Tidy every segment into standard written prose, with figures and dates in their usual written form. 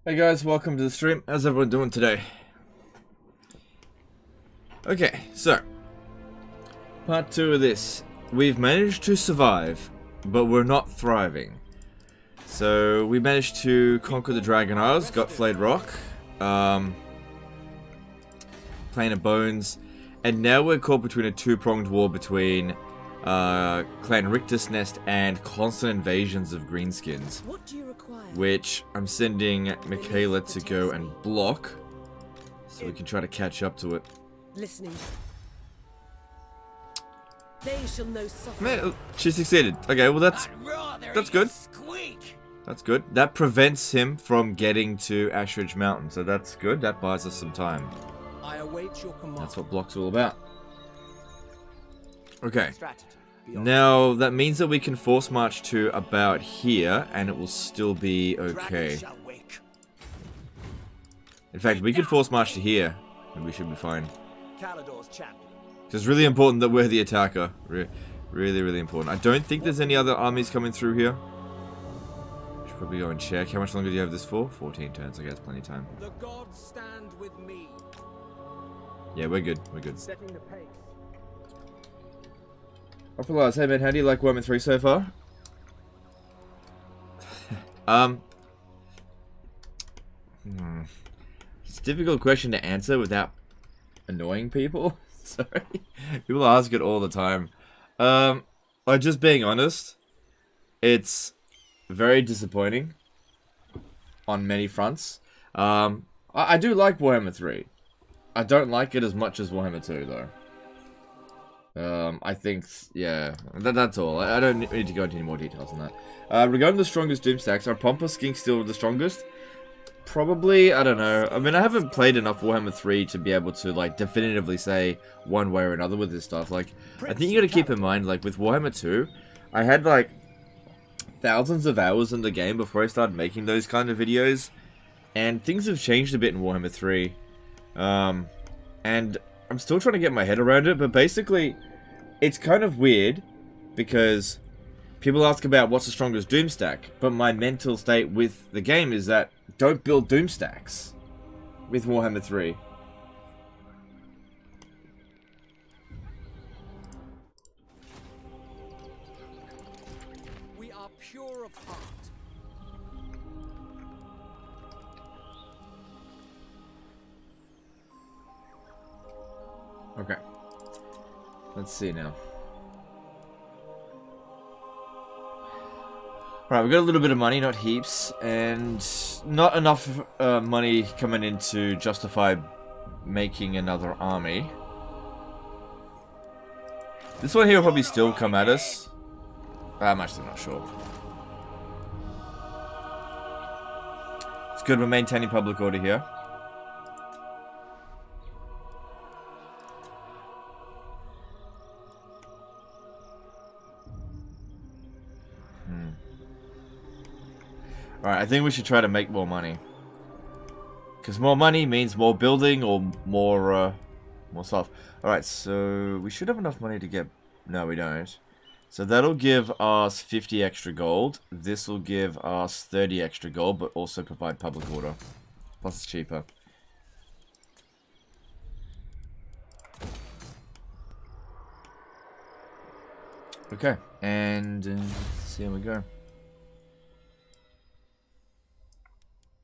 Hey guys, welcome to the stream. How's everyone doing today? Okay, so part 2 of this. We've managed to survive, but we're not thriving. So we managed to conquer the Dragon Isles, got Flayed Rock, Plane of Bones, and now we're caught between a two-pronged war between Clan Rictus Nest and constant invasions of greenskins. What do you require? Which I'm sending Michaela to go and block, so we can try to catch up to it. Listening. They shall know suffering. Man, she succeeded. Okay, well that's good. That's good. That prevents him from getting to Ashridge Mountain, so that's good. That buys us some time. I await your command. That's what block's all about. Okay. Now, that means that we can force march to about here, and it will still be okay. In fact, we could force march to here, and we should be fine. It's really important that we're the attacker. Really, really important. I don't think there's any other armies coming through here. Should probably go and check. How much longer do you have this for? 14 turns, I guess, plenty of time. The gods stand with me. Yeah, we're good. We're good. Setting the pace. Upperlars, hey man, how do you like Warhammer 3 so far? It's a difficult question to answer without annoying people. Sorry. People ask it all the time. Like, just being honest, it's very disappointing on many fronts. I do like Warhammer 3. I don't like it as much as Warhammer 2, though. I think, yeah, that's all. I don't need to go into any more details on that. Regarding the strongest Doom stacks, are Pompa Skink still the strongest? Probably, I don't know. I mean, I haven't played enough Warhammer 3 to be able to, like, definitively say one way or another with this stuff. Like, I think you gotta keep in mind, like, with Warhammer 2, I had, like, thousands of hours in the game before I started making those kind of videos, and things have changed a bit in Warhammer 3. And I'm still trying to get my head around it, but basically, it's kind of weird, because people ask about what's the strongest Doom stack, but my mental state with the game is that don't build Doom stacks with Warhammer 3. We are pure of heart. Okay. Let's see now. Alright, we got a little bit of money, not heaps, and not enough money coming in to justify making another army. This one here will probably still come at us. I'm actually not sure. It's good we're maintaining public order here. Alright, I think we should try to make more money. Because more money means more building or more stuff. Alright, so we should have enough money to get... No, we don't. So that'll give us 50 extra gold. This will give us 30 extra gold, but also provide public order. Plus it's cheaper. Okay, and let's see how we go.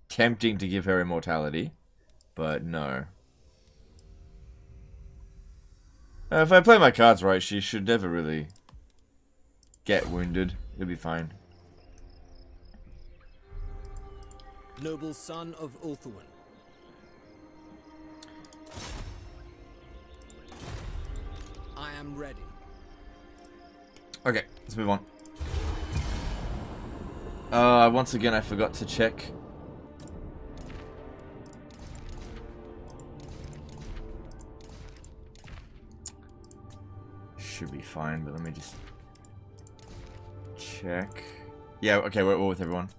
Tempting to give her immortality, but no. If I play my cards right, she should never really get wounded. It'll be fine. Noble son of Ulthuan. I am ready. Okay, let's move on. Once again, I forgot to check. Should be fine, but let me just check. Yeah, okay, we're all with everyone.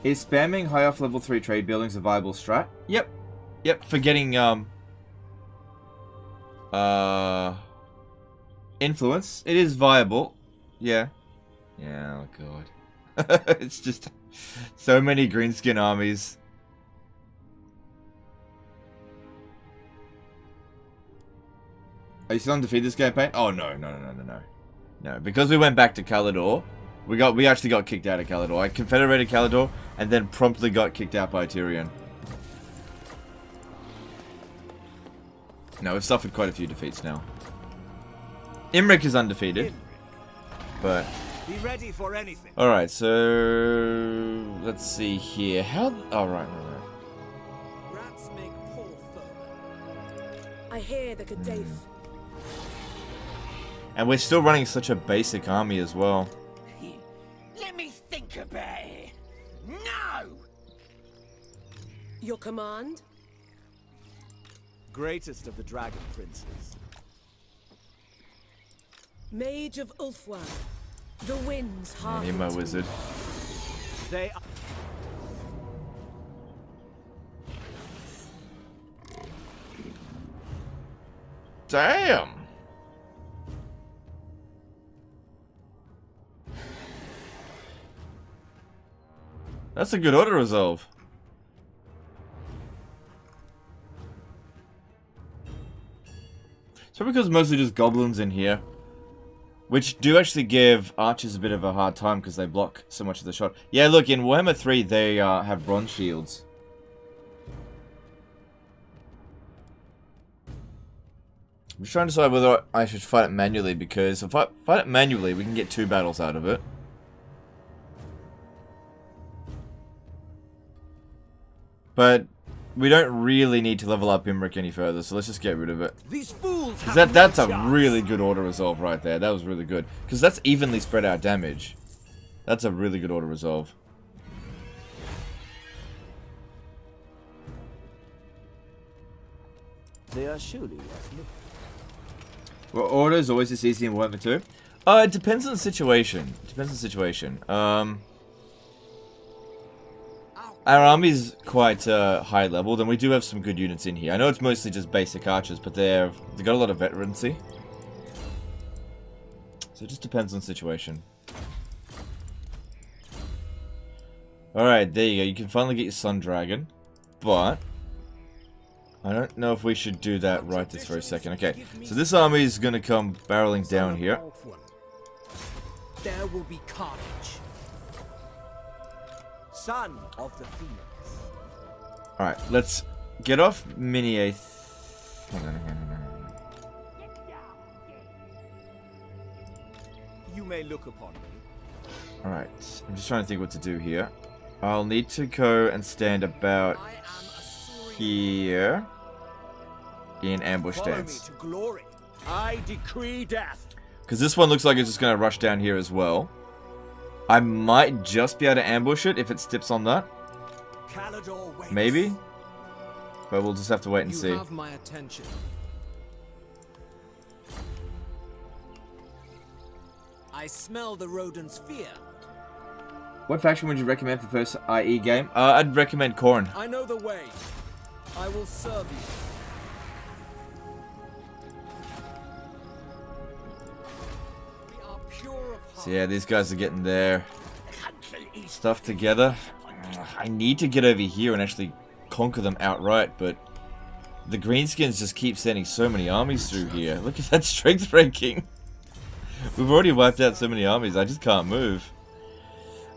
Is spamming high off level 3 trade buildings a viable strat? Yep. Yep, for getting influence. It is viable. Yeah. Yeah, oh god. It's just so many greenskin armies. Are you still undefeated this campaign? Oh no. No, because we went back to Caledor, we actually got kicked out of Caledor. I confederated Caledor and then promptly got kicked out by Tyrion. No, we've suffered quite a few defeats now. Imrik is undefeated. But be ready for anything. Alright, so let's see here. How right. Rats make poor foemen. I hear the Gaddafi. And we're still running such a basic army as well. Let me think about it. No! Your command? Greatest of the dragon princes. Mage of Ulfwan. The winds You're hearken my to wizard. They are... Damn! That's a good auto resolve. So because mostly just goblins in here, which do actually give archers a bit of a hard time because they block so much of the shot. Yeah, look, in Warhammer 3 they have bronze shields. I'm just trying to decide whether I should fight it manually, because if I fight it manually, we can get 2 battles out of it. But we don't really need to level up Imrik any further, so let's just get rid of it. These fools have That's no a chance. really good auto resolve right there. That was really good. Because that's evenly spread out damage. That's a really good auto resolve. They are surely worth looking. Well, auto is always this easy in Warhammer 2. It depends on the situation. Our army's quite high leveled, and we do have some good units in here. I know it's mostly just basic archers, but they've got a lot of veterancy. So it just depends on the situation. Alright, there you go. You can finally get your Sun Dragon, but I don't know if we should do that right this very second. Okay, so this army is going to come barreling down here. There will be carnage. Son of the Phoenix. Alright, let's get off Mini A. You may look upon me. Alright, I'm just trying to think what to do here. I'll need to go and stand about I am a Saurian. here in ambush Follow me stance. to glory. I decree death. Because this one looks like it's just going to rush down here as well. I might just be able to ambush it if it steps on that. Caledor waits. Maybe. But we'll just have to wait and You see. have my attention. I smell the rodent's fear. What faction would you recommend for the first IE game? I'd recommend Khorne. I know the way. I will serve you. We are pure of heart. So yeah, these guys are getting their stuff together. I need to get over here and actually conquer them outright, but the greenskins just keep sending so many armies through here. Look at that strength ranking. We've already wiped out so many armies, I just can't move.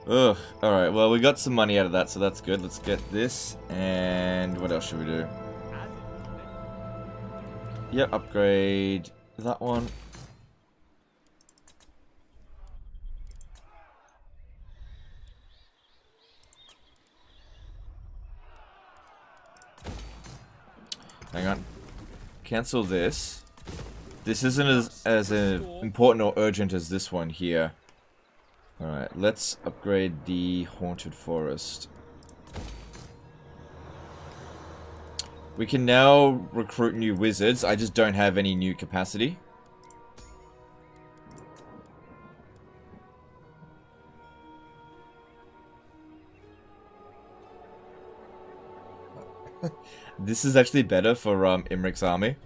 Ugh. Alright, well, we got some money out of that, so that's good. Let's get this, and what else should we do? Yep, upgrade that one. Hang on. Cancel this. This isn't as important or urgent as this one here. Alright, let's upgrade the Haunted Forest. We can now recruit new wizards. I just don't have any new capacity. This is actually better for Imrik's army.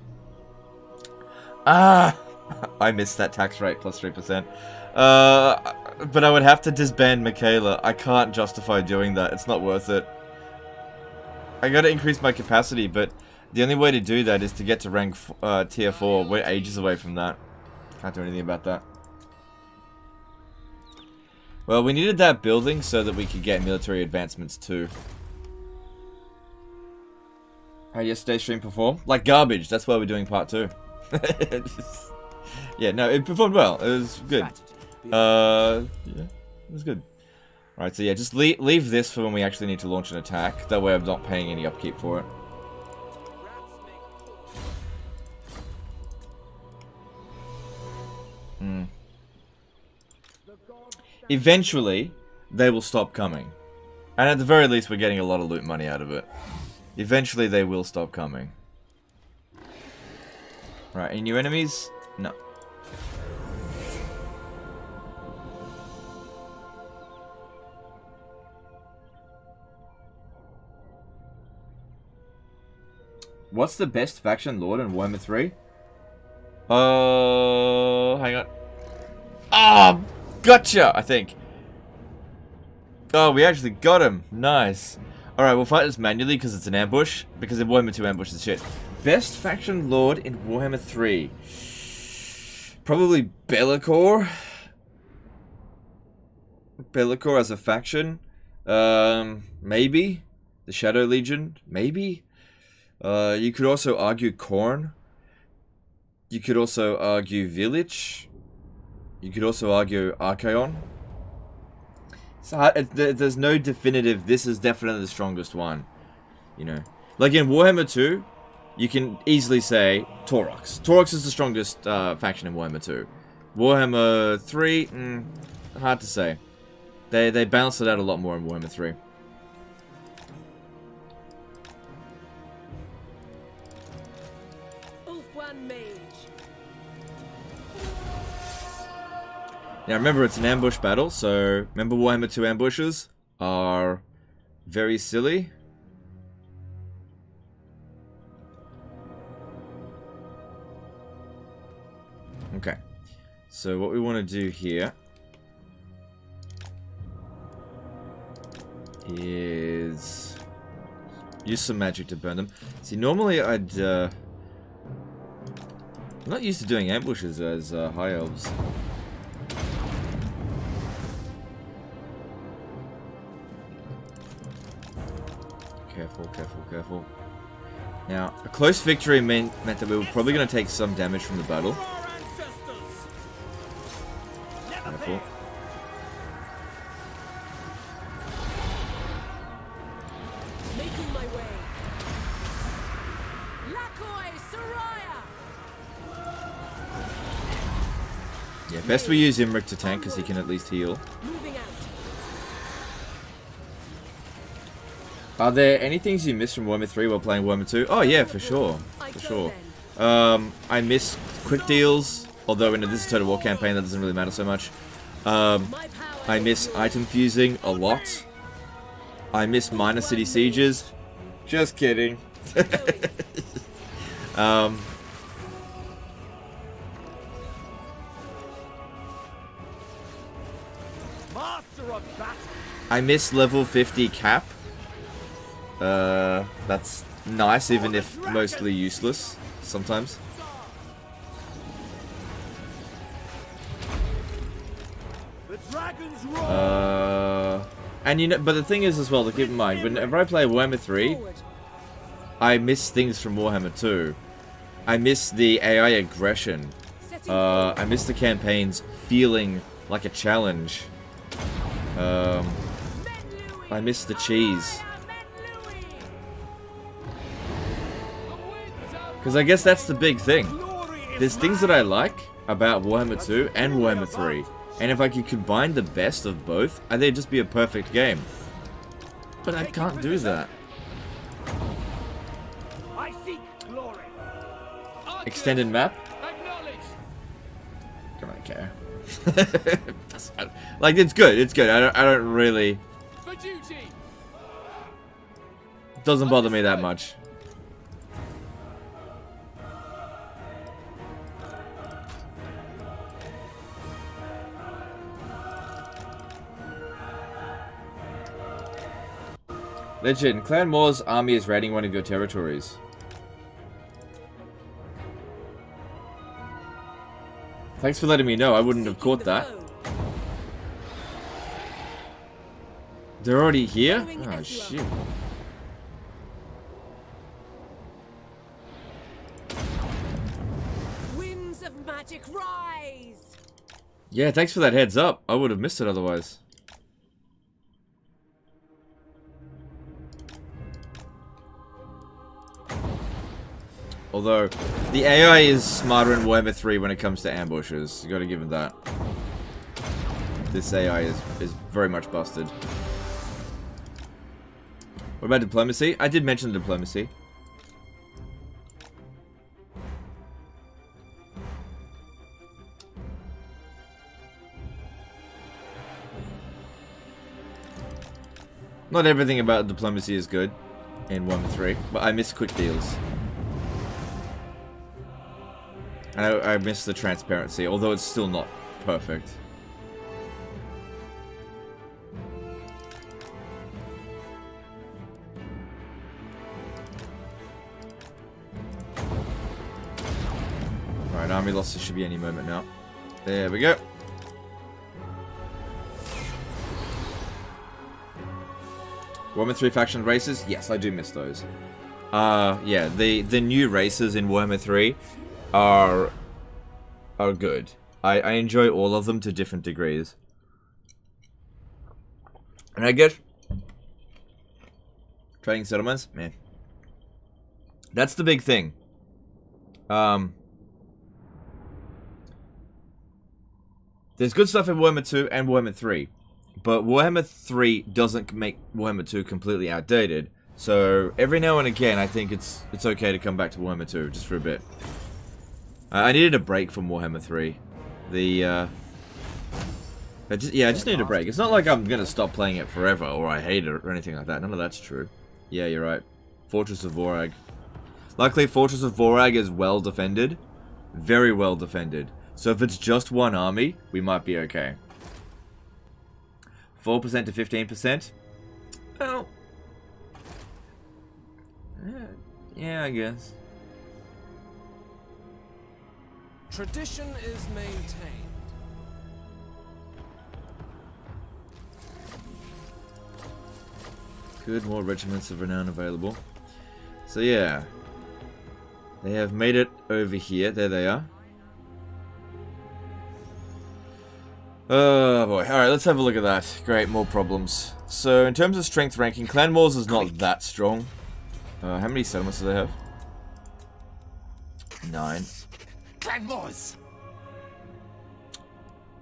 Ah! I missed that tax rate plus 3%. But I would have to disband Michaela. I can't justify doing that. It's not worth it. I gotta increase my capacity, but the only way to do that is to get to rank tier 4. We're ages away from that. Can't do anything about that. Well, we needed that building so that we could get military advancements too. How yesterday's stream perform? Like garbage. That's why we're doing part 2. Yeah, no, it performed well. It was good. Yeah, it was good. Alright, so yeah, just leave this for when we actually need to launch an attack. That way I'm not paying any upkeep for it. Eventually, they will stop coming. And at the very least, we're getting a lot of loot money out of it. Eventually, they will stop coming. Right, any new enemies? No. What's the best faction lord in Warhammer 3? Hang on. Ah, gotcha, I think. Oh, we actually got him. Nice. Alright, we'll fight this manually because it's an ambush. Because in Warhammer 2 ambush is shit. Best faction lord in Warhammer 3. Probably Be'lakor. Be'lakor as a faction. Maybe. The Shadow Legion. Maybe. You could also argue Khorne. You could also argue Village. You could also argue Archaon. So there's no definitive, this is definitely the strongest one. You know. Like in Warhammer 2, you can easily say Taurox. Taurox is the strongest faction in Warhammer 2. Warhammer 3, hard to say. They balance it out a lot more in Warhammer 3. Now remember, it's an ambush battle, so remember Warhammer 2 ambushes are very silly. Okay, so what we want to do here is use some magic to burn them. See, normally I'm not used to doing ambushes as high elves. Careful, careful, careful. Now, a close victory meant that we were probably going to take some damage from the battle. Careful. Making my way. Lakoi Soraya. Yeah, best we use Imrik to tank because he can at least heal. Moving out. Are there any things you missed from Warhammer 3 while playing Warhammer 2? Oh yeah, for sure. For sure. I miss quick deals, although in this is a Total War campaign, that doesn't really matter so much. I miss item fusing a lot. I miss minor city sieges. Just kidding. I miss level 50 cap. That's nice, even if mostly useless sometimes. And you know, but the thing is as well to keep in mind, whenever I play Warhammer 3, I miss things from Warhammer 2. I miss the AI aggression. I miss the campaigns feeling like a challenge. I miss the cheese. Because I guess that's the big thing. There's things that I like about Warhammer 2 and Warhammer 3. And if I could combine the best of both, I think it'd just be a perfect game. But I can't do that. Extended map? Don't really care. Like, it's good, it's good. I don't really... It doesn't bother me that much. Legend, Clan Moore's army is raiding one of your territories. Thanks for letting me know, I wouldn't have caught that. They're already here? Oh shit. Winds of magic rise! Yeah, thanks for that heads up. I would have missed it otherwise. Although, the AI is smarter in Warhammer 3 when it comes to ambushes. You gotta give it that. This AI is very much busted. What about diplomacy? I did mention diplomacy. Not everything about diplomacy is good in Warhammer 3, but I miss quick deals. And I miss the transparency, although it's still not perfect. Alright, army losses should be any moment now. There we go. Warhammer 3 faction races? Yes, I do miss those. Yeah, the new races in Warhammer 3 are good. I enjoy all of them to different degrees. And I guess trading settlements, man. That's the big thing. There's good stuff in Warhammer 2 and Warhammer 3. But Warhammer 3 doesn't make Warhammer 2 completely outdated. So every now and again, I think it's okay to come back to Warhammer 2 just for a bit. I needed a break from Warhammer 3. I just need a break. It's not like I'm gonna stop playing it forever or I hate it or anything like that. None of that's true. Yeah, you're right. Fortress of Vorag. Luckily, Fortress of Vorag is well defended. Very well defended. So if it's just one army, we might be okay. 4% to 15%? Well... yeah, I guess. Tradition is maintained. Good, more regiments of renown available. So yeah. They have made it over here. There they are. Oh boy. Alright, let's have a look at that. Great, more problems. So, in terms of strength ranking, Clan Wars is not that strong. How many settlements do they have? 9. Clan Wars.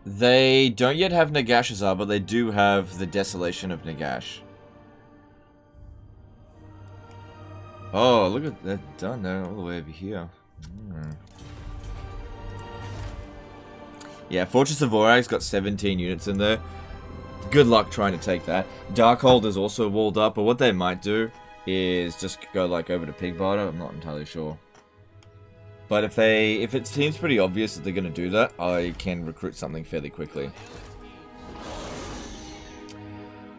They don't yet have Nagashazar, but they do have the Desolation of Nagash. Oh, look at that done there, all the way over here. Yeah, Fortress of Vorag's got 17 units in there. Good luck trying to take that. Darkhold is also walled up, but what they might do is just go like over to Pigbarter. I'm not entirely sure. But if it seems pretty obvious that they're going to do that, I can recruit something fairly quickly.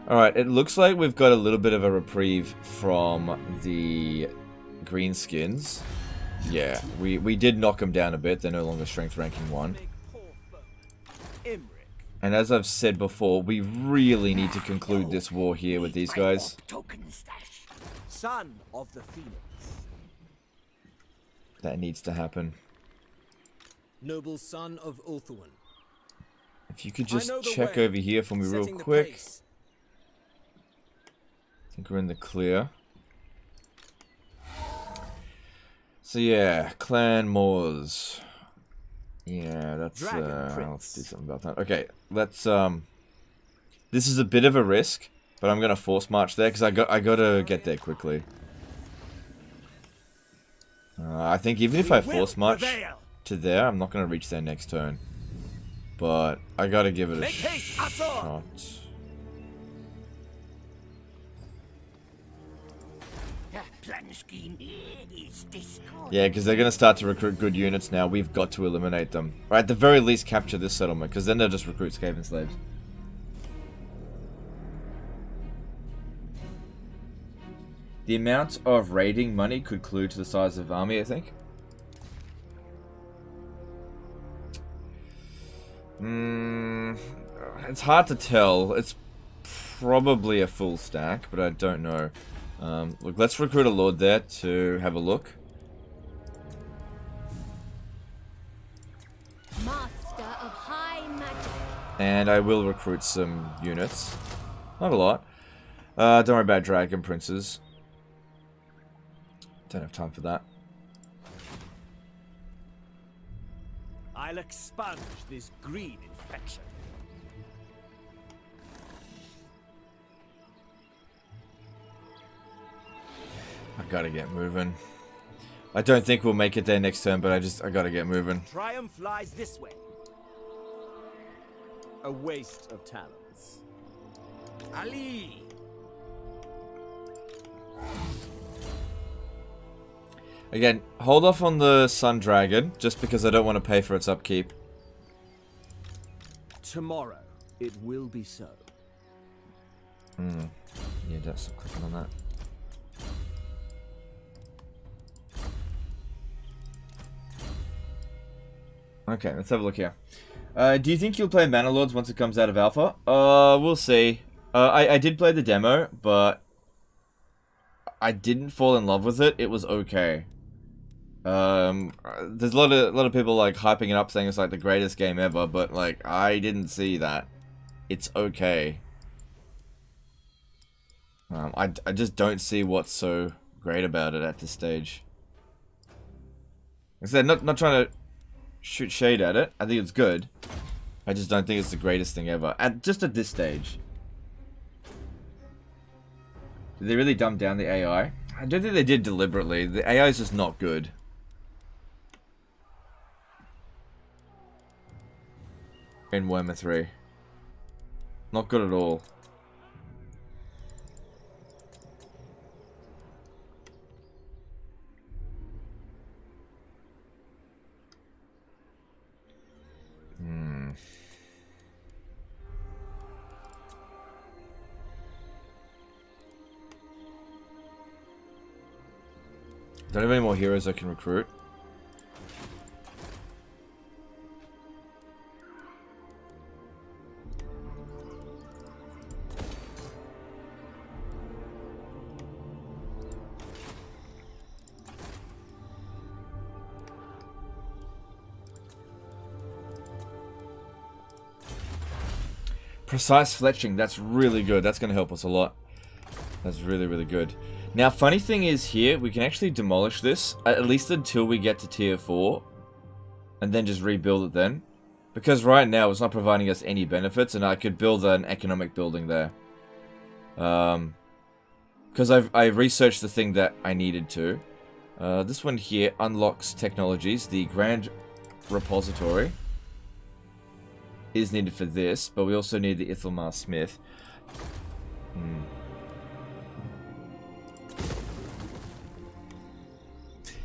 Alright, it looks like we've got a little bit of a reprieve from the Greenskins. Yeah, we did knock them down a bit. They're no longer strength ranking 1. Imrik. And as I've said before, we really need to conclude this war here with these guys. Son of the Phoenix. That needs to happen. Noble son of Ulthuan. If you could just check over here for me real quick. I think we're in the clear. So yeah, Clan Moors. Yeah, that's let's do something about that. Okay, let's this is a bit of a risk, but I'm gonna force march there because I gotta get there quickly. I think even if I force march to there, I'm not gonna reach there next turn. But I gotta give it a shot. Yeah, because they're going to start to recruit good units now. We've got to eliminate them. Or at the very least, capture this settlement, because then they'll just recruit Skaven slaves. The amount of raiding money could clue to the size of army, I think. It's hard to tell. It's probably a full stack, but I don't know. Look, let's recruit a lord there to have a look. Master of high magic. And I will recruit some units. Not a lot. Don't worry about dragon princes. Don't have time for that. I'll expunge this green infection. I gotta get moving. I don't think we'll make it there next turn, but I gotta get moving. Triumph lies this way. A waste of talents. Ali! Again, hold off on the Sun Dragon, just because I don't want to pay for its upkeep. Tomorrow, it will be so. Yeah, don't stop clicking on that. Okay, let's have a look here. Do you think you'll play Mana Lords once it comes out of Alpha? We'll see. I did play the demo, but I didn't fall in love with it. It was okay. There's a lot of people like hyping it up, saying it's like the greatest game ever, but like I didn't see that. It's okay. I just don't see what's so great about it at this stage. Like I said, not trying to shoot shade at it. I think it's good. I just don't think it's the greatest thing ever. Just at this stage. Did they really dumb down the AI? I don't think they did deliberately. The AI is just not good. In Warhammer 3. Not good at all. Don't have any more heroes I can recruit. Precise fletching, that's really good. That's going to help us a lot. That's really, really good. Now, funny thing is here, we can actually demolish this, at least until we get to tier 4. And then just rebuild it then. Because right now, it's not providing us any benefits, and I could build an economic building there. Because I researched the thing that I needed to. This one here unlocks technologies. The Grand Repository is needed for this, but we also need the Ithelmar Smith.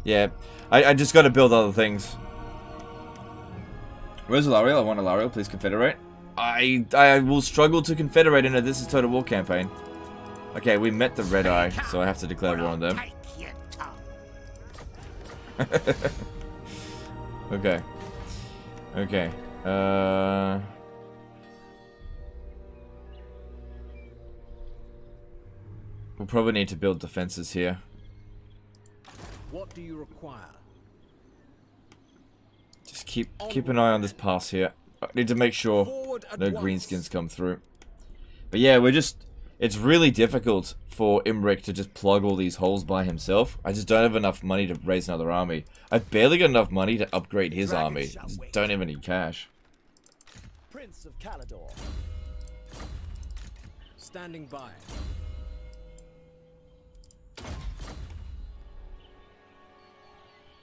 Yeah, I just got to build other things. Where's Alariel? I want Alariel, please confederate. I will struggle to confederate in a This Is Total War campaign. Okay, we met the Red Eye, so I have to declare war on them. Okay. Okay. We'll probably need to build defenses here. What do you require? Just keep an eye on this pass here. I need to make sure no greenskins come through. But yeah, it's really difficult for Imrik to just plug all these holes by himself. I just don't have enough money to raise another army. I've barely got enough money to upgrade his army. Just don't have any cash. Prince of Calador. Standing by.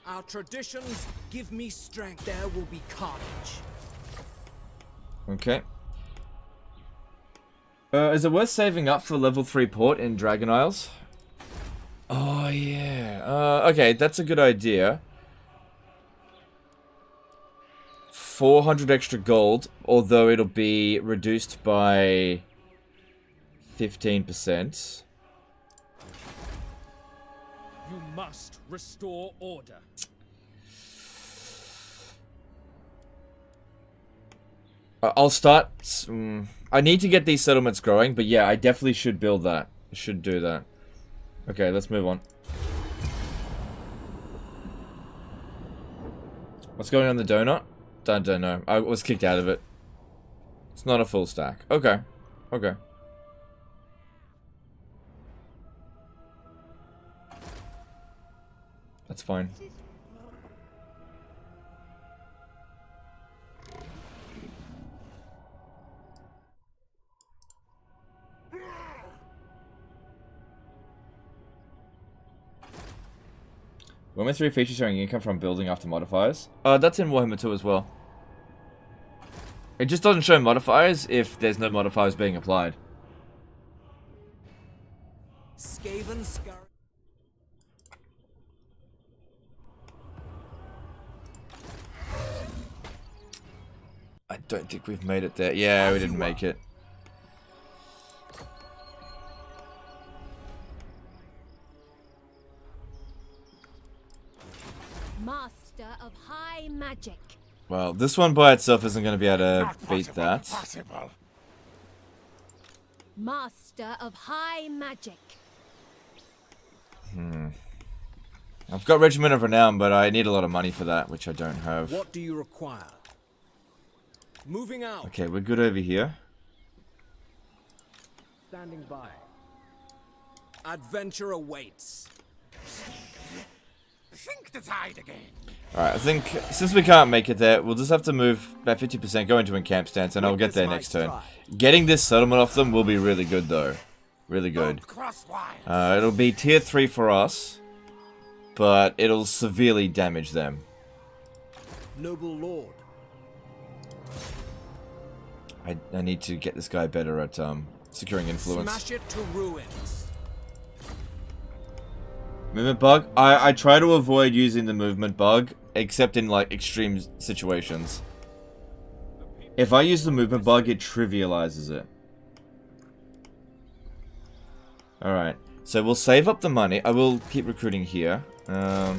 Our traditions give me strength. There will be carnage. Okay. Is it worth saving up for level 3 port in Dragon Isles? Oh, yeah. Okay, that's a good idea. 400 extra gold, although it'll be reduced by 15%. You must restore order. I'll start. I need to get these settlements growing, but yeah, I definitely should build that. I should do that. Okay, let's move on. What's going on in the donut? Don't know. I was kicked out of it. It's not a full stack. Okay. Okay. That's fine. Warhammer 3 features showing income from building after modifiers. That's in Warhammer 2 as well. It just doesn't show modifiers if there's no modifiers being applied. Skaven Scar. I don't think we've made it there. Yeah, we didn't make it. Master of high magic. Well, this one by itself isn't going to be able to beat that. Master of high magic. I've got Regiment of Renown, but I need a lot of money for that, which I don't have. What do you require? Moving out. Okay, we're good over here. Standing by. Adventure awaits. Sink the tide again. Alright, I think since we can't make it there, we'll just have to move about 50%, go into a camp stance, and I'll get there next turn. Getting this settlement off them will be really good, though. Really good. It'll be tier 3 for us, but it'll severely damage them. Noble Lord. I need to get this guy better at securing influence. Smash it to ruins. Movement bug? I try to avoid using the movement bug, except in like extreme situations. If I use the movement bug, it trivializes it. Alright, so we'll save up the money. I will keep recruiting here. How?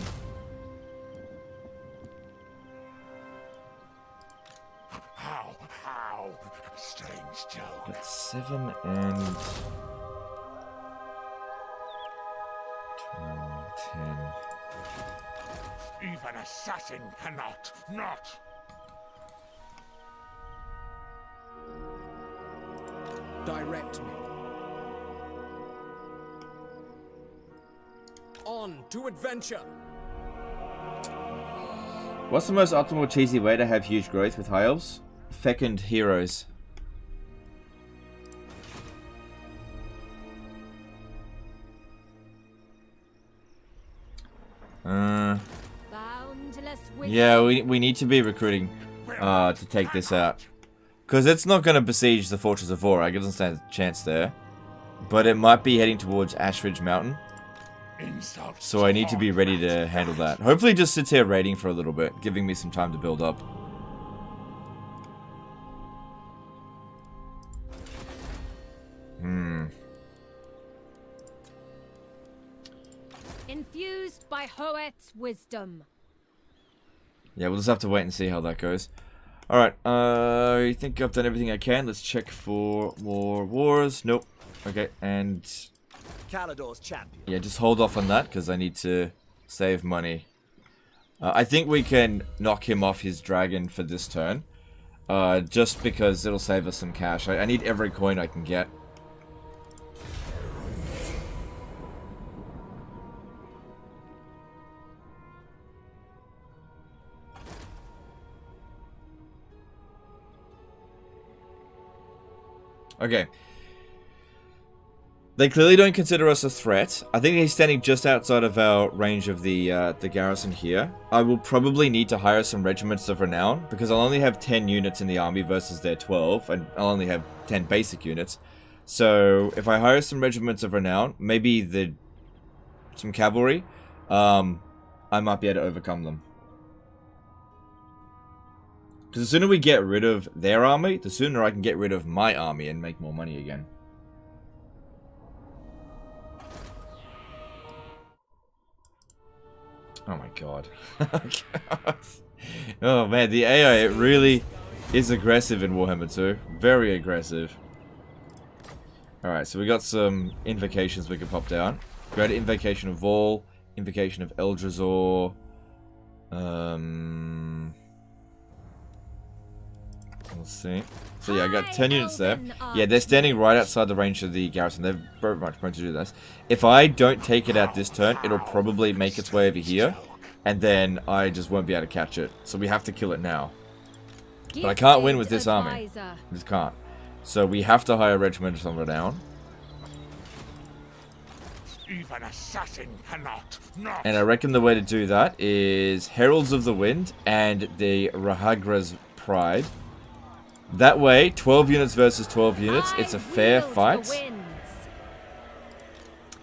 Strange joke. But 7 and 10. Even assassin cannot not. Direct me. On to adventure. What's the most optimal cheesy way to have huge growth with high elves? Fecund heroes. Yeah, we need to be recruiting to take this out. Because it's not going to besiege the Fortress of Vorag, it doesn't stand a chance there. But it might be heading towards Ashridge Mountain. So I need to be ready to handle that. Hopefully it just sits here raiding for a little bit, giving me some time to build up. Infused by Hoet's wisdom. Yeah, we'll just have to wait and see how that goes. Alright, I think I've done everything I can. Let's check for more wars. Nope. Okay, and Calador's champion. yeah, just hold off on that because I need to save money. I think we can knock him off his dragon for this turn. Just because it'll save us some cash. I need every coin I can get. Okay. They clearly don't consider us a threat. I think he's standing just outside of our range of the garrison here. I will probably need to hire some regiments of renown, because I'll only have 10 units in the army versus their 12, and I'll only have 10 basic units. So, if I hire some regiments of renown, maybe some cavalry, I might be able to overcome them. Because the sooner we get rid of their army, the sooner I can get rid of my army and make more money again. Oh my god. Oh man, the AI, it really is aggressive in Warhammer 2. Very aggressive. Alright, so we got some invocations we can pop down. Great Invocation of Vol, Invocation of Eldrazor. Let's see. So yeah, I got 10 units there. Yeah, they're standing right outside the range of the garrison. They're very much going to do this. If I don't take it out this turn, it'll probably make its way over here. And then I just won't be able to catch it. So we have to kill it now. But I can't win with this army. I just can't. So we have to hire a regiment or somewhere down. Even assassin cannot. And I reckon the way to do that is Heralds of the Wind and the Rahagra's Pride. That way, 12 units versus 12 units. It's a fair fight.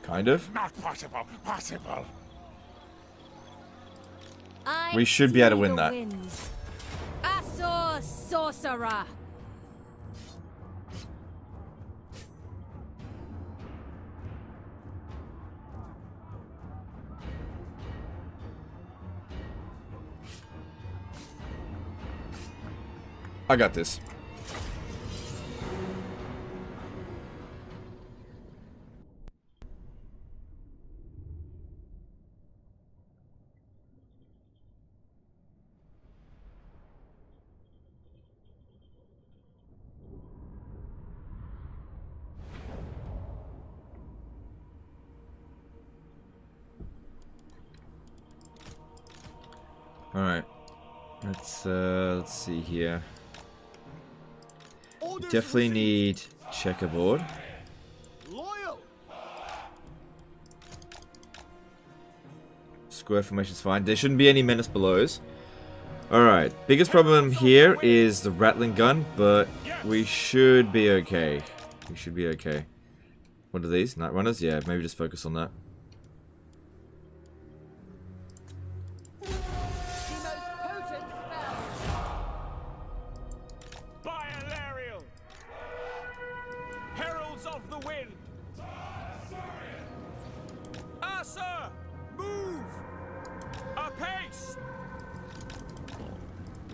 Kind of. Not possible. Possible. We should be able to win that. Asor sorcerer. I got this. All right. Let's see here. Definitely need checkerboard. Loyal. Square formation's fine. There shouldn't be any menace belows. Alright, biggest problem here is the rattling gun, but we should be okay. We should be okay. What are these? Night runners? Yeah, maybe just focus on that.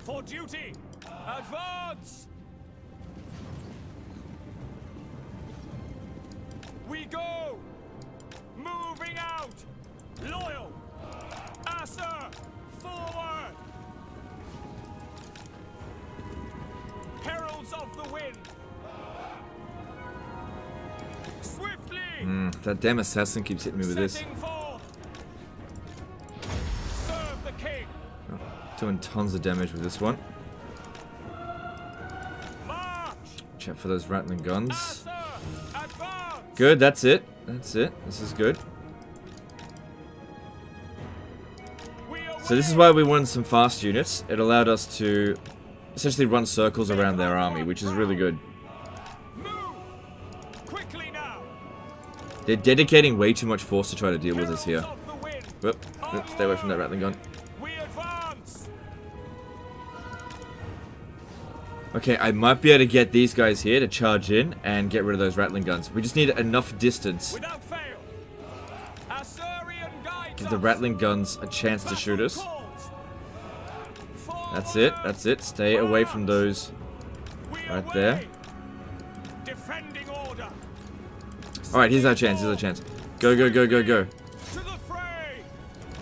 For duty! Advance! We go! Moving out! Loyal! Asser! Forward! Heralds of the Wind! Swiftly! That damn assassin keeps hitting me with this. Serve the king! Doing tons of damage with this one. March! Check for those rattling guns. Asser! Advance! Good, that's it. That's it. This is good. So this is why we wanted some fast units. It allowed us to essentially run circles around their army, which is really good. Move! Quickly now! They're dedicating way too much force to try to deal with us here. Whoop, whoop, stay away from that rattling gun. We advance! Okay, I might be able to get these guys here to charge in and get rid of those rattling guns. We just need enough distance. Without fail! Assyrian guides Give the rattling guns a chance to shoot us. That's it, that's it. Stay away from those right there. Defending order. Alright, here's our chance, here's our chance. Go, go, go, go, go. To the fray!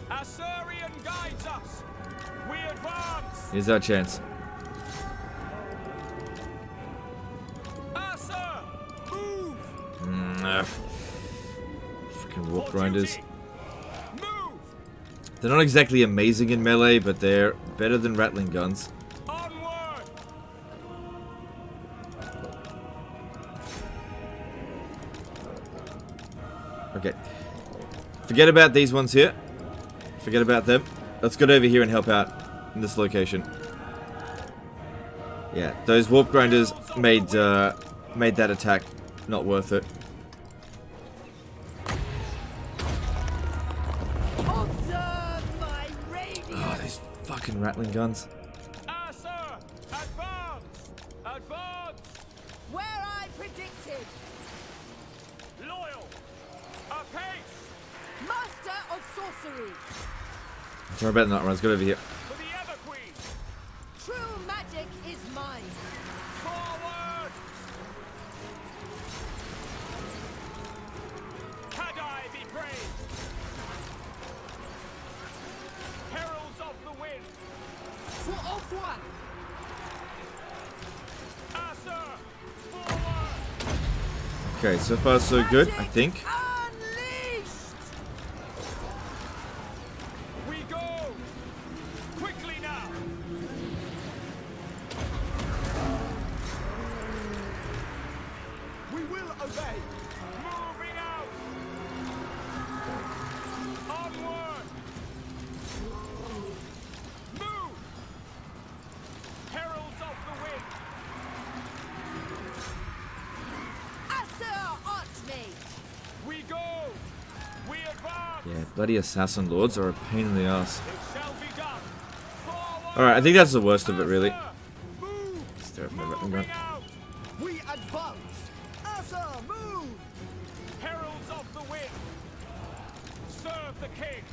Assyrian guides us! We advance! Here's our chance. Asser! Move! Freaking warp grinders. Move! They're not exactly amazing in melee, but they're better than rattling guns. Onward! Okay. Forget about these ones here. Forget about them. Let's get over here and help out in this location. Yeah, those warp grinders made that attack not worth it. Oh, these fucking rattling guns. Asser! Advance! Advance! Where I predicted! Loyal! Apace! Master of sorcery! Sorry about the night runs. Go over here. For the Ever Queen! True magic is mine. Forward! Kadai be praised! Heralds of the Wind! For Ulfwan! Asa! Forward! Okay, so far so good, I think. Unleashed! We go! Quickly now! We will obey! Moving out! Onward! Move! Heralds of the Wind! Asur Archmage! We go! We advance! Yeah, bloody assassin lords are a pain in the ass. It shall be done! Forward! Alright, I think that's the worst of it, really. Move! Stare off my Ratling gun. Moving out! We advance! Asa, move! Heralds of the Wind! Serve the king!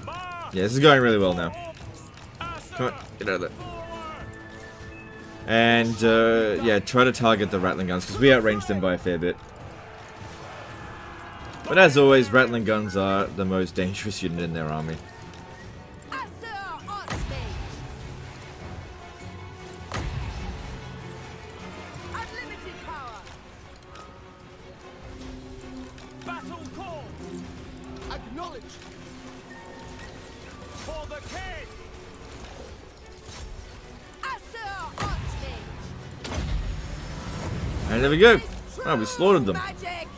March! Yeah, this is going really well now. Asa! Come on, get out of there. Forward! And, yeah, try to target the Ratling guns, because we outranged them by a fair bit. But as always, Ratling guns are the most dangerous unit in their army. Asur Archmage! Unlimited power! Battle call! Acknowledge! For the king! Asur Archmage! And there we go. Oh, we slaughtered them. Magic!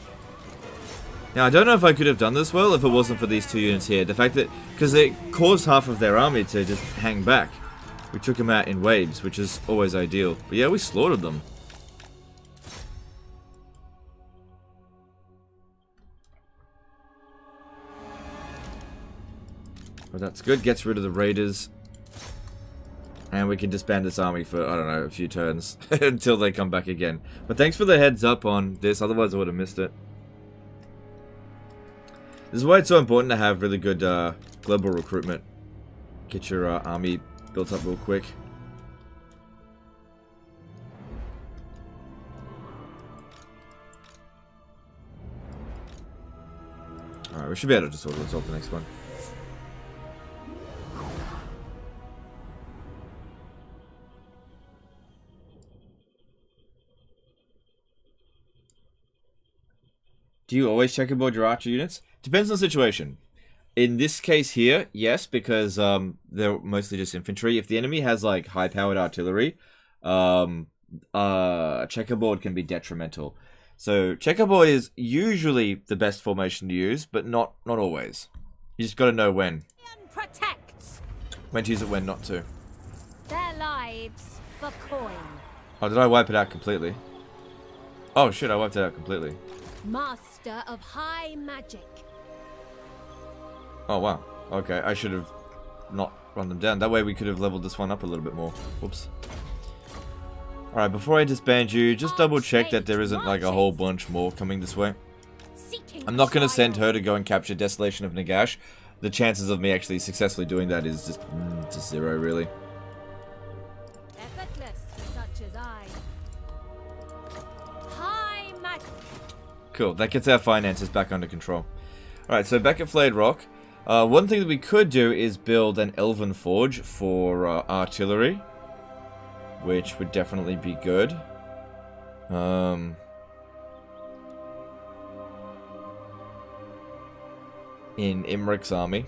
Now, I don't know if I could have done this well if it wasn't for these two units here. The fact that, because it caused half of their army to just hang back. We took them out in waves, which is always ideal. But yeah, we slaughtered them. Well, that's good. Gets rid of the raiders. And we can disband this army for, I don't know, a few turns. Until they come back again. But thanks for the heads up on this, otherwise I would have missed it. This is why it's so important to have really good global recruitment. Get your army built up real quick. Alright, we should be able to just auto-resolve the next one. Do you always checkerboard your archer units? Depends on the situation. In this case here, yes, because they're mostly just infantry. If the enemy has like high-powered artillery, checkerboard can be detrimental. So checkerboard is usually the best formation to use, but not always. You just got to know when. Protects When to use it, when not to. their lives for coin. Oh, did I wipe it out completely? Oh shit, I wiped it out completely. Master of high magic. Oh wow. Okay, I should have not run them down. That way we could have leveled this one up a little bit more. Whoops. Alright, before I disband you, just double check that there isn't like a whole bunch more coming this way. I'm not going to send her to go and capture Desolation of Nagash. The chances of me actually successfully doing that is just zero, really. Effortless for such as I. High magic. Cool, that gets our finances back under control. Alright, so back at Flayed Rock. One thing that we could do is build an Elven Forge for artillery. Which would definitely be good. In Imrik's army.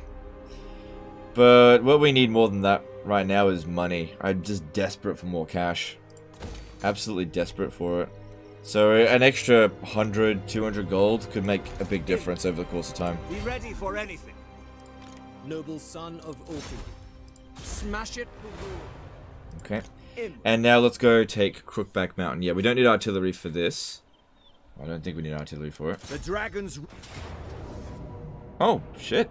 But what we need more than that right now is money. I'm just desperate for more cash. Absolutely desperate for it. So an extra 100, 200 gold could make a big difference over the course of time. Be ready for anything. Noble son of Orpheus. Smash it. Okay. And now let's go take Crookback Mountain. Yeah, we don't need artillery for this. I don't think we need artillery for it. The dragons. Oh, shit.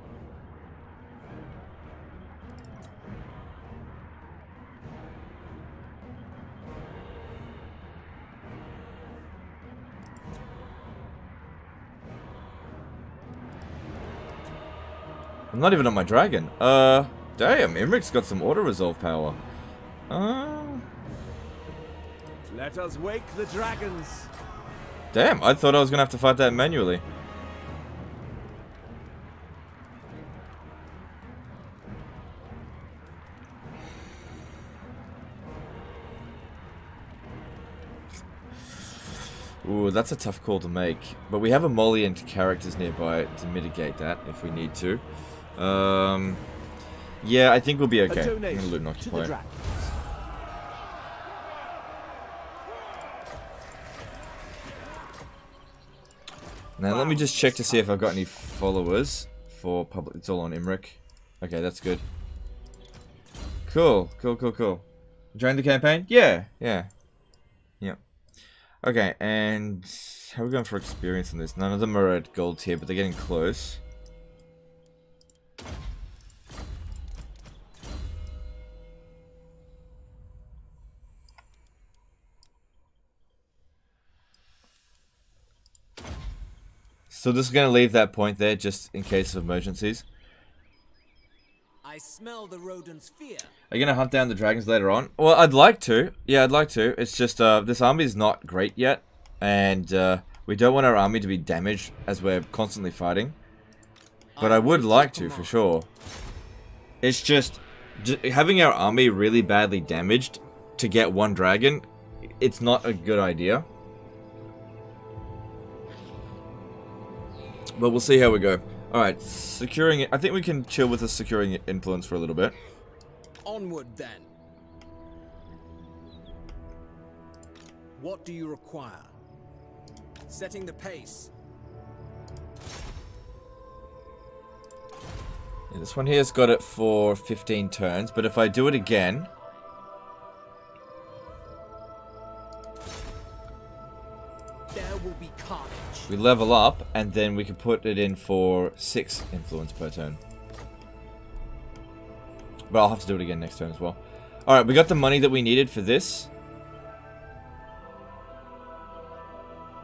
I'm not even on my dragon. Damn, Imrik's got some auto-resolve power. Let us wake the dragons. Damn, I thought I was gonna have to fight that manually. Ooh, that's a tough call to make. But we have emollient characters nearby to mitigate that if we need to. Yeah, I think we'll be okay. I'm gonna loot and occupy. Now let me just check to see if I've got any followers for public. It's all on Imrik. Okay, that's good. Cool. Join the campaign? Yeah. Okay, and how are we going for experience on this? None of them are at gold tier, but they're getting close. So this is going to leave that point there just in case of emergencies. I smell the rodent's fear. Are you going to hunt down the dragons later on? Well, I'd like to. Yeah, I'd like to. It's just this army is not great yet. And we don't want our army to be damaged as we're constantly fighting. But I would like to, for sure. It's just having our army really badly damaged to get one dragon, it's not a good idea. But we'll see how we go. Alright, securing it. I think we can chill with the securing influence for a little bit. Onward then. What do you require? Setting the pace. Yeah, this one here's got it for 15 turns, but if I do it again... There will be carnage. We level up, and then we can put it in for 6 influence per turn. But I'll have to do it again next turn as well. Alright, we got the money that we needed for this.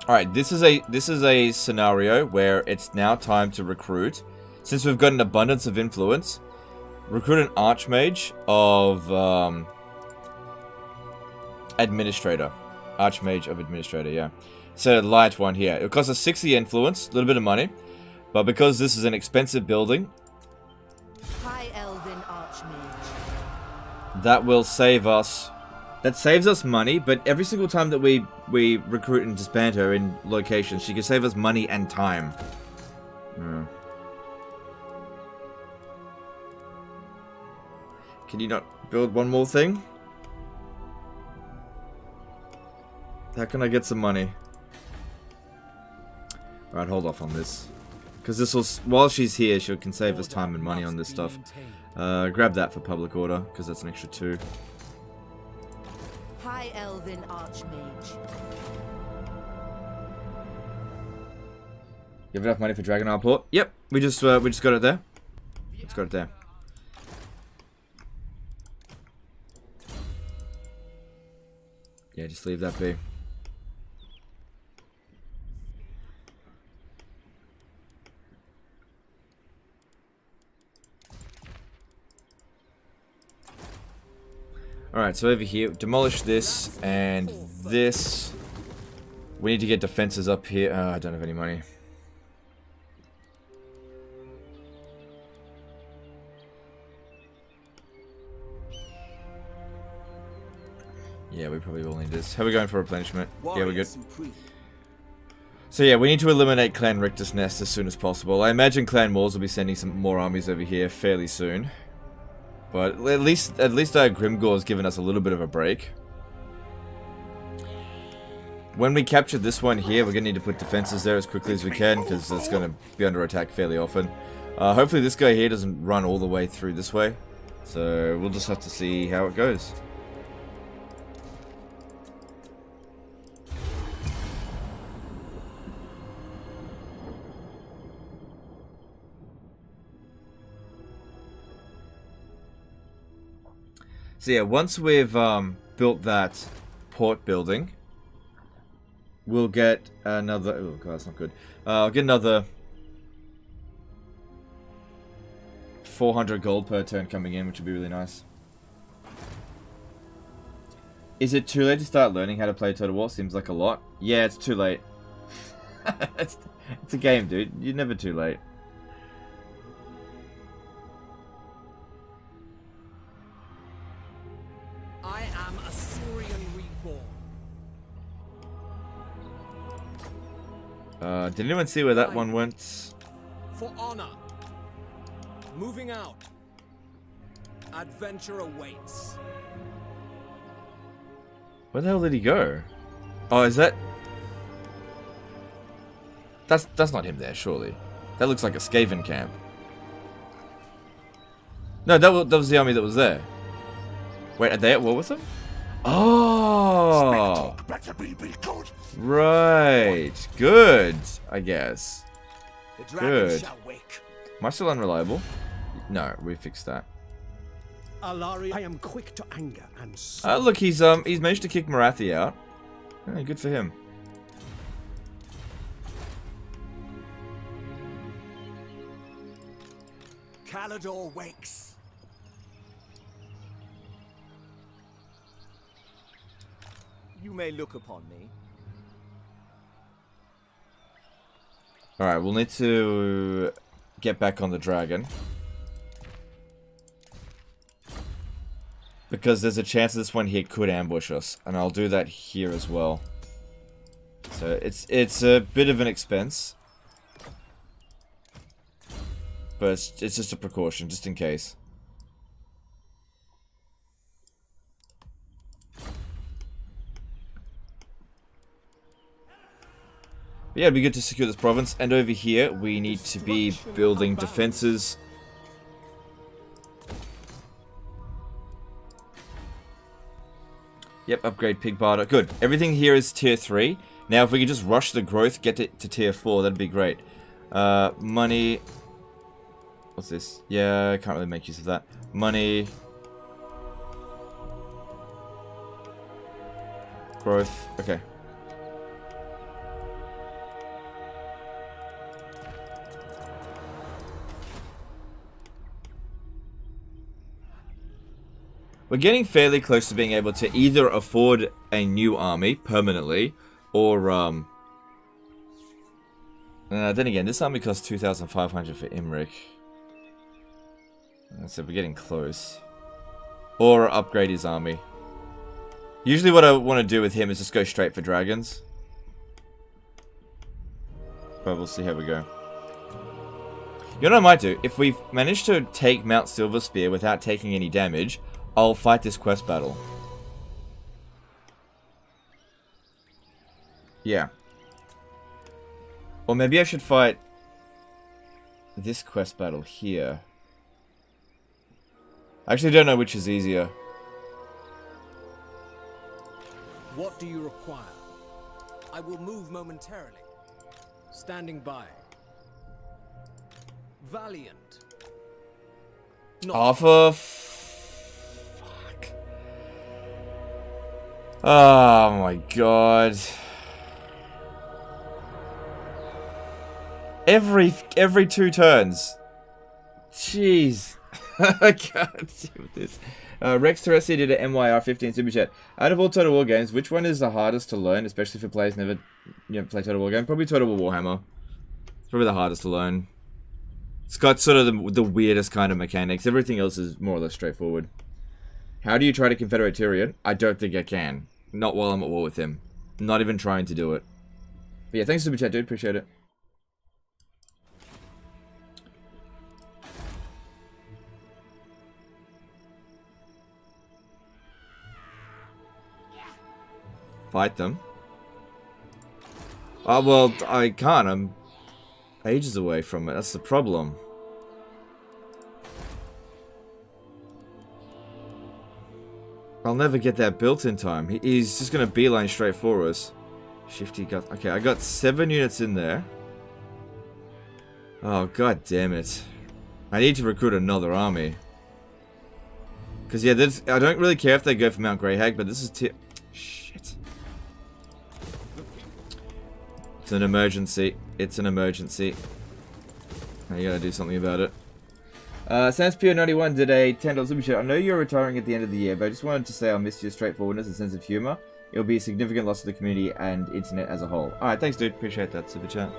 Alright, this is a scenario where it's now time to recruit. Since we've got an abundance of influence, recruit an archmage of administrator. Archmage of administrator, yeah. So light one here. It costs us 60 influence, a little bit of money. But because this is an expensive building, High Elven Archmage. that will save us. That saves us money, but every single time that we recruit and disband her in locations, she can save us money and time. Can you not build one more thing? How can I get some money? Alright, hold off on this. Because this will, while she's here, she can save us time and money on this stuff. Grab that for public order, because that's an extra 2. High Elven Archmage. You have enough money for Dragon Isle Port? Yep, we just got it there. Let's got it there. Yeah, just leave that be. Alright, so over here, demolish this and this. We need to get defenses up here. I don't have any money. Yeah, we probably will need this. How are we going for replenishment? Yeah, we're good. So yeah, we need to eliminate Clan Rictus Nest as soon as possible. I imagine Clan Moors will be sending some more armies over here fairly soon. But at least our Grimgor's given us a little bit of a break. When we capture this one here, we're going to need to put defenses there as quickly as we can, because it's going to be under attack fairly often. Hopefully this guy here doesn't run all the way through this way. So we'll just have to see how it goes. So yeah, once we've built that port building, we'll get another... Oh god, that's not good. I'll get another 400 gold per turn coming in, which would be really nice. Is it too late to start learning how to play Total War? Seems like a lot. Yeah, it's too late. it's a game, dude. You're never too late. I am a Saurian reborn. Did anyone see where that one went? For honor. Moving out. Adventure awaits. Where the hell did he go? Oh, is that... That's not him there, surely. That looks like a Skaven camp. No, that was the army that was there. Wait, are they at war with them? Oh! Right. Good, I guess. The dragon Good. shall wake. Am I still unreliable? No, we fixed that. Alari, I am quick to anger and Oh, look, he's managed to kick Marathi out. Yeah, good for him. Calador wakes. You may look upon me. Alright, we'll need to get back on the dragon. Because there's a chance this one here could ambush us. And I'll do that here as well. So it's a bit of an expense. But it's just a precaution, just in case. But yeah, it'd be good to secure this province. And over here, we need to be building defenses. Yep, upgrade pig barter. Good. Everything here is tier 3. Now, if we could just rush the growth, get it to tier 4, that'd be great. Money. What's this? Yeah, I can't really make use of that. Money. Growth. Okay. We're getting fairly close to being able to either afford a new army permanently, or then again, this army costs 2,500 for Imrik. So we're getting close. Or upgrade his army. Usually what I want to do with him is just go straight for dragons. But we'll see how we go. You know what I might do? If we manage to take Mount Silverspear without taking any damage, I'll fight this quest battle. Yeah. Or maybe I should fight this quest battle here. I actually don't know which is easier. What do you require? I will move momentarily. Standing by. Valiant. Not Off of... Fuck. Oh my god. Every 2 turns. Jeez. I can't deal with this. Rex Teresi did a MYR15 super chat. Out of all Total War games, which one is the hardest to learn, especially for players never play Total War game? Probably Total War Warhammer. It's probably the hardest to learn. It's got sort of the weirdest kind of mechanics. Everything else is more or less straightforward. How do you try to confederate Tyrion? I don't think I can. Not while I'm at war with him. Not even trying to do it. But yeah, thanks super chat, dude. Appreciate it. Fight them. Oh, well, I can't. I'm ages away from it. That's the problem. I'll never get that built in time. He's just going to beeline straight for us. Shifty gut. Okay, I got 7 units in there. Oh, god damn it. I need to recruit another army. Because, yeah, I don't really care if they go for Mount Greyhag, but this is... Shit. It's an emergency. It's an emergency. I gotta do something about it. Sanspio91 did a $10 super chat. I know you're retiring at the end of the year, but I just wanted to say I'll miss your straightforwardness and sense of humor. It'll be a significant loss to the community and internet as a whole. Alright, thanks dude. Appreciate that super chat.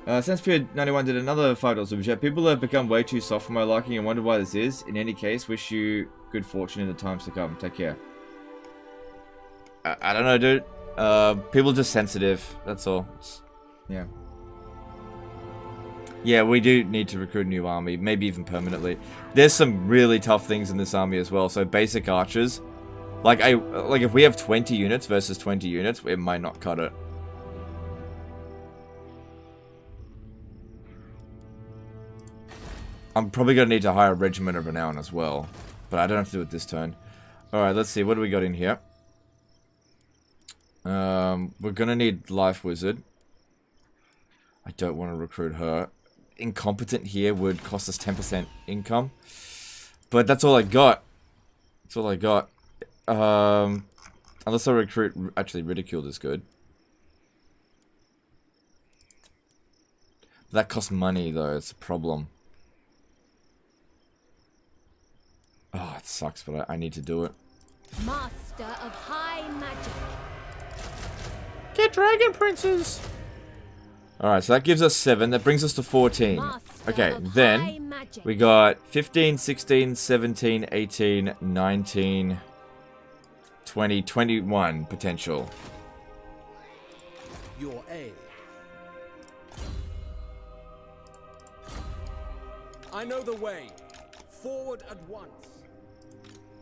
Sanspio91 did another $5 super chat. People have become way too soft for my liking and wonder why this is. In any case, wish you good fortune in the times to come. Take care. I don't know, dude. People are just sensitive. That's all. Yeah. Yeah, we do need to recruit a new army. Maybe even permanently. There's some really tough things in this army as well. So basic archers. Like if we have 20 units versus 20 units, it might not cut it. I'm probably going to need to hire a regiment of renown as well. But I don't have to do it this turn. Alright, let's see. What do we got in here? We're going to need Life Wizard. I don't want to recruit her. Incompetent here would cost us 10% income. But that's all I got. That's all I got. Unless I recruit... Actually, Ridiculed is good. That costs money, though. It's a problem. Oh, it sucks, but I need to do it. Master of High Magic. Get Dragon Princes! Alright, so that gives us 7. That brings us to 14. Okay, then we got 15, 16, 17, 18, 19, 20, 21 potential. Your aid. I know the way. Forward at once.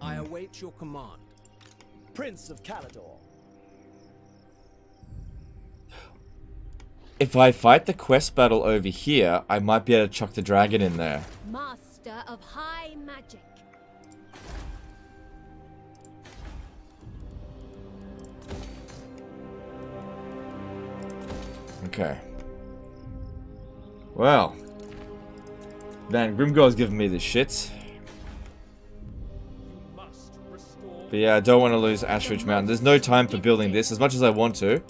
I await your command. Prince of Caledor. If I fight the quest battle over here, I might be able to chuck the dragon in there. Master of High Magic. Okay. Well. Man, Grimgor's giving me the shits. But yeah, I don't want to lose Ashridge Mountain. There's no time for building this, as much as I want to.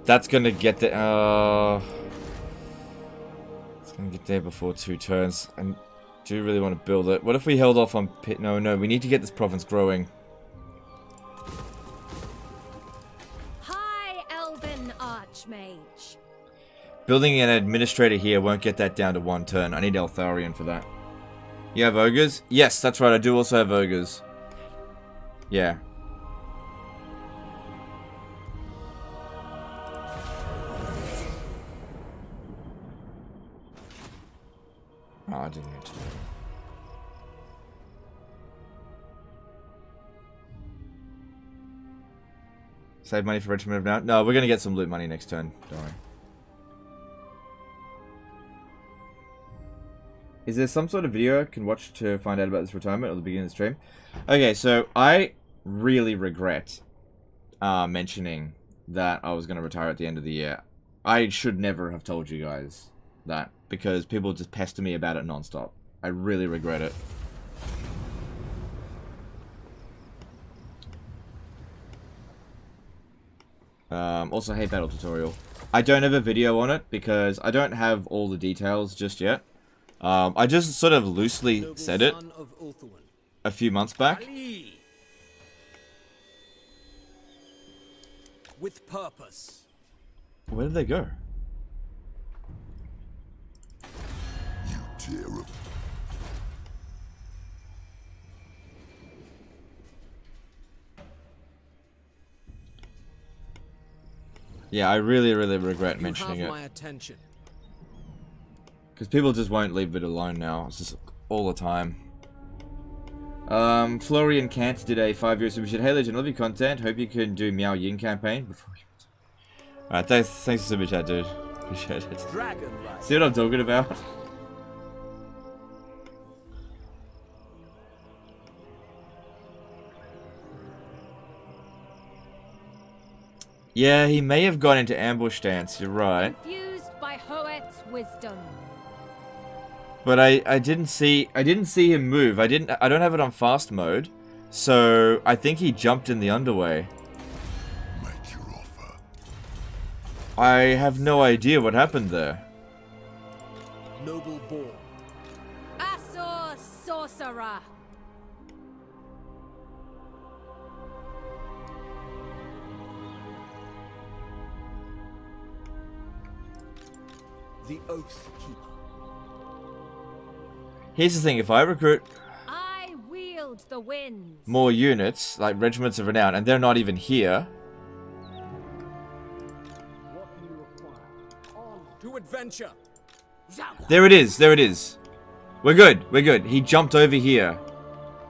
That's gonna get there. It's gonna get there before 2 turns. I do really want to build it. What if we held off on pit? No, we need to get this province growing. High Elven Archmage. Building an administrator here won't get that down to 1 turn. I need Eltharion for that. You have ogres? Yes, that's right. I do also have ogres. Yeah. Oh, I didn't need to do that. Save money for Regiment of Now? No, we're going to get some loot money next turn. Don't worry. Is there some sort of video I can watch to find out about this retirement at the beginning of the stream? Okay, so I really regret mentioning that I was going to retire at the end of the year. I should never have told you guys that, because people just pester me about it non-stop. I really regret it. Also, hey, battle tutorial. I don't have a video on it because I don't have all the details just yet. I just sort of loosely said it a few months back. With purpose. Where did they go? You terrible. Yeah, I really regret mentioning it. My attention. Because people just won't leave it alone now. It's just all the time. Florian Kant did a 5-year super chat. Hey Legend, love your content. Hope you can do Miao Yin campaign before you... Alright, thanks for super chat, dude. Appreciate it. See what I'm talking about? Yeah, he may have gone into ambush stance, you're right. Confused by Hoet's wisdom. But I didn't see him move. I don't have it on fast mode. So I think he jumped in the underway. Make your offer. I have no idea what happened there. Noble born. Asor sorcerer. The Oath Keeper. Here's the thing, if I recruit I wield the winds. more units, like regiments of renown, and they're not even here, What do you require? On to adventure. there it is, there it is. We're good, we're good. He jumped over here.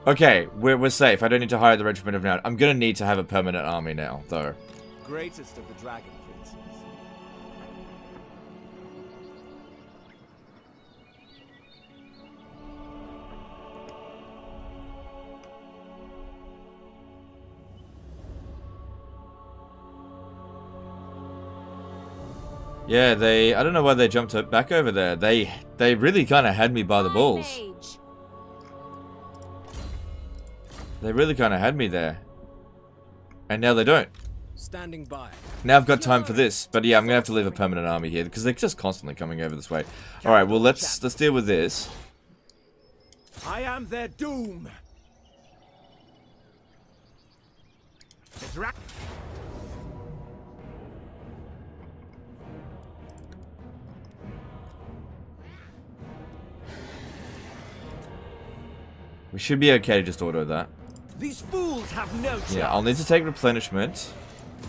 Okay, we're safe. I don't need to hire the regiment of renown. I'm gonna need to have a permanent army now, though. Greatest of the Dragon Princes. Yeah, I don't know why they jumped back over there. They really kind of had me by the balls. Mage. They really kind of had me there. And now they don't. Standing by. Now I've got time for this. But yeah, I'm going to have to leave a permanent army here because they're just constantly coming over this way. Alright, well let's deal with this. I am their doom. The dra- We should be okay to just auto that. These fools have no chance. Yeah, I'll need to take replenishment.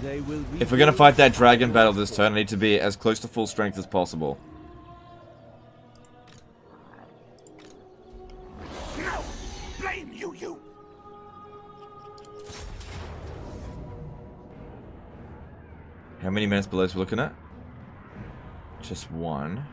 They will If we're going to fight that dragon battle this turn, I need to be as close to full strength as possible. No! Blame you! How many minutes below are we looking at? Just one.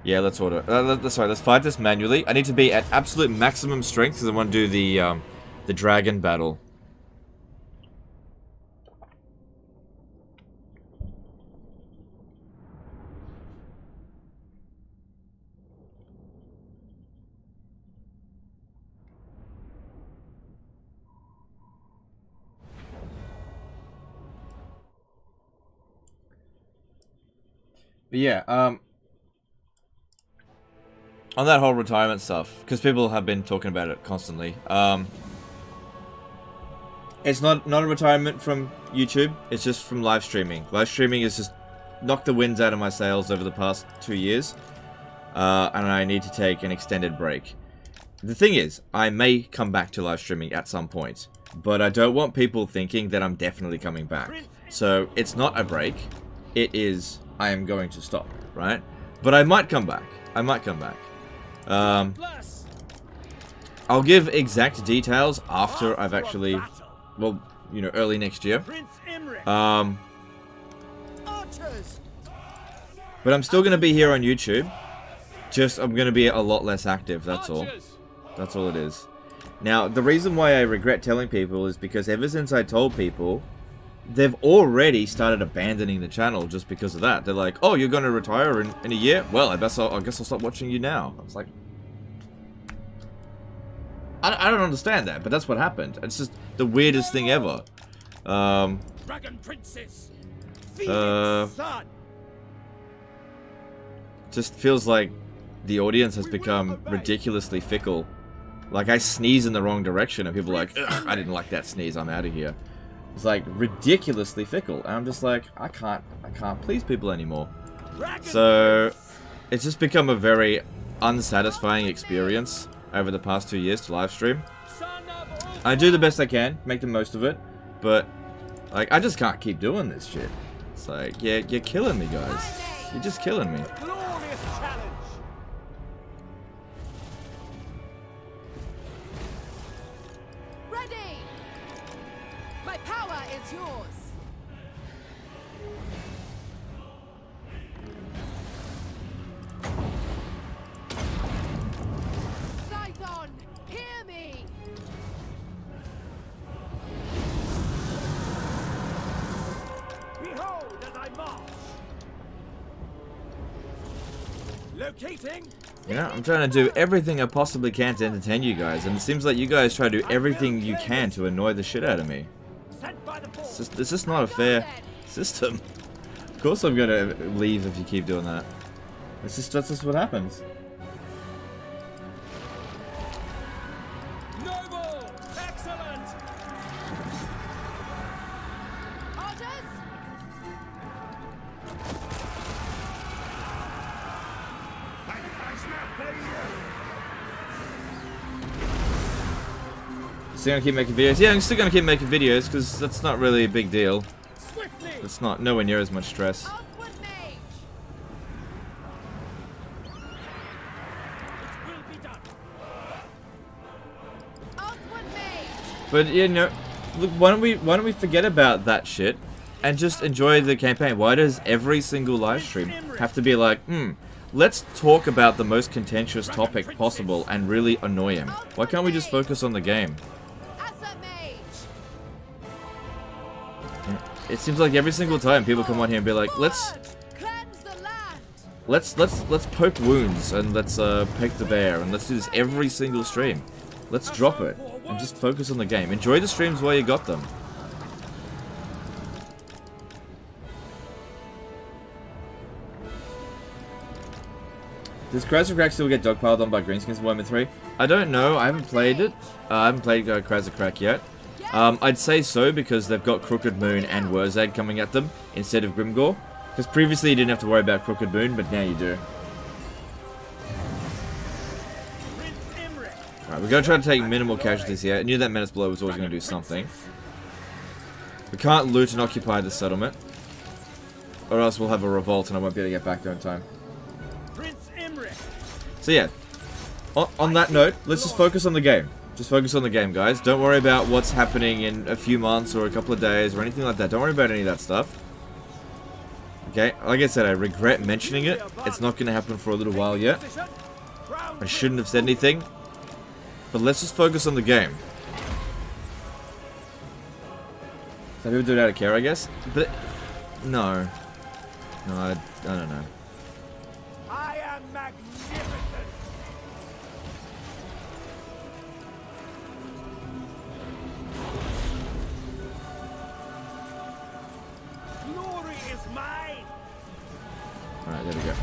Yeah, let's order. Sorry, let's fight this manually. I need to be at absolute maximum strength because I want to do the dragon battle. But yeah, on that whole retirement stuff, because people have been talking about it constantly. It's not a retirement from YouTube. It's just from live streaming. Live streaming has just knocked the winds out of my sails over the past 2 years, and I need to take an extended break. The thing is, I may come back to live streaming at some point, but I don't want people thinking that I'm definitely coming back. So it's not a break. It is I am going to stop, right? But I might come back. I might come back. I'll give exact details after I've actually, well, you know, early next year. But I'm still going to be here on YouTube. Just, I'm going to be a lot less active, that's all. That's all it is. Now, the reason why I regret telling people is because ever since I told people, they've already started abandoning the channel just because of that. They're like, oh, you're going to retire in a year? Well, I guess I'll stop watching you now. I was like, I don't understand that, but that's what happened. It's just the weirdest thing ever. Dragon Princess! Just feels like the audience has become ridiculously fickle. Like, I sneeze in the wrong direction and people are like, ugh, I didn't like that sneeze, I'm out of here. It's like ridiculously fickle, and I'm just like, I can't please people anymore. So it's just become a very unsatisfying experience over the past 2 years to live stream. I do the best I can, make the most of it, but like I just can't keep doing this shit. It's like, yeah, you're killing me, guys. You're just killing me. glorious challenge. Ready! My power is yours. Scython, hear me! Behold as I march. Locating. Yeah, I'm trying to do everything I possibly can to entertain you guys, and it seems like you guys try to do everything you can to annoy the shit out of me. It's just not a fair system. Of course I'm gonna leave if you keep doing that. That's just what happens. Noble. Excellent. Orders! Still gonna keep making videos? Yeah, I'm still gonna keep making videos because that's not really a big deal. Swiftly. It's not nowhere near as much stress. Outward mage! It will be done. Outward mage! But you know, look, why don't we forget about that shit and just enjoy the campaign? Why does every single live stream have to be like, let's talk about the most contentious topic possible and really annoy him? Why can't we just focus on the game? Asset mage! It seems like every single time people come on here and be like, let's Cleanse the land! let's poke wounds and let's peck the bear and let's do this every single stream. Let's drop it and just focus on the game. Enjoy the streams while you got them. Does Krasakrak still get dogpiled on by Greenskins in Warhammer 3? I don't know. I haven't played it. I haven't played Krasakrak yet. I'd say so because they've got Crooked Moon and Wurzag coming at them instead of Grimgore. Because previously you didn't have to worry about Crooked Moon, but now you do. Prince Imrik. Alright, we're going to try to take minimal casualties here. I knew that Menace Blow was always going to do something. We can't loot and occupy the settlement. Or else we'll have a revolt and I won't be able to get back there in time. Prince Imrik. So yeah, on that note, let's just focus on the game. Just focus on the game, guys. Don't worry about what's happening in a few months or a couple of days or anything like that. Don't worry about any of that stuff. Okay, like I said, I regret mentioning it. It's not going to happen for a little while yet. I shouldn't have said anything. But let's just focus on the game. Some people do it out of care, I guess. But, no. No, I don't know. I am magnificent. Glory is mine. Alright, there we go.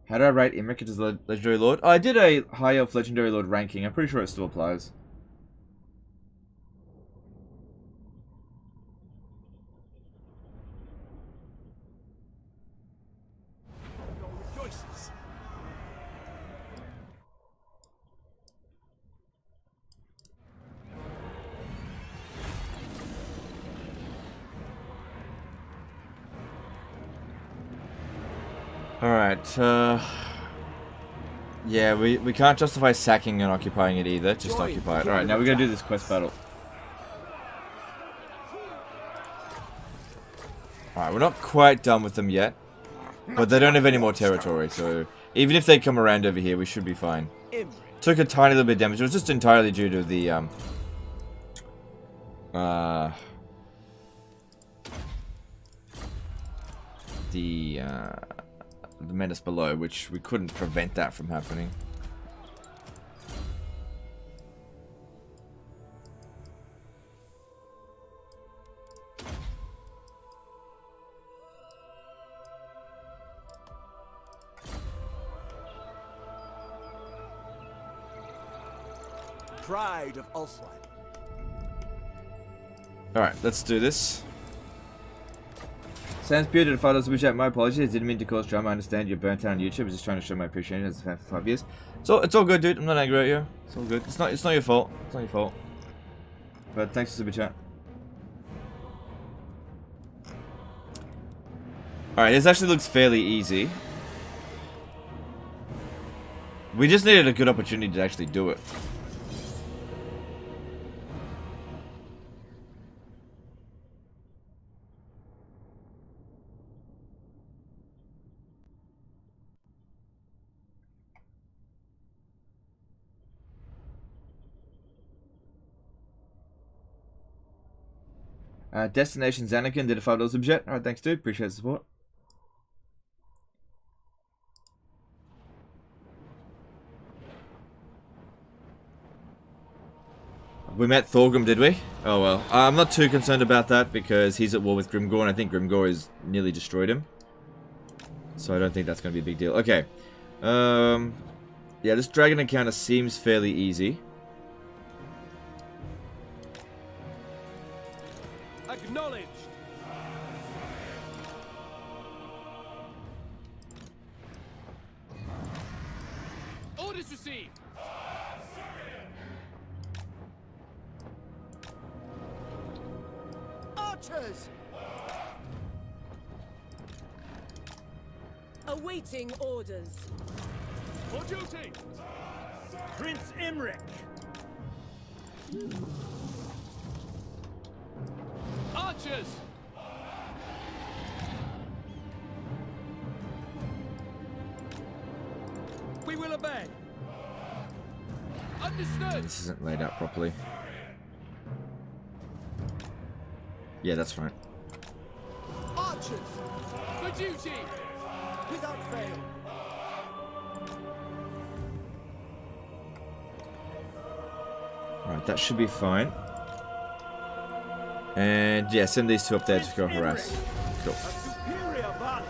How do I rate Imrik as Legendary Lord? Oh, I did a High Elf Legendary Lord ranking. I'm pretty sure it still applies. Rejoices. Alright, yeah, we can't justify sacking and occupying it either. Just occupy it. Alright, now we're gonna do this quest battle. Alright, we're not quite done with them yet. But they don't have any more territory, so even if they come around over here, we should be fine. Took a tiny little bit of damage. It was just entirely due to the, the menace below, which we couldn't prevent that from happening. Pride of Ulswine. Alright, let's do this. Sounds beautiful. $5 super chat. My apologies. I didn't mean to cause drama. I understand you're burnt out on YouTube. I was just trying to show my appreciation as a fan for 5 years. It's all good, dude. I'm not angry at you. It's all good. It's not your fault. It's not your fault. But thanks for super chat. Alright, this actually looks fairly easy. We just needed a good opportunity to actually do it. Destination Anakin did a $5 super chat. Alright, thanks dude. Appreciate the support. We met Thorgrim, did we? Oh well. I'm not too concerned about that because he's at war with Grimgor and I think Grimgor has nearly destroyed him. So I don't think that's going to be a big deal. Okay. Yeah, this dragon encounter seems fairly easy. Acknowledged. Orders received. Archers! Awaiting orders. For duty. Prince Imrik! Archers. We will obey. Understood. This isn't laid out properly. Yeah, that's fine. Archers! For duty. Without fail! Alright, that should be fine. And yeah, send these two up there to go harass. Cool. Superior battle!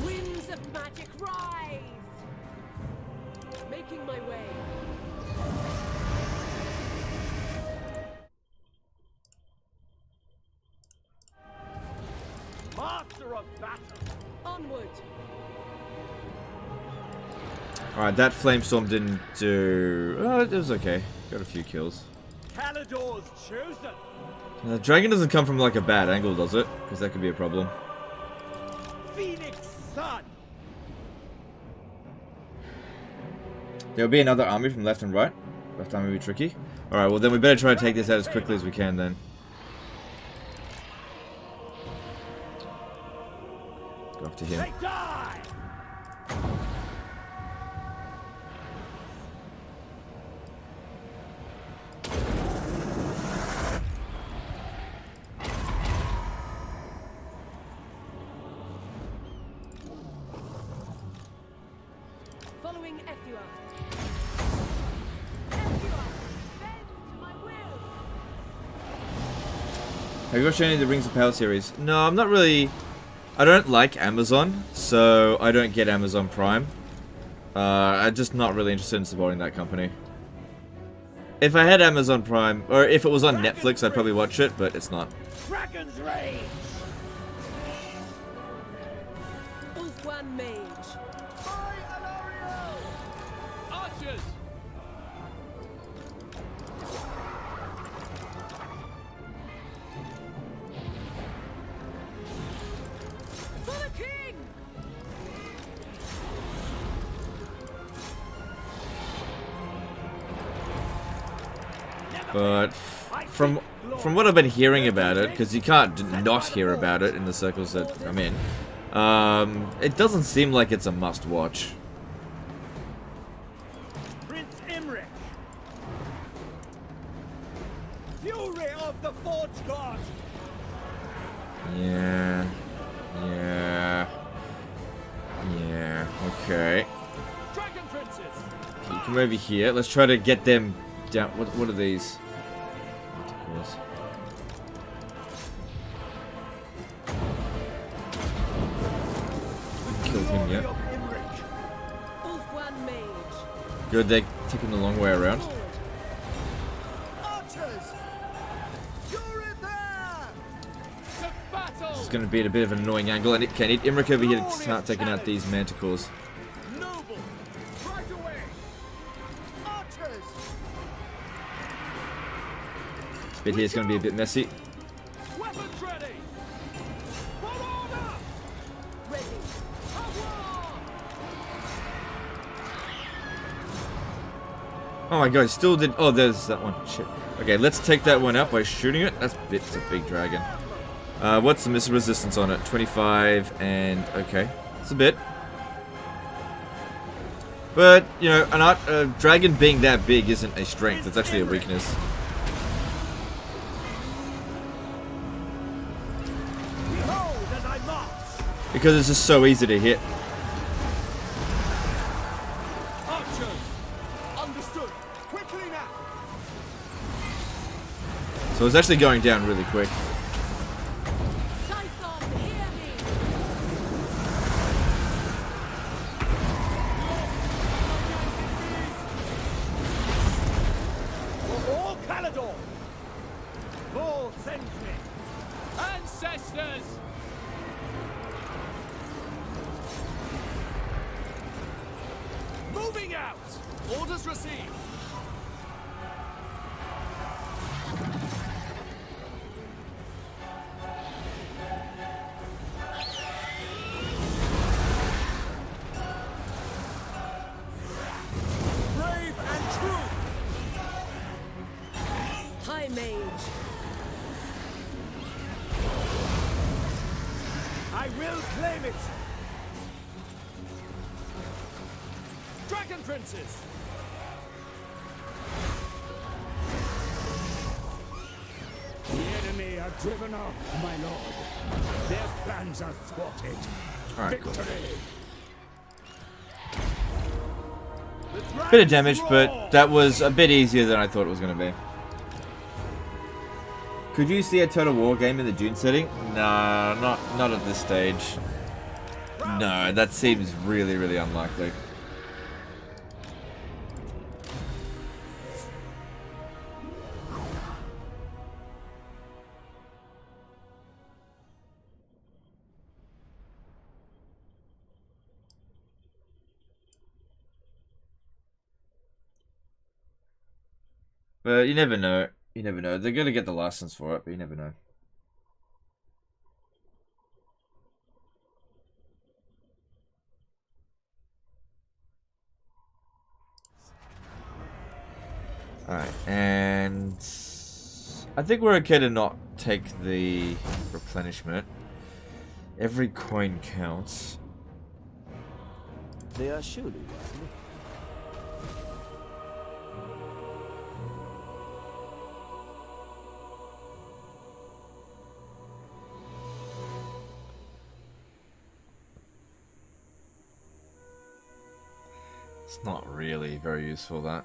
Winds of magic rise! Making my way. Master of battle! Onward! Alright, that flamestorm didn't do... Oh, it was okay. Got a few kills. Calidor's chosen! The dragon doesn't come from like a bad angle, does it? Because that could be a problem. Phoenix Sun! There'll be another army from left and right. Left army will be tricky. Alright, well then we better try to take this out as quickly as we can then. Go after him. They die! Following Ethua. Ethua! Bend to my will! Have you watched any of the Rings of Power series? No, I'm not really... I don't like Amazon, so I don't get Amazon Prime. I'm just not really interested in supporting that company. If I had Amazon Prime, or if it was on Netflix, I'd probably watch it, but it's not. Dragon's Rage! Ulfwan Mage. Archers. For the king! But from what I've been hearing about it, because you can't not hear about it in the circles that I'm in, it doesn't seem like it's a must-watch. Prince Imrik! Fury of the Forge God! Yeah. Okay. Dragon princes. You come over here. Let's try to get them down. What are these? Manticores. Killed him yet. Of Imrik! Ulfwan Mage. Good, they're taking the long way around. Forward. Archers! You're in there! To battle. It's going to be at a bit of an annoying angle. And can Imrik over here to start taking out these manticores. Noble! Right away! Archers! bit here is going to be a bit messy. Weapons ready. For order. Ready. Oh my god, he still did. Oh, there's that one. Shit. Okay, let's take that one out by shooting it. It's a big dragon. What's the missile resistance on it? 25 and okay, it's a bit. But you know, a dragon being that big isn't a strength. It's actually a weakness. Behold as I march! Because it's just so easy to hit. Archers! Understood! Quickly now! So it's actually going down really quick. Scython, hear me. For all Calador! Full sentry! Ancestors. Moving out. Orders received. Brave and true! High mage. I will claim it! Dragon princes. The enemy are driven off, my lord. Their plans are thwarted. Alright, cool. Victory! Bit of damage, but that was a bit easier than I thought it was going to be. Could you see a Total War game in the Dune setting? No, not at this stage. No, that seems really, really unlikely. But you never know. You never know. They're going to get the license for it, but you never know. Alright, and I think we're okay to not take the replenishment. Every coin counts. They are surely worthy. It's not really very useful, that.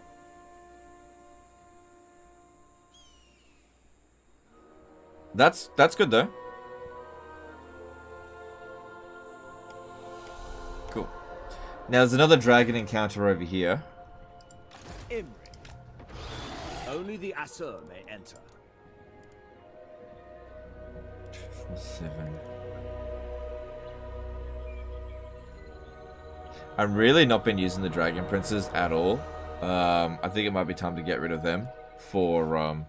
That's good though. Cool. Now there's another dragon encounter over here. Imrik. Only the Asur may enter. 7. I've really not been using the dragon princes at all. I think it might be time to get rid of them for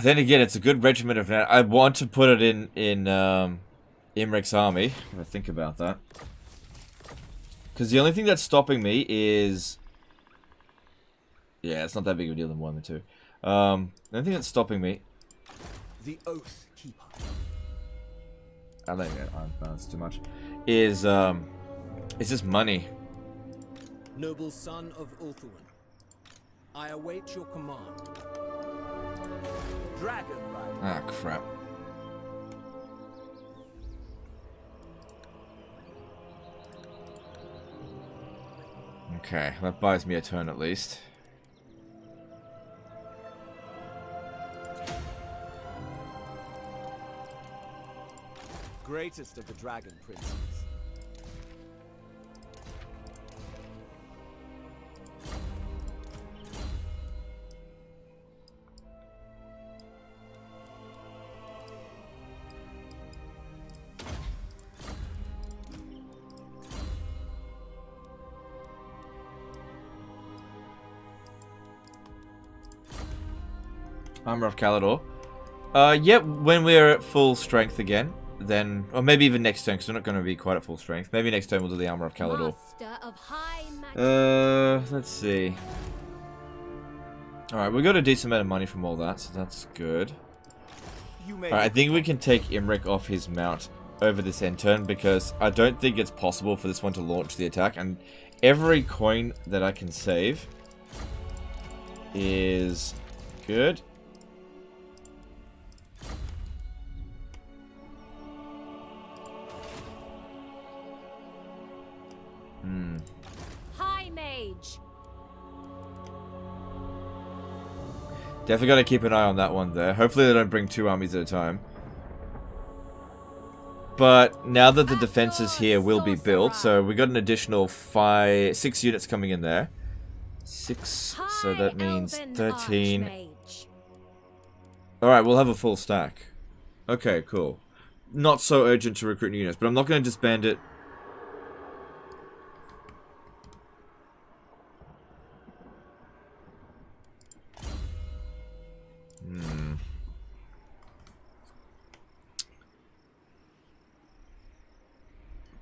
then again, it's a good regiment of. I want to put it in Imrik's army. If I think about that, because the only thing that's stopping me is, yeah, it's not that big of a deal than 1 and 2. The only thing that's stopping me. The Oath Keeper. I don't think I'm balanced too much. Is just money. Noble son of Ulthuan, I await your command. Dragon Rider. Ah, crap. Okay, that buys me a turn at least. Greatest of the Dragon Princes. Armor of Calidor. Yep, when we're at full strength again, then... Or maybe even next turn, because we're not going to be quite at full strength. Maybe next turn we'll do the Armor of Calidor. Master of high magic. Let's see. Alright, we got a decent amount of money from all that, so that's good. Alright, I think we can take Imrik off his mount over this end turn, because I don't think it's possible for this one to launch the attack, and every coin that I can save is good. High mage. Definitely got to keep an eye on that one there. Hopefully they don't bring 2 armies at a time. But now that the defenses here will be built, so we got an additional 6 units coming in there. 6, so that means 13. Alright, we'll have a full stack. Okay, cool. Not so urgent to recruit new units, but I'm not going to disband it.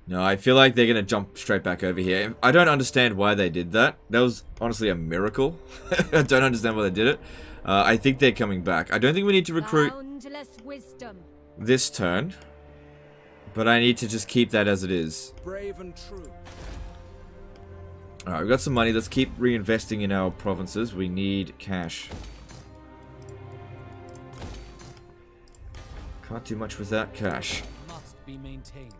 No, I feel like they're going to jump straight back over here. I don't understand why they did that. That was honestly a miracle. I don't understand why they did it. I think they're coming back. I don't think we need to recruit this turn. But I need to just keep that as it is. Brave and true. Alright, we've got some money. Let's keep reinvesting in our provinces. We need cash. Can't do much without cash. Must be maintained.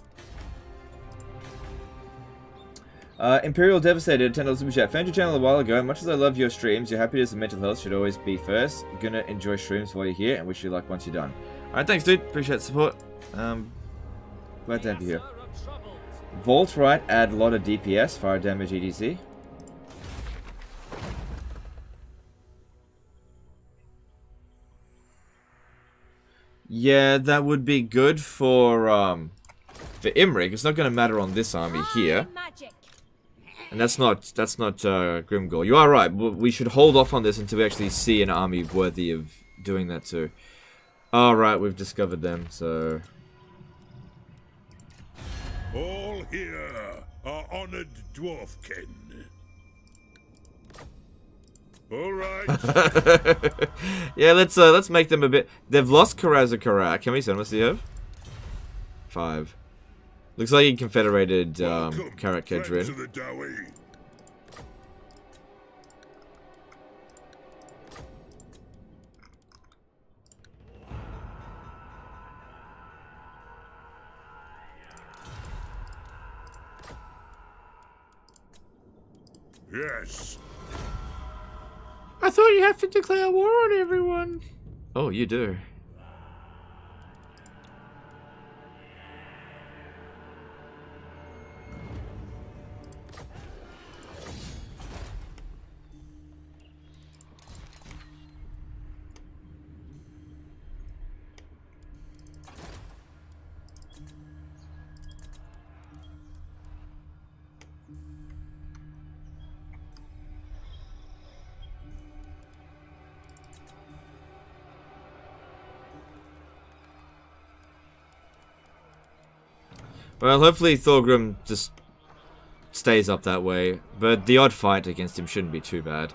Imperial Devastator, $10 Superchat. Found your channel a while ago. Much as I love your streams, your happiness and mental health should always be first. Gonna enjoy streams while you're here and wish you luck once you're done. Alright, thanks dude. Appreciate the support. Glad to have you here. Vault right, add a lot of DPS, fire damage EDC. Yeah, that would be good for Imrik. It's not gonna matter on this army here. And that's not Grimgore. You are right. We should hold off on this until we actually see an army worthy of doing that too. Alright, we've discovered them, so... All here are honored dwarfkin. Alright. Yeah, let's make them a bit... They've lost Karazakara. How many settlements do you have? 5. Looks like he confederated Karak Kedrin. Yes. I thought you have to declare war on everyone. Oh, you do. Well, hopefully Thorgrim just stays up that way, but the odd fight against him shouldn't be too bad.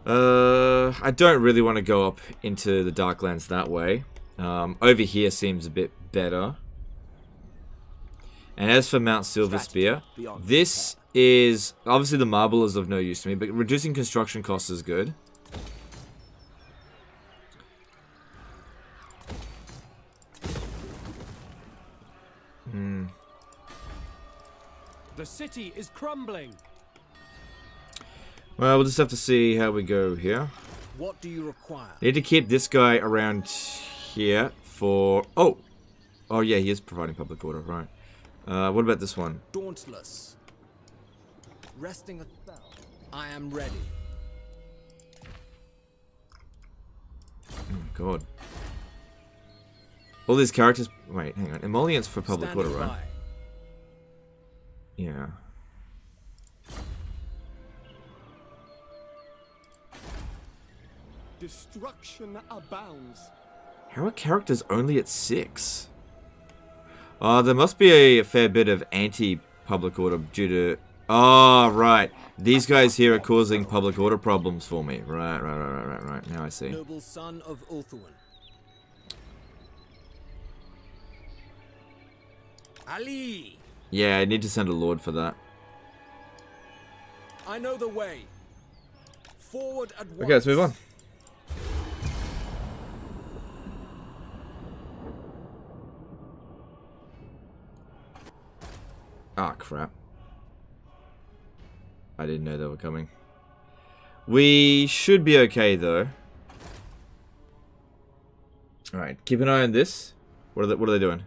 I don't really want to go up into the Darklands that way. Over here seems a bit better. And as for Mount Silverspear, this is... Obviously the marble is of no use to me, but reducing construction costs is good. The city is crumbling. Well, we'll just have to see how we go here. What do you require? Need to keep this guy around here for... Oh! Oh yeah, he is providing public order, right. What about this one? Dauntless. Resting a spell. I am ready. Oh god. All these characters... Wait, hang on. Emollients for public order, right? By. Yeah. Destruction abounds. How are characters only at 6? There must be a fair bit of anti-public order due to... Oh, right. These guys here are causing public order problems for me. Right. Now I see. Noble son of Ulthuan. Ali! Yeah, I need to send a lord for that. I know the way. Forward at once. Okay, let's move on. Ah, crap. I didn't know they were coming. We should be okay, though. Alright, keep an eye on this. What are they doing?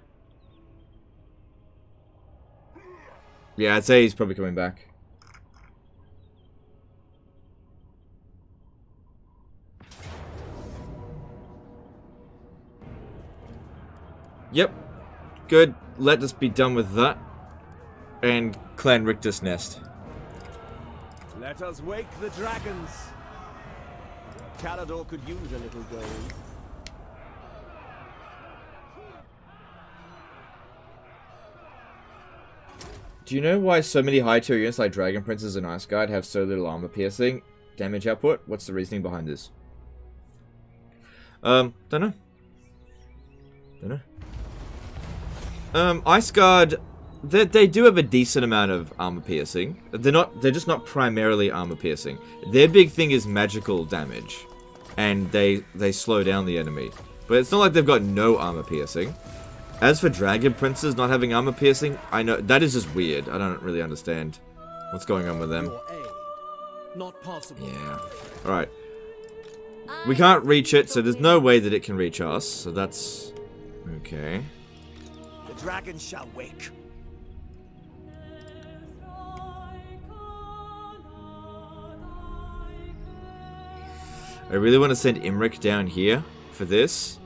Yeah, I'd say he's probably coming back. Yep. Good. Let us be done with that. And Clan Richter's Nest. Let us wake the dragons. Calador could use a little gold. Do you know why so many high tier units like Dragon Princes and Ice Guard have so little armor piercing damage output? What's the reasoning behind this? Don't know. Ice Guard, they do have a decent amount of armor piercing. They're just not primarily armor piercing. Their big thing is magical damage, and they slow down the enemy. But it's not like they've got no armor piercing. As for Dragon Princes not having armor piercing, I know that is just weird. I don't really understand what's going on with them. Your aid. Not possible. Yeah. All right. We can't reach it, so there's no way that it can reach us. So that's okay. The dragon shall wake. I really want to send Imrik down here for this.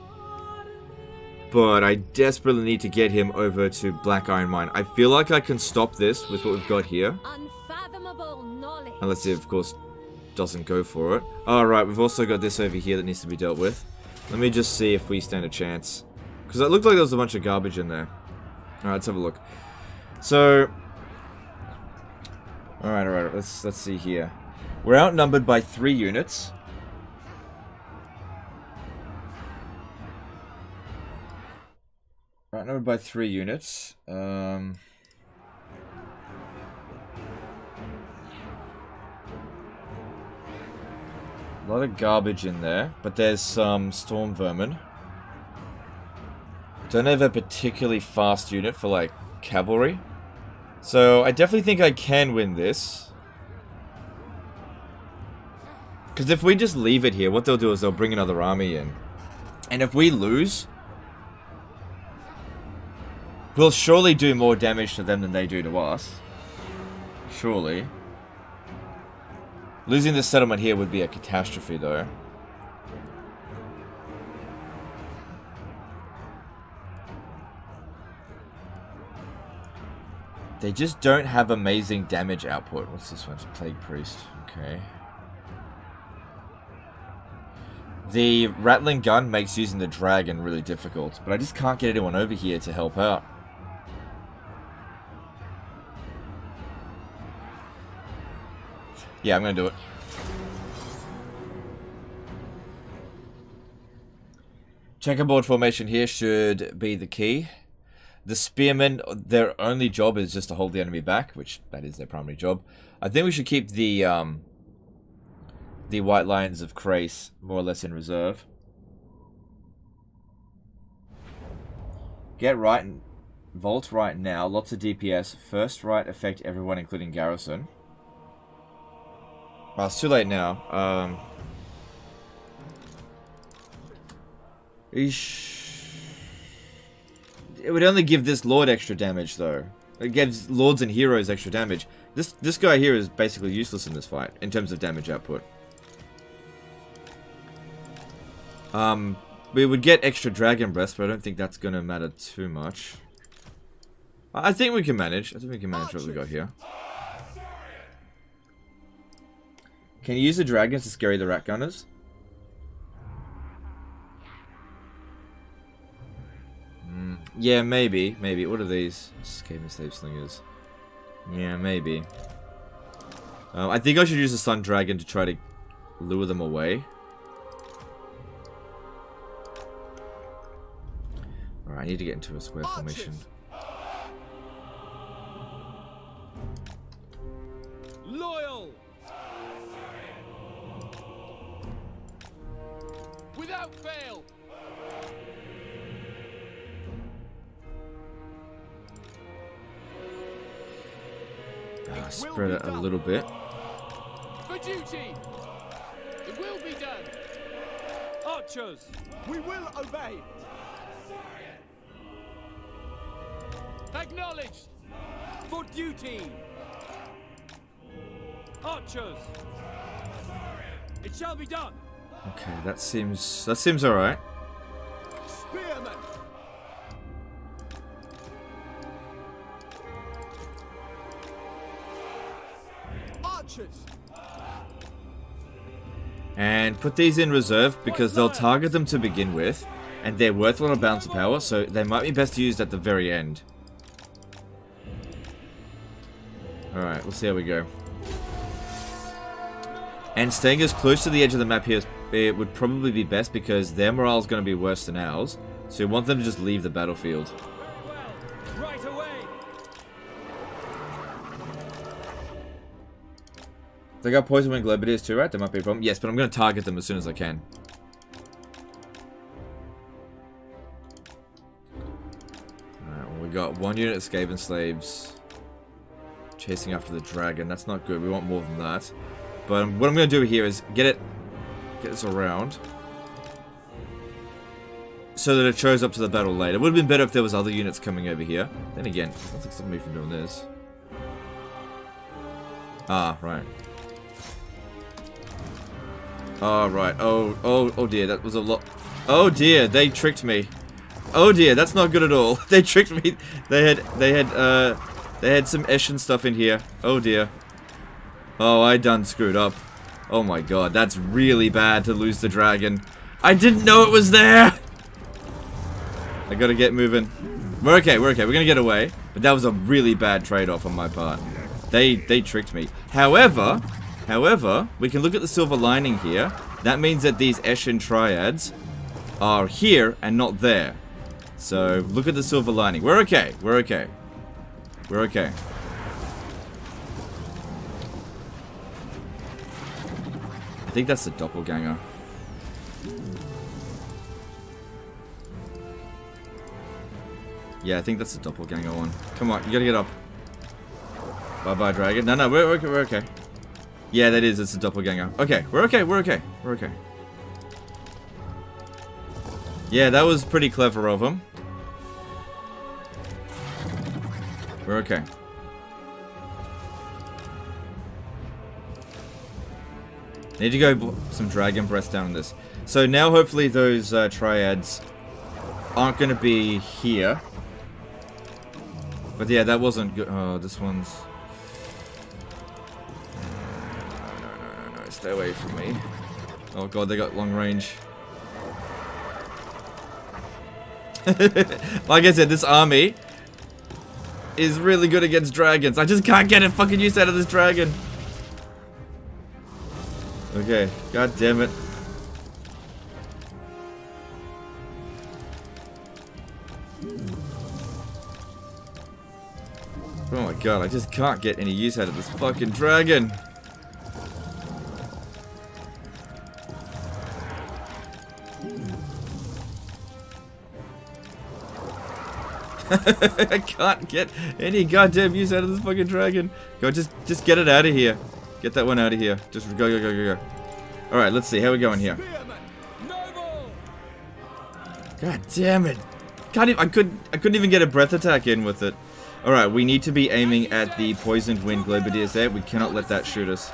But I desperately need to get him over to Black Iron Mine. I feel like I can stop this with what we've got here. Unfathomable knowledge. Unless it, of course, doesn't go for it. Alright, we've also got this over here that needs to be dealt with. Let me just see if we stand a chance. Because it looked like there was a bunch of garbage in there. Alright, let's have a look. So... Alright, let's see here. We're outnumbered by 3 units. Outnumbered by 3 units. A lot of garbage in there, but there's some storm vermin. Don't have a particularly fast unit for, like, cavalry. So, I definitely think I can win this. Because if we just leave it here, what they'll do is they'll bring another army in. And if we lose... we'll surely do more damage to them than they do to us. Surely. Losing this settlement here would be a catastrophe, though. They just don't have amazing damage output. What's this one? It's Plague Priest. Okay. The Rattling Gun makes using the Dragon really difficult, but I just can't get anyone over here to help out. Yeah, I'm gonna do it. Checkerboard formation here should be the key. The spearmen, their only job is just to hold the enemy back, which that is their primary job. I think we should keep the White Lions of Crace more or less in reserve. Get right and Vault right now. Lots of DPS. First right affect everyone, including Garrison. Well, it's too late now. It would only give this Lord extra damage, though. It gives Lords and Heroes extra damage. This guy here is basically useless in this fight, in terms of damage output. We would get extra Dragon Breath, but I don't think that's going to matter too much. I think we can manage. I think we can manage what we got here. Can you use the dragons to scary the rat gunners? Yeah, maybe. Maybe. What are these? Escape and slave slingers. Yeah, maybe. I think I should use the Sun Dragon to try to lure them away. Alright, I need to get into a square formation. Loyal! Without fail! Spread it a little bit. For duty! It will be done! Archers! We will obey! Acknowledged! For duty! Archers! It shall be done! Okay, that seems alright. Spearmen! Archers! And put these in reserve because they'll target them to begin with, and they're worth a lot of bounce of power, so they might be best used at the very end. Alright, we'll see how we go. And staying as close to the edge of the map here, it would probably be best because their morale is going to be worse than ours. So we want them to just leave the battlefield. Right away! They got poison wing globadiers too, right? There might be a problem. Yes, but I'm going to target them as soon as I can. Alright, well, we got 1 unit of Skaven slaves chasing after the dragon. That's not good. We want more than that. But what I'm going to do here is get this around so that it shows up to the battle later. It would have been better if there was other units coming over here. Then again, nothing stopping me from doing this. Ah, right. Oh, right. Oh dear, that was a lot. Oh dear, they tricked me. Oh dear, that's not good at all. They tricked me. They had some Eshin stuff in here. Oh dear. Oh, I done screwed up. Oh my god, that's really bad to lose the dragon. I didn't know it was there! I gotta get moving. We're okay, we're gonna get away. But that was a really bad trade-off on my part. They tricked me. However, we can look at the silver lining here. That means that these Eshin triads are here and not there. So, look at the silver lining. We're okay, we're okay. We're okay. I think that's the doppelganger. Yeah, I think that's the doppelganger one. Come on, you gotta get up. Bye-bye, dragon. No, we're okay. Yeah, that is. It's a doppelganger. Okay, we're okay. Yeah, that was pretty clever of him. We're okay. Need to go some dragon breath down on this. So now hopefully those triads aren't going to be here. But yeah, that wasn't good. Oh, this one's... No. Stay away from me. Oh god, they got long range. Like I said, this army is really good against dragons. I just can't get a fucking use out of this dragon. Okay, god damn it. Oh my god, I just can't get any use out of this fucking dragon. I can't get any goddamn use out of this fucking dragon. Go, just get it out of here. Get that one out of here. Just go. Alright, let's see. How are we going here? God damn it. I couldn't even get a breath attack in with it. Alright, we need to be aiming at the poisoned wind globadiers there. We cannot let that shoot us.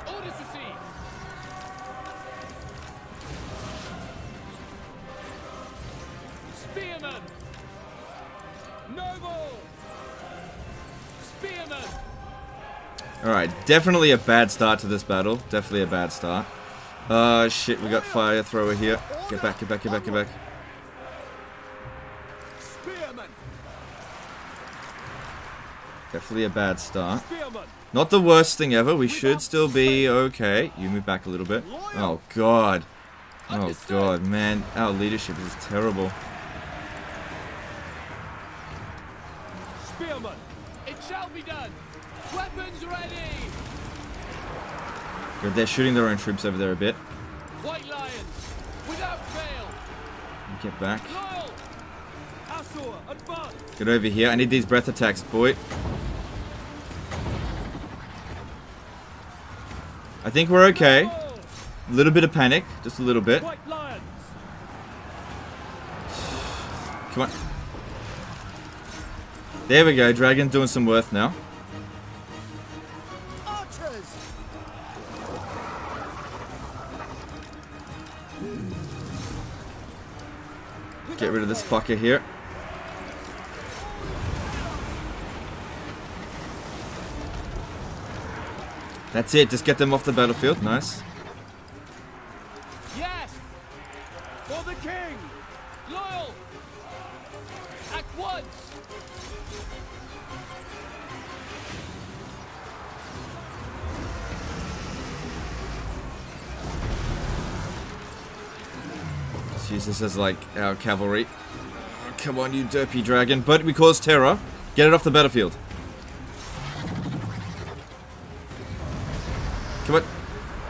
Alright, definitely a bad start to this battle. Definitely a bad start. Shit, we got fire thrower here. Get back. Definitely a bad start. Spearman. Not the worst thing ever. We should still be okay. You move back a little bit. Oh, God. Oh, God, man. Our leadership is terrible. Spearman. It shall be done. Weapons ready. Good, they're shooting their own troops over there a bit. White lions. Without fail. Get back. Loyal. Asur, advance. Get over here. I need these breath attacks, boy. I think we're okay. A little bit of panic. Just a little bit. White lions. Come on. There we go. Dragon doing some worth now. Archers! Get rid of this fucker here. That's it. Just get them off the battlefield. Nice. Yes. For the king. Loyal. At once. Let's use this as like our cavalry. Come on, you derpy dragon. But we cause terror. Get it off the battlefield. Come on.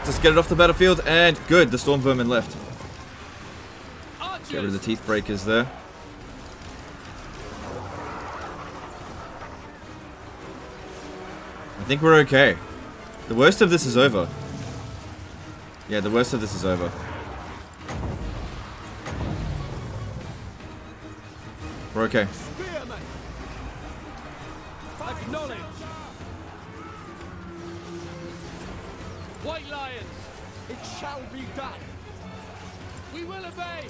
Just get it off the battlefield. And good. The storm vermin left. Archers. Get rid of the teeth breakers there. I think we're okay. The worst of this is over. Yeah, the worst of this is over. We're okay. Spearmen. Acknowledge. White lions. It shall be done. We will obey.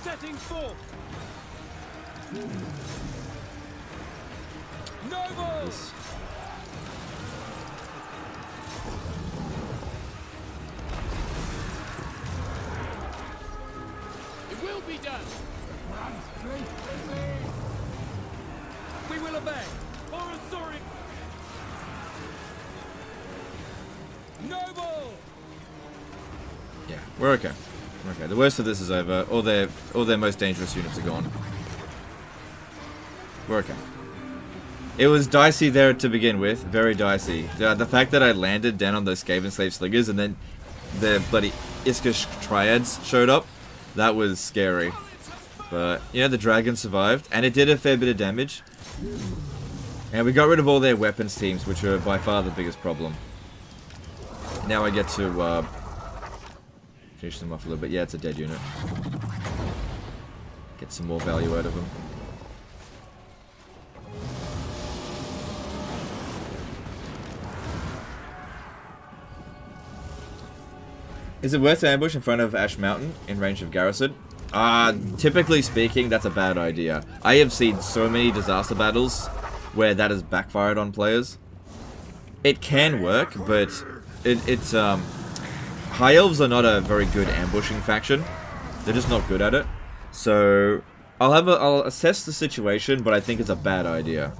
Setting forth. Nobles. It will be done. We will obey. Orosoric. Noble. Yeah, we're okay. We're okay. The worst of this is over. All their most dangerous units are gone. We're okay. It was dicey there to begin with. Very dicey. The fact that I landed down on those Skaven Slave Slingers and then the bloody Iskish Triads showed up, that was scary. But, you know, the dragon survived, and it did a fair bit of damage. And we got rid of all their weapons teams, which were by far the biggest problem. Now I get to finish them off a little bit. Yeah, it's a dead unit. Get some more value out of them. Is it worth to ambush in front of Ash Mountain in range of garrison? Typically speaking, that's a bad idea. I have seen so many disaster battles where that has backfired on players. It can work, but it's High Elves are not a very good ambushing faction. They're just not good at it. So I'll assess the situation, but I think it's a bad idea.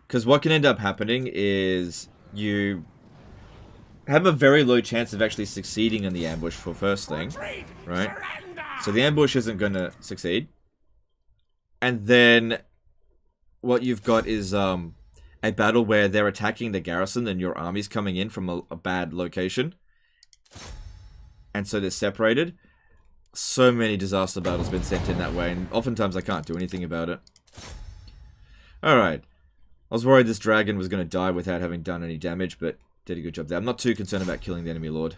Because what can end up happening is you have a very low chance of actually succeeding in the ambush for first thing, right? So the ambush isn't going to succeed. And then what you've got is a battle where they're attacking the garrison and your army's coming in from a bad location. And so they're separated. So many disaster battles been sent in that way, and oftentimes I can't do anything about it. Alright. I was worried this dragon was going to die without having done any damage, but did a good job there. I'm not too concerned about killing the enemy lord,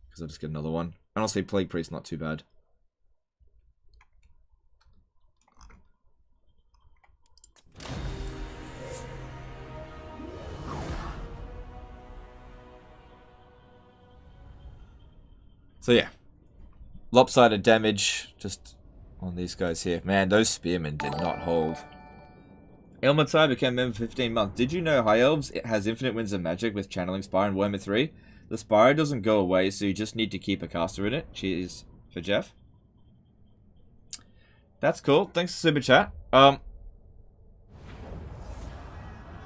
because I'll just get another one. Honestly, Plague Priest not too bad. So yeah, lopsided damage just on these guys here. Man, those spearmen did not hold. Elmatai became member for 15 months. Did you know High Elves it has infinite winds of magic with channeling Spire in Warhammer 3? The Spire doesn't go away, so you just need to keep a caster in it. Cheers for Jeff. That's cool. Thanks for Super Chat.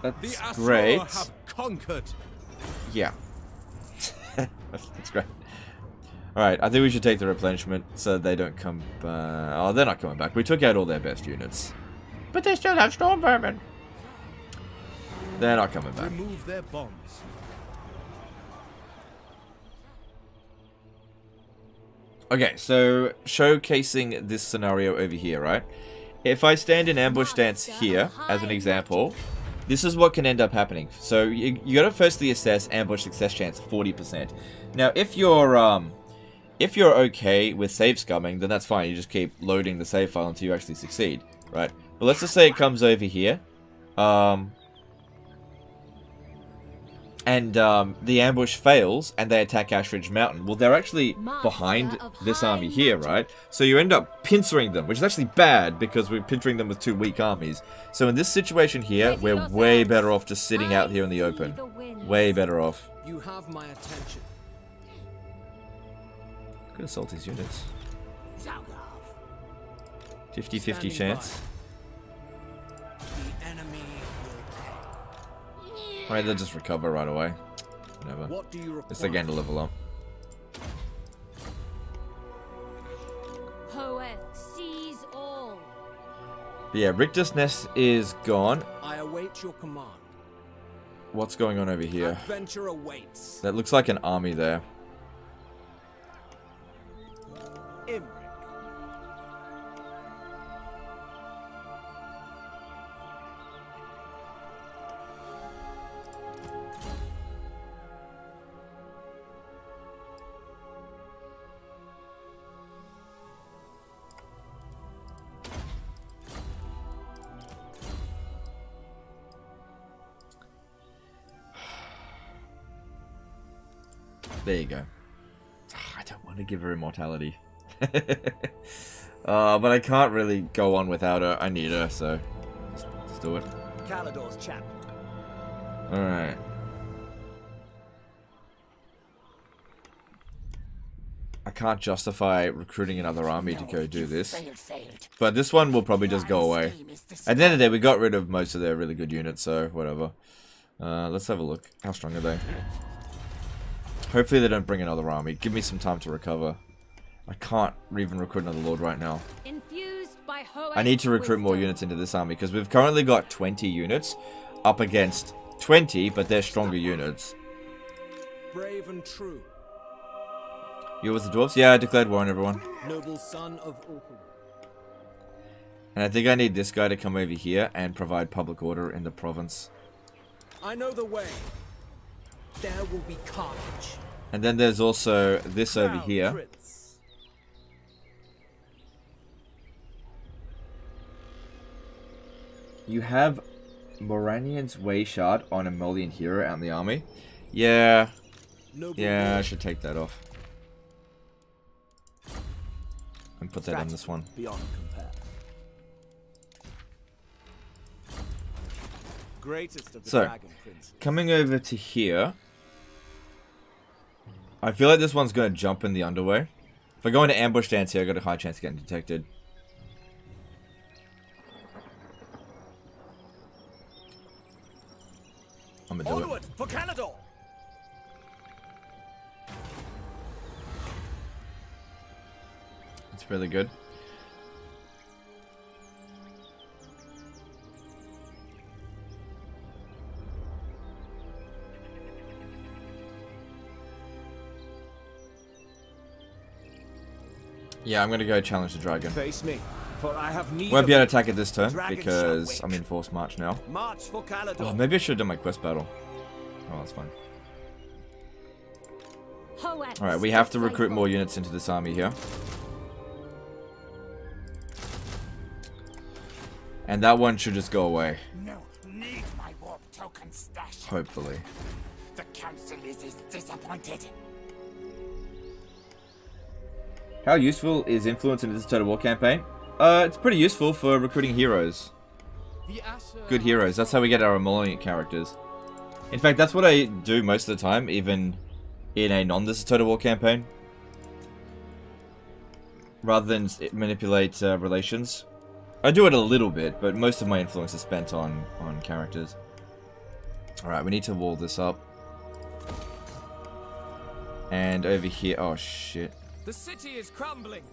That's great. Have conquered. Yeah. That's great. Alright, I think we should take the replenishment so they don't come back. Oh, they're not coming back. We took out all their best units. But they still have Storm Vermin. They're not coming back. Remove their bonds. Okay, so showcasing this scenario over here, right? If I stand in ambush stance here, as an example, this is what can end up happening. So you gotta firstly assess ambush success chance 40%. Now, if you're okay with save scumming, then that's fine. You just keep loading the save file until you actually succeed, right? But let's just say it comes over here, and the ambush fails, and they attack Ashridge Mountain. Well, they're actually behind this army here, right? So you end up pincering them, which is actually bad, because we're pincering them with 2 weak armies. So in this situation here, we're way better off just sitting out here in the open. Way better off. You have my attention. Could assault his units. 50-50 Standing chance. The enemy will pay. Alright, they'll just recover right away. Whatever. What do you require? It's again to level up. Hoeth sees all. But yeah, Richter's Nest is gone. I await your command. What's going on over here? Adventure awaits. That looks like an army there. Imrik. There you go. I don't want to give her immortality. But I can't really go on without her. I need her, so let's do it. Calador's chapter. Alright. I can't justify recruiting another army to go do this. But this one will probably just go away. At the end of the day, we got rid of most of their really good units, so whatever. Let's have a look. How strong are they? Hopefully they don't bring another army. Give me some time to recover. I can't even recruit another lord right now. Infused by I need to recruit more units into this army because we've currently got 20 units up against 20, but they're stronger units. Brave and true. You with the dwarves? Yeah, I declared war on everyone. Noble son of Ulfr. And I think I need this guy to come over here and provide public order in the province. I know the way. There will be carnage. And then there's also this over here. Prince. You have Moranian's Wayshard on a Molian hero out in the army. Yeah. Noble Yeah, I lord. should take that off. And put that on this one. Beyond compare. Greatest of the So, dragon princes. coming over to here. I feel like this one's going to jump in the underway. If I go into ambush stance here, I got a high chance of getting detected. I'm gonna do it. Onward for Calador. It's really good. Yeah, I'm gonna go challenge the dragon. Face me, for I have need Won't of be able to attack it this turn Dragon because shall I'm wait. in forced march now. March for Calador. Oh, maybe I should have done my quest battle. Oh, that's fine. Alright, we have to recruit more units into this army here. And that one should just go away, No need my warp token stash. hopefully. The council is disappointed. How useful is influence in this Total War campaign? It's pretty useful for recruiting heroes. good heroes. That's how we get our emollient characters. In fact, that's what I do most of the time, even in a non-This is Total War campaign. Rather than manipulate relations. I do it a little bit, but most of my influence is spent on characters. Alright, we need to wall this up. And over here, oh shit. The city is crumbling.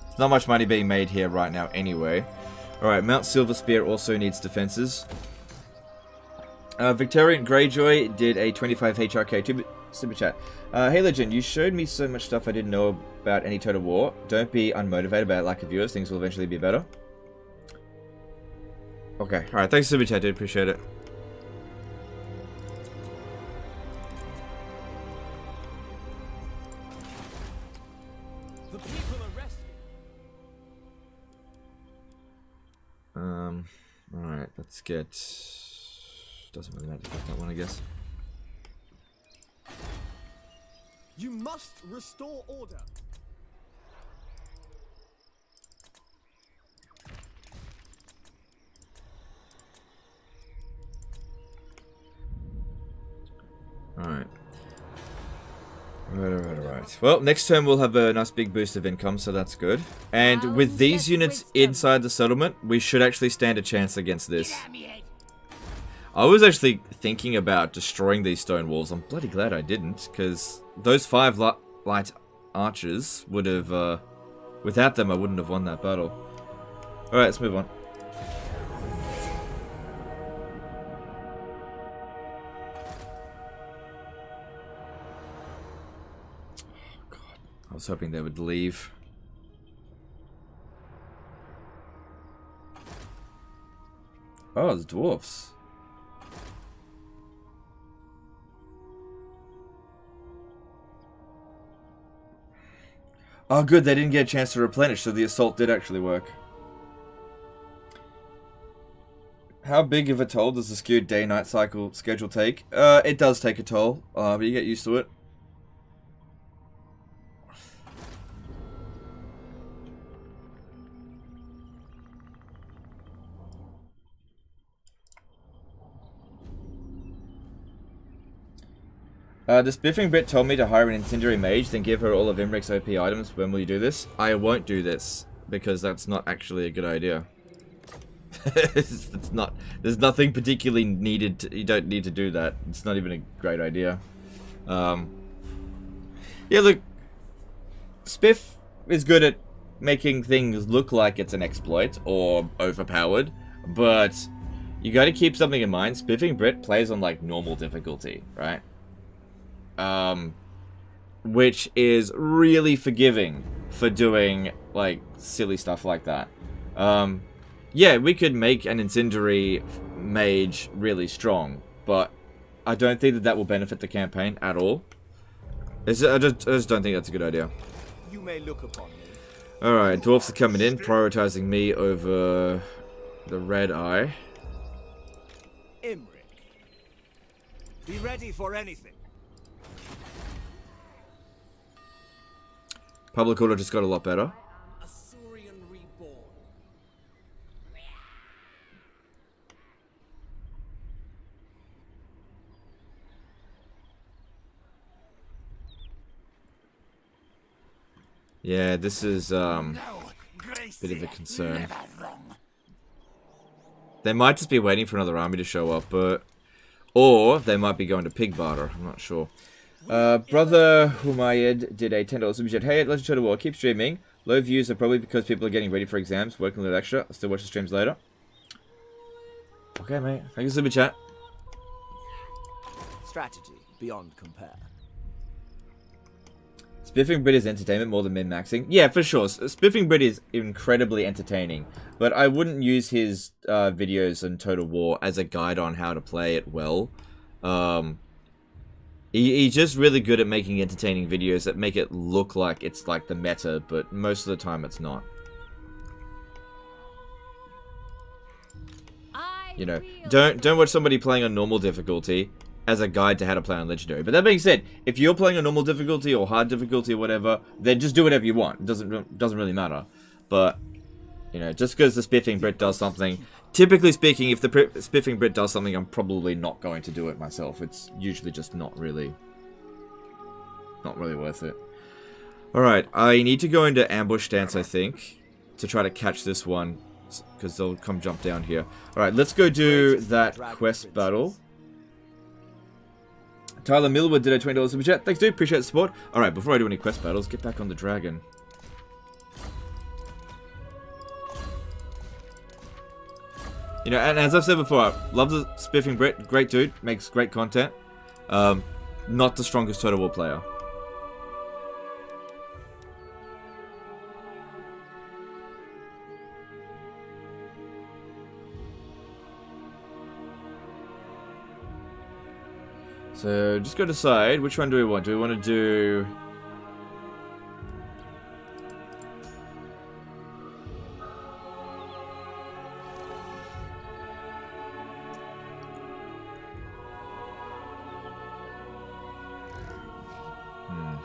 There's not much money being made here right now anyway. Alright, Mount Silver Spear also needs defenses. Victorian Greyjoy did a 25 HRK super chat. Hey Legend, you showed me so much stuff I didn't know about any Total War. Don't be unmotivated by lack of viewers. Things will eventually be better. Okay, alright, thanks super chat, dude. Appreciate it. The people are resting. Alright, let's get... Doesn't really matter to get that one, I guess. You must restore order. Alright. Alright. Well, next turn we'll have a nice big boost of income, so that's good. And with these units inside the settlement, we should actually stand a chance against this. I was actually thinking about destroying these stone walls. I'm bloody glad I didn't, because those 5 light archers would have... without them, I wouldn't have won that battle. Alright, let's move on. Oh, God. I was hoping they would leave. Oh, it's dwarfs. Oh good, they didn't get a chance to replenish, so the assault did actually work. How big of a toll does the skewed day-night cycle schedule take? It does take a toll, but you get used to it. The spiffing Brit told me to hire an incendiary mage, then give her all of Imrik's OP items. When will you do this? I won't do this, because that's not actually a good idea. It's not. There's nothing particularly needed. You don't need to do that. It's not even a great idea. Yeah, look. Spiff is good at making things look like it's an exploit or overpowered, but you got to keep something in mind. Spiffing Brit plays on like normal difficulty, right? Which is really forgiving for doing, like, silly stuff like that. Yeah, we could make an incendiary mage really strong, but I don't think that that will benefit the campaign at all. I just don't think that's a good idea. You may look upon me. Alright, dwarfs are coming in, prioritizing me over the red eye. Imrik. Be ready for anything. Public order just got a lot better. Asuryan reborn. Yeah, this is a bit of a concern. They might just be waiting for another army to show up, or they might be going to pig barter. I'm not sure. Brother Humayed did a $10 super chat. Hey, Legend Total War, keep streaming. Low views are probably because people are getting ready for exams, working a little extra. I'll still watch the streams later. Okay, mate. Thank you, super chat. Strategy beyond compare. Spiffing Brit is entertainment more than min-maxing. Yeah, for sure. Spiffing Brit is incredibly entertaining, but I wouldn't use his videos on Total War as a guide on how to play it well. He's just really good at making entertaining videos that make it look like it's like the meta, but most of the time it's not. You know, don't watch somebody playing on normal difficulty as a guide to how to play on Legendary. But that being said, if you're playing on normal difficulty or hard difficulty or whatever, then just do whatever you want. It doesn't really matter. But, you know, just because the Spiffing Brit does something... Typically speaking, if the Spiffing Brit does something, I'm probably not going to do it myself. It's usually just not really worth it. Alright, I need to go into ambush stance, I think, to try to catch this one, because they'll come jump down here. Alright, let's go do that quest battle. Tyler Millwood did a $20 super chat. Thanks, dude. Appreciate the support. Alright, before I do any quest battles, get back on the dragon. You know, and as I've said before, I love the Spiffing Brit. Great dude. Makes great content. Not the strongest Total War player. So, just go decide, which one do we want? Do we want to do...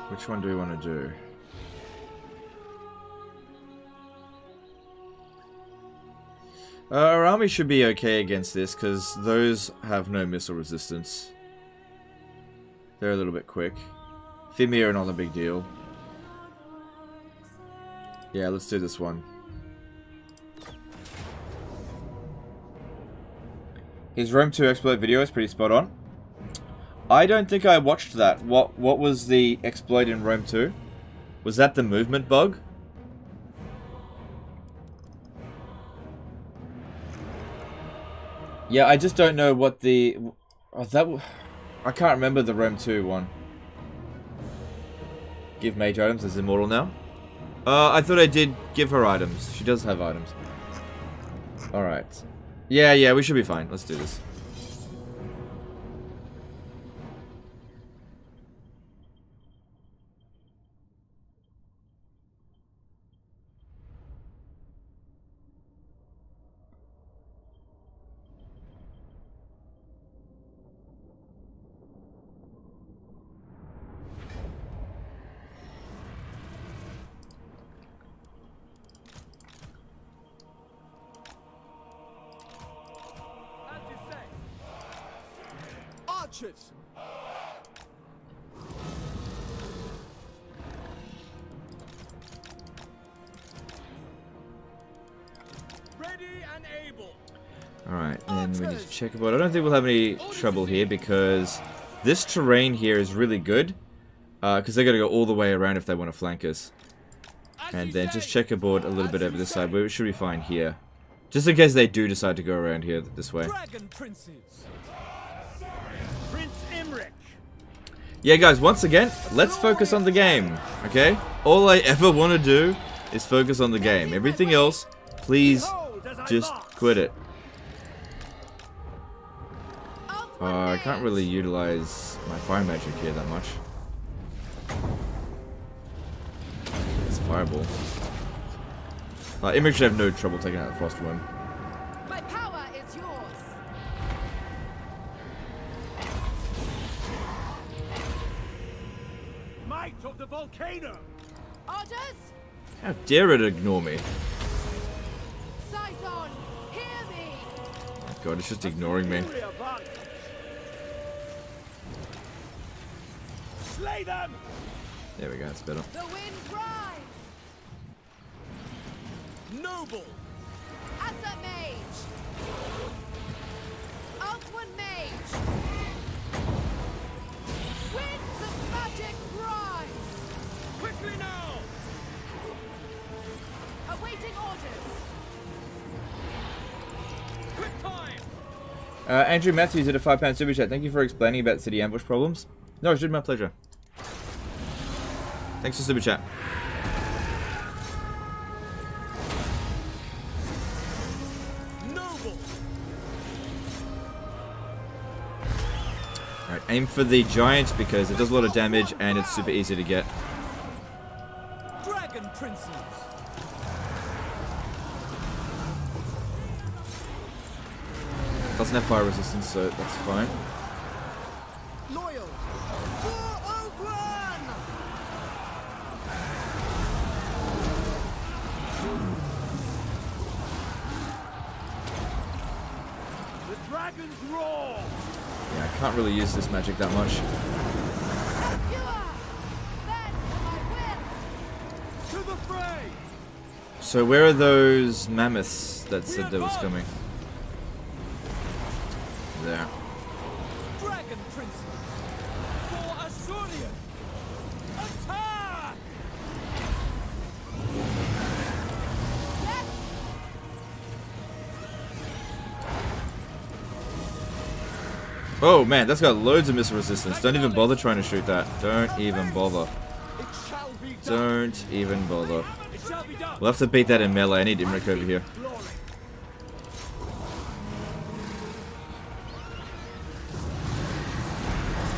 Which one do we want to do? Our army should be okay against this, because those have no missile resistance. They're a little bit quick. Fimir, not a big deal. Yeah, let's do this one. His Rome 2 exploit video is pretty spot on. I don't think I watched that. What was the exploit in Rome 2? Was that the movement bug? Yeah, I just don't know what the... Oh, I can't remember the Rome 2 one. Give mage items as immortal now. I thought I did give her items. She does have items. Alright. Yeah, we should be fine. Let's do this. Archers! Ready and able. Alright, and we need to check about. I don't think we'll have any trouble here because this terrain here is really good. Because they're going to go all the way around if they want to flank us. And then just checkerboard a little bit over this side. We should be fine here. Just in case they do decide to go around here this way. Dragon Princes. Prince Imrik. Yeah, guys, once again, let's focus on the game, okay? All I ever want to do is focus on the game. Everything else, please just quit it. I can't really utilize my fire magic here that much. It's fireball. Imrik should have no trouble taking out the frost worm. My power is yours. Might of the volcano. Orders? How dare it ignore me? Scython, hear me. Oh god, it's just ignoring me. Slay them. There we go, that's better. The wind rise. Noble. Asa mage. Althwan mage. Winds of magic rise. Quickly now. Awaiting orders. Quick time. Andrew Matthews did a £5 super chat. Thank you for explaining about city ambush problems. No, it's my pleasure. Thanks for super chat. Noble. Alright, aim for the giant because it does a lot of damage and it's super easy to get. Dragon Princes. Doesn't have fire resistance, so that's fine. dragon's roar! Yeah, I can't really use this magic that much. To the fray! So where are those mammoths that said that was coming? There. Dragon princes! For Assyrian! Attack! Oh man, that's got loads of missile resistance. Don't even bother trying to shoot that. Don't even bother. It shall be done! Don't even bother. It shall be done! We'll have to beat that in melee. I need Imrik over here. Glory!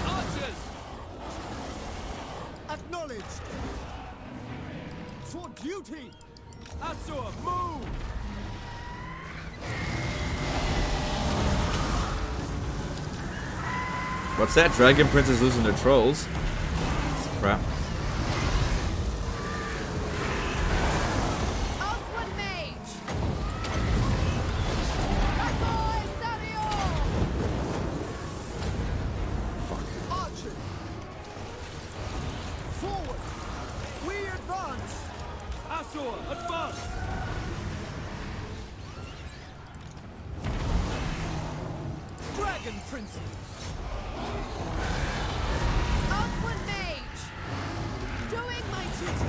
Archers! Acknowledged! For duty! Assur, move! What's that? Dragon Prince is losing to trolls. Crap. Outward mage! Archers! Forward! We advance! Assur, advance! Dragon princes! Outward mage! Doing my duty!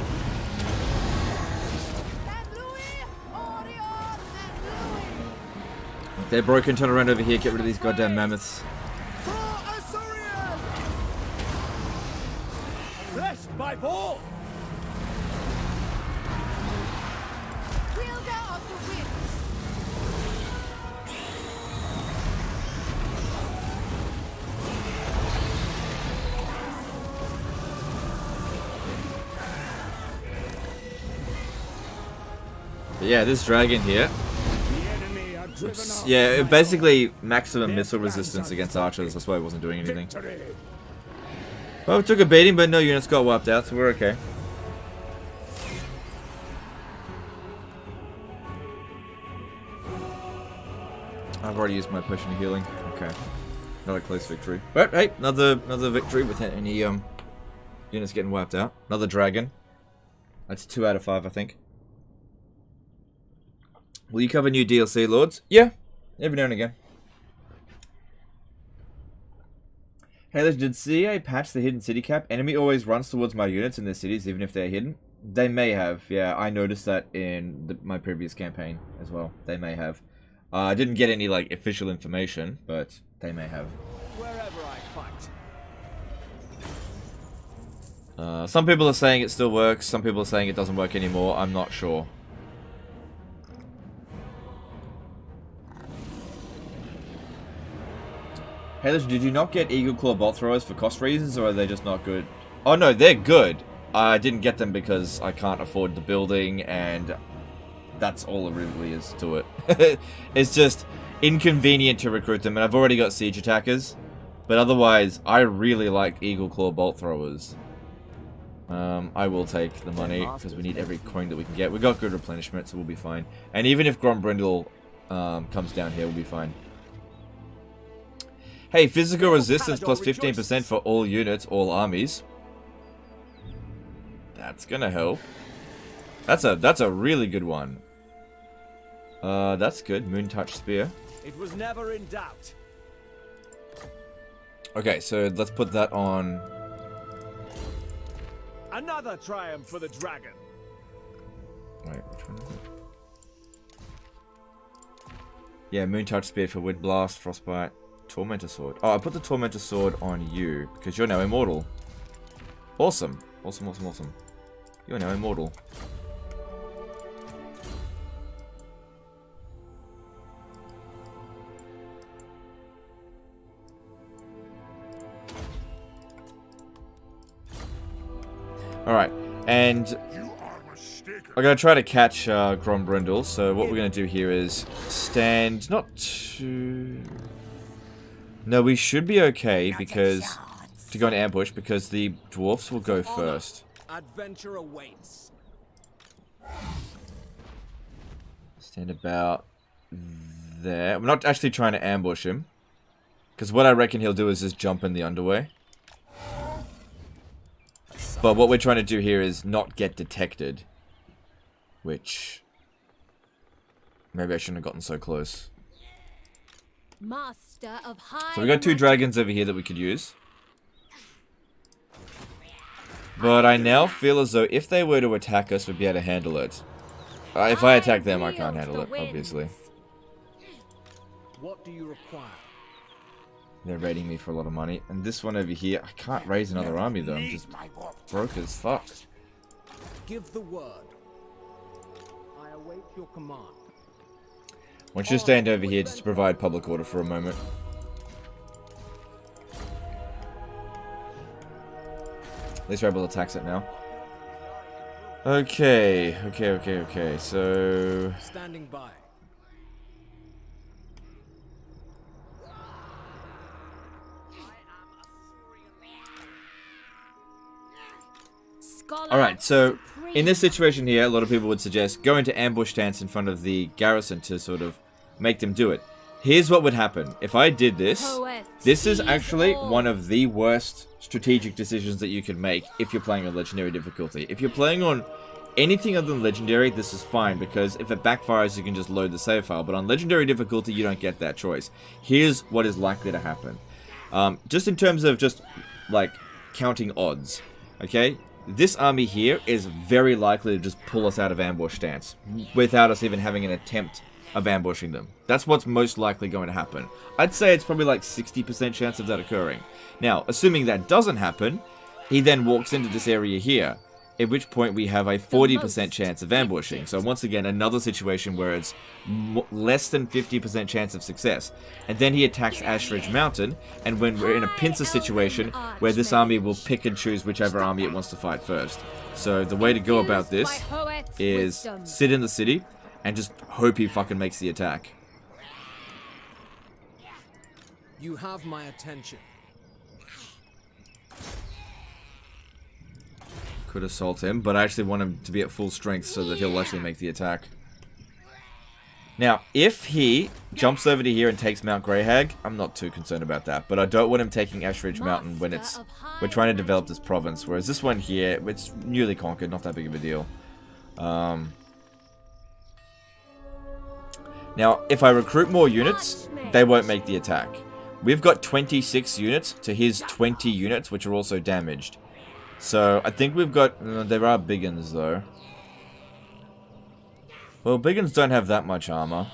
San Louis! Orion! San Louis! They're broken. Turn around over here. Get rid of these goddamn mammoths. For Assyrian! Blessed by Baal! Wielder of the winds! But yeah, this dragon here. The enemy are driven off. Yeah, basically maximum missile resistance against archers. That's why I wasn't doing anything. Victory! Well, we took a beating, but no units got wiped out, so we're okay. I've already used my potion of healing. Okay. Another close victory. But hey, another victory without any units getting wiped out. Another dragon. That's 2 out of 5, I think. Will you cover new DLC, Lords? Yeah, every now and again. Hey, did CA patch the hidden city cap? Enemy always runs towards my units in their cities, even if they're hidden. They may have, yeah. I noticed that in my previous campaign as well. They may have. I didn't get any like official information, but they may have. Wherever I fight. Some people are saying it still works. Some people are saying it doesn't work anymore. I'm not sure. Hey, listen, did you not get Eagle Claw bolt throwers for cost reasons, or are they just not good? Oh no, they're good. I didn't get them because I can't afford the building, and that's all it really is to it. It's just inconvenient to recruit them, and I've already got siege attackers. But otherwise, I really like Eagle Claw bolt throwers. I will take the money, because we need every coin that we can get. We got good replenishment, so we'll be fine. And even if Grombrindle comes down here, we'll be fine. Hey, physical resistance plus 15% for all units, all armies. That's gonna help. That's a really good one. That's good. Moon Touch Spear. It was never in doubt. Okay, so let's put that on. Another triumph for the dragon. Wait, which one is it? Yeah, Moon Touch Spear for Wind Blast, Frostbite, Tormentor Sword. Oh, I put the Tormentor Sword on you because you're now immortal. Awesome. Awesome, awesome, awesome. You're now immortal. Alright, and I'm going to try to catch Grombrindle, so what we're going to do here is stand not too... No, we should be okay because to go in ambush because the dwarfs will go first. Adventure awaits. Stand about there. We're not actually trying to ambush him. Because what I reckon he'll do is just jump in the underway. But what we're trying to do here is not get detected. Which... maybe I shouldn't have gotten so close. Master of high So we got 2 dragons over here that we could use. But I now feel as though if they were to attack us, we'd be able to handle it. If I attack them, I can't handle it, obviously. What do you require? They're raiding me for a lot of money. And this one over here, I can't raise another army though. I'm just broke as fuck. Give the word. I await your command. I want you to stand over here just to provide public order for a moment. At least we're able to tax it now. Okay, so... Standing by. Alright, so in this situation here, a lot of people would suggest go into ambush stance in front of the garrison to sort of make them do it. Here's what would happen. If I did this, this is actually one of the worst strategic decisions that you could make if you're playing on Legendary difficulty. If you're playing on anything other than Legendary, this is fine, because if it backfires, you can just load the save file. But on Legendary difficulty, you don't get that choice. Here's what is likely to happen. Just in terms of just, like, counting odds, okay? This army here is very likely to just pull us out of ambush stance without us even having an attempt of ambushing them. That's what's most likely going to happen. I'd say it's probably like 60% chance of that occurring. Now, assuming that doesn't happen, he then walks into this area here, at which point we have a 40% chance of ambushing. So once again, another situation where it's less than 50% chance of success. And then he attacks Ashridge Mountain, and when we're in a pincer situation where this army will pick and choose whichever army it wants to fight first. So the way to go about this is sit in the city and just hope he fucking makes the attack. You have my attention. Could assault him, but I actually want him to be at full strength so that he'll actually make the attack. Now, if he jumps over to here and takes Mount Greyhag, I'm not too concerned about that. But I don't want him taking Ashridge Mountain when we're trying to develop this province. Whereas this one here, it's newly conquered, not that big of a deal. Now, if I recruit more units, they won't make the attack. We've got 26 units to his 20 units, which are also damaged. So, I think we've got... there are Biggins, though. Well, Biggins don't have that much armor.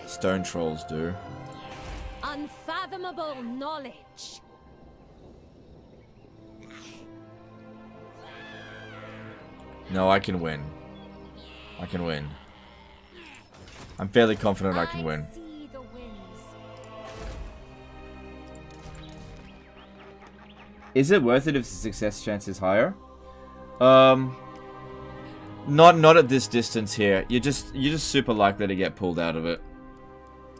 Stone Trolls do. Unfathomable knowledge. No, I can win. I can win. I'm fairly confident I can win. Is it worth it if the success chance is higher? Not at this distance here. You're just super likely to get pulled out of it.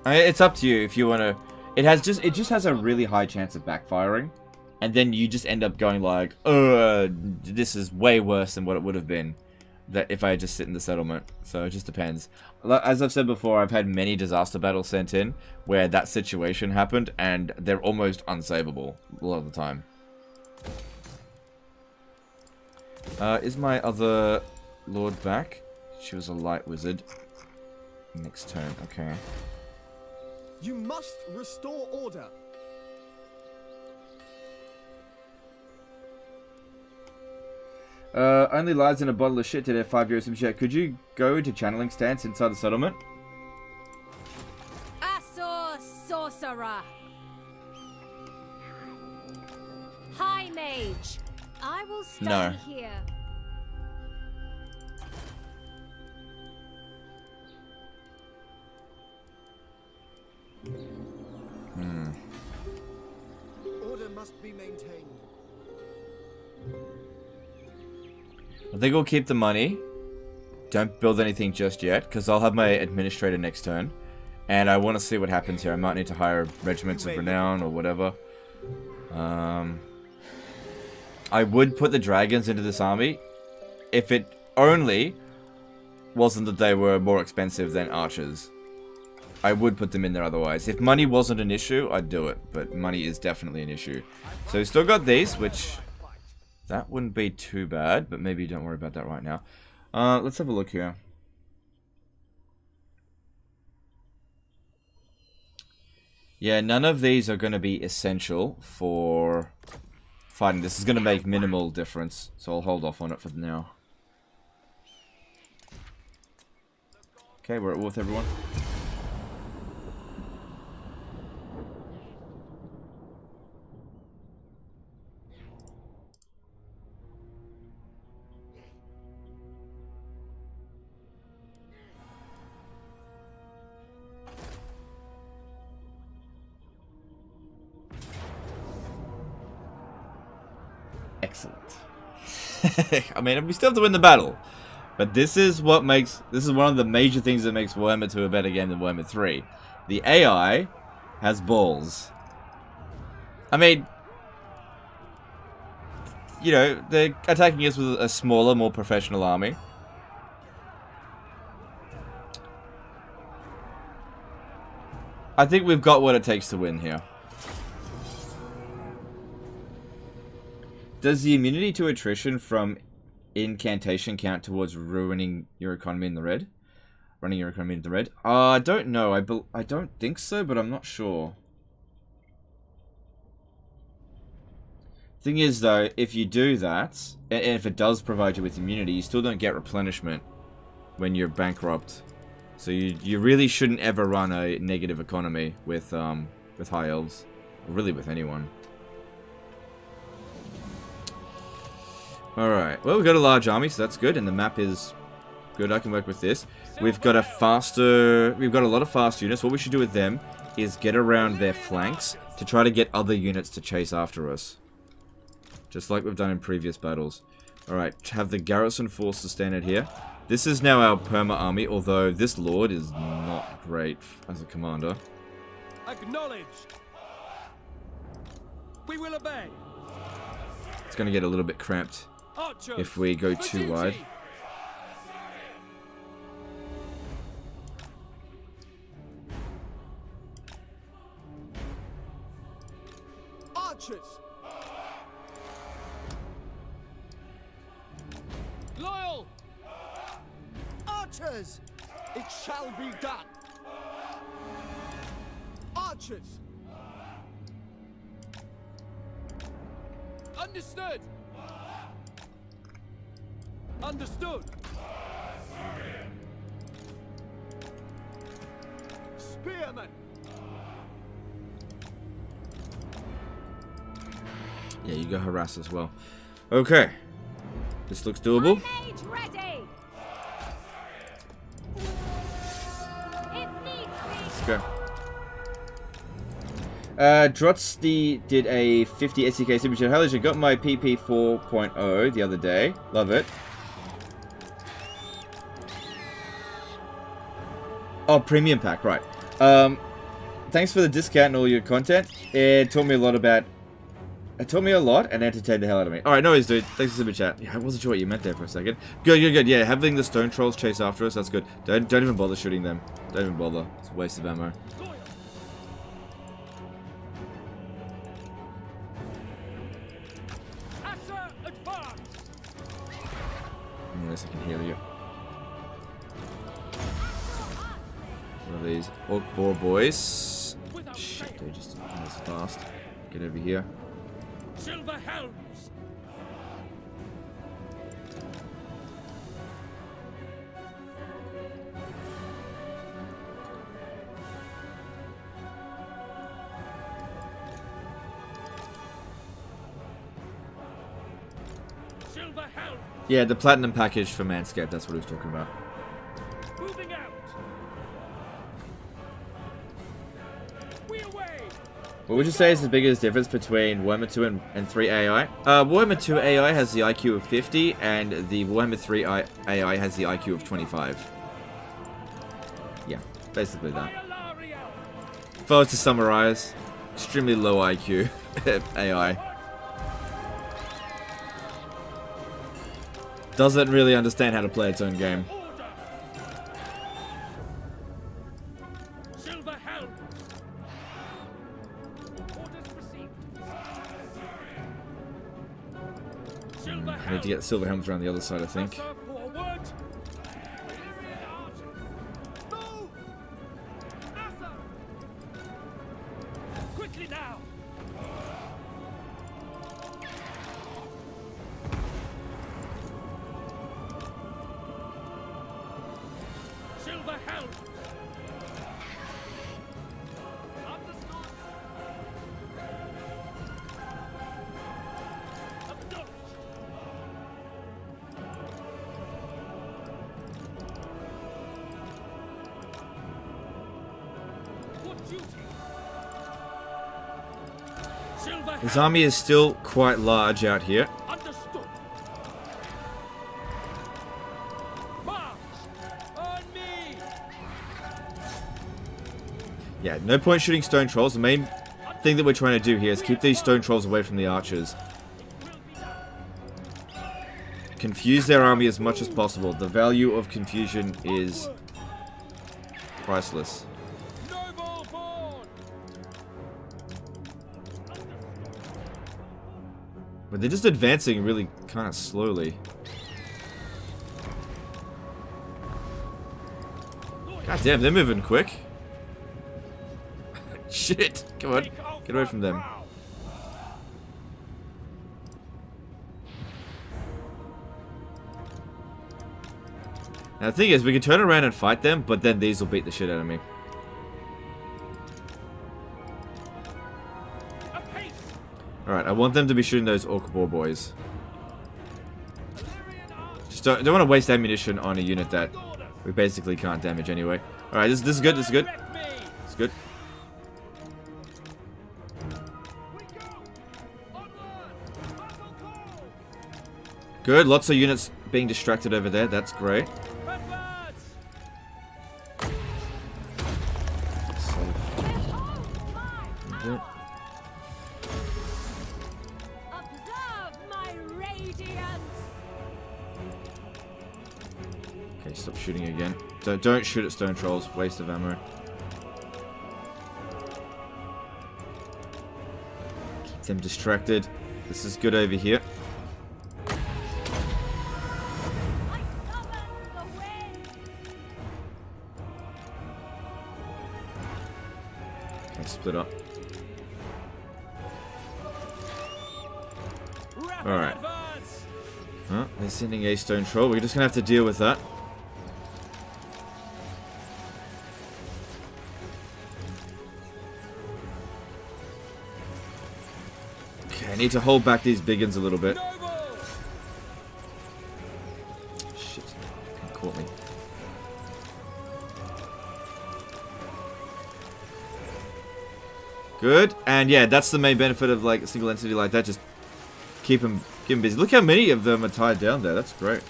It's up to you if you want to. It just has a really high chance of backfiring, and then you just end up going like, this is way worse than what it would have been that if I just sit in the settlement. So it just depends. As I've said before, I've had many disaster battles sent in where that situation happened, and they're almost unsavable a lot of the time. Is my other lord back? She was a light wizard. Next turn, okay. You must restore order. Only lies in a bottle of shit today, 5 euros super chat. Could you go to channeling stance inside the settlement? Asor sorcerer. High mage. I will stay here. Order must be maintained. I think we'll keep the money. Don't build anything just yet, because I'll have my administrator next turn. And I want to see what happens here. I might need to hire regiments of renown or whatever. I would put the dragons into this army if it only wasn't that they were more expensive than archers. I would put them in there otherwise. If money wasn't an issue, I'd do it. But money is definitely an issue. So we still got these, which... That wouldn't be too bad, but maybe don't worry about that right now. Let's have a look here. Yeah, none of these are going to be essential for fighting. This is going to make minimal difference, so I'll hold off on it for now. Okay, we're at war with everyone. Excellent. I mean, we still have to win the battle. But this is what makes... This is one of the major things that makes Warhammer 2 a better game than Warhammer 3. The AI has balls. I mean... You know, they're attacking us with a smaller, more professional army. I think we've got what it takes to win here. Does the immunity to attrition from incantation count towards ruining your economy in the red? Running your economy in the red? I don't know. I don't think so, but I'm not sure. Thing is, though, if you do that, and if it does provide you with immunity, you still don't get replenishment when you're bankrupt. So you really shouldn't ever run a negative economy with high elves, or really with anyone. Alright, well, we've got a large army, so that's good, and the map is good. I can work with this. We've got a lot of fast units. What we should do with them is get around their flanks to try to get other units to chase after us. Just like we've done in previous battles. Alright, have the garrison forces stand here. This is now our perma army, although this lord is not great as a commander. Acknowledged. We will obey. It's going to get a little bit cramped Archers, if we go too wide. Archers. Loyal. Archers. It shall be done. Archers. Understood. Understood. Spearmen. Yeah, you go harass as well. Okay. This looks doable. Let's go. Drotsky did a 50 SEK super chat. Hello, I got my PP 4.0 the other day. Love it. Oh, premium pack, right. Thanks for the discount and all your content. It taught me a lot about... It taught me a lot and entertained the hell out of me. Alright, no worries, dude. Thanks for super chat. Yeah, I wasn't sure what you meant there for a second. Good, good, good. Yeah, having the stone trolls chase after us, that's good. Don't even bother shooting them. Don't even bother. It's a waste of ammo. Unless I can heal you. One of these orc boar boys. Shit, they're just not as fast. Get over here. Silver helms. Silver helms. Yeah, the platinum package for Manscaped, that's what he was talking about. Moving out. We away. What would you say is the biggest difference between Warhammer 2 and 3 AI? Warhammer 2 AI has the IQ of 50, and the Warhammer 3 AI has the IQ of 25. Yeah, basically that. If I was to summarize, extremely low IQ AI. Doesn't really understand how to play its own game. helm! Orders received. Silver I need helm! to get the silver helmets around the other side, I think. Forward! Move! Asa! Quickly now! Silver helm! Understood! Acknowledged! What duty? Silver His helm! army is still quite large out here. Understood! March! On me! Yeah, no point shooting stone trolls. The main thing that we're trying to do here is keep these stone trolls away from the archers. Confuse their army as much as possible. The value of confusion is priceless. Noble born! But they're just advancing really kind of slowly. God damn, they're moving quick. Shit, come on, get away from them. Now the thing is, we can turn around and fight them, but then these will beat the shit out of me. Alright, I want them to be shooting those Orkabor boys. Just don't want to waste ammunition on a unit that we basically can't damage anyway. Alright, this is good, this is good. This is good. Good, lots of units being distracted over there, that's great. Save. Observe my radiance. Okay, stop shooting again. Don't shoot at stone trolls, waste of ammo. Keep them distracted. This is good over here. I summon the wind. Okay, split up. Alright. Huh, they're sending a stone troll. We're just gonna have to deal with that. Okay, I need to hold back these big uns a little bit. Shit, it caught me. Good, and yeah, that's the main benefit of like a single entity like that. Just keep them busy. Look how many of them are tied down there. That's great.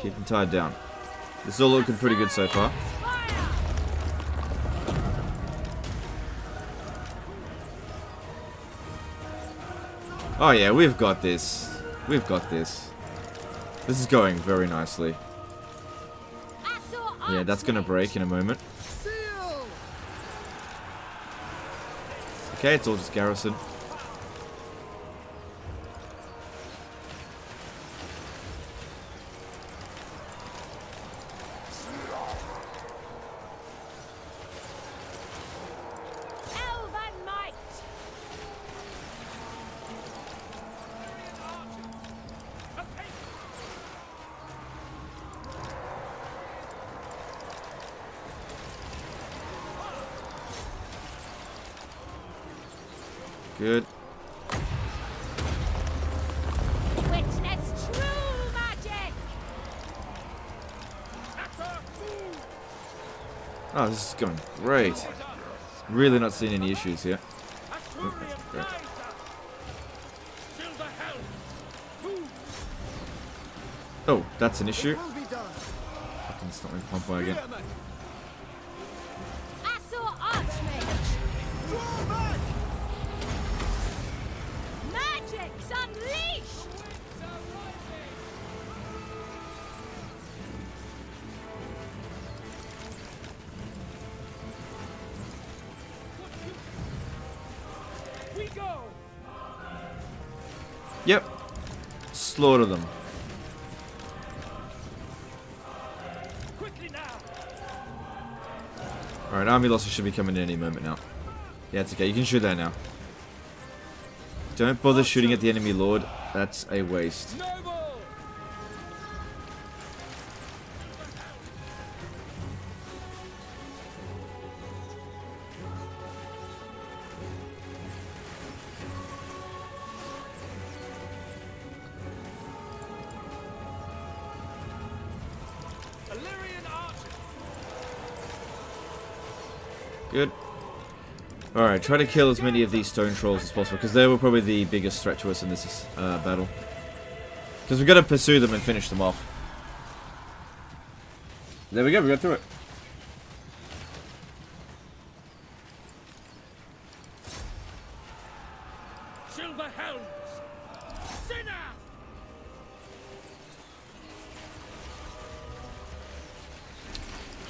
Keep them tied down. This is all looking pretty good so far. Oh yeah, we've got this. We've got this. This is going very nicely. Yeah, that's gonna break in a moment. Okay, it's all just garrison. Elven might. Good. Witness true magic. Oh, this is going great. Really not seeing any issues here. Oh, that's great. Oh, that's an issue. Fucking stop me pump by again. Assault Archmage. Magic's unleashed. Yep. Slaughter them. Alright, army losses should be coming in any moment now. Yeah, it's okay. You can shoot that now. Don't bother shooting at the enemy lord. That's a waste. Good. Alright, try to kill as many of these stone trolls as possible, because they were probably the biggest threat to us in this battle. Because we've got to pursue them and finish them off. There we go, we got through it. Silver helms! Sinner!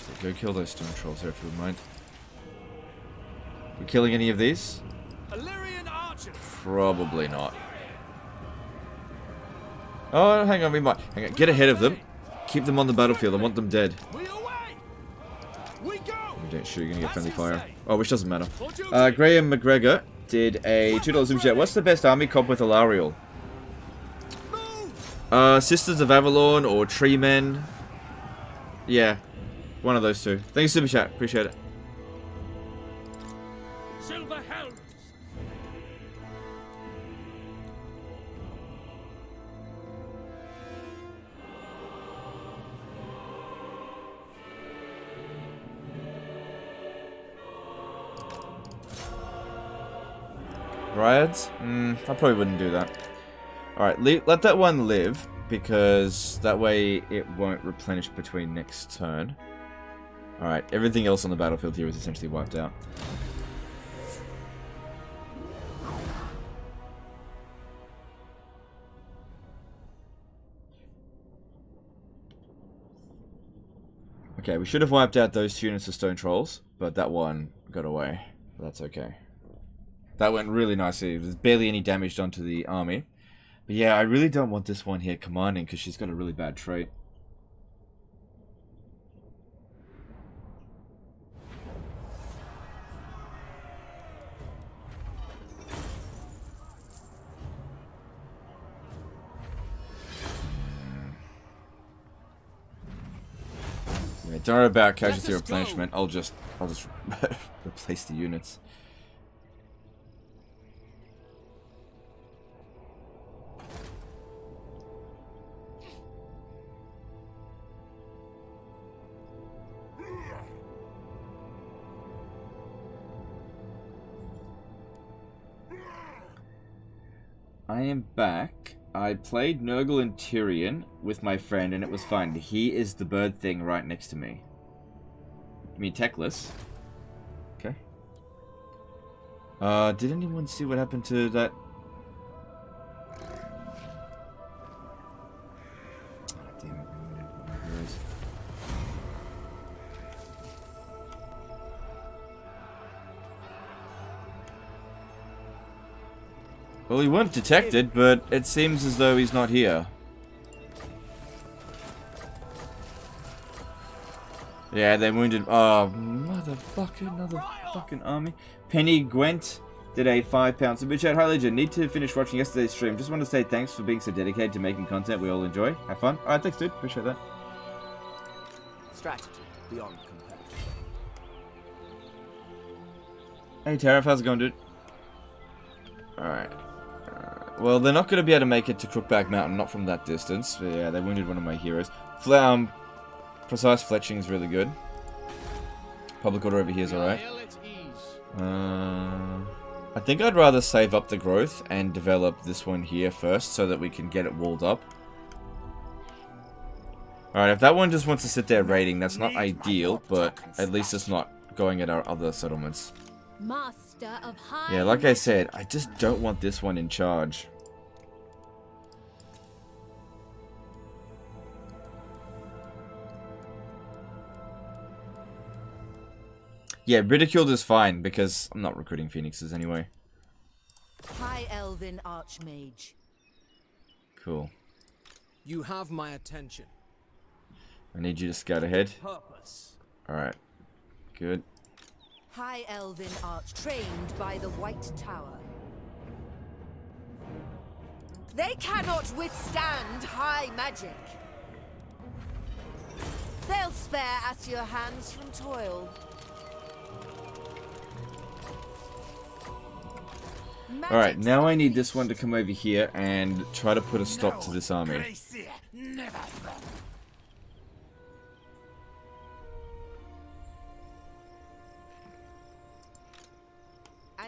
So go kill those stone trolls there, if you wouldn't mind. We killing any of these? Illyrian archers! Probably not. Oh, hang on, we might. Hang on, get ahead of them. Keep them on the battlefield. I want them dead. We away! We go! You don't shoot, you're gonna get friendly fire. Oh, which doesn't matter. Graham McGregor did a $2 super chat. What's the best army comp with Alariel? Sisters of Avalon or Tree Men. Yeah, one of those two. Thank you, super chat. Appreciate it. Silver helms! Riots? I probably wouldn't do that. Alright, let that one live, because that way it won't replenish between next turn. Alright, everything else on the battlefield here is essentially wiped out. Okay, we should have wiped out those 2 units of stone trolls, but that one got away. That's okay. That went really nicely. There's barely any damage done to the army. But yeah, I really don't want this one here commanding, because she's got a really bad trait. Yeah, don't worry about casualty replenishment. I'll just replace the units. I am back. I played Nurgle and Tyrion with my friend and it was fun. He is the bird thing right next to me. You mean Techless? Okay. Did anyone see what happened to that? Oh, damn it. Where is it? Well, he weren't detected, but it seems as though he's not here. Yeah, they wounded. Oh, motherfucker, another fucking army. Penny Gwent did a £5 super chat. Hi, Legend. Need to finish watching yesterday's stream. Just want to say thanks for being so dedicated to making content we all enjoy. Have fun. Alright, thanks, dude. Appreciate that. Strategy beyond compare. Hey, Tariff, how's it going, dude? Alright. Well, they're not going to be able to make it to Crookback Mountain, not from that distance. But yeah, they wounded one of my heroes. Precise fletching is really good. Public order over here is alright. I think I'd rather save up the growth and develop this one here first so that we can get it walled up. Alright, if that one just wants to sit there raiding, that's not ideal, but at least it's not going at our other settlements. Master of high. Yeah, like I said, I just don't want this one in charge. Yeah, ridiculed is fine, because I'm not recruiting phoenixes anyway. High Elven Archmage. Cool. You have my attention. I need you to scout ahead. Purpose. Alright. Good. High Elven art trained by the White Tower. They cannot withstand high magic. They'll spare at your hands from toil. Alright, now I need this one to come over here and try to put a stop to this army.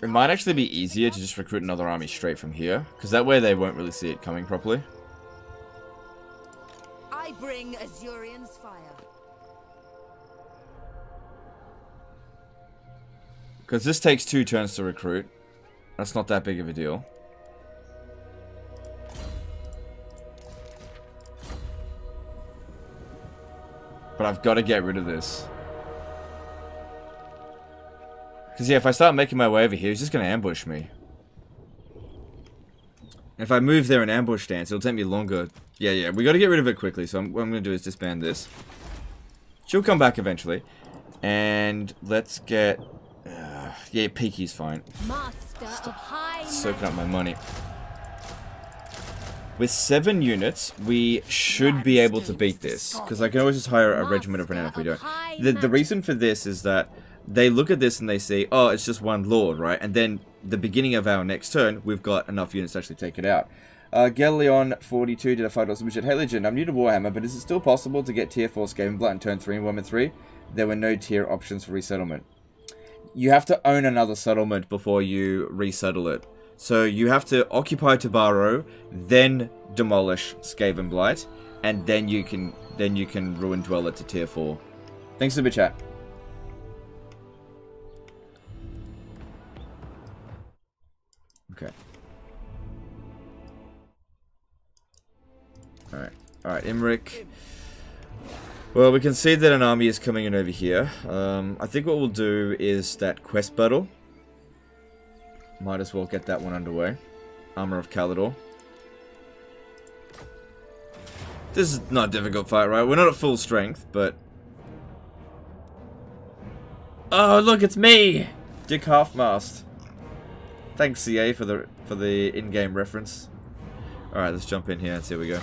It might actually be easier to just recruit another army straight from here, because that way they won't really see it coming properly. I bring Azurian's fire. Because this takes 2 turns to recruit. That's not that big of a deal. But I've got to get rid of this. Because, yeah, if I start making my way over here, he's just going to ambush me. If I move there and ambush stance, it'll take me longer. Yeah, we got to get rid of it quickly. So what I'm going to do is disband this. She'll come back eventually. And let's get... yeah, Peaky's fine. Master of high Soaking up my money. With 7 units, we should be able to beat this. Because I can always just hire a regiment of renown if we don't. The reason for this is that they look at this and they say, oh, it's just 1 lord, right? And then the beginning of our next turn, we've got enough units to actually take it out. Galeon42 did a $5 submission. Hey Legend, I'm new to Warhammer, but is it still possible to get tier 4 Skavenblight in turn 3 and Warhammer 3? There were no tier options for resettlement. You have to own another settlement before you resettle it. So you have to occupy Tabaro, then demolish Skavenblight, and then you can ruin Dweller to tier 4. Thanks for the chat. Okay. Alright, Imrik. Well, we can see that an army is coming in over here. I think what we'll do is that quest battle. Might as well get that one underway. Armor of Calidor. This is not a difficult fight, right? We're not at full strength, but... Oh, look, it's me! Dick Halfmast. Thanks, CA, for the in-game reference. Alright, let's jump in here and see how we go.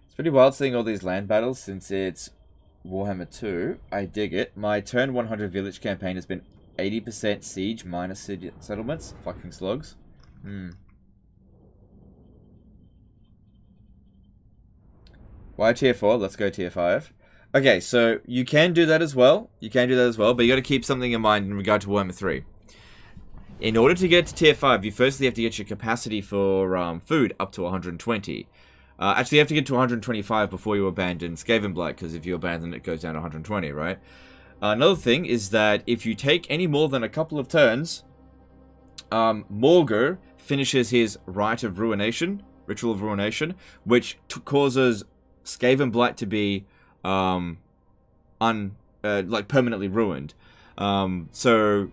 It's pretty wild seeing all these land battles since it's Warhammer 2. I dig it. My turn 100 village campaign has been 80% siege minus settlements. Fucking slugs. Why tier 4? Let's go tier 5. Okay, so you can do that as well. But you got to keep something in mind in regard to Warhammer 3. In order to get to tier 5, you firstly have to get your capacity for food up to 120. Actually, you have to get to 125 before you abandon Skavenblight, because if you abandon it, it goes down to 120, right? Another thing is that if you take any more than a couple of turns, Morgur finishes his Rite of Ruination, Ritual of Ruination, which causes Skavenblight to be permanently ruined. So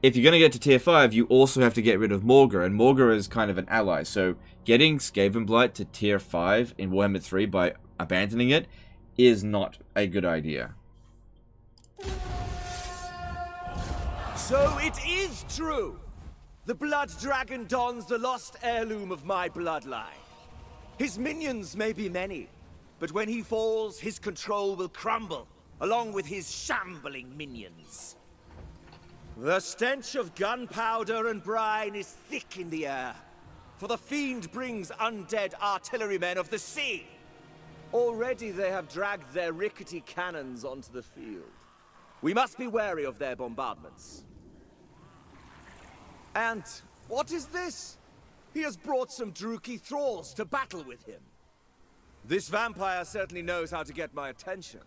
if you're going to get to tier 5, you also have to get rid of Morgur, and Morgur is kind of an ally. So getting Skavenblight to tier 5 in Warhammer 3 by abandoning it is not a good idea. So it is true! The Blood Dragon dons the lost heirloom of my bloodline. His minions may be many, but when he falls, his control will crumble, along with his shambling minions. The stench of gunpowder and brine is thick in the air, for the fiend brings undead artillerymen of the sea. Already they have dragged their rickety cannons onto the field. We must be wary of their bombardments. And what is this? He has brought some Druki thralls to battle with him. This vampire certainly knows how to get my attention.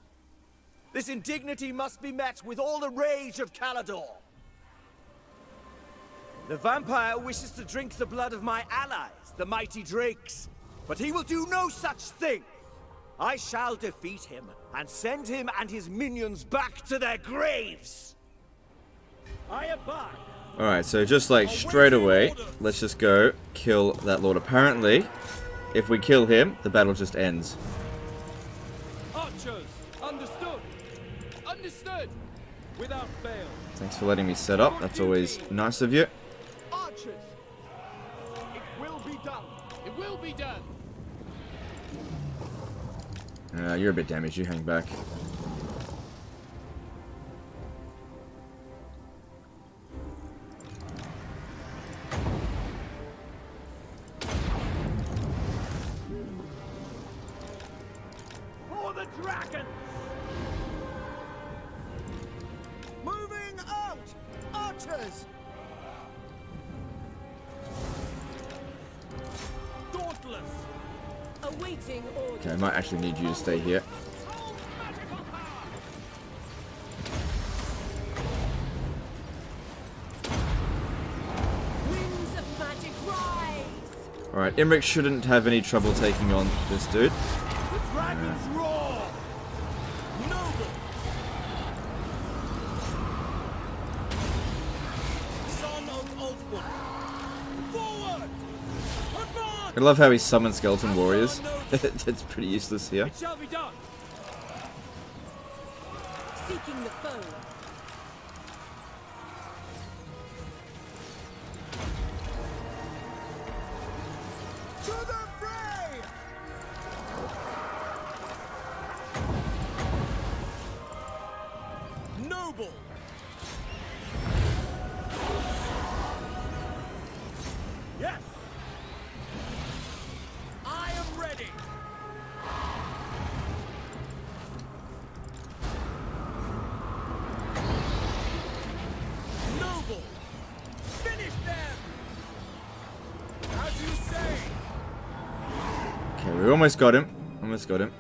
This indignity must be met with all the rage of Calidor. The vampire wishes to drink the blood of my allies, the mighty drakes. But he will do no such thing. I shall defeat him and send him and his minions back to their graves. I abide. Alright, so just like straight away, let's just go kill that lord. Apparently, if we kill him, the battle just ends. Archers, understood. Understood. Without fail. Thanks for letting me set up. That's always nice of you. Archers. It will be done. It will be done. You're a bit damaged. You hang back. For the dragon! Moving out! Archers! Dauntless! Awaiting order. Okay, I might actually need you to stay here. Winds of magic rise. Alright, Imrik shouldn't have any trouble taking on this dude. The dragon's roar! Noble! Son of Ulfborn! Forward! Advance! I love how he summons skeleton warriors. It's pretty useless here. It shall be done! Seeking the foe. To the fray! Noble! Yes! I am ready! Noble! Finish them! As you say! Okay, we almost got him. Almost got him.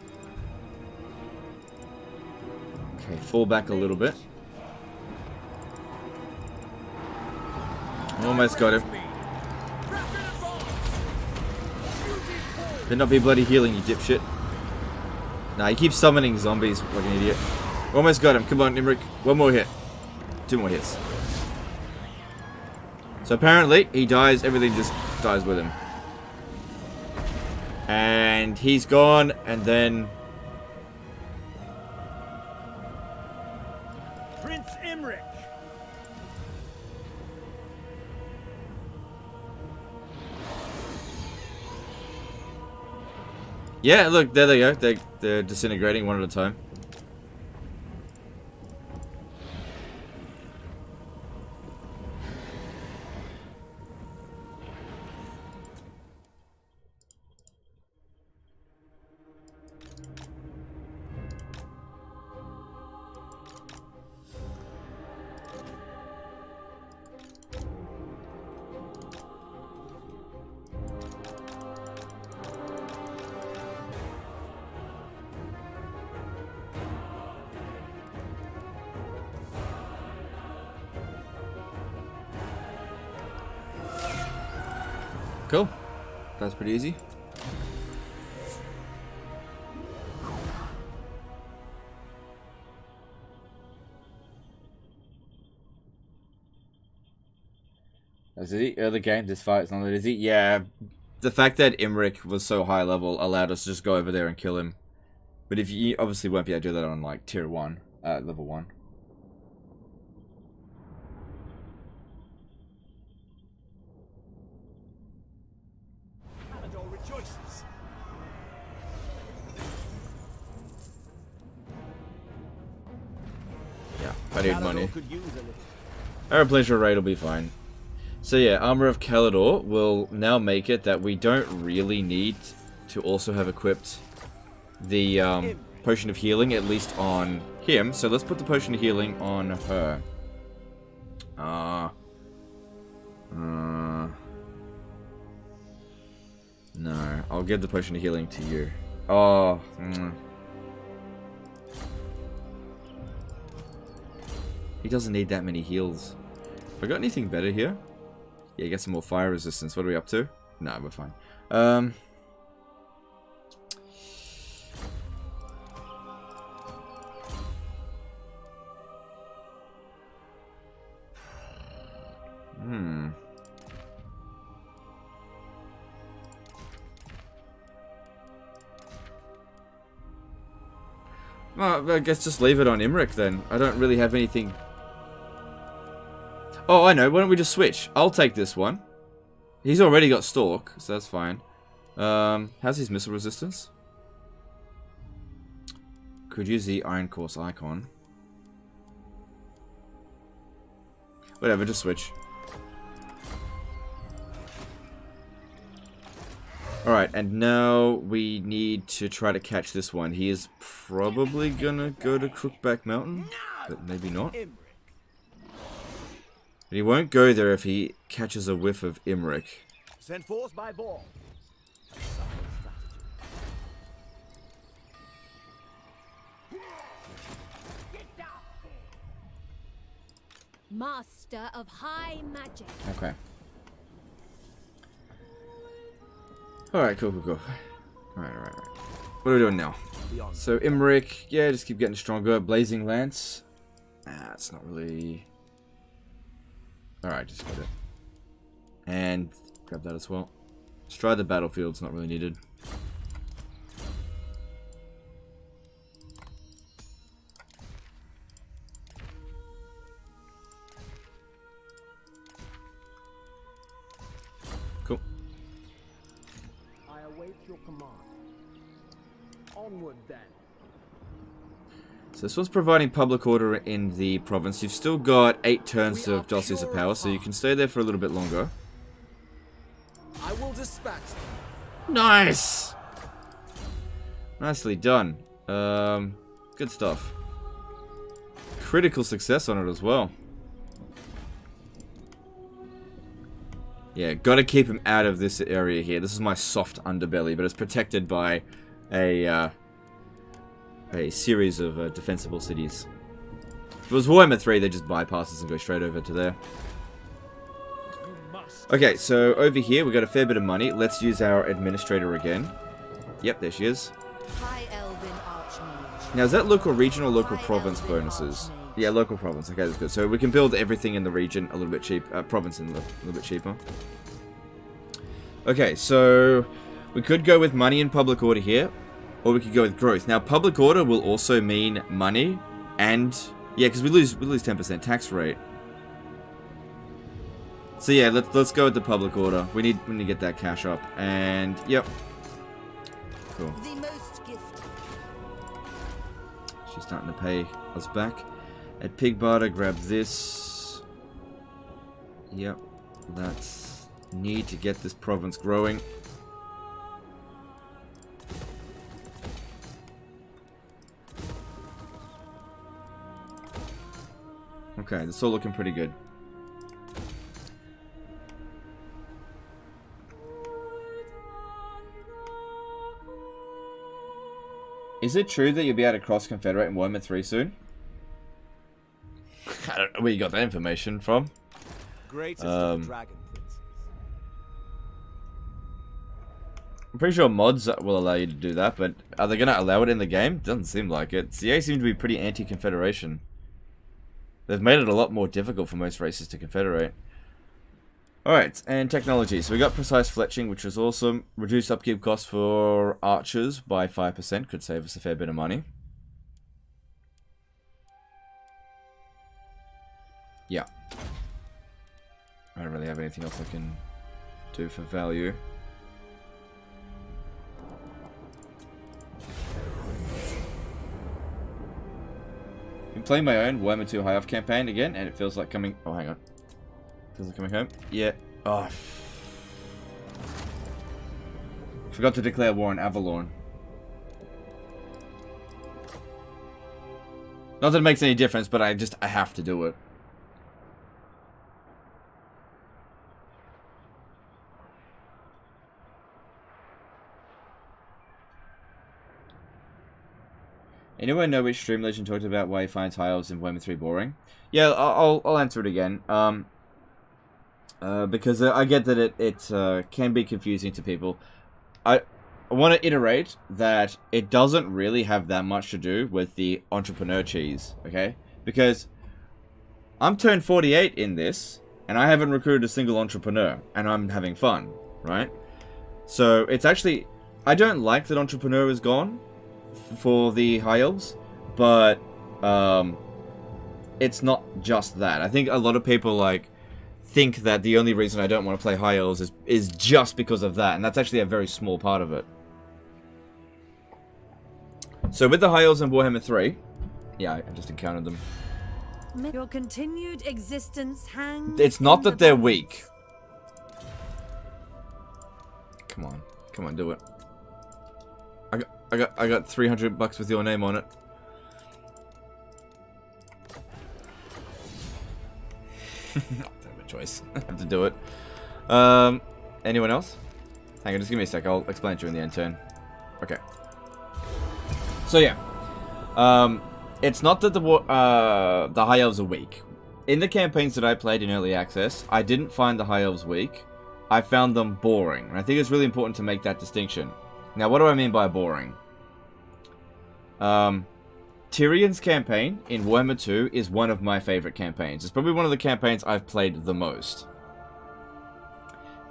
Okay, fall back a little bit. Almost got him. Better not be bloody healing, you dipshit. Nah, he keeps summoning zombies like an idiot. Almost got him. Come on, Imrik. One more hit. 2 more hits. So apparently, he dies. Everything just dies with him. And he's gone, and then... Prince Imrik! Yeah, look, there they go. They're disintegrating one at a time. Cool. That's pretty easy. That's easy. Early game, this fight's not that easy. Yeah, the fact that Imrik was so high level allowed us to just go over there and kill him. But if you obviously won't be able to do that on like tier 1, level 1. Rejoices. Yeah, I need money. Could use a little. Our pleasure rate will be fine. So yeah, Armor of Kalidor will now make it that we don't really need to also have equipped the Potion of Healing, at least on him. So let's put the Potion of Healing on her. No, I'll give the Potion of Healing to you. Oh, He doesn't need that many heals. Have I got anything better here? Yeah, get some more fire resistance. What are we up to? No, we're fine. Well, I guess just leave it on Imrik then. I don't really have anything. Oh, I know. Why don't we just switch? I'll take this one. He's already got Stalk, so that's fine. How's his missile resistance? Could use the Iron Course icon. Whatever, just switch. Alright, and now we need to try to catch this one. He is probably gonna go to Crookback Mountain, but maybe not. But he won't go there if he catches a whiff of Imrik. Sent forth by ball. Master of high magic. Okay. Alright, cool. Alright. What are we doing now? So, Imrik, yeah, just keep getting stronger. Blazing Lance. It's not really... Alright, just got it. And grab that as well. Stride the battlefield's not really needed. Cool. I await your command. Onward then. So this one's providing public order in the province. You've still got 8 turns of Dossiers of Power, so you can stay there for a little bit longer. I will dispatch them. Nice! Nicely done. Good stuff. Critical success on it as well. Yeah, gotta keep him out of this area here. This is my soft underbelly, but it's protected by a series of defensible cities. If it was Warhammer 3, they just bypass us and go straight over to there. Okay, so over here we got a fair bit of money. Let's use our administrator again. Yep, there she is. High Elven Archmage. Now, is that local region or local province bonuses? Yeah, local province. Okay, that's good. So we can build everything in the region a little bit cheap. Province in a little bit cheaper. Okay, so we could go with money and public order here, or we could go with growth. Now, public order will also mean money, and yeah, because we lose 10% tax rate. So yeah, let's go with the public order. We need to get that cash up, and yep, cool. The most gifted. She's starting to pay us back. At Pig Barter, grab this. Yep, that's need to get this province growing. Okay, this is all looking pretty good. Is it true that you'll be able to cross confederate in Warhammer 3 soon? I don't know where you got that information from. Greatest of the dragon princes. I'm pretty sure mods will allow you to do that, but are they going to allow it in the game? Doesn't seem like it. CA seem to be pretty anti-confederation. They've made it a lot more difficult for most races to confederate. Alright, and technology. So we got precise fletching, which was awesome. Reduced upkeep costs for archers by 5%. Could save us a fair bit of money. Yeah. I don't really have anything else I can do for value. Been playing my own Warhammer 2 High Off campaign again, and it feels like coming... Oh, hang on. Feels like coming home? Yeah. Oh. Forgot to declare war on Avalon. Not that it makes any difference, but I have to do it. Anyone know which stream legend talked about why he finds high elves in Warhammer 3 boring? Yeah, I'll answer it again. because I get that it can be confusing to people. I want to iterate that it doesn't really have that much to do with the entrepreneur cheese, okay? Because I'm turned 48 in this, and I haven't recruited a single entrepreneur, and I'm having fun, right? So it's actually, I don't like that entrepreneur is gone for the high elves, but it's not just that. I think a lot of people think that the only reason I don't want to play high elves is just because of that, and that's actually a very small part of it. So with the high elves in Warhammer 3, yeah, I just encountered them. Your continued existence hangs. It's not that they're weak. Come on, do it. I got $300 with your name on it. I don't have a choice. I have to do it. Anyone else? Hang on, just give me a sec. I'll explain to you in the end turn. Okay. So yeah, it's not that the high elves are weak. In the campaigns that I played in early access, I didn't find the high elves weak. I found them boring, and I think it's really important to make that distinction. Now, what do I mean by boring? Tyrion's campaign in Warhammer 2 is one of my favorite campaigns. It's probably one of the campaigns I've played the most.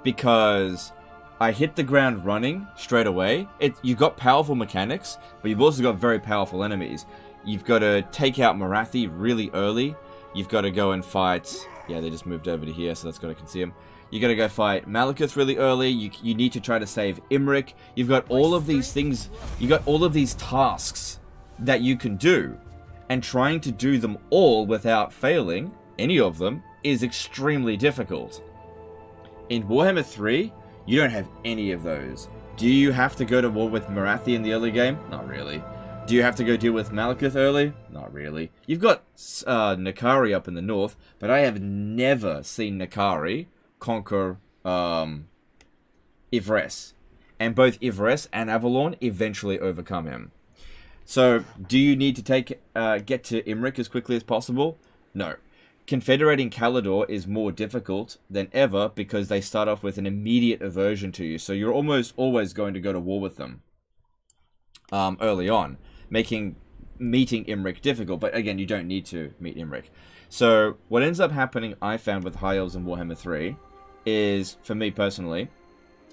Because I hit the ground running straight away. You've got powerful mechanics, but you've also got very powerful enemies. You've got to take out Marathi really early. You've got to go and fight... Yeah, they just moved over to here, so that's got to conceal them. You got to go fight Malekith really early. You need to try to save Imrik. You've got all of these things. You've got all of these tasks that you can do. And trying to do them all without failing, any of them, is extremely difficult. In Warhammer 3, you don't have any of those. Do you have to go to war with Marathi in the early game? Not really. Do you have to go deal with Malekith early? Not really. You've got Nakari up in the north, but I have never seen Nakari conquer Ivres. And both Ivres and Avalon eventually overcome him. So, do you need to get to Imrik as quickly as possible? No. Confederating Kalidor is more difficult than ever because they start off with an immediate aversion to you. So you're almost always going to go to war with them early on, making meeting Imrik difficult. But again, you don't need to meet Imrik. So what ends up happening, I found with High Elves in Warhammer 3, is, for me personally,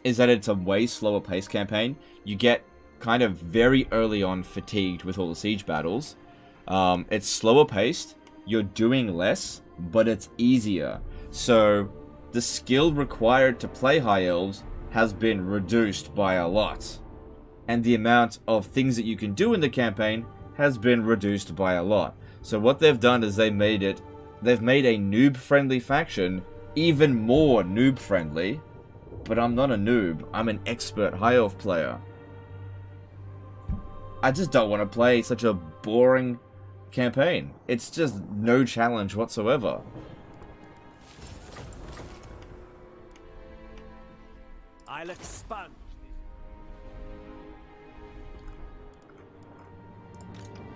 is that it's a way slower paced campaign. You get kind of very early on fatigued with all the siege battles. It's slower paced. You're doing less, but it's easier. So the skill required to play High Elves has been reduced by a lot. And the amount of things that you can do in the campaign has been reduced by a lot. So what they've done is they've made a noob-friendly faction even more noob-friendly. But I'm not a noob. I'm an expert High Elf player. I just don't want to play such a boring campaign. It's just no challenge whatsoever. I'll expunge.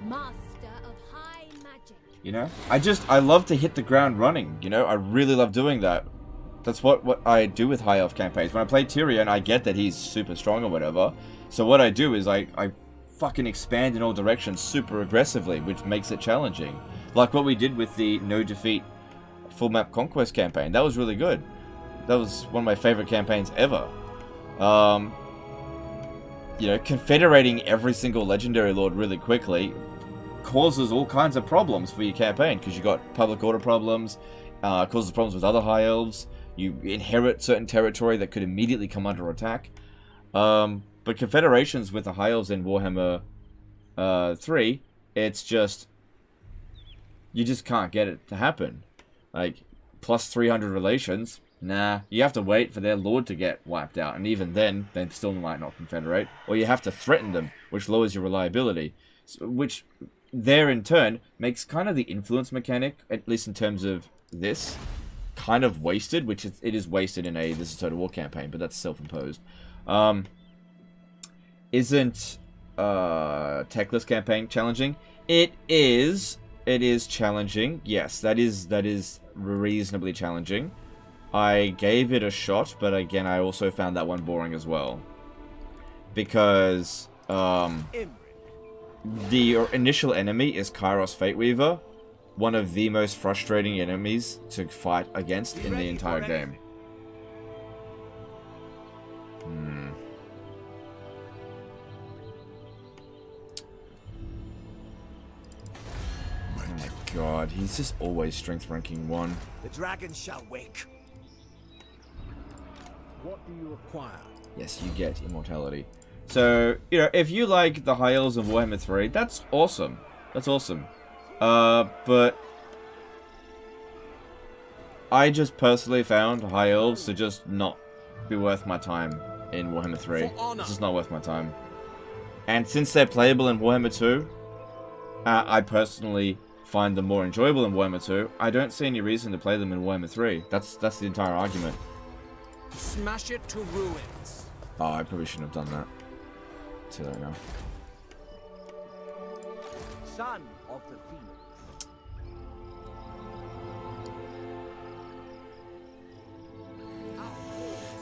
Master of high magic. You know? I love to hit the ground running, you know? I really love doing that. That's what I do with High Elf campaigns. When I play Tyrion, I get that he's super strong or whatever. So what I do is I fucking expand in all directions super aggressively, which makes it challenging. Like what we did with the no defeat full map conquest campaign. That was really good. That was one of my favorite campaigns ever. You know, confederating every single legendary lord really quickly causes all kinds of problems for your campaign, because you got public order problems, causes problems with other high elves, you inherit certain territory that could immediately come under attack. But confederations with the high elves in Warhammer 3, it's just, you just can't get it to happen. Like, plus 300 relations, nah, you have to wait for their lord to get wiped out, and even then, they still might not confederate. Or you have to threaten them, which lowers your reliability. Which, there in turn, makes kind of the influence mechanic, at least in terms of this, kind of wasted, which it is wasted in a This is Total War campaign, but that's self-imposed. Isn't Techless campaign challenging? It is challenging. Yes, that is reasonably challenging. I gave it a shot, but again, I also found that one boring as well. Because, Imrik. the initial enemy is Kairos Fateweaver, one of the most frustrating enemies to fight against in the entire game. Oh my god, he's just always strength ranking 1. The dragon shall wake. What do you require? Yes, you get immortality. So, you know, if you like the High Elves of Warhammer 3, that's awesome. That's awesome. But I just personally found High Elves to just not be worth my time in Warhammer 3. It's just not worth my time. And since they're playable in Warhammer 2, I personally find them more enjoyable in Warhammer 2. I don't see any reason to play them in Warhammer 3. That's the entire argument. Smash it to ruins. Oh, I probably shouldn't have done that. So there we go. Son of the Phoenix.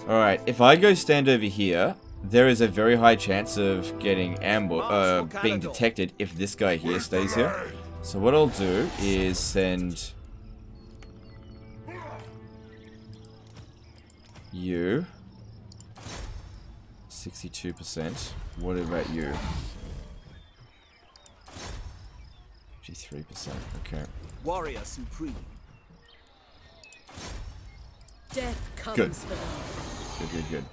Alright, if I go stand over here, there is a very high chance of getting being detected if this guy here stays here. So what I'll do is send you 62%. What about you? 53%. Okay. Warrior supreme. Death comes Good. for them. Good.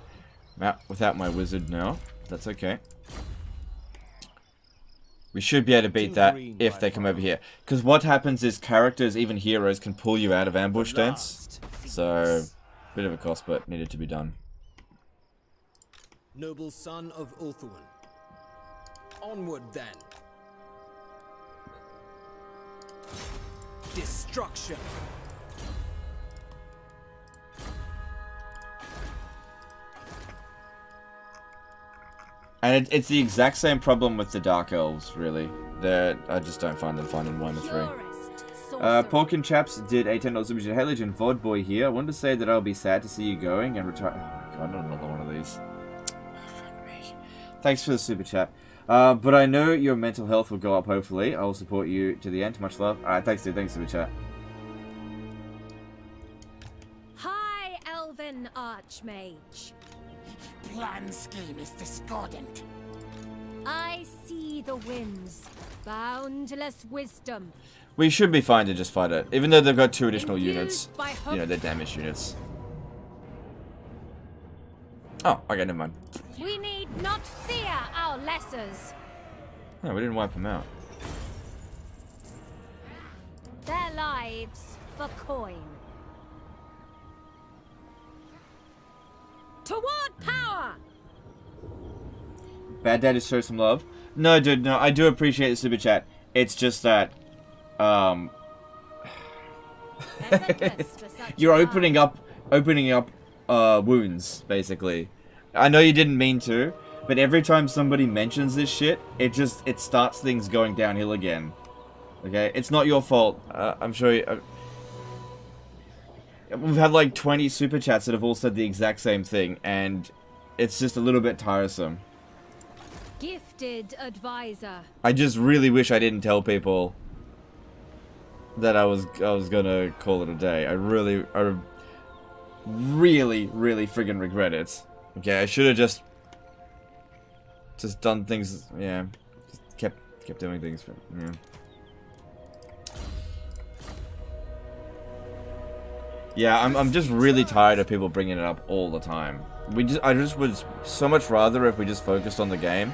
Without my wizard now. That's okay. We should be able to beat that if they come over here. Because what happens is characters, even heroes, can pull you out of ambush stance. So, bit of a cost, but needed to be done. Noble son of Ulthuan. Onward then. Destruction. And it's the exact same problem with the Dark Elves, really. I just don't find them fun in Warhammer 3. Porkin Chaps did a $10 super chat. Hey Legend, VOD Boy here. I wanted to say that I'll be sad to see you going and retire. Oh my god, not another one of these. Fuck me. Thanks for the super chat. But I know your mental health will go up, hopefully. I will support you to the end. Much love. Alright, thanks dude. Thanks for the chat. High Elven Archmage. Plan scheme is discordant. I see the winds. Boundless wisdom. We should be fine to just fight it. Even though they've got 2 additional Infused units. by You know, they're damage units. Oh, okay, never mind. We need not fear our lessers. No, we didn't wipe them out. Their lives for coin. Toward power! Bad Dad is show some love. No, dude, no, I do appreciate the super chat. It's just that, you're opening up wounds, basically. I know you didn't mean to, but every time somebody mentions this shit, it starts things going downhill again. Okay, it's not your fault. I'm sure you, we've had like 20 super chats that have all said the exact same thing, and it's just a little bit tiresome. Gifted advisor. I just really wish I didn't tell people that I was gonna call it a day. I really friggin' regret it. Okay, I should have just done things. Yeah, just kept doing things. But, yeah. Yeah, I'm just really tired of people bringing it up all the time. I just would so much rather if we just focused on the game.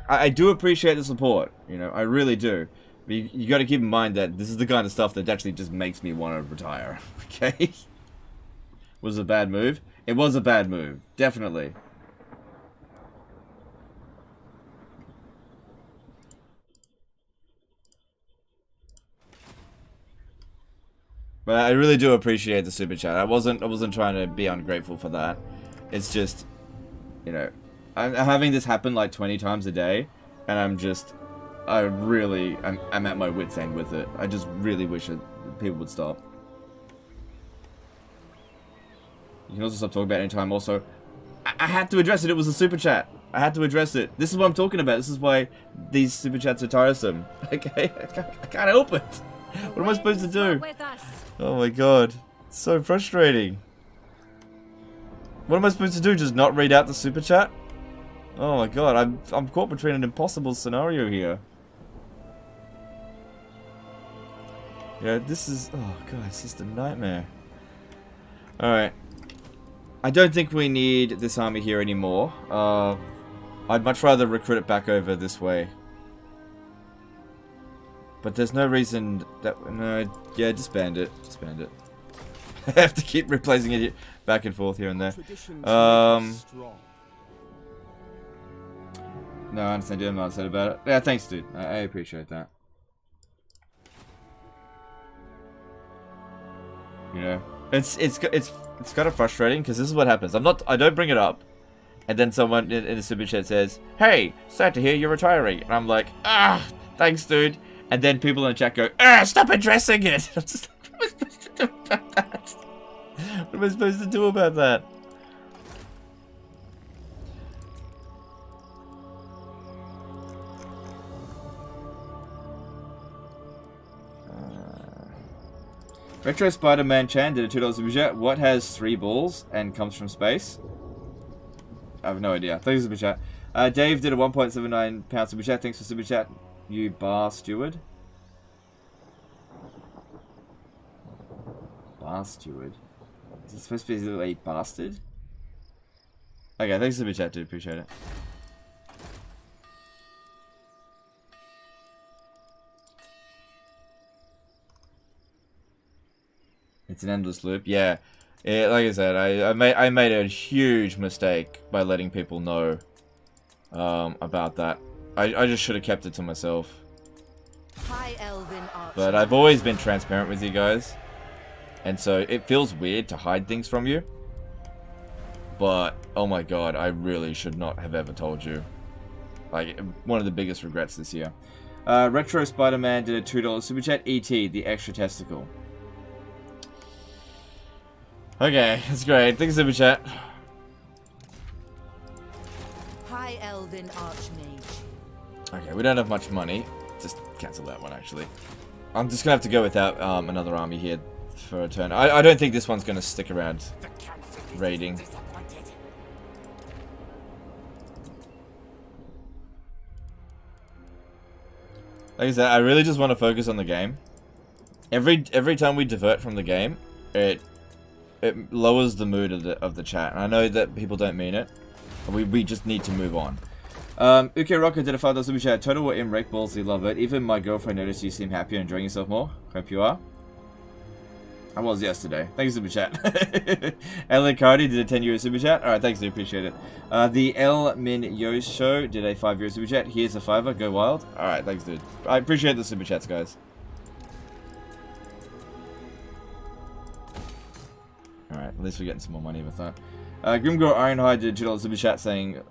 I do appreciate the support, you know, I really do. But you got to keep in mind that this is the kind of stuff that actually just makes me want to retire. Okay? Was it a bad move? It was a bad move, definitely. But I really do appreciate the super chat. I wasn't trying to be ungrateful for that. It's just, you know, I'm having this happen like 20 times a day, and I'm at my wit's end with it. I just really wish people would stop. You can also stop talking about it anytime. Also, I had to address it. It was a super chat. I had to address it. This is what I'm talking about. This is why these super chats are tiresome. Okay, I can't help it. What am I supposed to do? Oh my god, it's so frustrating. What am I supposed to do? Just not read out the super chat? Oh my god, I'm caught between an impossible scenario here. Yeah, this is... Oh god, it's just a nightmare. Alright. I don't think we need this army here anymore. I'd much rather recruit it back over this way. But there's no reason that... No, yeah, disband it. Disband it. I have to keep replacing it back and forth here and there. No, I understand you. I'm not upset about it. Yeah, thanks, dude. I appreciate that. You know, it's kind of frustrating because this is what happens. I don't bring it up, and then someone in the super chat says, "Hey, sad to hear you're retiring," and I'm like, "Ah, thanks, dude." And then people in the chat go, "Ah, stop addressing it." I'm just like, what am I supposed to do about that? What am I supposed to do about that? Retro Spider-Man Chan did a $2 super chat. What has 3 balls and comes from space? I have no idea. Thanks for super chat. Dave did a 1.79 pound super chat. Thanks for super chat. You bar steward. Bar steward. Is it supposed to be a bastard? Okay, thanks for super chat, dude. Appreciate it. It's an endless loop. Yeah, like I said, I made a huge mistake by letting people know about that. I just should have kept it to myself. But I've always been transparent with you guys, and so it feels weird to hide things from you. But oh my god, I really should not have ever told you. Like, one of the biggest regrets this year. Retro Spider-Man did a $2 super chat. E.T. the extra testicle. Okay, that's great. Thanks, super chat. High Elven Archmage. Okay, we don't have much money. Just cancel that one, actually. I'm just gonna have to go without another army here for a turn. I don't think this one's gonna stick around raiding. Like I said, I really just want to focus on the game. Every time we divert from the game, it lowers the mood of the chat, and I know that people don't mean it. We just need to move on. Uke Rocker did a $5 super chat. Total War Imrik ballsy, love it. Even my girlfriend noticed you seem happier and enjoying yourself more. Hope you are. I was yesterday. Thanks super chat. Ellie Cardi did a €10 super chat. Alright, thanks dude, appreciate it. The El Min Yo Show did a €5 super chat. Here's a $5, go wild. Alright, thanks dude. I appreciate the super chats, guys. Alright, at least we're getting some more money with that. Grimgore Ironhide did a $2 super chat saying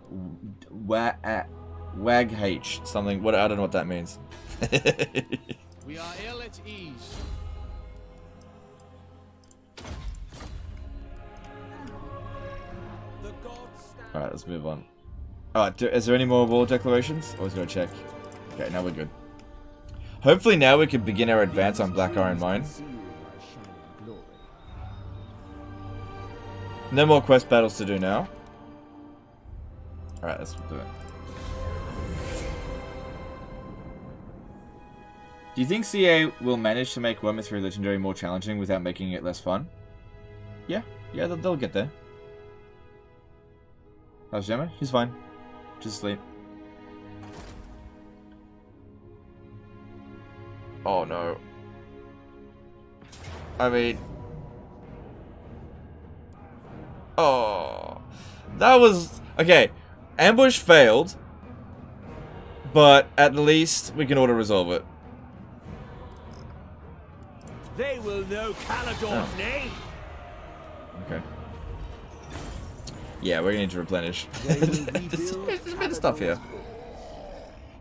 Wag H something. What, I don't know what that means. We are ill at ease. Alright, let's move on. Alright, is there any more war declarations? I was gonna check. Okay, now we're good. Hopefully now we can begin our advance on Black Iron Mine. No more quest battles to do now. Alright, let's do it. Do you think CA will manage to make Warhammer 3 Legendary more challenging without making it less fun? Yeah, they'll get there. How's Gemma? She's fine. Just asleep. Oh no. I mean... Oh, that was... Okay, ambush failed, but at least we can auto-resolve it. They will know Calador's name. Okay. Yeah, we're gonna need to replenish. There's a bit of stuff here.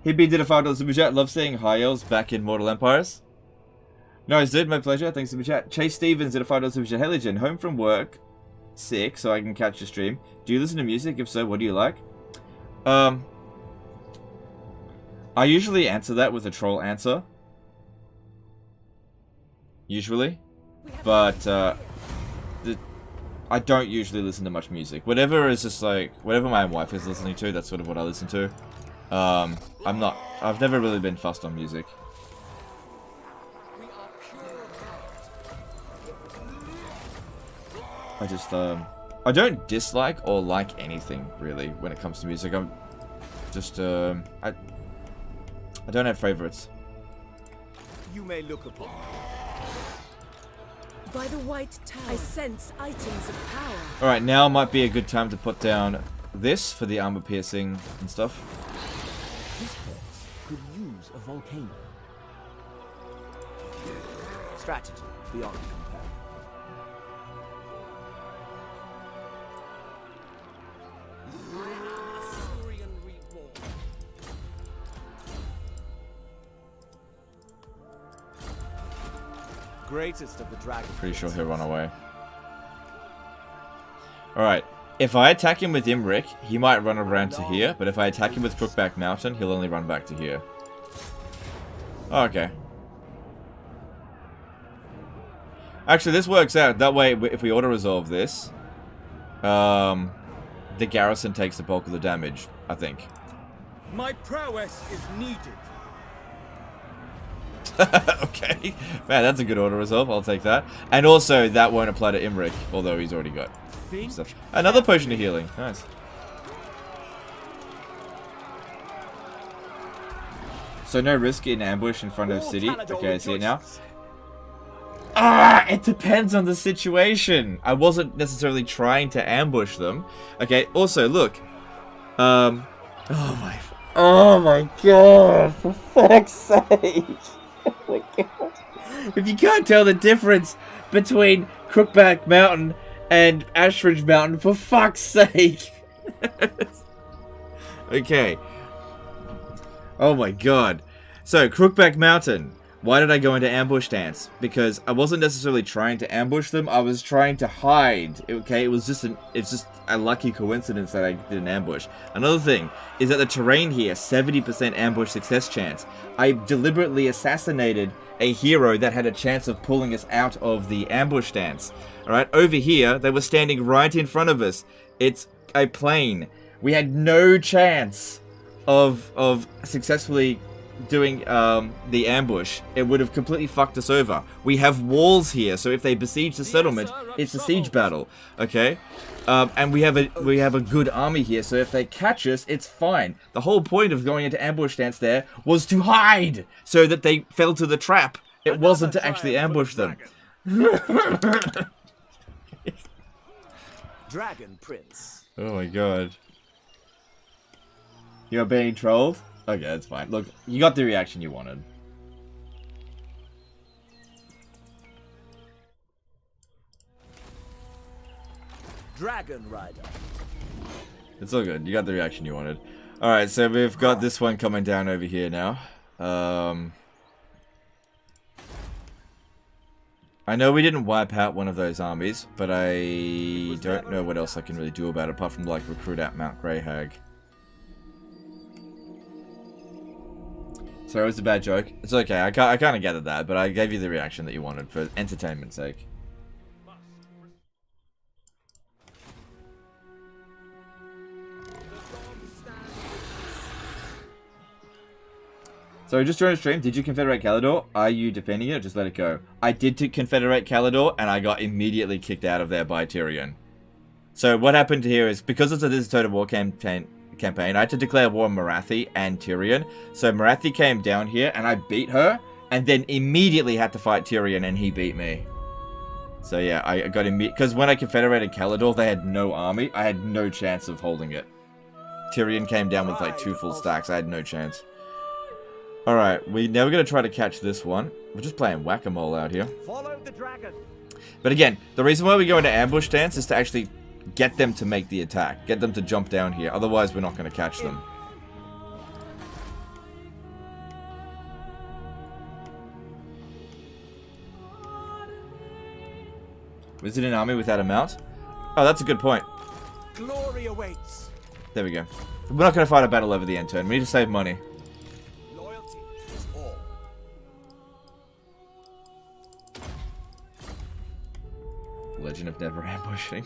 Hippie did a $5 super chat. Love seeing high elves back in Mortal Empires. No, dude, my pleasure. Thanks super chat. Chase Stevens did a $5 super chat. Hey, Legend, home from work. sick, so I can catch your stream. Do you listen to music? If so, what do you like? I usually answer that with a troll answer. Usually. But, I don't usually listen to much music. Whatever is just like, whatever my wife is listening to, that's sort of what I listen to. I've never really been fussed on music. I just, I don't dislike or like anything, really, when it comes to music. I'm just, I don't have favorites. You may look upon me. By the white tower, I sense items of power. Alright, now might be a good time to put down this for the armor piercing and stuff. This place could use a volcano. Strategy beyond compare. Arthurian reborn. Greatest of the dragon. Pretty sure he'll run away. Alright, if I attack him with Imrik, he might run around to here, but if I attack him with Crookback Mountain, he'll only run back to here. Oh, okay. Actually, this works out. That way, if we auto-resolve this, the garrison takes the bulk of the damage, I think. My prowess is needed. Okay. Man, that's a good auto-resolve. I'll take that. And also, that won't apply to Imrik, although he's already got stuff. Another potion of healing. Nice. So no risk in ambush in front of city. Okay, I see it now. Ah, it depends on the situation. I wasn't necessarily trying to ambush them. Okay, also, look. Oh my god, for fuck's sake. Oh my god. If you can't tell the difference between Crookback Mountain and Ashridge Mountain, for fuck's sake. Okay. Oh my god. So, Crookback Mountain. Why did I go into ambush stance? Because I wasn't necessarily trying to ambush them, I was trying to hide. Okay, it's just a lucky coincidence that I did an ambush. Another thing is that the terrain here, 70% ambush success chance. I deliberately assassinated a hero that had a chance of pulling us out of the ambush stance. Alright, over here, they were standing right in front of us. It's a plain. We had no chance of successfully doing the ambush. It would have completely fucked us over. We have walls here, so if they besiege the settlement, it's a siege battle. Okay, and we have a good army here, so if they catch us, it's fine. The whole point of going into ambush stance there was to hide, so that they fell to the trap. It wasn't to actually ambush them. Dragon Prince. Oh my god. You're being trolled? Okay, that's fine. Look, you got the reaction you wanted. Dragon Rider. It's all good. You got the reaction you wanted. Alright, so we've got this one coming down over here now. I know we didn't wipe out one of those armies, but I don't know what else I can really do about it, apart from, like, recruit out Mount Greyhag. Sorry, it was a bad joke. It's okay, I kind of gathered that, but I gave you the reaction that you wanted for entertainment's sake. So just joined a stream. Did you Confederate Calidor? Are you defending it? Or just let it go. I did to Confederate Calidor, and I got immediately kicked out of there by Tyrion. So what happened here is, because it's a Total War campaign, I had to declare war on Marathi and Tyrion. So Marathi came down here, and I beat her, and then immediately had to fight Tyrion, and he beat me. So yeah, I got immediate, because when I Confederated Calidor, they had no army. I had no chance of holding it. Tyrion came down with like 2 full stacks. I had no chance. Alright, now we're going to try to catch this one. We're just playing whack-a-mole out here. Follow the dragon. But again, the reason why we go into ambush stance is to actually get them to make the attack. Get them to jump down here. Otherwise, we're not going to catch them. Visit an army without a mount? Oh, that's a good point. Glory awaits. There we go. We're not going to fight a battle over the end turn. We need to save money. Loyalty is all. Legend of never ambushing.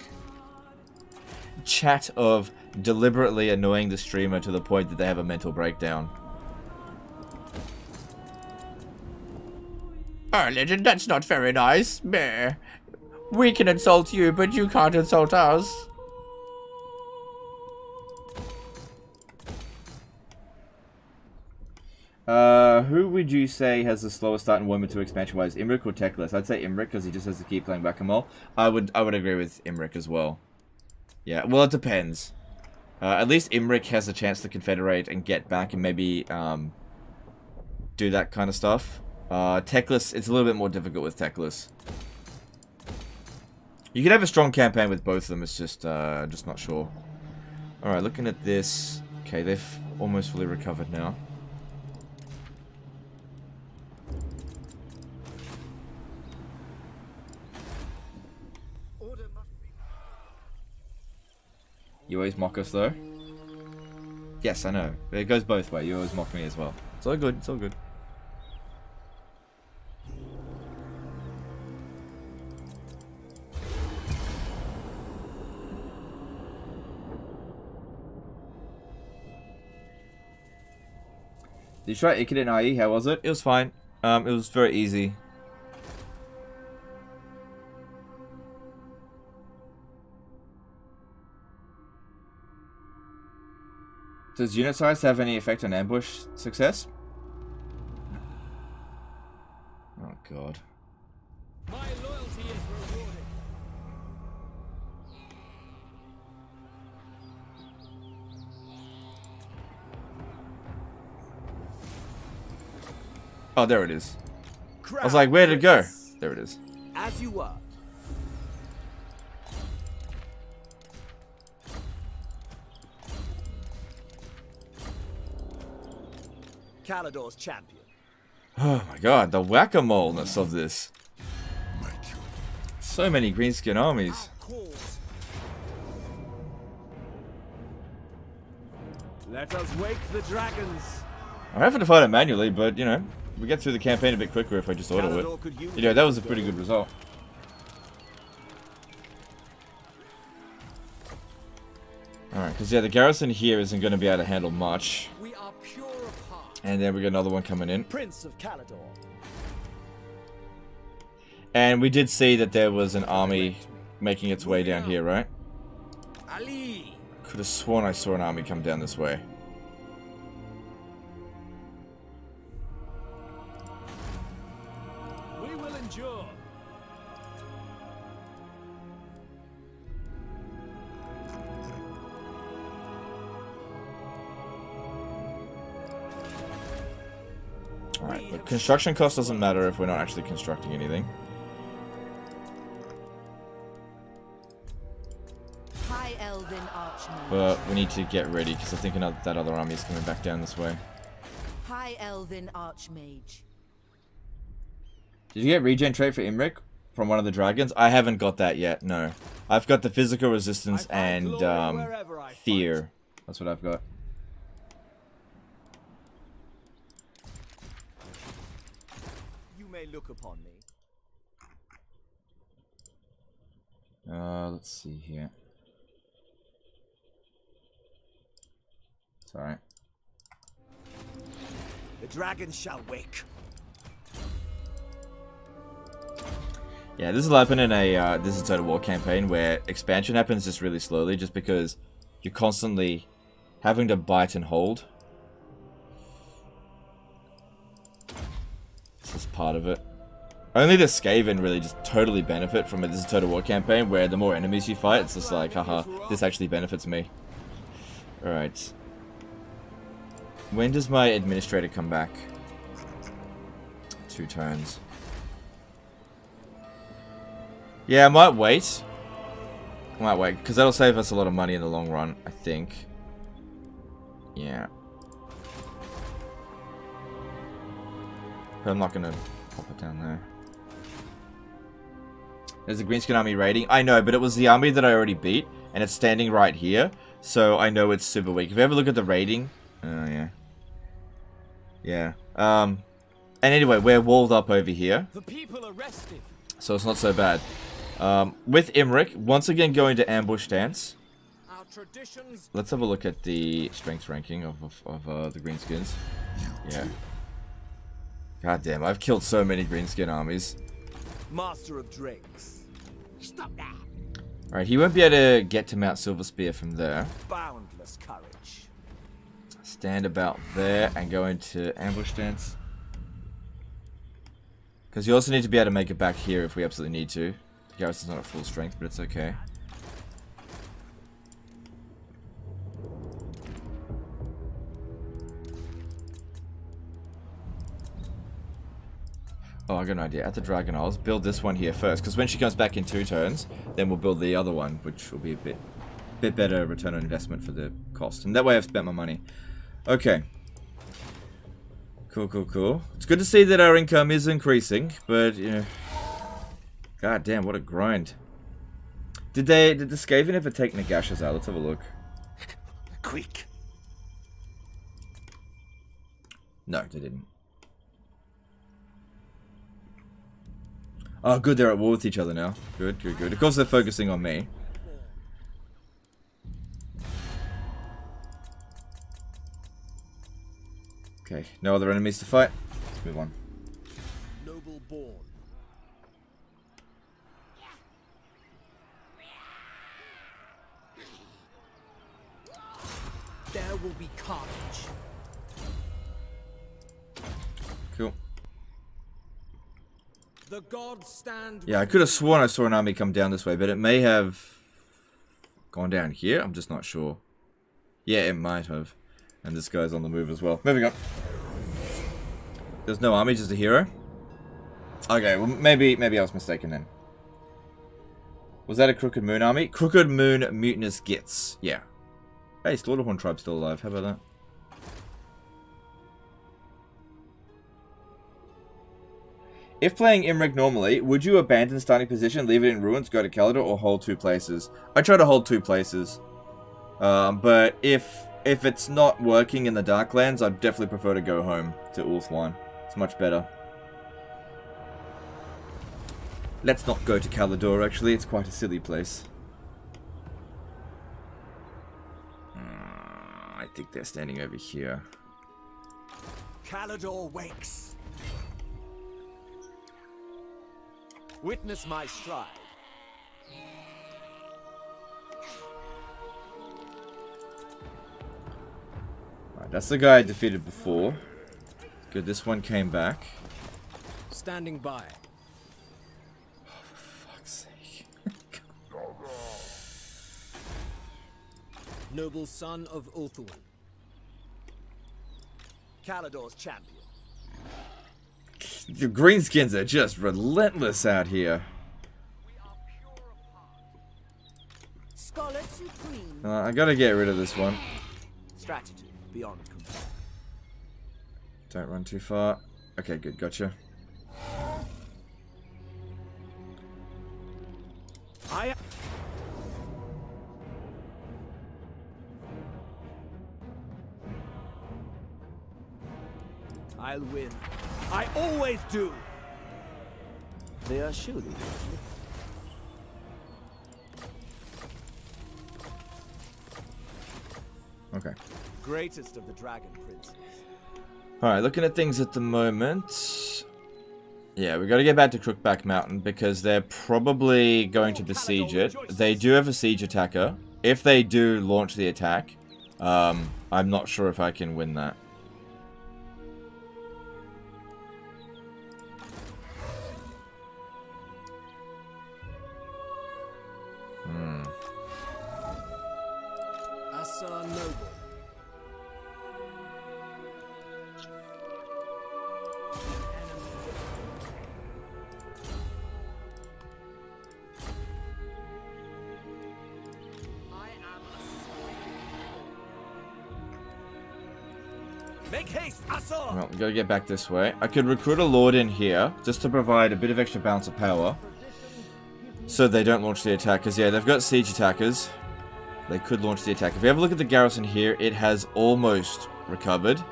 Chat of deliberately annoying the streamer to the point that they have a mental breakdown. Oh, Legend, that's not very nice. Meh. We can insult you, but you can't insult us. Who would you say has the slowest start in Warhammer 2 expansion-wise, Imrik or Teclis? I'd say Imrik because he just has to keep playing Whack-A-Mole. I would agree with Imrik as well. Yeah, well, it depends. At least Imrik has a chance to confederate and get back and maybe do that kind of stuff. Teclis, it's a little bit more difficult with Teclis. You could have a strong campaign with both of them. It's just not sure. All right, looking at this. Okay, they've almost fully recovered now. You always mock us, though? Yes, I know. It goes both ways. You always mock me as well. It's all good. It's all good. Did you try Ikid in IE? How was it? It was fine. It was very easy. Does unit size have any effect on ambush success? Oh god. My loyalty is rewarded. Oh, there it is. I was like, where did it go? There it is. As you were. Calador's champion. Oh my god, the whack-a-mole-ness of this. So many greenskin armies. Let us wake the dragons. I'm having to fight it manually, but, you know, we get through the campaign a bit quicker if I just auto it. You know, that was a pretty good result. Alright, because, yeah, the garrison here isn't going to be able to handle much. We are pure of heart. And then we got another one coming in. Prince of Calador. And we did see that there was an army making its way down here, right? Ali. Could have sworn I saw an army come down this way. We will endure. Alright, but construction cost doesn't matter if we're not actually constructing anything. High Elven Archmage. But we need to get ready because I think that other army is coming back down this way. High Elven Archmage. Did you get regen trait for Imrik from one of the dragons? I haven't got that yet, no. I've got the physical resistance and fear. That's what I've got. You may look upon me. Let's see here. Sorry. The dragons shall wake. Yeah, this will happen in a this is Total War campaign where expansion happens just really slowly, just because you're constantly having to bite and hold. This is part of it. Only the Skaven really just totally benefit from it. This is Total War campaign where the more enemies you fight, it's just like, haha, this actually benefits me. Alright. When does my administrator come back? 2 turns. Yeah, I might wait. Because that'll save us a lot of money in the long run, I think. Yeah. But I'm not going to pop it down there. There's a greenskin army raiding. I know, but it was the army that I already beat, and it's standing right here, so I know it's super weak. If you ever look at the raiding... Oh, yeah. Yeah. And anyway, we're walled up over here. The people are restive. So it's not so bad. With Imrik, once again going to ambush stance. Our traditions. Let's have a look at the strength ranking of the greenskins. Yeah. God damn, I've killed so many greenskin armies. Master of drakes. Stop that. Alright, he won't be able to get to Mount Silverspear from there. Boundless courage. Stand about there and go into ambush stance. Because you also need to be able to make it back here if we absolutely need to. The garrison's not at full strength, but it's okay. Oh, I got an idea. At the Dragon Isles, build this one here first. Because when she comes back in 2 turns, then we'll build the other one, which will be a bit better return on investment for the cost. And that way I've spent my money. Okay. Cool, cool, cool. It's good to see that our income is increasing, but, you know... God damn, what a grind. Did the Skaven ever take Nagash's out? Let's have a look. Quick. No, they didn't. Oh, good, they're at war with each other now. Good, good, good. Of course they're focusing on me. Okay, no other enemies to fight. Let's move on. Noble born. There will be carnage. Cool. The gods stand. Yeah, I could have sworn I saw an army come down this way, but it may have gone down here. I'm just not sure. Yeah, it might have. And this guy's on the move as well. Moving on. There's no army, just a hero. Okay, well maybe I was mistaken then. Was that a Crooked Moon army? Crooked Moon Mutinous Gits. Yeah. Hey, Slaughterhorn tribe's still alive. How about that? If playing Imrik normally, would you abandon starting position, leave it in ruins, go to Kalador, or hold 2 places? I try to hold 2 places. But if it's not working in the Darklands, I'd definitely prefer to go home to Ulthuan. It's much better. Let's not go to Kalador, actually. It's quite a silly place. I think they're standing over here. Kalador wakes. Witness my stride. Right, that's the guy I defeated before. Good, this one came back. Standing by. Oh, for fuck's sake. Noble son of Ulthuan. Kalador's champion. The greenskins are just relentless out here. Scholar Supreme. I gotta get rid of this one. Strategy beyond compare. Don't run too far. Okay, good, gotcha. I'll win. I always do. They are shooting. Okay. Greatest of the dragon princes. Alright, looking at things at the moment. Yeah, we gotta get back to Crookback Mountain because they're probably going to besiege it. They do have a siege attacker. If they do launch the attack, I'm not sure if I can win that. Asa Noble. Make haste, Asa! Well, we gotta get back this way. I could recruit a lord in here, just to provide a bit of extra balance of power. so they don't launch the attack. Because, yeah, they've got siege attackers. They could launch the attack. If we have a look at the garrison here, it has almost recovered.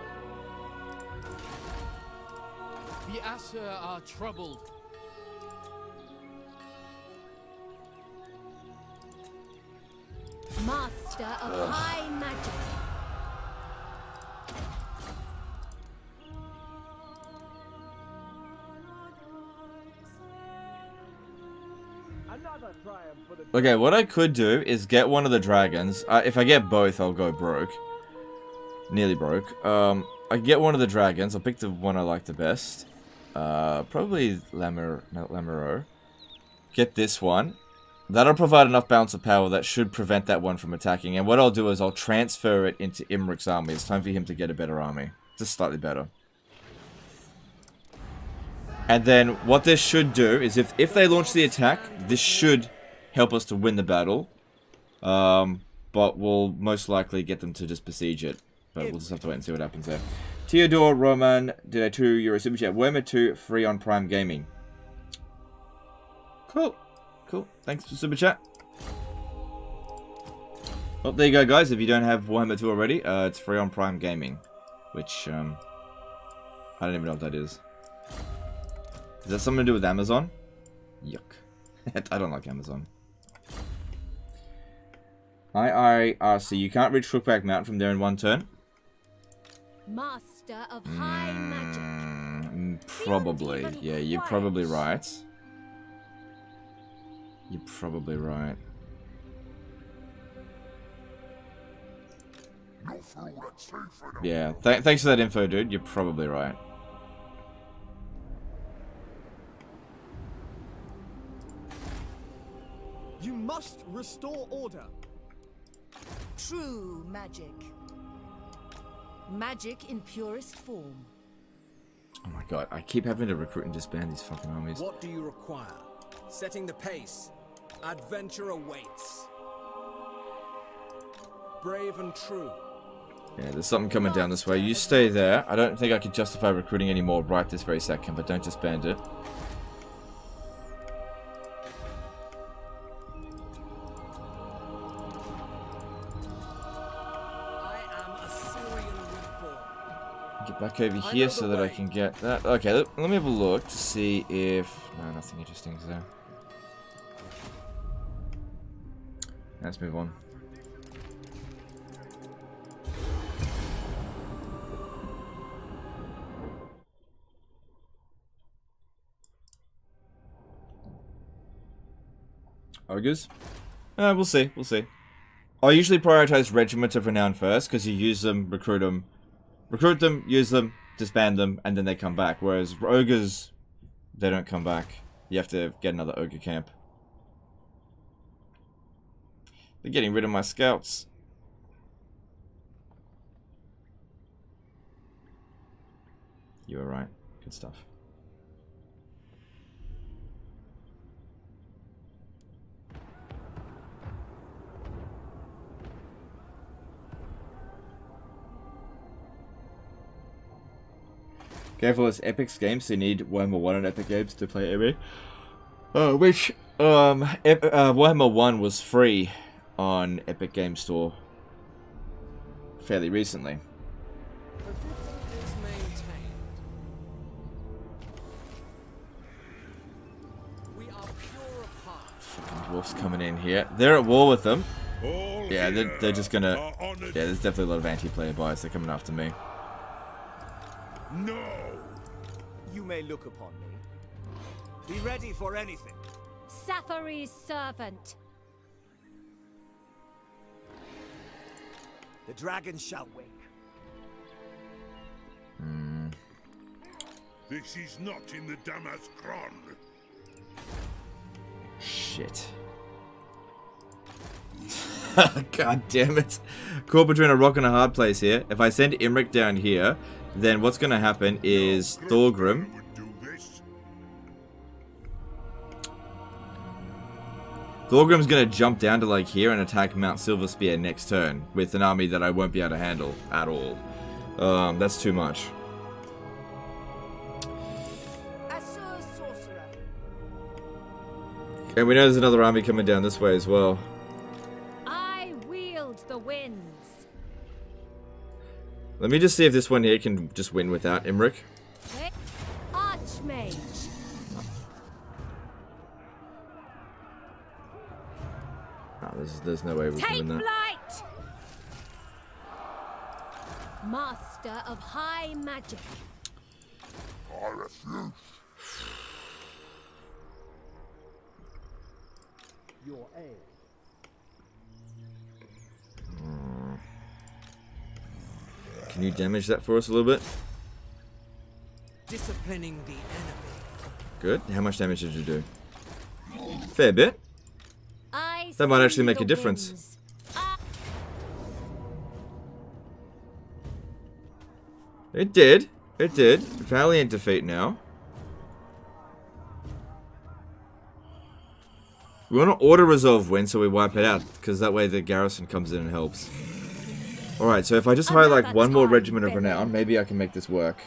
The Asur are troubled. Master of high magic. Another triumph for the Okay, what I could do is get one of the dragons. If I get both, I'll go broke. Nearly broke. I can get one of the dragons. I'll pick the one I like the best. Probably Lamero. Get this one. That'll provide enough balance of power that should prevent that one from attacking. And what I'll do is I'll transfer it into Imrik's army. It's time for him to get a better army. Just slightly better. And then what this should do is if they launch the attack, this should help us to win the battle. But we'll most likely get them to just besiege it. But we'll just have to wait and see what happens there. Theodore Roman did a €2 super chat. Warhammer 2 free on Prime Gaming. Cool. Cool. Thanks for super chat. Well, there you go, guys. If you don't have Warhammer 2 already, it's free on Prime Gaming. Which, I don't even know what that is. Is that something to do with Amazon? Yuck. I don't like Amazon. IRC. You can't reach Crookback Mountain from there in one turn? Master of high magic. Probably. Yeah, you're probably right. You're probably right. Yeah, thanks for that info, dude. You're probably right. You must restore order. True magic. Magic in purest form. Oh my god, I keep having to recruit and disband these fucking armies. What do you require? Setting the pace. Adventure awaits. Brave and true. Yeah, there's something coming down this way. You stay there. I don't think I could justify recruiting anymore right this very second, but don't disband it. Get back over here so that I can get that. Okay, let me have a look to see if... No, nothing interesting is there. Let's move on. Ogres? We'll see, we'll see. I usually prioritize Regiment of Renown first, because you use them, recruit them, use them, disband them, and then they come back. Whereas ogres, they don't come back. You have to get another ogre camp. They're getting rid of my scouts. You were right. Good stuff. Careful, it's Epic's games, so you need Warhammer 1 on Epic Games to play every. Warhammer 1 was free on Epic Games Store fairly recently. Fucking dwarfs coming in here. They're at war with them. Yeah, they're just gonna... Yeah, there's definitely a lot of anti-player bias. They're coming after me. No! You may look upon me. Be ready for anything. Safari's servant. The dragon shall wake. This is not in the Damaskron. Shit. God damn it. Caught between a rock and a hard place here. If I send Imrik down here, then what's going to happen is Thorgrim. Thorgrim's going to jump down to like here and attack Mount Silverspear next turn with an army that I won't be able to handle at all. That's too much. And we know there's another army coming down this way as well. I wield the winds. Let me just see if this one here can just win without Imrik. Archmage. Oh, there's no way we can Take win that. flight. Master of high magic. I refuse. Your aid. Can you damage that for us a little bit? Disciplining the enemy. Good. How much damage did you do? Fair bit. That might actually make a difference. It did. It did. Valiant defeat now. We want to auto-resolve win so we wipe it out, because that way the garrison comes in and helps. Alright, so if I just hire like one more regiment of renown, maybe I can make this work.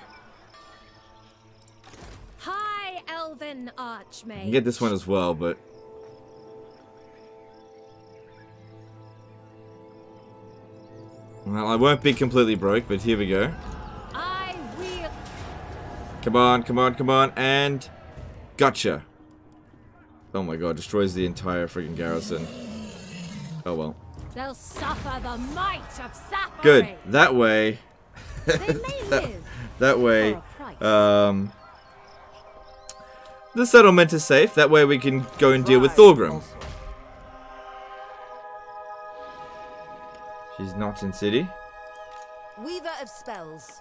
High Elven Archmage. I can get this one as well, but... Well, I won't be completely broke, but here we go. I will. Come on, come on, come on, and... Gotcha! Oh my god, destroys the entire friggin' garrison. Oh well. They'll suffer the might of suffering. Good. That way... They may live. That way... For a price. The settlement is safe. That way we can go and deal with Thorgrim. She's not in city. Weaver of spells.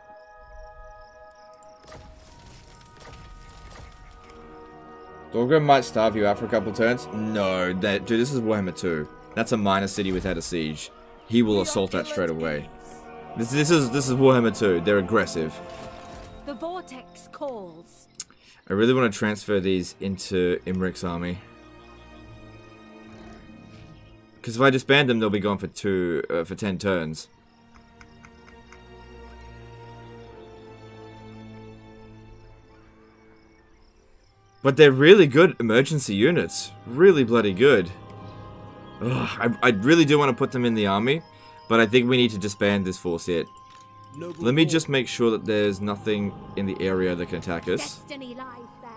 Thorgrim might starve you out for a couple turns. No, dude, this is Warhammer 2. That's a minor city without a siege. He will assault that straight away. This is Warhammer 2. They're aggressive. The vortex calls. I really want to transfer these into Imrik's army. Because if I disband them, they'll be gone for 10 turns. But they're really good emergency units. Really bloody good. Ugh, I really do want to put them in the army, but I think we need to disband this force yet. Let me just make sure that there's nothing in the area that can attack us. Destiny lies there.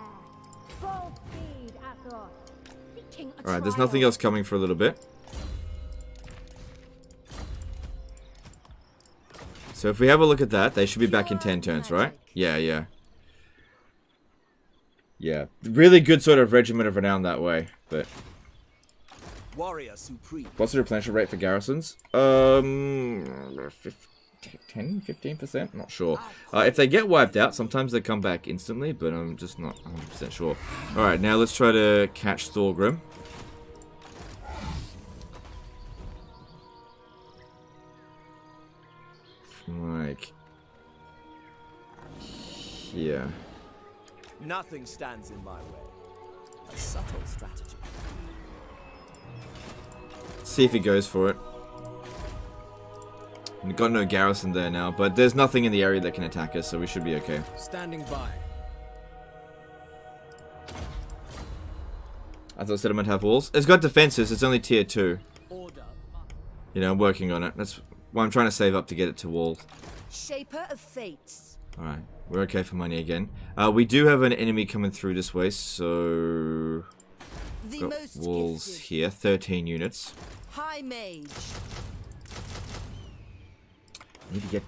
Full speed, Athos. Seeking a Alright, there's trial. nothing else coming for a little bit. So if we have a look at that, they should be back in 10 turns, right? Yeah, yeah. Yeah, really good sort of regiment of renown that way, but... Warrior supreme. What's the replenishment rate for garrisons? 10, 15%? Not sure. If they get wiped out, sometimes they come back instantly, but I'm just not 100% sure. Alright, now let's try to catch Thorgrim. Like... here. Nothing stands in my way. A subtle strategy. See if he goes for it. We've got no garrison there now, but there's nothing in the area that can attack us, so we should be okay. Standing by. I thought settlement have walls. It's got defenses, it's only tier 2. Order. You know, I'm working on it. That's why I'm trying to save up to get it to wall. Shaper of fates. Alright, we're okay for money again. We do have an enemy coming through this way, so... The got most walls gifted. here, 13 units. High mage. Need to get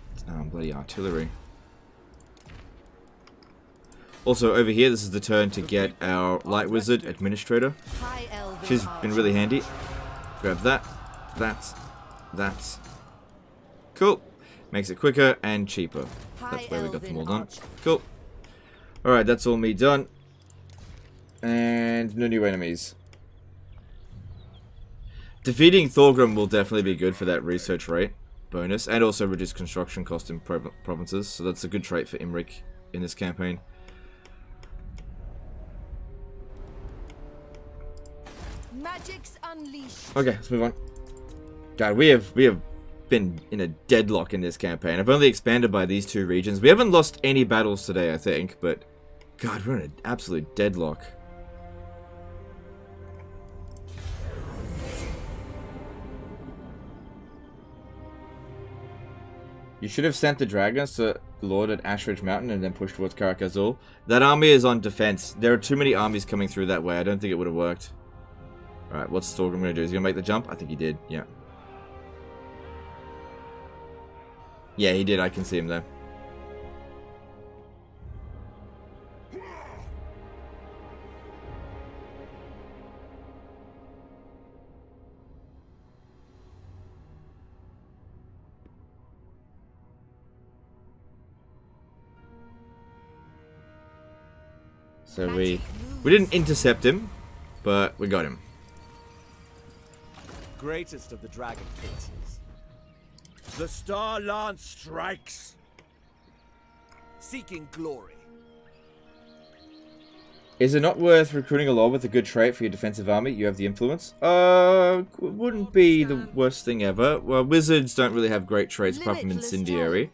bloody artillery. Also, over here, this is the turn to get our light wizard administrator. High elven She's been really archer. handy. Grab that, that. Cool. Makes it quicker and cheaper. That's where we got them all done. Cool. Alright, that's all me done. And no new enemies. Defeating Thorgrim will definitely be good for that research rate bonus, and also reduce construction cost in provinces, so that's a good trait for Imrik in this campaign. Magic's unleashed. Okay, let's move on. God, we have been in a deadlock in this campaign. I've only expanded by these 2 regions. We haven't lost any battles today, I think, but God, we're in an absolute deadlock. You should have sent the dragons to Lord at Ashridge Mountain and then pushed towards Karak Azul. That army is on defense. There are too many armies coming through that way. I don't think it would have worked. Alright, what's Storgrim going to do? Is he going to make the jump? I think he did, yeah. Yeah, he did. I can see him there. So we didn't intercept him, but we got him. Greatest of the dragon princes. The Star Lance strikes. Seeking glory. Is it not worth recruiting a lord with a good trait for your defensive army? You have the influence. Wouldn't be the worst thing ever. Well, wizards don't really have great traits apart from incendiary.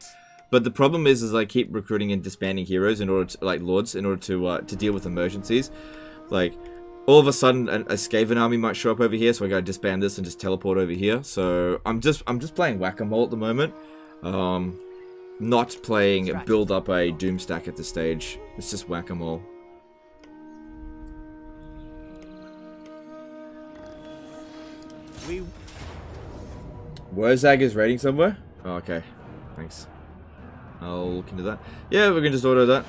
But the problem is I keep recruiting and disbanding heroes in order to, like, lords, in order to deal with emergencies. Like, all of a sudden, a Skaven army might show up over here, so I gotta disband this and just teleport over here. So I'm just playing whack-a-mole at the moment. Not playing build up a doom stack at this stage. It's just whack-a-mole. Wurzag is raiding somewhere? Oh, okay. Thanks. I'll look into that. Yeah, we can just auto that.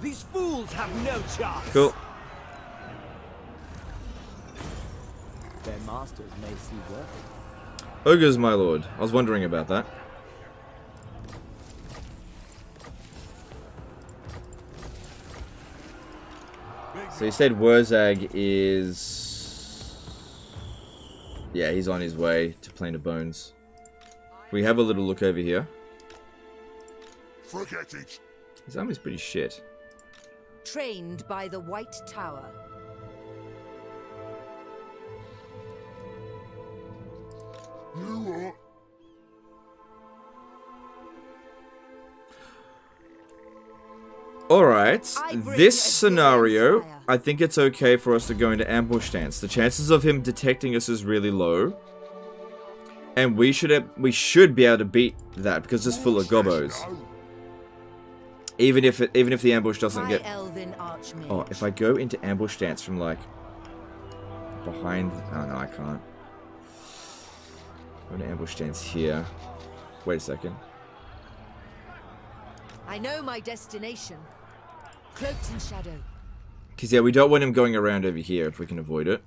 These fools have no chance. Cool. Their masters may see work. Ogres, my lord. I was wondering about that. So you said Wurzag is... Yeah, he's on his way to Plain of Bones. We have a little look over here. Forget it. His army's pretty shit. Trained by the White Tower. You are. Alright, this scenario, I think it's okay for us to go into ambush stance. The chances of him detecting us is really low. And we should be able to beat that because it's full of gobos. Even if the ambush doesn't get... Oh, if I go into ambush stance from, like, behind... Oh, no, I can't. I'm going to ambush stance here. Wait a second. I know my destination. Cloaked in shadow. Because, yeah, we don't want him going around over here if we can avoid it.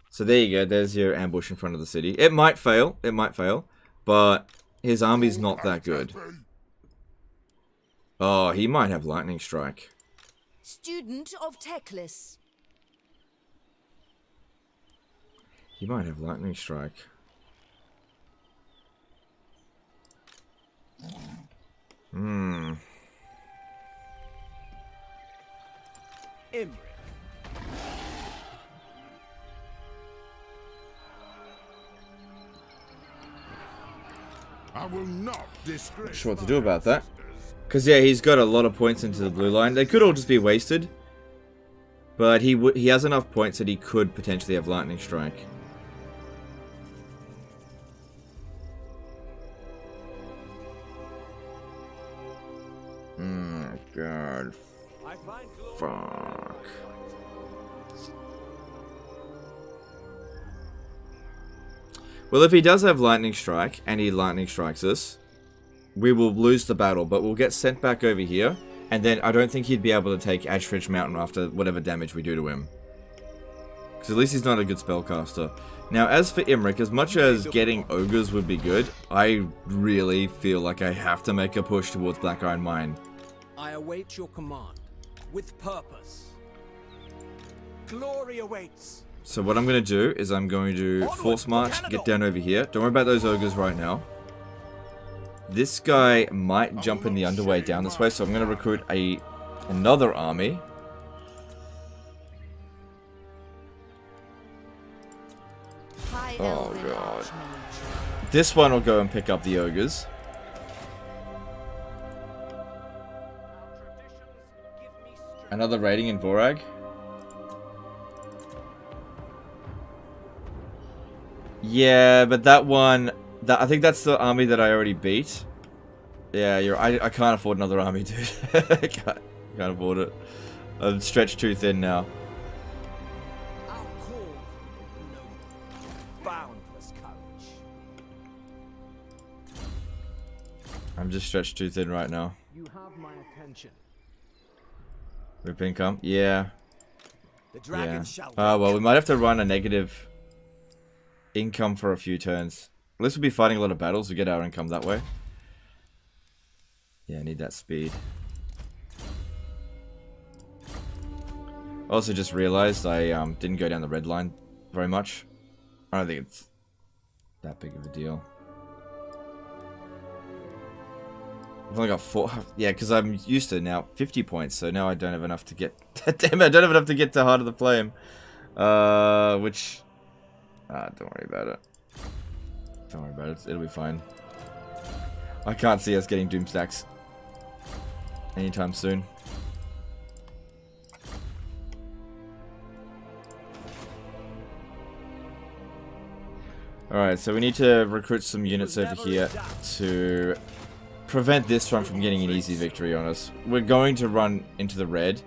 So there you go. There's your ambush in front of the city. It might fail. It might fail. But his army's not that good. Oh, he might have lightning strike. Student of Teclis. He might have lightning strike. Hmm. Imrik. I will not disgrace. Not sure what to do about that. Because, yeah, he's got a lot of points into the blue line. They could all just be wasted. But he has enough points that he could potentially have lightning strike. God. Fuck. Well, if he does have lightning strike, and he lightning strikes us, we will lose the battle, but we'll get sent back over here, and then I don't think he'd be able to take Ashridge Mountain after whatever damage we do to him. Because at least he's not a good spellcaster. Now, as for Imrik, as much as getting ogres would be good, I really feel like I have to make a push towards Black Iron Mine. I await your command, with purpose. Glory awaits. So what I'm going to do is I'm going to force march, get down over here. Don't worry about those ogres right now. This guy might jump in the underway down this way, so I'm going to recruit another army. Oh god. This one will go and pick up the ogres. Another raiding in Vorag. Yeah, but that one... I think that's the army that I already beat. Yeah, I can't afford another army, dude. I can't afford it. I'm stretched too thin now. I'll call no boundless courage. I'm just stretched too thin right now. You have my attention. Rip income? Yeah. The dragon Yeah. shall Oh, well, we might have to run a negative income for a few turns. At least we'll be fighting a lot of battles. We get our income that way. Yeah, I need that speed. Also just realized I didn't go down the red line very much. I don't think it's that big of a deal. I've only got 4. Yeah, because I'm used to now 50 points, so now I don't have enough to get. Damn it, I don't have enough to get to Heart of the Flame. Which. Don't worry about it. Don't worry about it. It'll be fine. I can't see us getting Doom stacks anytime soon. Alright, so we need to recruit some units over here to prevent this one from getting an easy victory on us. We're going to run into the red,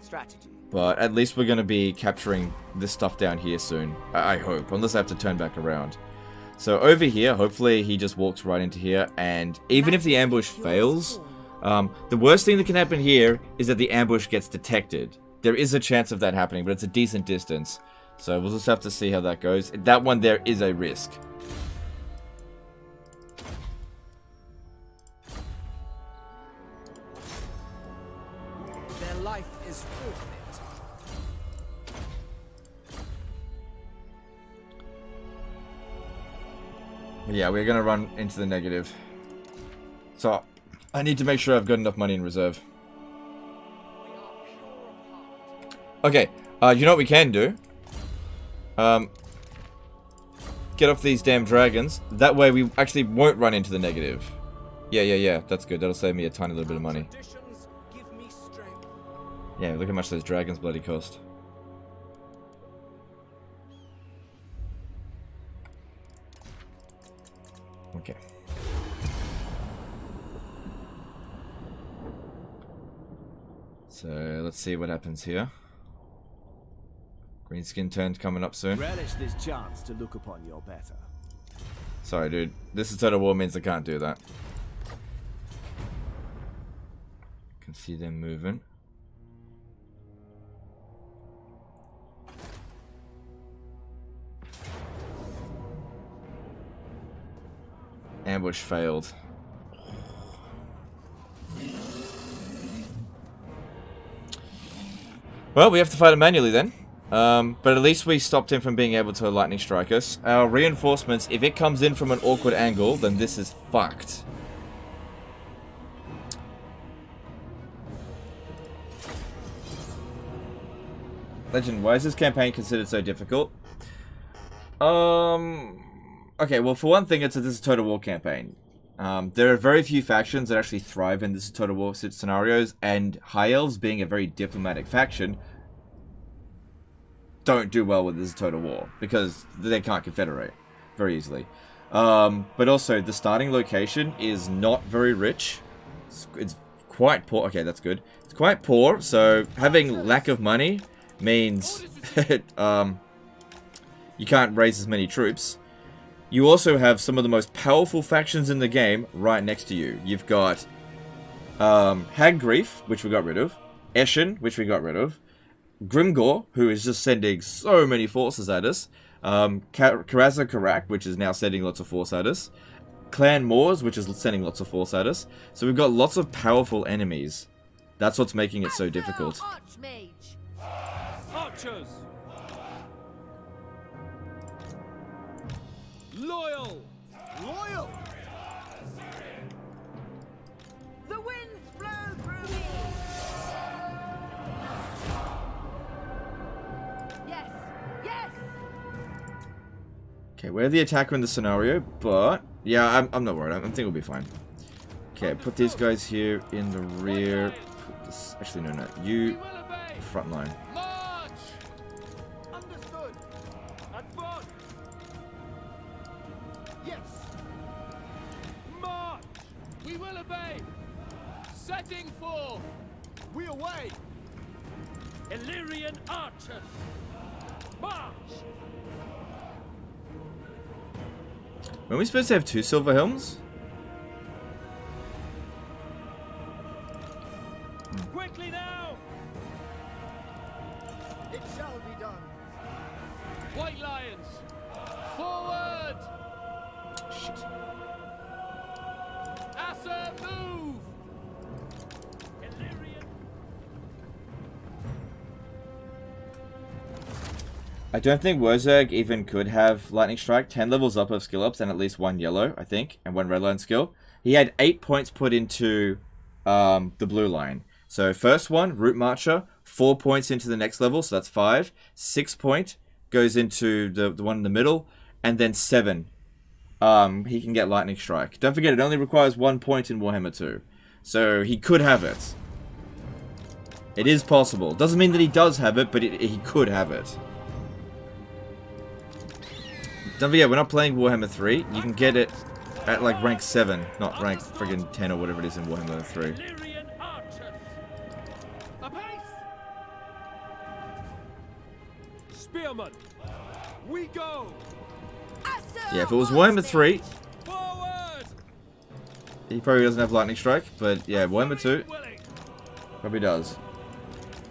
strategy. but at least we're going to be capturing this stuff down here soon. I hope, unless I have to turn back around. So over here, hopefully he just walks right into here, and even if the ambush fails, the worst thing that can happen here is that the ambush gets detected. There is a chance of that happening, but it's a decent distance. So we'll just have to see how that goes. That one there is a risk. Their life is forfeit. Yeah, we're gonna run into the negative. So I need to make sure I've got enough money in reserve. Okay, you know what we can do? Get off these damn dragons. That way we actually won't run into the negative. Yeah. That's good. That'll save me a tiny little bit of money. Give me strength. Yeah, look how much those dragons bloody cost. Okay. So let's see what happens here. Greenskin turn coming up soon. Relish this chance to look upon your better. Sorry, dude. This is Total War means I can't do that. Can see them moving. Ambush failed. Well, we have to fight him manually then. But at least we stopped him from being able to lightning strike us. Our reinforcements, if it comes in from an awkward angle, then this is fucked. Legend, why is this campaign considered so difficult? Okay, well, for one thing, this is a Total War campaign. There are very few factions that actually thrive in this Total War scenarios, and High Elves, being a very diplomatic faction, don't do well with this Total War, because they can't confederate very easily. But also, the starting location is not very rich. It's quite poor. Okay, that's good. It's quite poor, so having lack of money means you can't raise as many troops. You also have some of the most powerful factions in the game right next to you. You've got Hagrief, which we got rid of, Eshin, which we got rid of, Grimgor, who is just sending so many forces at us, Karaza Karak, which is now sending lots of force at us, Clan Moors, which is sending lots of force at us. So we've got lots of powerful enemies. That's what's making it so difficult. Archmage. Archers! Loyal! Loyal! The winds blow through me. Yes. Yes. Okay, we're the attacker in the scenario, but yeah, I'm not worried. I think we'll be fine. Okay, put these guys here in the rear. Put this, actually, no, you front line. March! Understood. At front. Yes. March. We will obey. Setting forth. We away. Illyrian archers. March. Were we supposed to have 2 silver helms? Quickly now. It shall be done. White lions. Forward. Shit. Assa, move. Illyrian. I don't think Wozerg even could have Lightning Strike. 10 levels up of skill ups and at least 1 yellow, I think, and 1 red line skill. He had 8 points put into the blue line. So first one, Root Marcher, 4 points into the next level, so that's 5. 6 point goes into the one in the middle, and then 7. He can get Lightning Strike. Don't forget, it only requires 1 point in Warhammer 2. So he could have it. It is possible. Doesn't mean that he does have it, but he could have it. Don't forget, we're not playing Warhammer 3. You can get it at like rank 7, not rank friggin' 10 or whatever it is in Warhammer 3. Illyrian archers. Apace. Spearmen. We go. Yeah, if it was Warhammer 3, Forward. he probably doesn't have Lightning Strike, but yeah, Warhammer 2 Willing. probably does.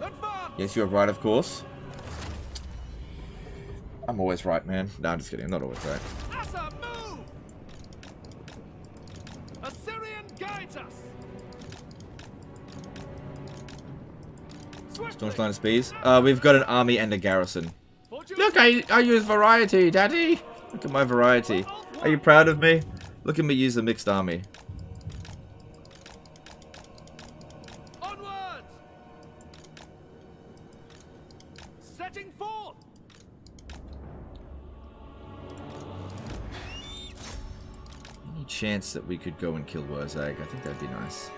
Advance. Yes, you're right, of course. I'm always right, man. No, I'm just kidding. I'm not always right. Assa, move. Assyrian guides us. Staunch line of speeds. We've got an army and a garrison. Look, Look, I use variety, Daddy. Look at my variety. Are you proud of me? Look at me use a mixed army. onwards. Setting forth. Any chance that we could go and kill Wurzag? I think that'd be nice.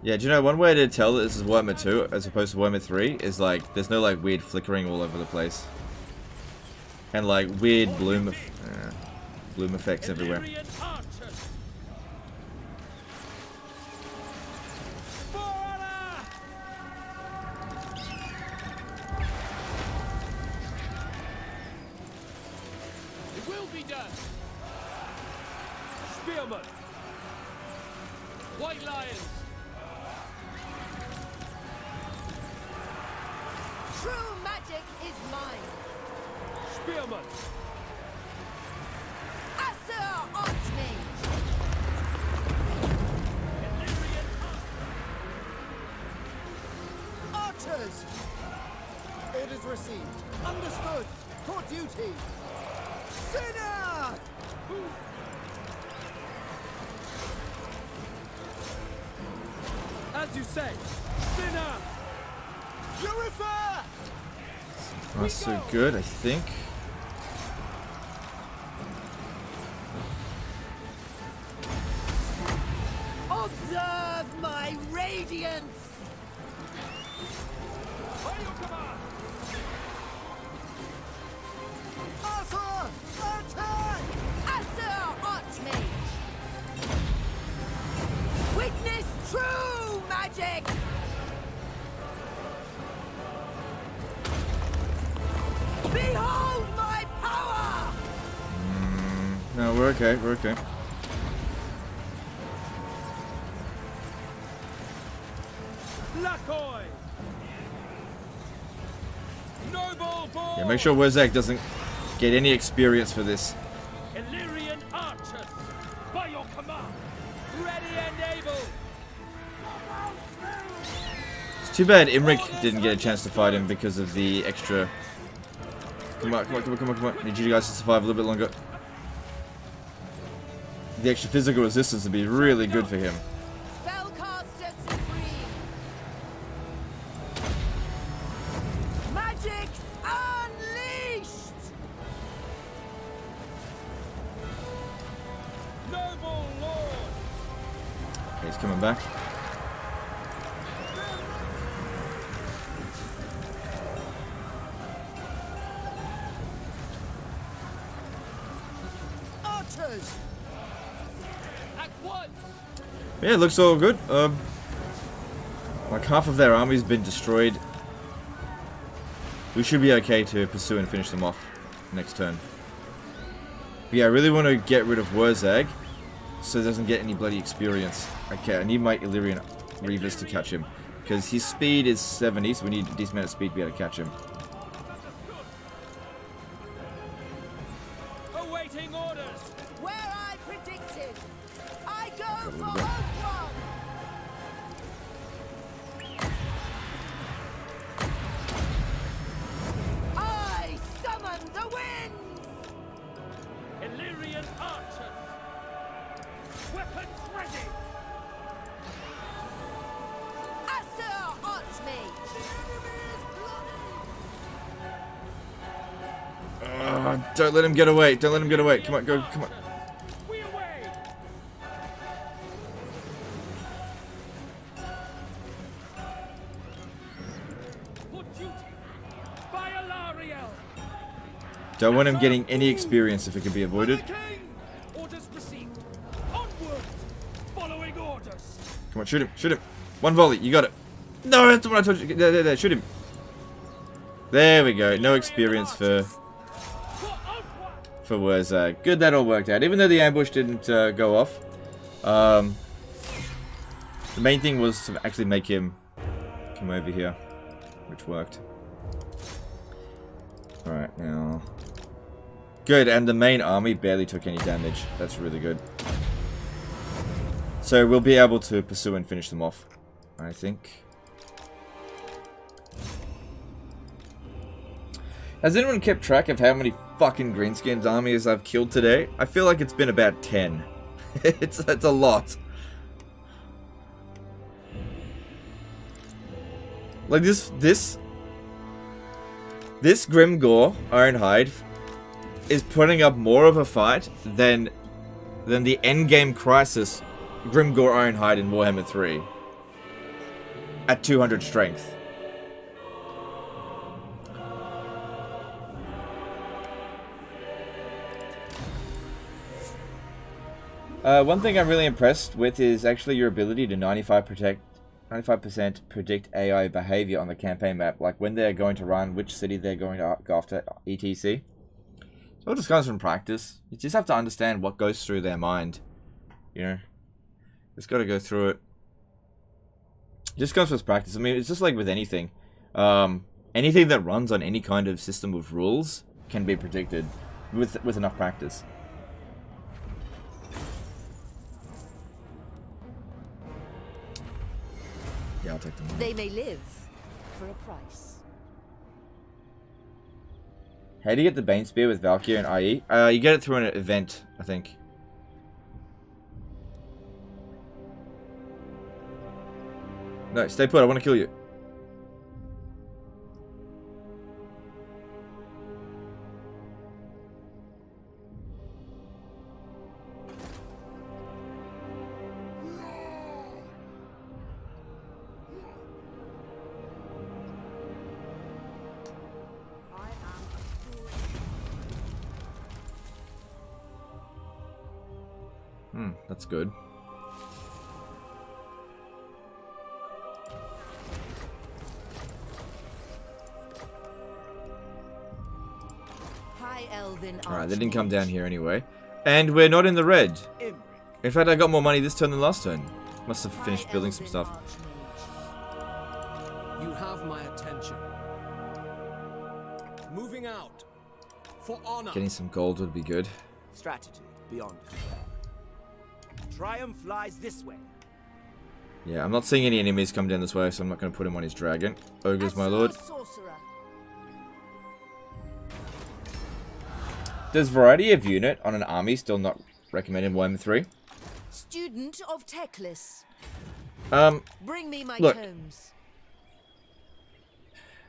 Yeah, do you know one way to tell that this is Warhammer 2 as opposed to Warhammer 3 is like there's no like weird flickering all over the place. And like weird bloom effects everywhere. Illyrian archers. For honor. It will be done. Spearmen. White lions. True magic is mine. Spearmen. Assa Archmage. Illyrian Archers! Orders received. Understood. For duty. Sinner! As you say. Sinner. Purify! That's so good, I think. Observe my radiance. By your command. Asa! Attack! Assa Archmage. Witness true magic. Behold my power. No, we're okay, we're okay. Lakoy. Noble born. Yeah, make sure Wurzag doesn't get any experience for this. Illyrian archers. By your command. Ready and able. It's too bad Imrik didn't get a chance to fight him because of the extra... Come on, come on, come on, come on, come on. Need you guys to survive a little bit longer. The extra physical resistance would be really good for him. Spellcaster supreme. Magic's unleashed. Noble lord. He's coming back. Archers! At once! Yeah, it looks all good. Like half of their army's been destroyed. We should be okay to pursue and finish them off next turn. But yeah, I really want to get rid of Wurzag so he doesn't get any bloody experience. Okay, I need my Illyrian Reavers to catch him. Because his speed is 70, so we need a decent amount of speed to be able to catch him. Awaiting orders! Where I predicted. I go for Oakwood. I summon the winds. Illyrian archers! Weapons ready! Asur Archmage. Don't let him get away. Don't let him get away. Come on, go. Come on. We away! For duty! By Alariel! Don't want him getting any experience if it can be avoided. King! Orders received! Onward! Following orders! Come on, shoot him. Shoot him. One volley. You got it. No, that's what I told you. There. Shoot him. There we go. No experience for Wurzag. Good, that all worked out. Even though the ambush didn't go off. The main thing was to actually make him come over here. Which worked. Alright, now... Good, and the main army barely took any damage. That's really good. So we'll be able to pursue and finish them off, I think. Has anyone kept track of how many fucking Greenskins armies I've killed today? I feel like it's been about 10. it's a lot. Like this Grimgore Ironhide is putting up more of a fight than the endgame crisis Grimgore Ironhide in Warhammer 3 at 200 strength. One thing I'm really impressed with is actually your ability to 95% predict AI behavior on the campaign map, like when they're going to run, which city they're going to go after, etc. So it just comes from practice. You just have to understand what goes through their mind. You know, just got to go through it. It just comes with practice. I mean, it's just like with anything. Anything that runs on any kind of system of rules can be predicted with enough practice. Yeah, I'll take them. They may live for a price. How do you get the Bane Spear with Valkyrie and IE? You get it through an event, I think. No, stay put. I want to kill you. That's good. High Elven Alright, they didn't come down here anyway. And we're not in the red. Imrik. In fact, I got more money this turn than last turn. Must have finished building some stuff. You have my attention. Moving out. For honor. Getting some gold would be good. Strategy beyond compare. Triumph lies this way. Yeah, I'm not seeing any enemies come down this way, so I'm not going to put him on his dragon. Ogres, my lord. Sorcerer. Does variety of unit on an army still not recommended in Warhammer 3? Student of Teclis. Bring me my look. tomes.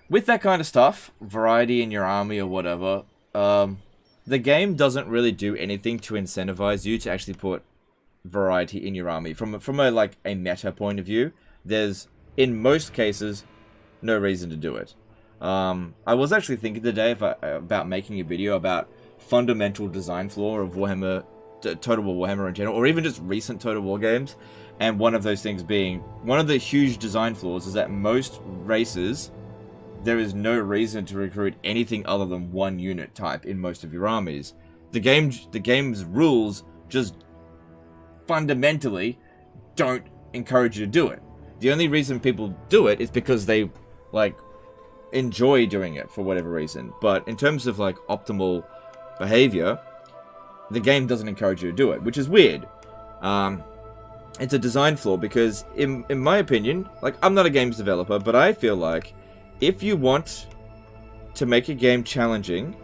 With that kind of stuff, variety in your army or whatever, the game doesn't really do anything to incentivize you to actually put variety in your army. From a like a meta point of view, there's in most cases no reason to do it. I was actually thinking today about making a video about fundamental design flaw of Warhammer, Total War Warhammer in general, or even just recent Total War games. And one of those things being, one of the huge design flaws is that most races, there is no reason to recruit anything other than one unit type in most of your armies. The game's rules just fundamentally don't encourage you to do it. The only reason people do it is because they like enjoy doing it for whatever reason. But in terms of like optimal behavior, the game doesn't encourage you to do it, which is weird. It's a design flaw because, in my opinion, like, I'm not a games developer, but I feel like if you want to make a game challenging,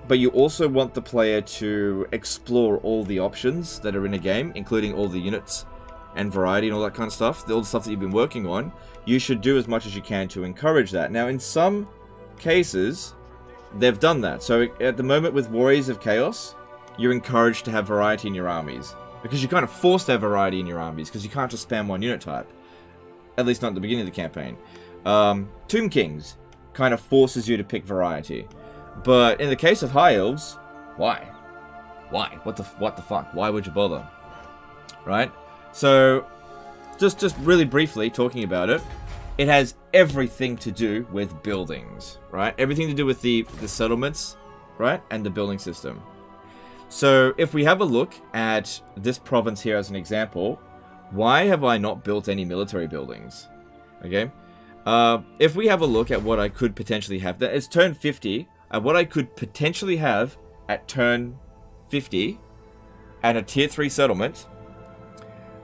but you also want the player to explore all the options that are in a game, including all the units and variety and all that kind of stuff, all the stuff that you've been working on, you should do as much as you can to encourage that. Now, in some cases, they've done that. So at the moment with Warriors of Chaos, you're encouraged to have variety in your armies. Because you're kind of forced to have variety in your armies, because you can't just spam one unit type. At least not at the beginning of the campaign. Tomb Kings kind of forces you to pick variety. But in the case of High Elves, why? Why? What the fuck? Why would you bother? Right? So, just really briefly talking about it, it has everything to do with buildings, right? Everything to do with the settlements, right? And the building system. So, if we have a look at this province here as an example, why have I not built any military buildings? Okay? If we have a look at what I could potentially have, that it's turn 50, and what I could potentially have at turn 50, and a tier 3 settlement,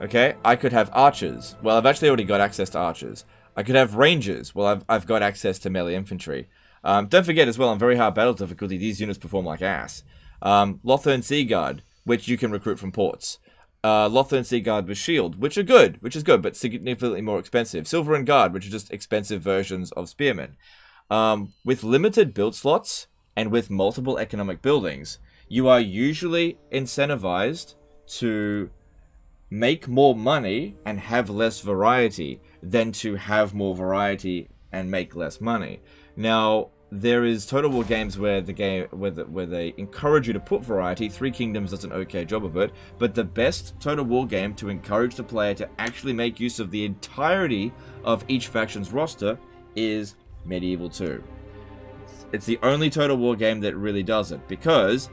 okay, I could have archers. Well, I've actually already got access to archers. I could have rangers. Well, I've got access to melee infantry. Don't forget as well, on very hard battle difficulty, these units perform like ass. Lothern Sea Guard, which you can recruit from ports. Lothern Sea Guard with shield, which is good, but significantly more expensive. Silver Guard, which are just expensive versions of spearmen. With limited build slots and with multiple economic buildings, you are usually incentivized to make more money and have less variety than to have more variety and make less money. Now, there is Total War games where they encourage you to put variety. Three Kingdoms does an okay job of it, but the best Total War game to encourage the player to actually make use of the entirety of each faction's roster is Medieval 2. It's the only Total War game that really does it because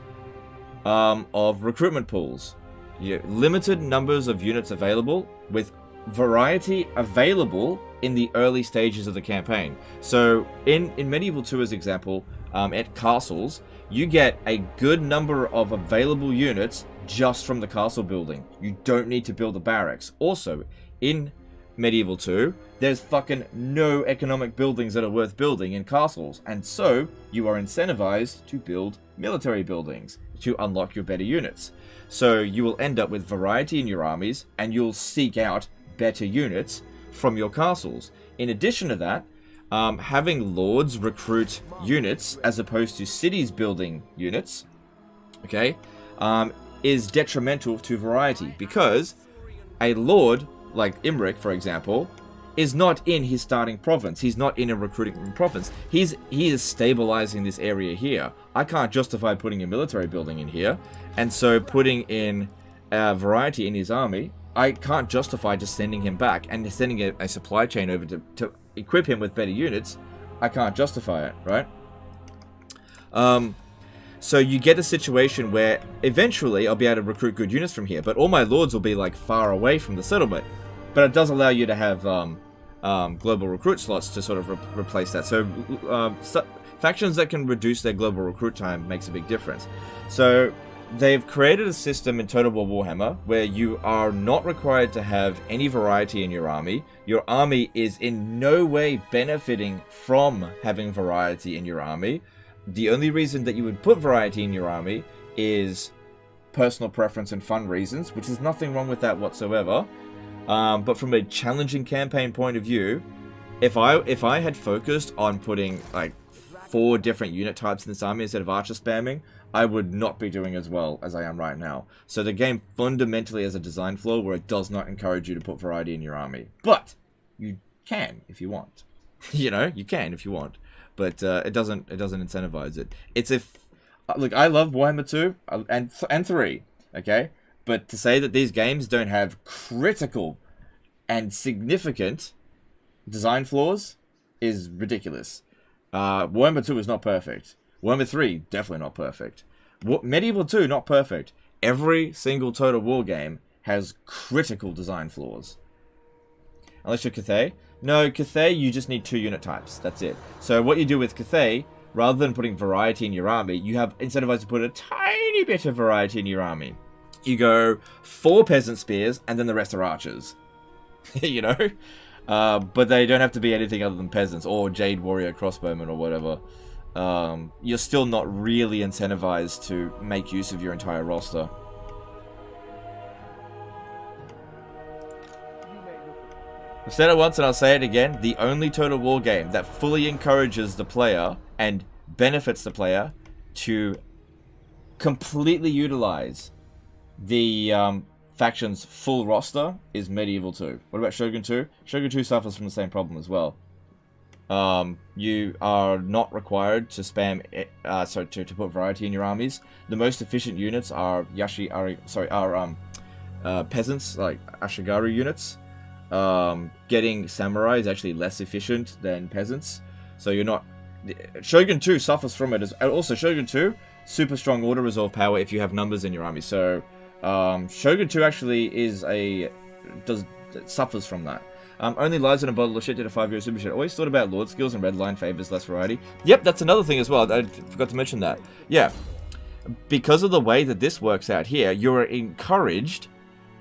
of recruitment pools. Limited numbers of units available with variety available in the early stages of the campaign. So in Medieval 2 as example, at castles, you get a good number of available units just from the castle building. You don't need to build the barracks. Also, in Medieval 2, there's fucking no economic buildings that are worth building in castles, and so you are incentivized to build military buildings to unlock your better units. So you will end up with variety in your armies, and you'll seek out better units from your castles. In addition to that, having lords recruit units as opposed to cities building units, okay, is detrimental to variety, because a lord like Imrik, for example, is not in his starting province. He's not in a recruiting province. He is stabilizing this area here. I can't justify putting a military building in here, and so putting in variety in his army, I can't justify just sending him back and sending a supply chain over to equip him with better units. I can't justify it, right? So you get a situation where eventually I'll be able to recruit good units from here, but all my lords will be like far away from the settlement. But it does allow you to have global recruit slots to sort of replace that. So factions that can reduce their global recruit time makes a big difference. So they've created a system in Total War Warhammer where you are not required to have any variety in your army. Your army is in no way benefiting from having variety in your army. The only reason that you would put variety in your army is personal preference and fun reasons, which is nothing wrong with that whatsoever. But from a challenging campaign point of view, if I had focused on putting like 4 different unit types in this army instead of archer spamming, I would not be doing as well as I am right now. So the game fundamentally has a design flaw where it does not encourage you to put variety in your army. But you can if you want. You know, you can if you want. But it doesn't incentivize it. It's if... Look, I love Warhammer 2 and 3, okay? But to say that these games don't have critical and significant design flaws is ridiculous. Warhammer 2 is not perfect. Warhammer 3, definitely not perfect. Medieval 2, not perfect. Every single Total War game has critical design flaws. Unless you're Cathay. No, Cathay, you just need 2 unit types. That's it. So what you do with Cathay, rather than putting variety in your army, you have incentivized to put a tiny bit of variety in your army. You go 4 peasant spears, and then the rest are archers. You know? But they don't have to be anything other than peasants, or Jade Warrior crossbowmen, or whatever. You're still not really incentivized to make use of your entire roster. I've said it once and I'll say it again. The only Total War game that fully encourages the player and benefits the player to completely utilize the faction's full roster is Medieval 2. What about Shogun 2? Shogun 2 suffers from the same problem as well. You are not required to spam, to put variety in your armies. The most efficient units are peasants, like Ashigaru units. Getting samurai is actually less efficient than peasants, so you're not... Shogun 2 suffers from it, also Shogun 2, super strong auto resolve power if you have numbers in your army, so Shogun 2 actually suffers from that. Only lies in a bottle of shit did a 5-year super shit. Always thought about Lord skills and red line favors less variety. Yep, that's another thing as well, I forgot to mention that. Yeah, because of the way that this works out here, you're encouraged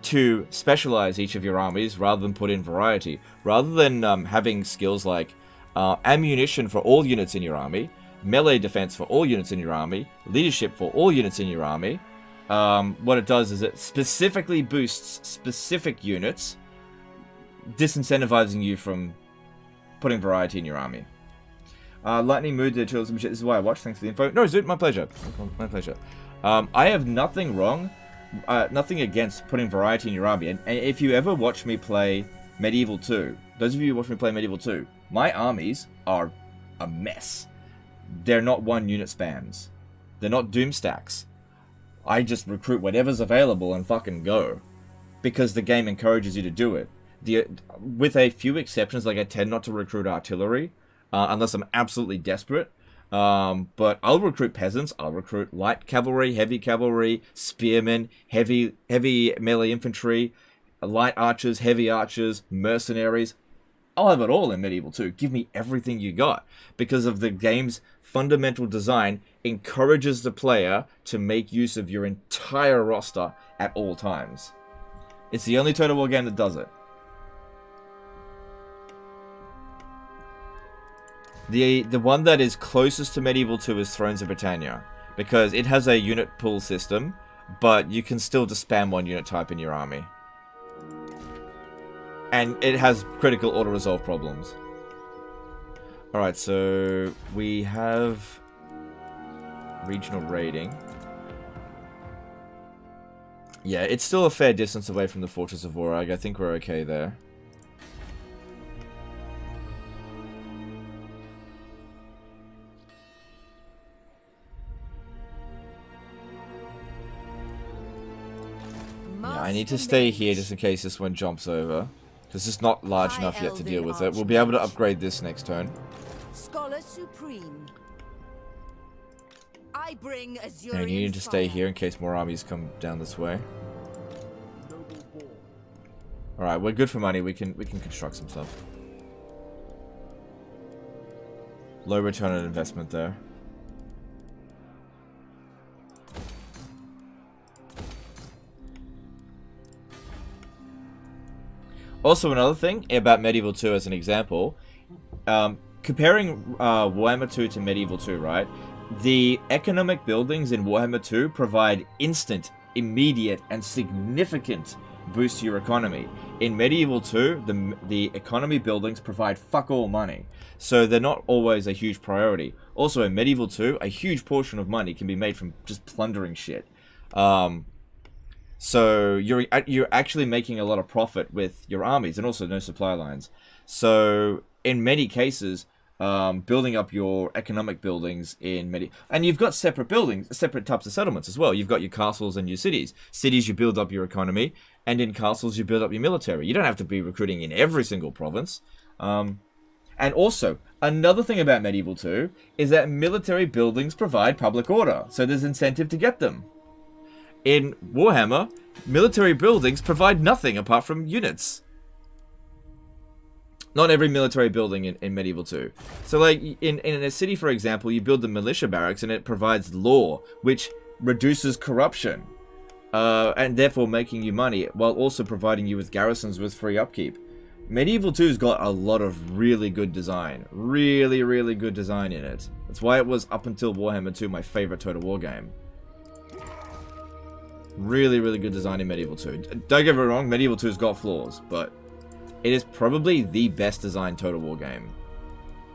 to specialize each of your armies rather than put in variety. Rather than having skills like ammunition for all units in your army, melee defense for all units in your army, leadership for all units in your army, what it does is it specifically boosts specific units, disincentivizing you from putting variety in your army. Lightning Mood did this is why I watch. Thanks for the info. No, Zoot, my pleasure. My pleasure. I have nothing wrong. Nothing against putting variety in your army, and if you ever watch me play Medieval 2, those of you who watch me play Medieval 2, my armies are a mess. They're not 1 unit spams. They're not doom stacks. I just recruit whatever's available and fucking go, because the game encourages you to do it. With a few exceptions, like I tend not to recruit artillery, unless I'm absolutely desperate. But I'll recruit peasants, I'll recruit light cavalry, heavy cavalry, spearmen, heavy melee infantry, light archers, heavy archers, mercenaries. I'll have it all in Medieval 2. Give me everything you got. Because of the game's fundamental design encourages the player to make use of your entire roster at all times. It's the only Total War game that does it. The one that is closest to Medieval 2 is Thrones of Britannia, because it has a unit pool system, but you can still just spam 1 unit type in your army. And it has critical auto-resolve problems. Alright, so we have regional raiding. Yeah, it's still a fair distance away from the Fortress of Vorag. I think we're okay there. Yeah, I need to stay here just in case this one jumps over. Because it's not large enough yet to deal with it. We'll be able to upgrade this next turn. Scholar Supreme. I bring Azurian And you need to stay fire. here in case more armies come down this way. Alright, we're good for money. We can construct some stuff. Low return on investment there. Also, another thing about Medieval 2 as an example, comparing Warhammer 2 to Medieval 2, right? The economic buildings in Warhammer 2 provide instant, immediate, and significant boost your economy. In Medieval 2, the economy buildings provide fuck all money, so they're not always a huge priority. Also, in Medieval 2, a huge portion of money can be made from just plundering shit. So you're actually making a lot of profit with your armies, and also no supply lines. So in many cases, building up your economic buildings and you've got separate buildings, separate types of settlements as well. You've got your castles and your cities. Cities, you build up your economy, and in castles, you build up your military. You don't have to be recruiting in every single province. And also, another thing about Medieval 2 is that military buildings provide public order, so there's incentive to get them. In Warhammer, military buildings provide nothing apart from units. Not every military building in Medieval 2. So, like, in a city, for example, you build the militia barracks and it provides law, which reduces corruption, and therefore making you money, while also providing you with garrisons with free upkeep. Medieval 2's got a lot of really good design. Really, really good design in it. That's why it was, up until Warhammer 2, my favorite Total War game. Really, really good design in Medieval 2. Don't get me wrong, Medieval 2's got flaws, but it is probably the best designed Total War game.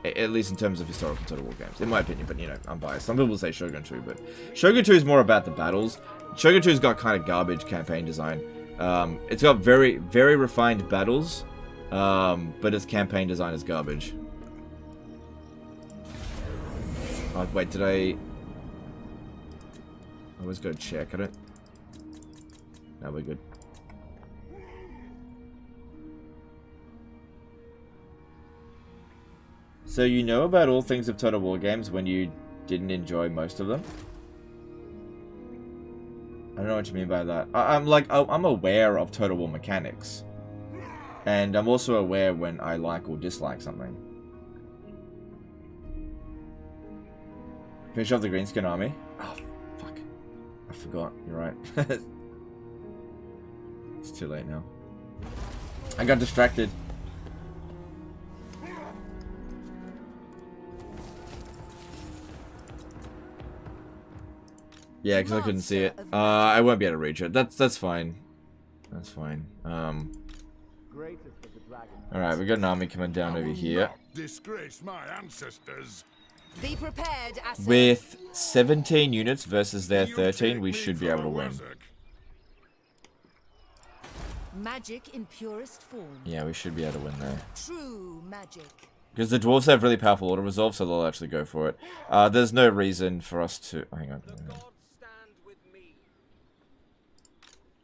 At least in terms of historical Total War games. In my opinion, but you know, I'm biased. Some people say Shogun 2, but Shogun 2 is more about the battles. Shogun 2's got kind of garbage campaign design. It's got very, very refined battles, but its campaign design is garbage. Oh, wait, did I always go check? I don't... No, we're good. So you know about all things of Total War games when you didn't enjoy most of them? I don't know what you mean by that. I'm aware of Total War mechanics. And I'm also aware when I like or dislike something. Finish off the Greenskin army? Oh, fuck. I forgot. You're right. It's too late now. I got distracted. Yeah, because I couldn't see it. I won't be able to reach it. That's fine. That's fine. Alright, we got an army coming down over here. Disgrace my ancestors. Be prepared, Asset. With 17 units versus their 13, we should be able to win. Magic in purest form. Yeah, we should be able to win there. True magic. Because the dwarves have really powerful auto resolve, so they'll actually go for it. There's no reason for us to... Hang on.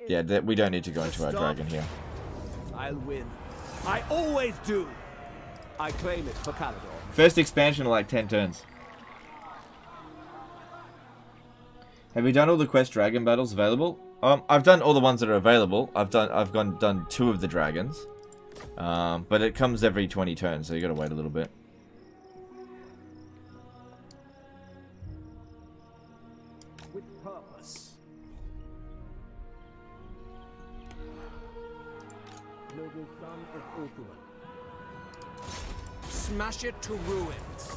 Yeah, we don't need to go into our dragon here. I'll win. I always do. I claim it for Calador. First expansion in like 10 turns. Have you done all the quest dragon battles available? I've done all the ones that are available. I've done 2 of the dragons. But it comes every 20 turns, so you gotta wait a little bit. With purpose. Noble son of Ultima. Smash it to ruins.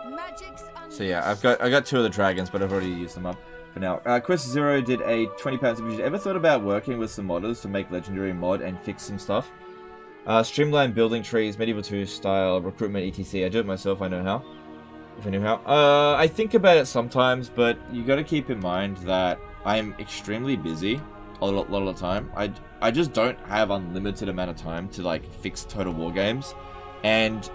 Magic's So yeah, I got 2 of the dragons, but I've already used them up for now. Quest Zero did a 20 pounds. Have you ever thought about working with some modders to make legendary mod and fix some stuff? Streamline building trees, Medieval 2 style, recruitment, etc. I do it myself, I know how. If I knew how. I think about it sometimes, but you gotta keep in mind that I'm extremely busy a lot of the time. I just don't have unlimited amount of time to like fix Total War games. And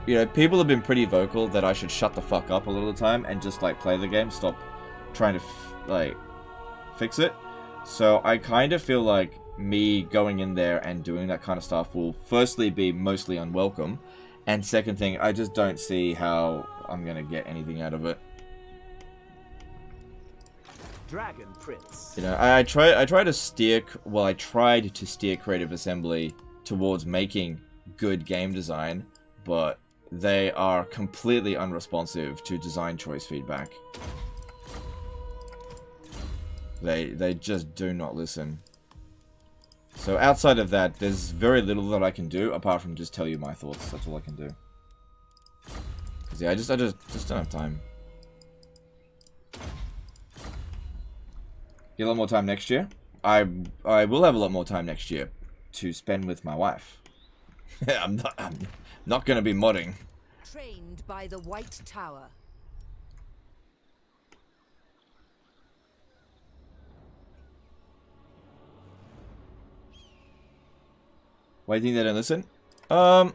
you know, people have been pretty vocal that I should shut the fuck up a lot of the time and just like play the game, stop trying to like fix it. So I kind of feel like me going in there and doing that kind of stuff will firstly be mostly unwelcome, and second thing, I just don't see how I'm gonna get anything out of it. Dragon Prince. You know, I tried to steer Creative Assembly towards making good game design, but they are completely unresponsive to design choice feedback. They just do not listen. So outside of that, there's very little that I can do apart from just tell you my thoughts. That's all I can do. Cause yeah, I just don't have time. Get a lot more time next year. I will have a lot more time next year to spend with my wife. I'm not going to be modding. Trained by the White Tower. Why do you think they don't listen? I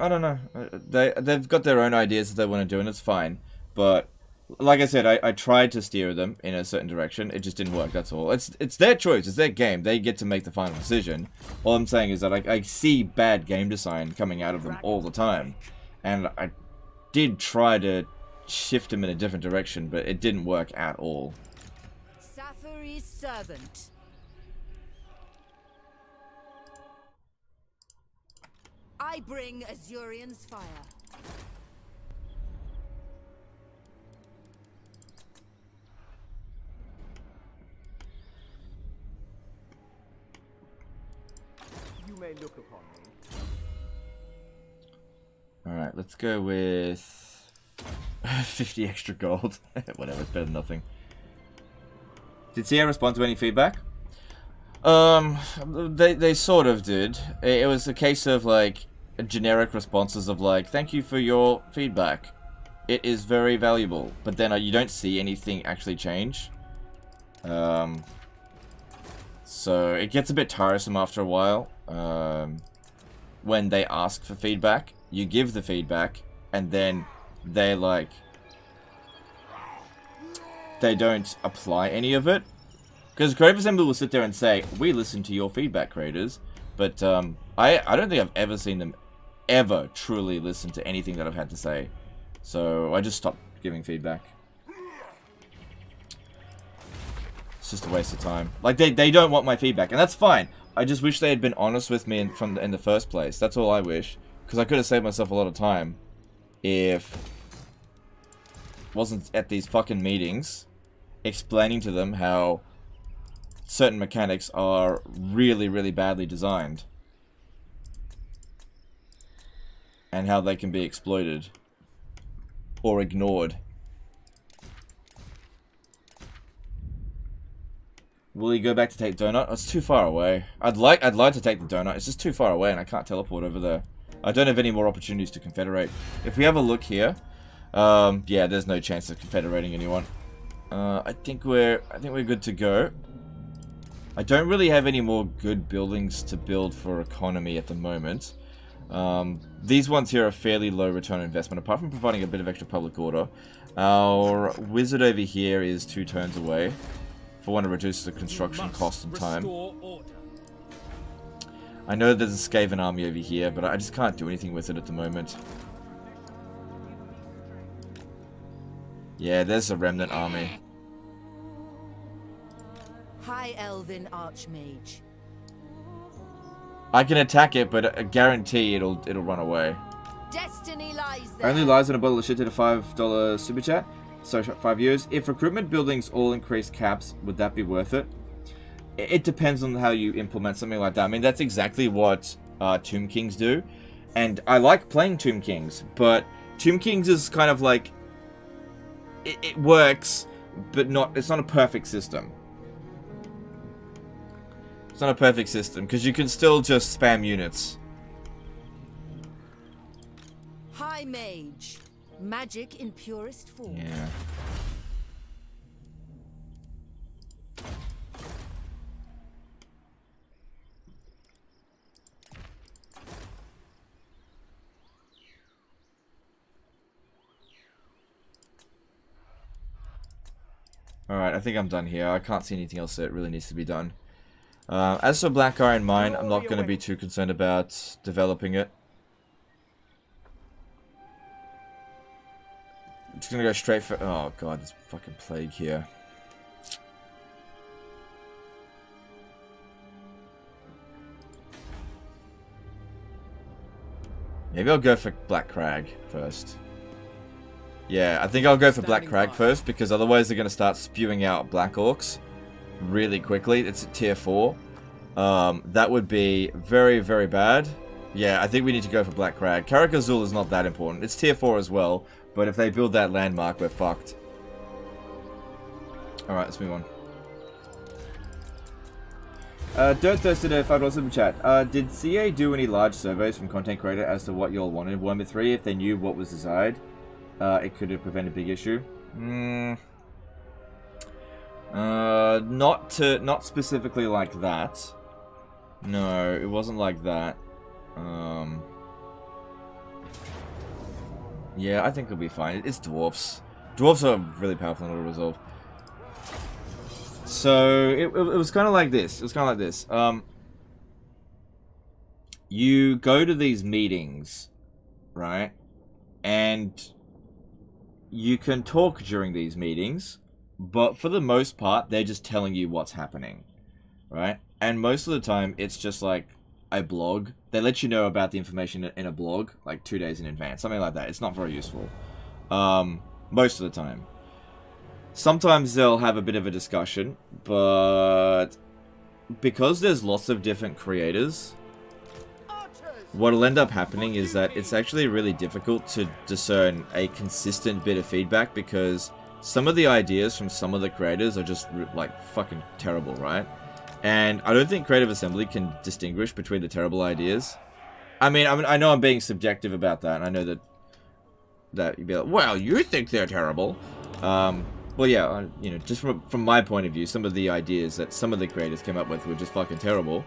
don't know. They've got their own ideas that they want to do, and it's fine. But like I said, I tried to steer them in a certain direction. It just didn't work. That's all. It's their choice. It's their game. They get to make the final decision. All I'm saying is that I see bad game design coming out of them all the time, and I did try to shift them in a different direction, but it didn't work at all. Safari's servant. I bring Azurian's fire. You may look upon me. Alright, let's go with 50 extra gold. Whatever, it's better than nothing. Did Sierra respond to any feedback? They sort of did. It was a case of like generic responses of like, thank you for your feedback. It is very valuable. But then you don't see anything actually change. So it gets a bit tiresome after a while. When they ask for feedback, you give the feedback, and then they like, they don't apply any of it. Because Creative Assembly will sit there and say, we listen to your feedback, creators. But I don't think I've ever seen them ever truly listen to anything that I've had to say. So I just stopped giving feedback. It's just a waste of time. Like, they don't want my feedback, and that's fine. I just wish they had been honest with me in the first place. That's all I wish. Because I could have saved myself a lot of time if I wasn't at these fucking meetings explaining to them how certain mechanics are really, really badly designed. And how they can be exploited. Or ignored. Will he go back to take Donut? Oh, it's too far away. I'd like to take the Donut. It's just too far away and I can't teleport over there. I don't have any more opportunities to confederate. If we have a look here, yeah, there's no chance of confederating anyone. I think we're good to go. I don't really have any more good buildings to build for economy at the moment. These ones here are fairly low return on investment, apart from providing a bit of extra public order. Our wizard over here is 2 turns away. For one to reduce the construction cost and time. I know there's a Skaven army over here, but I just can't do anything with it at the moment. Yeah, there's a remnant army. High Elven Archmage. I can attack it, but I guarantee it'll run away. Destiny lies there. Only lies in a bottle of shit to the $5 super chat. So 5 years. If recruitment buildings all increase caps, would that be worth it? It depends on how you implement something like that. I mean, that's exactly what Tomb Kings do. And I like playing Tomb Kings, but Tomb Kings is kind of like... It works, but it's not a perfect system. It's not a perfect system, because you can still just spam units. High Mage. Magic in purest form. Yeah. Alright, I think I'm done here. I can't see anything else that really needs to be done. As for Black Iron Mine, I'm not going to be too concerned about developing it. I'm just gonna go straight for... Oh god, this fucking plague here. Maybe I'll go for Black Crag first. Yeah, I think I'll go for Black Crag first, because otherwise they're gonna start spewing out Black Orcs really quickly. It's at tier 4. That would be very, very bad. Yeah, I think we need to go for Black Crag. Karak Azul is not that important. It's tier 4 as well. But if they build that landmark, we're fucked. Alright, let's move on. Dirt Thirsted $5 super chat. Did CA do any large surveys from content creator as to what y'all wanted in Warhammer 3? If they knew what was desired, it could have prevented a big issue. Not specifically like that. No, it wasn't like that. Yeah, I think it'll be fine. It's dwarfs. Dwarfs are really powerful in auto resolve. So it was kind of like this. It was kind of like this. You go to these meetings, right? And you can talk during these meetings, but for the most part, they're just telling you what's happening, right? And most of the time, it's just like a blog. They let you know about the information in a blog like 2 days in advance, something like that. It's not very useful. Most of the time. Sometimes they'll have a bit of a discussion, but because there's lots of different creators, what'll end up happening is that it's actually really difficult to discern a consistent bit of feedback, because some of the ideas from some of the creators are just like fucking terrible, right? And I don't think Creative Assembly can distinguish between the terrible ideas. I mean, I know I'm being subjective about that, and I know that you'd be like, well, you think they're terrible. Well, yeah, you know, just from my point of view, some of the ideas that some of the creators came up with were just fucking terrible.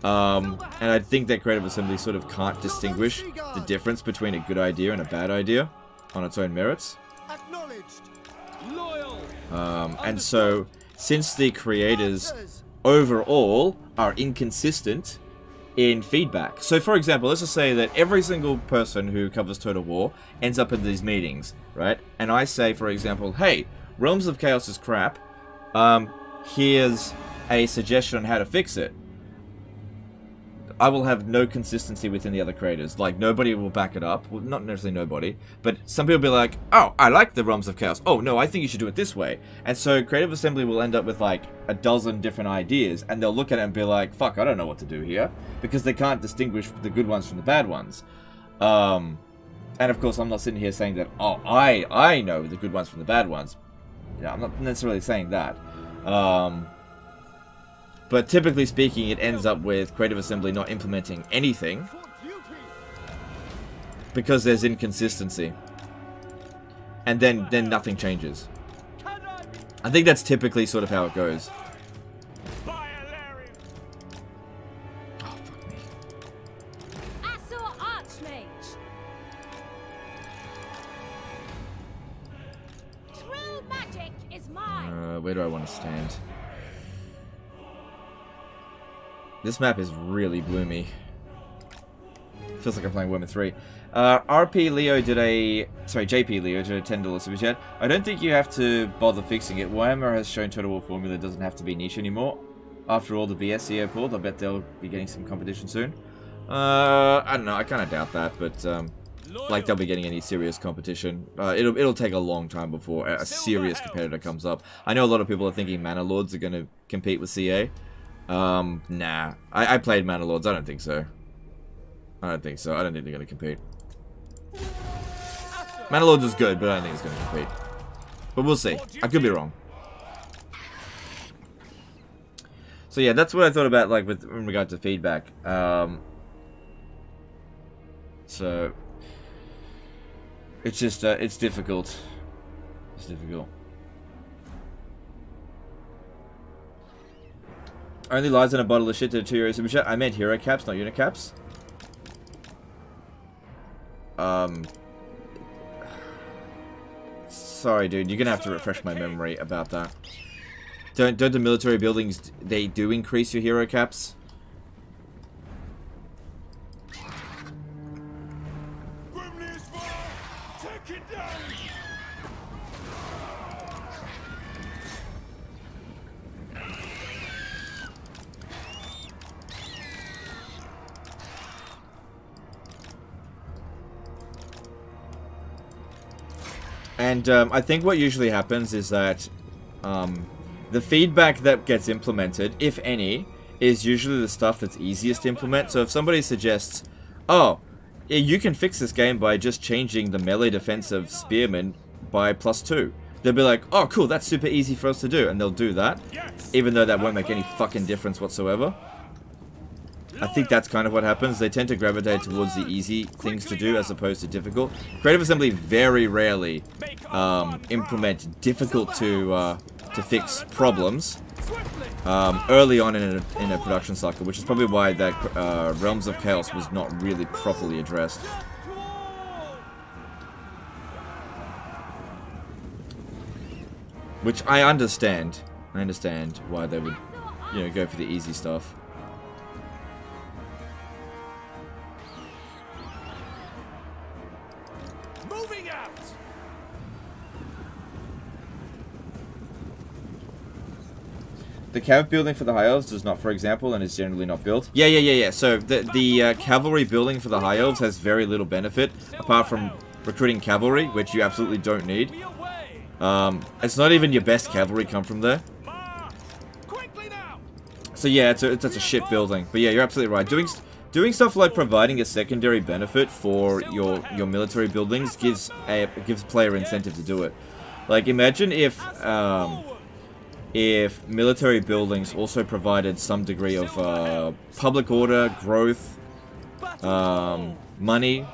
And I think that Creative Assembly sort of can't distinguish the difference between a good idea and a bad idea on its own merits. And so, since the creators overall are inconsistent in feedback. So, for example, let's just say that every single person who covers Total War ends up in these meetings, right? And I say, for example, hey, Realms of Chaos is crap. Here's a suggestion on how to fix it. I will have no consistency within the other creators. Like, nobody will back it up. Well, not necessarily nobody, but some people will be like, oh, I like the Realms of Chaos. Oh, no, I think you should do it this way. And so Creative Assembly will end up with, like, a dozen different ideas, and they'll look at it and be like, fuck, I don't know what to do here, because they can't distinguish the good ones from the bad ones. And, of course, I'm not sitting here saying that, oh, I know the good ones from the bad ones. Yeah, I'm not necessarily saying that. But typically speaking, it ends up with Creative Assembly not implementing anything because there's inconsistency. And then nothing changes. I think that's typically sort of how it goes. Oh, fuck me. Assault Archmage. True magic is mine. Where do I want to stand? This map is really bloomy. Feels like I'm playing Warhammer 3. JP Leo did a $10 super chat. I don't think you have to bother fixing it. Warhammer has shown Total War formula doesn't have to be niche anymore. After all the BS CEO pulled, I bet they'll be getting some competition soon. I don't know, I kind of doubt that, but like they'll be getting any serious competition. It'll take a long time before a serious competitor comes up. I know a lot of people are thinking Mana Lords are going to compete with CA. Nah. I played Mana Lords. I don't think so. I don't think so. I don't think they're going to compete. Mana Lords is good, but I don't think it's going to compete. But we'll see. I could be wrong. So yeah, that's what I thought about, like, in regard to feedback. So it's just, it's difficult. It's difficult. Only lies in a bottle of shit to 2 euros super chat. I meant hero caps, not unit caps. Sorry, dude. You're gonna have to refresh my memory about that. Don't the military buildings, they do increase your hero caps? And I think what usually happens is that the feedback that gets implemented, if any, is usually the stuff that's easiest to implement. So if somebody suggests, oh, you can fix this game by just changing the melee defense of spearmen by +2, they'll be like, oh cool, that's super easy for us to do, and they'll do that, even though that won't make any fucking difference whatsoever. I think that's kind of what happens. They tend to gravitate towards the easy things to do as opposed to difficult. Creative Assembly very rarely implement difficult to fix problems early on in a production cycle, which is probably why that Realms of Chaos was not really properly addressed. Which I understand. I understand why they would, you know, go for the easy stuff. Moving out. The cav building for the High Elves does not, for example, and is generally not built. Yeah. So the cavalry building for the High Elves has very little benefit, apart from recruiting cavalry, which you absolutely don't need. It's not even your best cavalry come from there. So yeah, it's a shit building. But yeah, you're absolutely right. Doing stuff like providing a secondary benefit for your military buildings gives player incentive to do it. Like imagine if military buildings also provided some degree of public order, growth, money.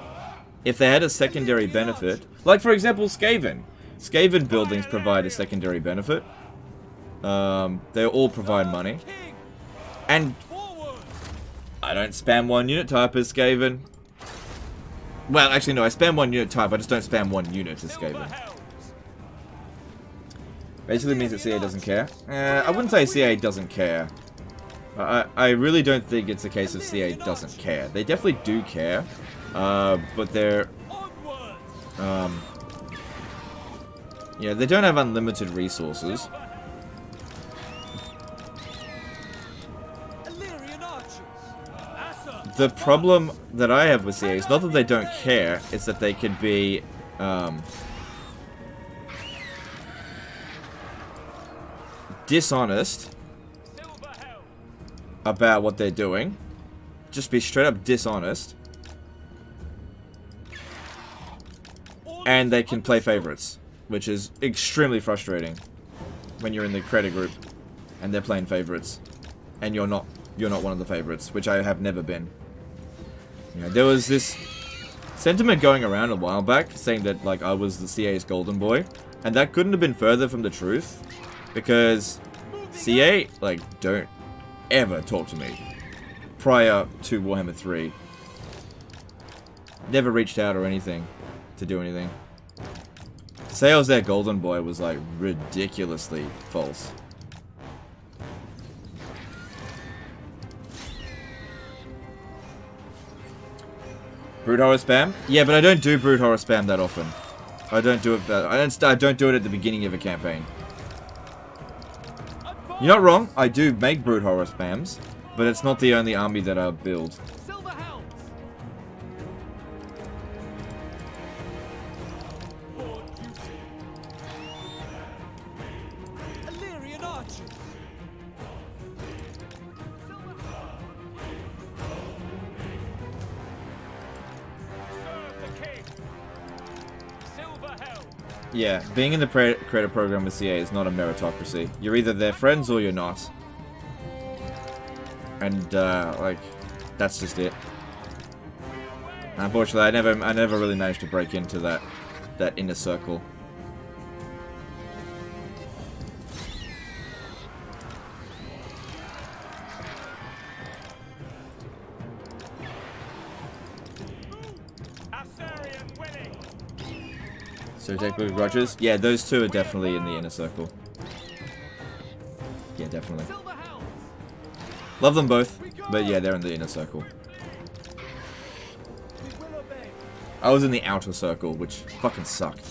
If they had a secondary benefit, like for example Skaven. Skaven buildings provide a secondary benefit. They all provide money. And I don't spam one unit type as Skaven. Well, actually no, I spam one unit type, I just don't spam one unit as Skaven. Basically means that CA doesn't care. I wouldn't say CA doesn't care. I really don't think it's a case of CA doesn't care. They definitely do care. But they're... yeah, they don't have unlimited resources. The problem that I have with CA is not that they don't care, it's that they could be, dishonest about what they're doing. Just be straight up dishonest. And they can play favorites, which is extremely frustrating when you're in the credit group and they're playing favorites and you're not one of the favorites, which I have never been. You know, there was this sentiment going around a while back saying that like I was the CA's golden boy, and that couldn't have been further from the truth, because CA like don't ever talk to me prior to Warhammer 3. Never reached out or anything to do anything. To say I was their golden boy was like ridiculously false. Brood horror spam? Yeah, but I don't do brood horror spam that often. I don't do it. I don't do it at the beginning of a campaign. You're not wrong. I do make brood horror spams, but it's not the only army that I build. Yeah, being in the credit program with CA is not a meritocracy. You're either their friends or you're not. And, like, that's just it. Unfortunately, I never really managed to break into that inner circle. So take Blue Grudges? Yeah, those two are definitely in the inner circle. Yeah, definitely. Love them both, but yeah, they're in the inner circle. I was in the outer circle, which fucking sucked.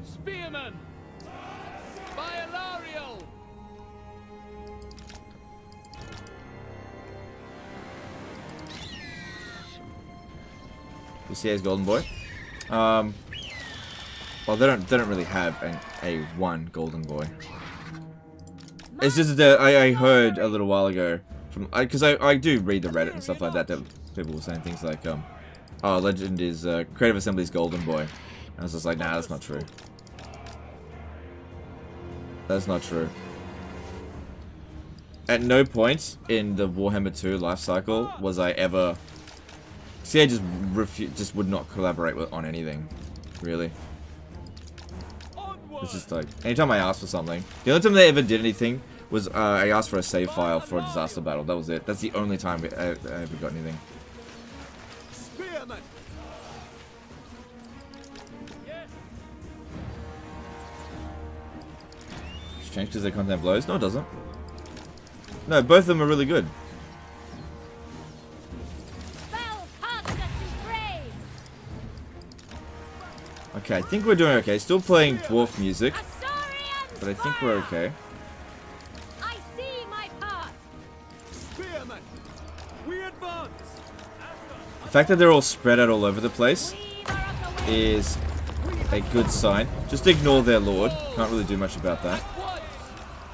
Spearman! Biolarial! The CA's golden boy. Well, they don't really have a one golden boy. It's just that I heard a little while ago from, because I do read the Reddit and stuff like that, that people were saying things like Oh, legend is Creative Assembly's Golden Boy. I was just like, nah, that's not true. That's not true. At no point in the Warhammer 2 life cycle was I ever... See, I just would not collaborate on anything, really. It's just like, anytime I asked for something, the only time they ever did anything was I asked for a save file for a disaster battle. That was it. That's the only time I ever got anything. Spearman! It's changed because their content blows? No, it doesn't. No, both of them are really good. Okay, I think we're doing okay. Still playing dwarf music, but I think we're okay. I see my path. Spearman! We advance! The fact that they're all spread out all over the place is a good sign. Just ignore their lord. Can't really do much about that.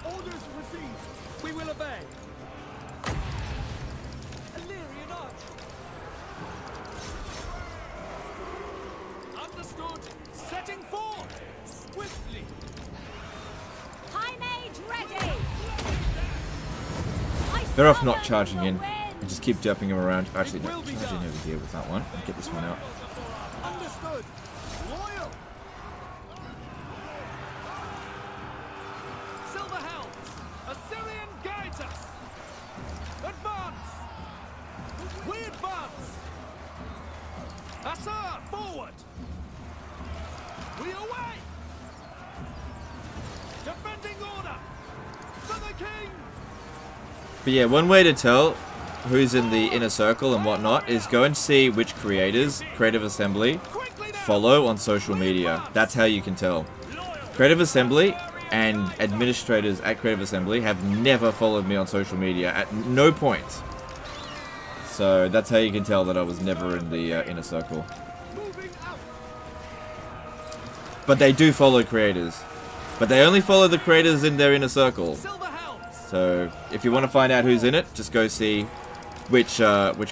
Orders received. We will obey. Illyrian arch. Understood. Setting forth. Swiftly. High mage ready. Better off not charging in and just keep jumping them around. Actually, no, charge in over here with that one. And get this one out. Understood. Loyal. Silver helms. Assyrian guides us. Advance. We advance. Assar, forward. We away. Defending order. For the king. But yeah, one way to tell who's in the inner circle and whatnot is go and see which creators Creative Assembly follow on social media. That's how you can tell. Creative Assembly and administrators at Creative Assembly have never followed me on social media at no point. So that's how you can tell that I was never in the inner circle. But they do follow creators. But they only follow the creators in their inner circle. So if you want to find out who's in it, just go see which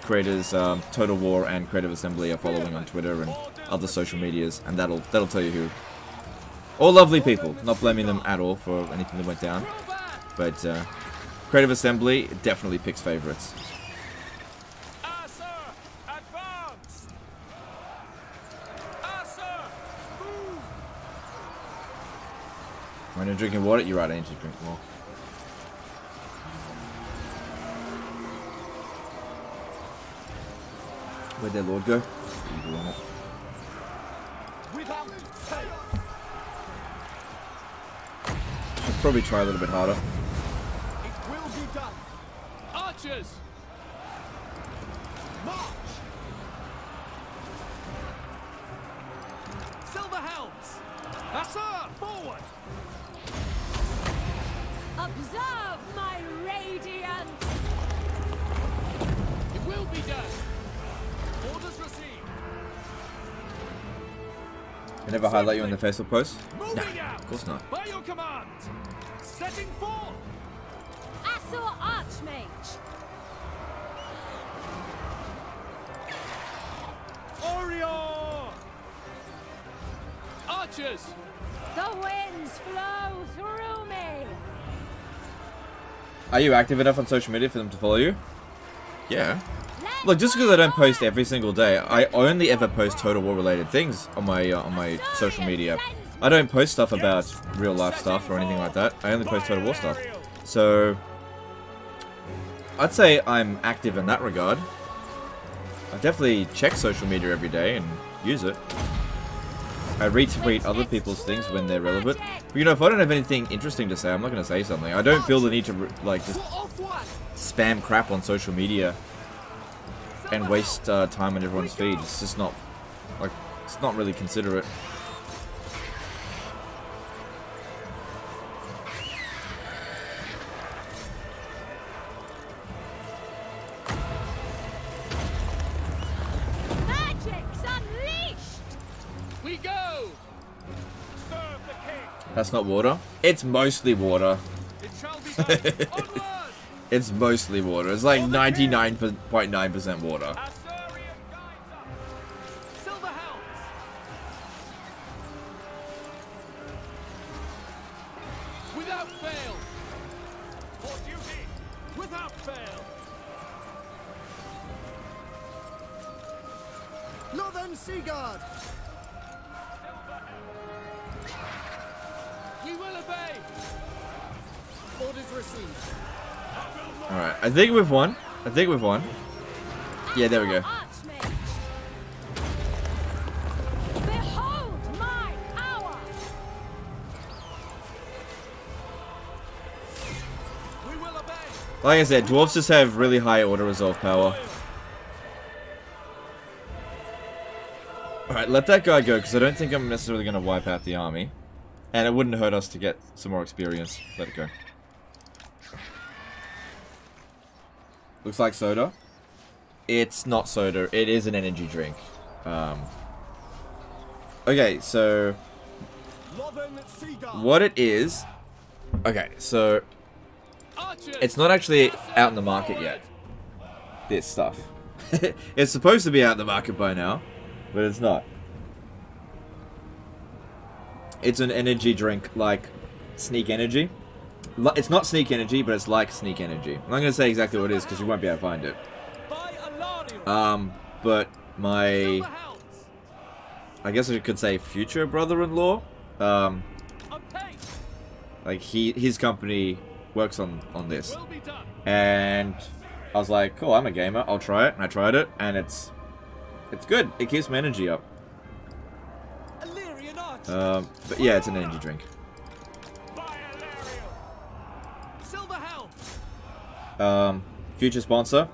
creators Total War and Creative Assembly are following on Twitter and other social medias, and that'll tell you who. All lovely people, not blaming them at all for anything that went down, but Creative Assembly definitely picks favorites. When you're drinking water, you're right, I need to drink more. Where'd their lord go? Should probably try a little bit harder. It will be done. Archers. March. Silver helms. Assar, forward. Observe my radiance. It will be done. Orders received. I never highlight you in the Facebook post? Moving Nah, out. of course not. By your command. Setting forth. Assor Archmage. Orion. Archers. The winds flow through me. Are you active enough on social media for them to follow you? Yeah. Look, just because I don't post every single day, I only ever post Total War related things on my social media. I don't post stuff about real life stuff or anything like that. I only post Total War stuff. So I'd say I'm active in that regard. I definitely check social media every day and use it. I retweet other people's things when they're relevant. But you know, if I don't have anything interesting to say, I'm not going to say something. I don't feel the need to like just spam crap on social media and waste time on everyone's feed. It's just not, like, it's not really considerate. Magic's unleashed. We go. Serve the king. That's not water. It's mostly water. It shall be done. Onward. It's mostly water. It's like 99.9% water. Assyrian guides us. Without fail! For duty! Without fail! Northern Seaguard! We will obey! Orders received. Alright, I think we've won. I think we've won. Yeah, there we go. Archmage. Behold my power! We will obey! Like I said, dwarves just have really high auto resolve power. Alright, let that guy go, because I don't think I'm necessarily going to wipe out the army. And it wouldn't hurt us to get some more experience. Let it go. Looks like soda. It's not soda, it is an energy drink. Okay, so... what it is... okay, so... Archers! it's not actually out in the market yet. This stuff. It's supposed to be out in the market by now, but it's not. It's an energy drink like Sneak Energy. It's not Sneak Energy, but it's like Sneak Energy. I'm not going to say exactly what it is because you won't be able to find it. But my... I guess I could say future brother-in-law. Like his company works on this. And I was like, cool, I'm a gamer, I'll try it. And I tried it, and it's good. It keeps my energy up. But yeah, it's an energy drink. Future sponsor.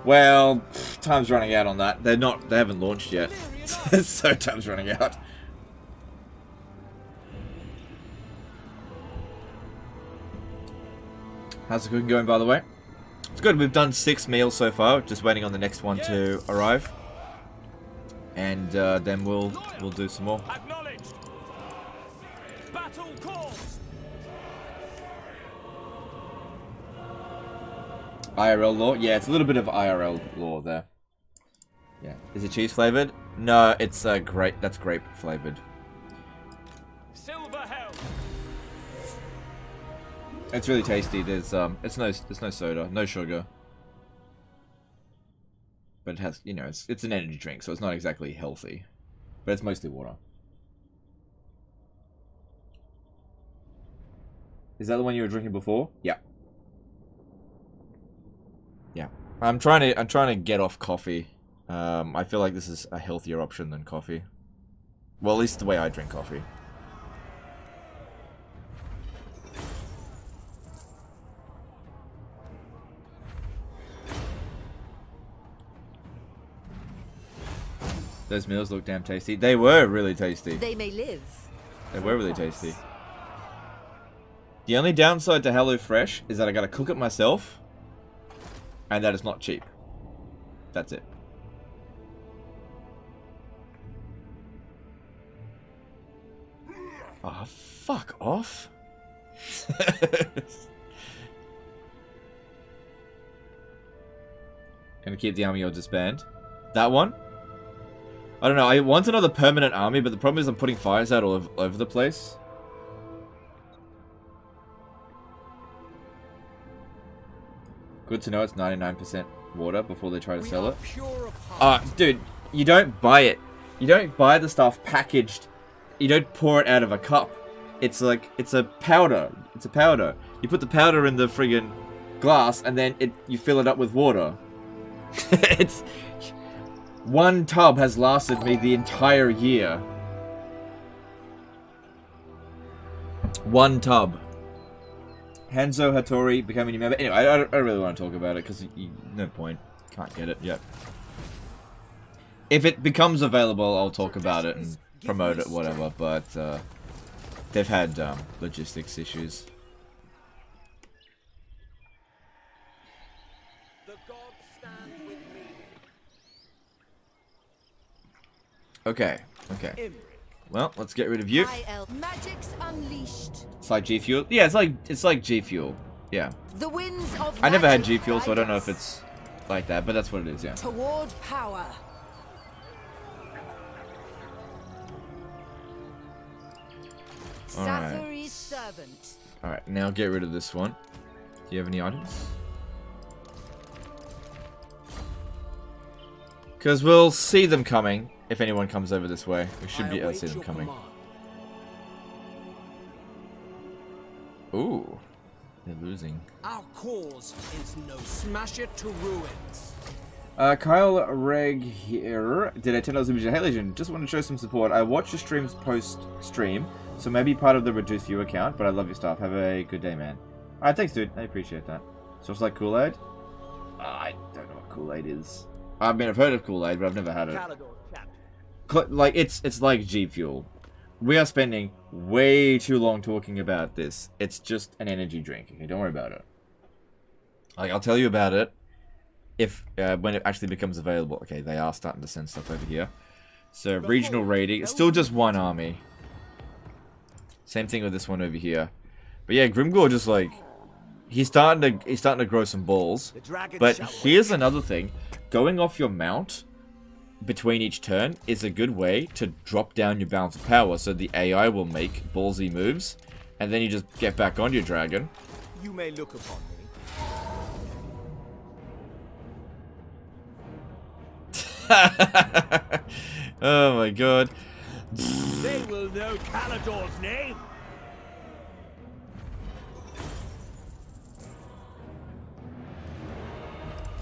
Well, time's running out on that. They haven't launched yet. So time's running out. How's the cooking going, by the way? It's good. We've done 6 meals so far. Just waiting on the next one to arrive. And then we'll do some more. Acknowledged. Battle calls. IRL lore? Yeah, it's a little bit of IRL lore there. Yeah. Is it cheese flavored? No, it's grape. That's grape flavored. Silver helm. It's really tasty. There's no soda, no sugar. But it has, you know, it's an energy drink, so it's not exactly healthy. But it's mostly water. Is that the one you were drinking before? Yeah. Yeah. I'm trying to get off coffee. I feel like this is a healthier option than coffee. Well, at least the way I drink coffee. Those meals look damn tasty. They were really tasty. They may live. They were really tasty. The only downside to HelloFresh is that I gotta cook it myself. And that it's not cheap. That's it. Oh, fuck off. Gonna keep the army or disband. That one? I don't know, I want another permanent army, but the problem is I'm putting fires out all over the place. Good to know it's 99% water before they try to sell it. Dude, you don't buy it. You don't buy the stuff packaged. You don't pour it out of a cup. It's like, it's a powder. It's a powder. You put the powder in the friggin' glass, and then you fill it up with water. It's... One tub has lasted me the entire year. One tub. Hanzo Hattori becoming a new member. Anyway, I don't really want to talk about it because no point. Can't get it yet. If it becomes available, I'll talk about it and promote it, whatever. But they've had logistics issues. Okay, okay. Well, let's get rid of you. Magic's unleashed. It's like G Fuel. Yeah, it's like G Fuel. Yeah. The winds of I never had G Fuel, so I don't know if it's like that, but that's what it is. Yeah. Toward power. All right. Sathari's servant. Alright, now get rid of this one. Do you have any items? Because we'll see them coming if anyone comes over this way. We should be able to see them coming. Ooh. They're losing. Our cause is no smash it to ruins. Kyle Reg here did a $10 image. Hey Legion, just want to show some support. I watch your streams post-stream, so maybe part of the reduced view account, but I love your stuff. Have a good day, man. Alright, thanks, dude. I appreciate that. So it's like Kool-Aid? I don't know what Kool-Aid is. I mean, I've heard of Kool-Aid, but I've never had it. Like, it's like G Fuel. We are spending way too long talking about this. It's just an energy drink. Okay, don't worry about it. Like, I'll tell you about it if when it actually becomes available. Okay, they are starting to send stuff over here. So regional raiding. It's still just one army. Same thing with this one over here. But yeah, Grimgor just like he's starting to grow some balls. But here's another thing: going off your mount between each turn is a good way to drop down your balance of power, so the AI will make ballsy moves, and then you just get back on your dragon. You may look upon me. Oh my god. They will know Calador's name.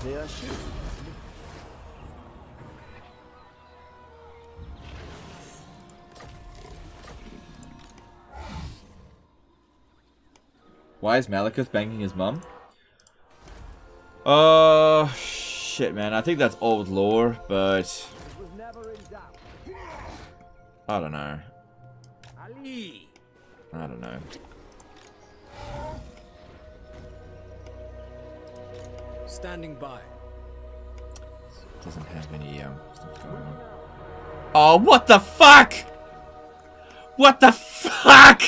They are shooting. Why is Malekith banging his mum? Shit, man. I think that's old lore, but I don't know. Ali. I don't know. Standing by. Doesn't have any stuff going on. Oh, what the fuck? What the fuck?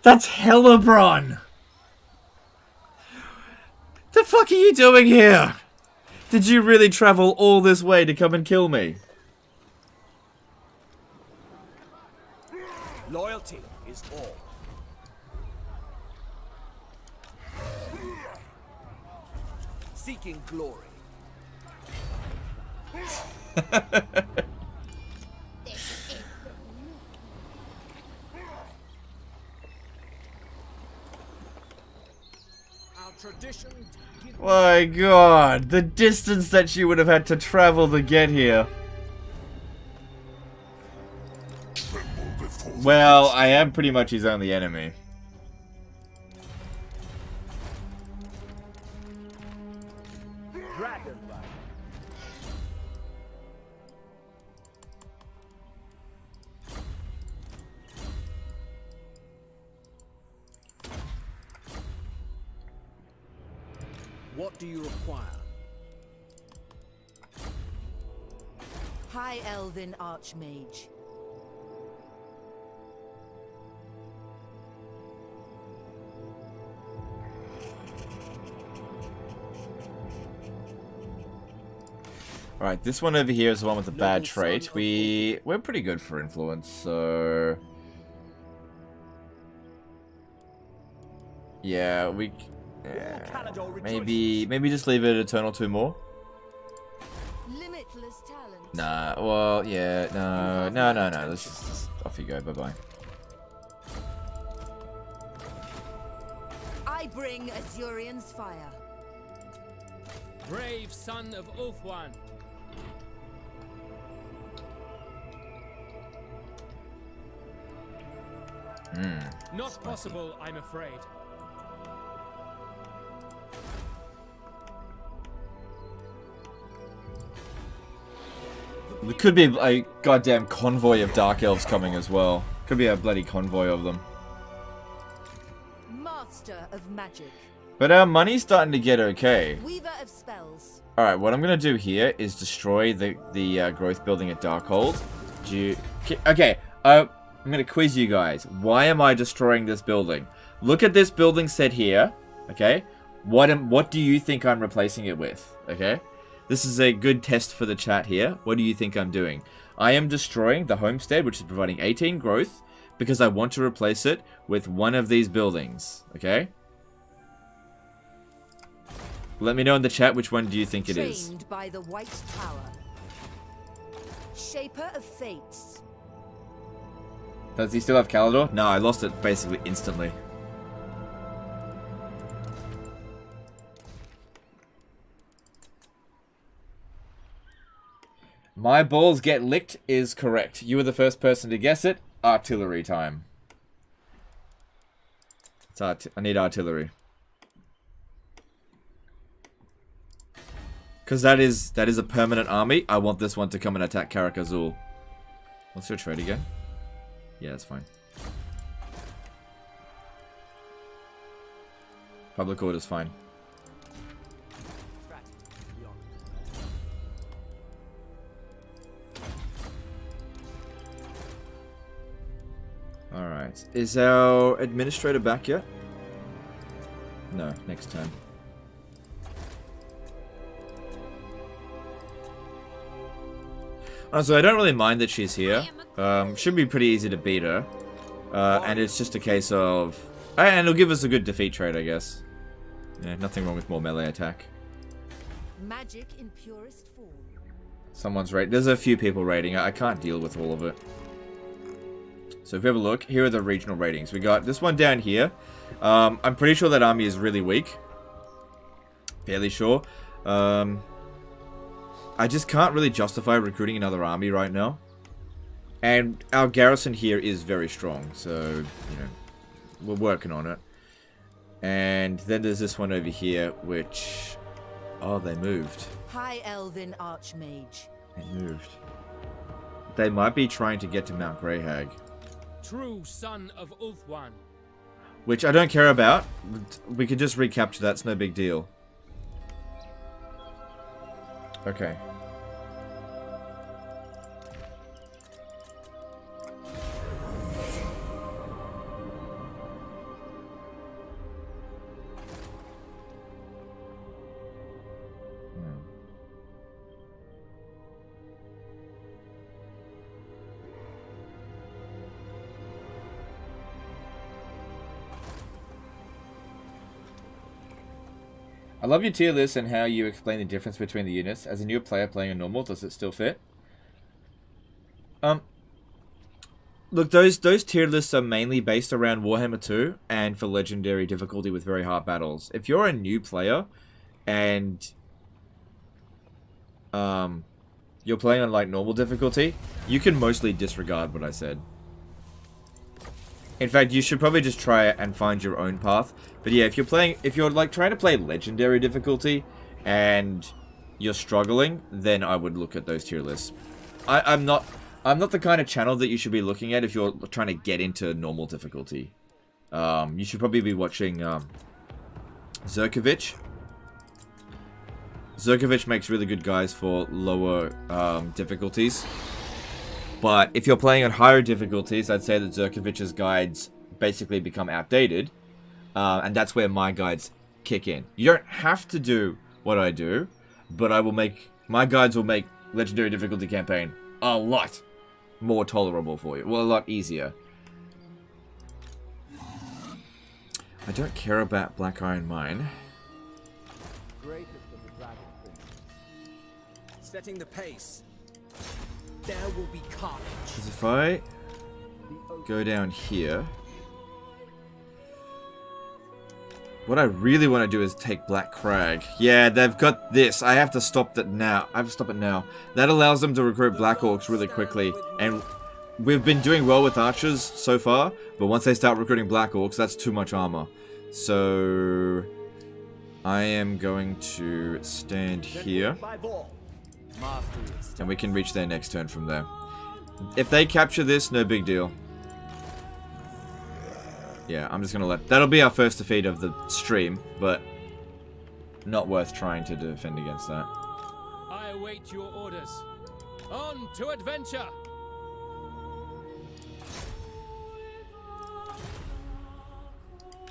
That's Hellebron! The fuck are you doing here? Did you really travel all this way to come and kill me? Loyalty is all. Seeking glory. My god, the distance that she would have had to travel to get here. Well, I am pretty much his only enemy. What do you require? High Elven Archmage. Alright, this one over here is the one with the bad trait. We're pretty good for influence, so yeah, maybe just leave it a turn or two more. Limitless talent. Nah, well, yeah, no. Let's just off you go. Bye bye. I bring Azurian's fire. Brave son of Ulfwan. Not possible, I'm afraid. There could be a goddamn convoy of Dark Elves coming as well. Could be a bloody convoy of them. Master of magic. But our money's starting to get okay. Weaver of spells. Alright, what I'm going to do here is destroy the growth building at Darkhold. Okay, I'm going to quiz you guys. Why am I destroying this building? Look at this building set here, okay? What do you think I'm replacing it with, okay? This is a good test for the chat here. What do you think I'm doing? I am destroying the homestead, which is providing 18 growth, because I want to replace it with one of these buildings. Okay? Let me know in the chat which one do you think it is. Trained by the White Tower. Shaper of Fates. Does he still have Calidor? No, I lost it basically instantly. My balls get licked is correct. You were the first person to guess it. Artillery time. I need artillery. Because that is a permanent army. I want this one to come and attack Karak Azul. What's your trade again? Yeah, that's fine. Public order's fine. Alright. Is our administrator back yet? No, next turn. So I don't really mind that she's here. Should be pretty easy to beat her. And it's just a case of... And it'll give us a good defeat trade, I guess. Yeah, nothing wrong with more melee attack. Magic in purest form. Someone's raiding. There's a few people raiding. I can't deal with all of it. So if we have a look, here are the regional ratings. We got this one down here. I'm pretty sure that army is really weak. Fairly sure. I just can't really justify recruiting another army right now. And our garrison here is very strong, so, you know, we're working on it. And then there's this one over here, which... Oh, they moved. High Elven Archmage. They moved. They might be trying to get to Mount Greyhag. True son of Ulthwan. Which I don't care about. We could just recapture that, it's no big deal. Okay. I love your tier list and how you explain the difference between the units. As a new player playing a normal, does it still fit? Look, those tier lists are mainly based around Warhammer 2 and for legendary difficulty with very hard battles. If you're a new player and you're playing on like normal difficulty, you can mostly disregard what I said. In fact, you should probably just try it and find your own path. But yeah, if you're like trying to play legendary difficulty and you're struggling, then I would look at those tier lists. I'm not the kind of channel that you should be looking at if you're trying to get into normal difficulty. You should probably be watching Zerkovich. Zerkovich makes really good guides for lower difficulties. But if you're playing at higher difficulties, I'd say that Zerkovich's guides basically become outdated. And that's where my guides kick in. You don't have to do what I do, but my guides will make legendary difficulty campaign a lot more tolerable for you. Well, a lot easier. I don't care about Black Iron Mine. Setting the pace. There will be carnage. Because if I go down here, what I really want to do is take Black Crag. Yeah, they've got this. I have to stop that now. I have to stop it now. That allows them to recruit Black Orcs really quickly. And we've been doing well with archers so far, but once they start recruiting Black Orcs, that's too much armor. So I am going to stand here. And we can reach their next turn from there. If they capture this, no big deal. Yeah, I'm just gonna let... That'll be our first defeat of the stream, but not worth trying to defend against that. I await your orders. On to adventure!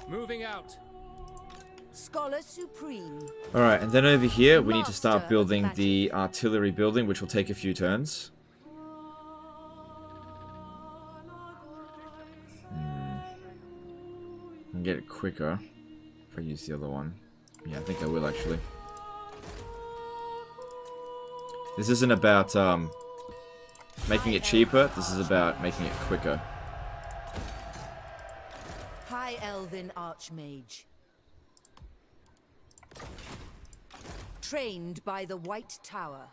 Moving out. Scholar Supreme. Alright, and then over here, we need to start building the artillery building, which will take a few turns. can get it quicker if I use the other one. Yeah, I think I will actually. This isn't about making it cheaper, this is about making it quicker. High Elven Archmage. Trained by the White Tower.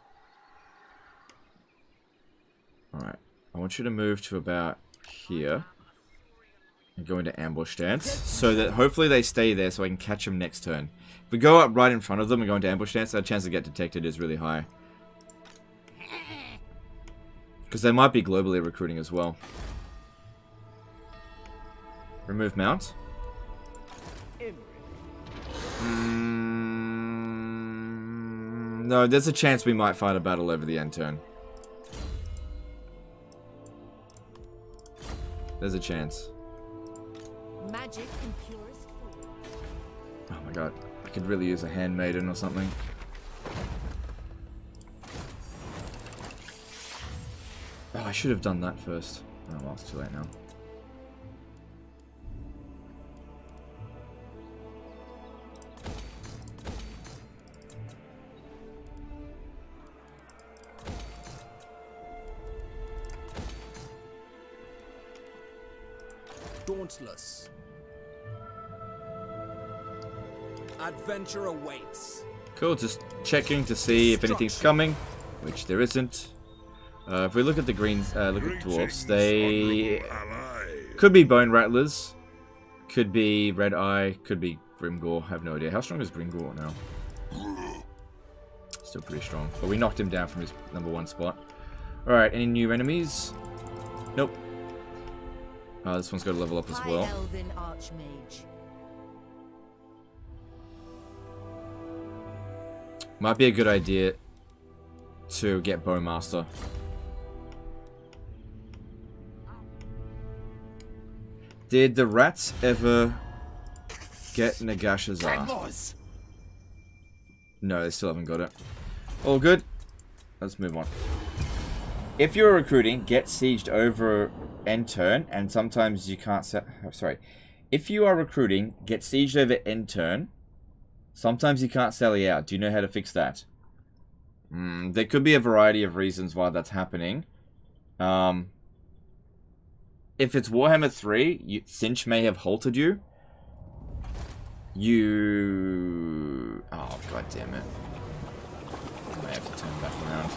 Alright, I want you to move to about here. And go into ambush stance, so that hopefully they stay there so I can catch them next turn. If we go up right in front of them and go into ambush stance, our chance to get detected is really high. Because they might be globally recruiting as well. Remove mount. No, there's a chance we might fight a battle over the end turn. There's a chance. Magic in purest form. Oh my god, I could really use a handmaiden or something. Oh, I should have done that first. Oh well, it's too late now. Dauntless. Adventure awaits. Cool, just checking to see if anything's coming, which there isn't. If we look at the greens, look at dwarfs, they could be bone rattlers, could be red eye, could be Grimgore. Have no idea. How strong is Grimgore now? Still pretty strong, but we knocked him down from his #1 spot. All right, any new enemies? Nope. This one's got to level up as well. High Elven Archmage. Might be a good idea to get Bowmaster. Did the rats ever get Nagashazar? No, they still haven't got it. All good. Let's move on. If you're recruiting, get sieged over end turn, and sometimes you can't set. Sorry. If you are recruiting, get sieged over end turn. Sometimes you can't sally out. Do you know how to fix that? There could be a variety of reasons why that's happening. If it's Warhammer 3, Cinch may have halted you. Oh, god damn it. I may have to turn back around.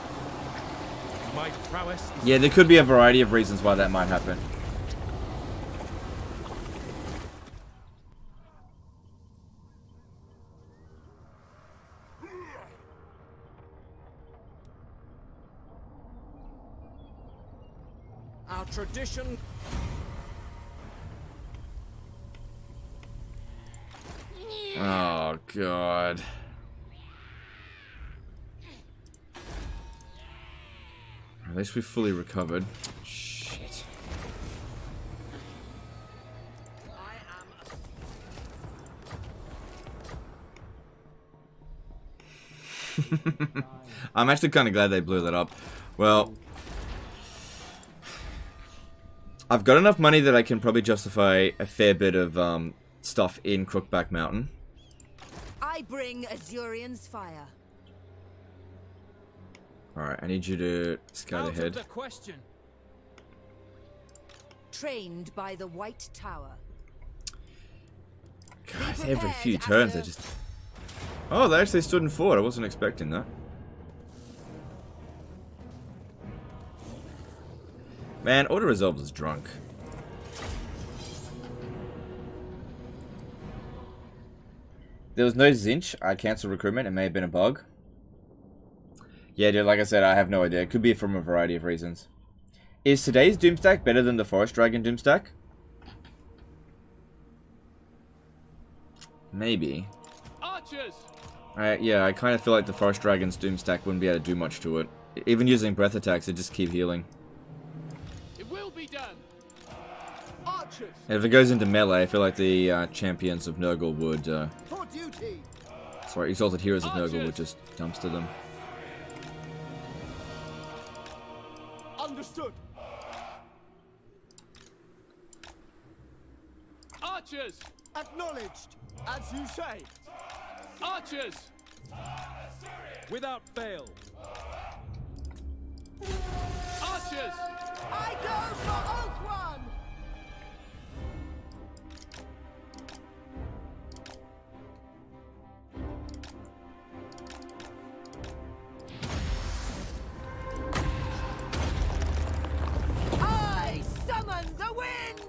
My prowess. Yeah, there could be a variety of reasons why that might happen. Our tradition. Oh, God. At least we fully recovered. Shit. I'm actually kind of glad they blew that up. Well, I've got enough money that I can probably justify a fair bit of stuff in Crookback Mountain. I bring Azurian's fire. Alright, I need you to scout ahead. The question. Trained by the White Tower. God, every few turns they just... Oh, they actually stood and fought. I wasn't expecting that. Man, Auto-Resolve is drunk. There was no Zinch. I cancelled recruitment. It may have been a bug. Yeah, dude, like I said, I have no idea. It could be from a variety of reasons. Is today's Doomstack better than the Forest Dragon Doomstack? Maybe. Archers. Yeah, I kind of feel like the Forest Dragon's Doomstack wouldn't be able to do much to it. Even using breath attacks, it just keep healing. It will be done. Archers. And if it goes into melee, I feel like the champions of Nurgle would... For duty. Sorry, Exalted Heroes of Nurgle would just dumpster them. Understood. Archers. Archers! Acknowledged, as you say. Archers! Without fail. Archers! I go for Oak One! I summon the wind!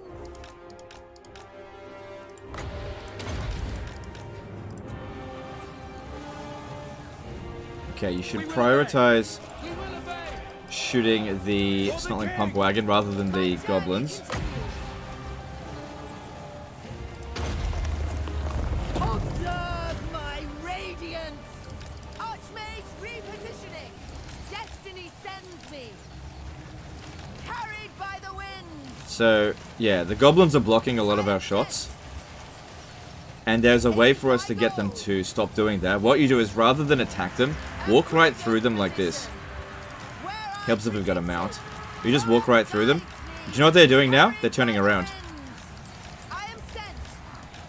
Okay, you should prioritize We will obey! shooting the snotling pump wagon rather than the goblins. Observe my radiance! Archmage repositioning! Destiny sends me! Carried by the wind! So, yeah, the goblins are blocking a lot of our shots. And there's a way for us to get them to stop doing that. What you do is, rather than attack them, walk right through them like this. Helps if we've got a mount. You just walk right through them. Do you know what they're doing now? They're turning around. I am sent!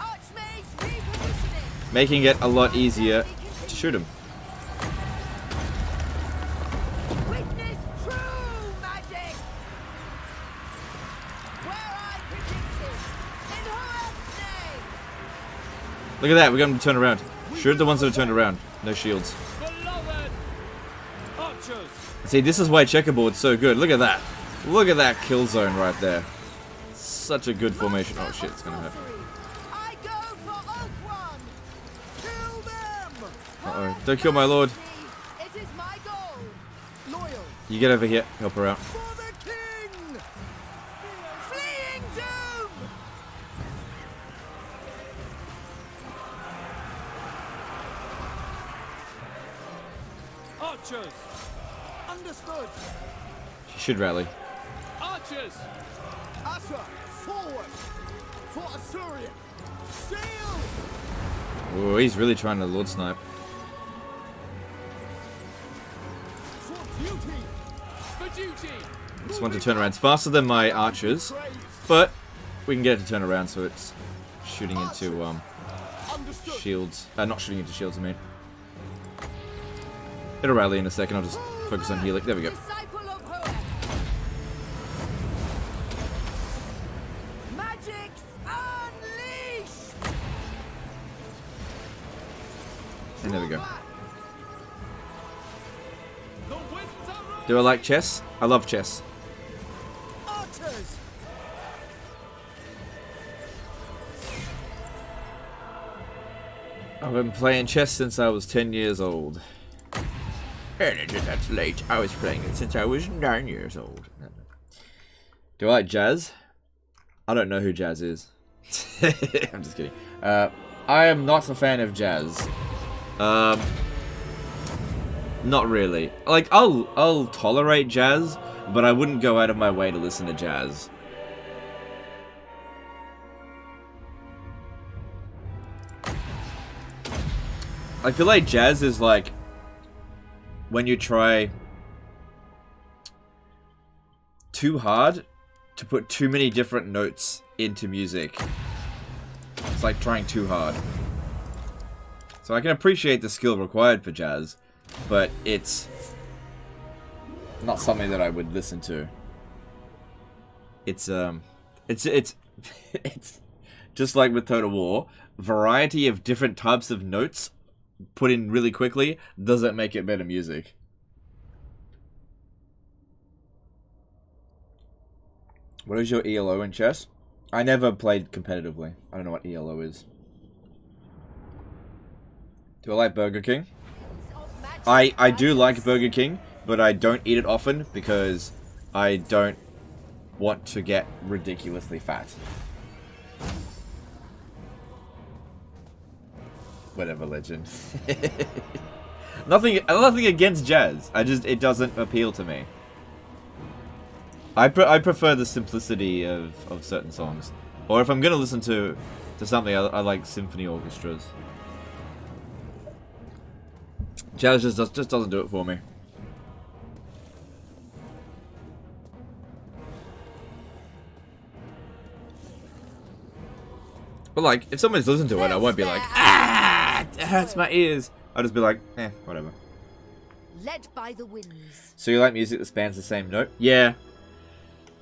Archmage repositioning! Making it a lot easier to shoot them. Witness true magic! Where I predicted! In Hoeth's name! Look at that, we got them to turn around. Shoot the ones that are turned around. No shields. Beloved! Archers! See, this is why checkerboard's so good. Look at that. Look at that kill zone right there. Such a good formation. Oh shit, it's gonna hurt. I go for Oak One! Kill them! Uh-oh. Don't kill my lord. It is my goal! Loyal You get over here. Help her out. for the king! Fleeing doom! Archers! Understood. She should rally. Archers! Asa, forward! For Assyria! Sail! Oh, he's really trying to lord snipe. For duty! For duty! Just want to turn around. It's faster than my archers, but we can get it to turn around so it's shooting into Understood. shields. Not shooting into shields, I mean. It'll rally in a second. I'll just focus on healing. There we go. Disciple of Hoeth! Magic's unleashed! And there we go. The winds are Do I like chess? I love chess. Archers! I've been playing chess since I was 10 years old. That's late. I was playing it since I was 9 years old. Do I like jazz? I don't know who jazz is. I'm just kidding. I am not a fan of jazz. Not really. Like, I'll tolerate jazz, but I wouldn't go out of my way to listen to jazz. I feel like jazz is like when you try too hard to put too many different notes into music. It's like trying too hard. So I can appreciate the skill required for jazz, but it's not something that I would listen to. It's it's just like with Total War, variety of different types of notes put in really quickly doesn't make it better music. What is your ELO in chess? I never played competitively. I don't know what ELO is. Do I like Burger King? I do like Burger King, but I don't eat it often because I don't want to get ridiculously fat. Whatever, legend. nothing against jazz. It doesn't appeal to me. I prefer the simplicity of certain songs. Or if I'm gonna listen to something, I like symphony orchestras. Jazz just doesn't do it for me. But like, if someone's listening to it, I won't be like, ah, it hurts my ears. I'll just be like, eh, whatever. Led by the winds. So you like music that spans the same note? Yeah.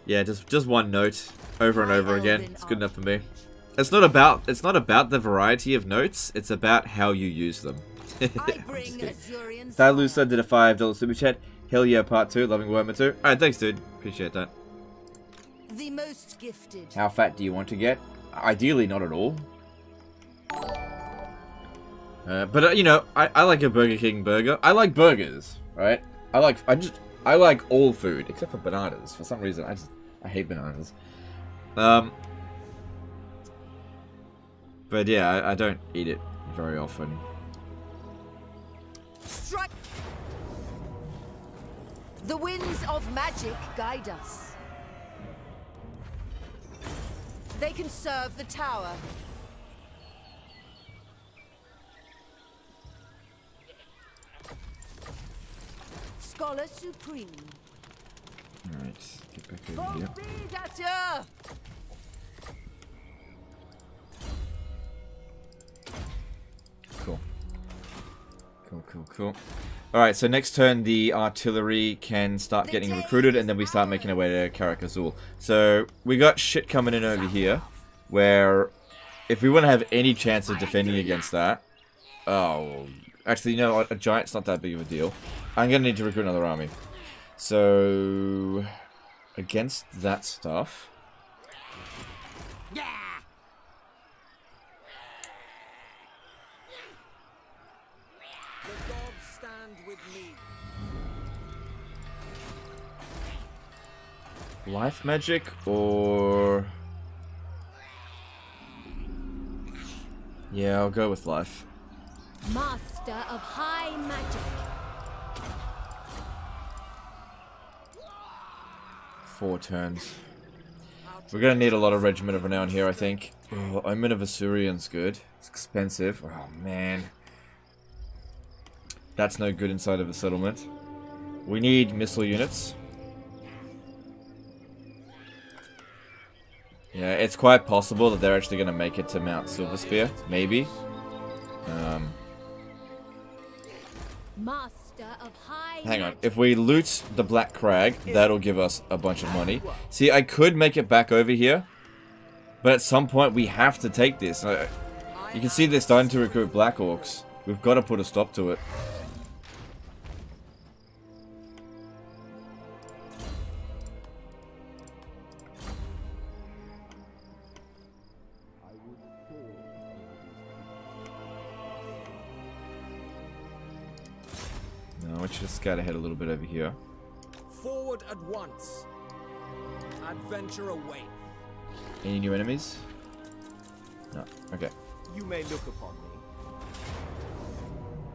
Yeah, just one note over and over again. It's good enough for me. It's not about the variety of notes. It's about how you use them. Thalusa did a $5 super chat. Hell yeah, part 2. Loving Warhammer 2. Alright, thanks, dude. Appreciate that. The most gifted. How fat do you want to get? Ideally, not at all. But you know, I like a Burger King burger. I like burgers, right? I like all food except for bananas. For some reason, I hate bananas. But yeah, I don't eat it very often. Strike. The winds of magic guide us. They can serve the tower. Scholar Supreme. Alright, get back over here. Gotcha! Cool. Cool. Alright, so next turn the artillery can start getting recruited, and then we start making our way to Karak Azul. So, we got shit coming in over here, where if we want to have any chance of defending against that... Oh, actually, you know what? A giant's not that big of a deal. I'm going to need to recruit another army. So, against that stuff... Life magic or... Yeah, I'll go with life. Master of high magic. 4 turns. We're gonna need a lot of Regiment of Renown here, I think. Oh, Omen of Assyrian's good. It's expensive. Oh, man. That's no good inside of a settlement. We need missile units. Yeah, it's quite possible that they're actually going to make it to Mount Silverspear. Maybe. Master of high Hang on. If we loot the Black Crag, that'll give us a bunch of money. See, I could make it back over here. But at some point, we have to take this. You can see they're starting to recruit Black Orcs. We've got to put a stop to it. No, let's just scout ahead a little bit over here. Forward at once. Adventure away. Any new enemies? No. Okay. You may look upon me.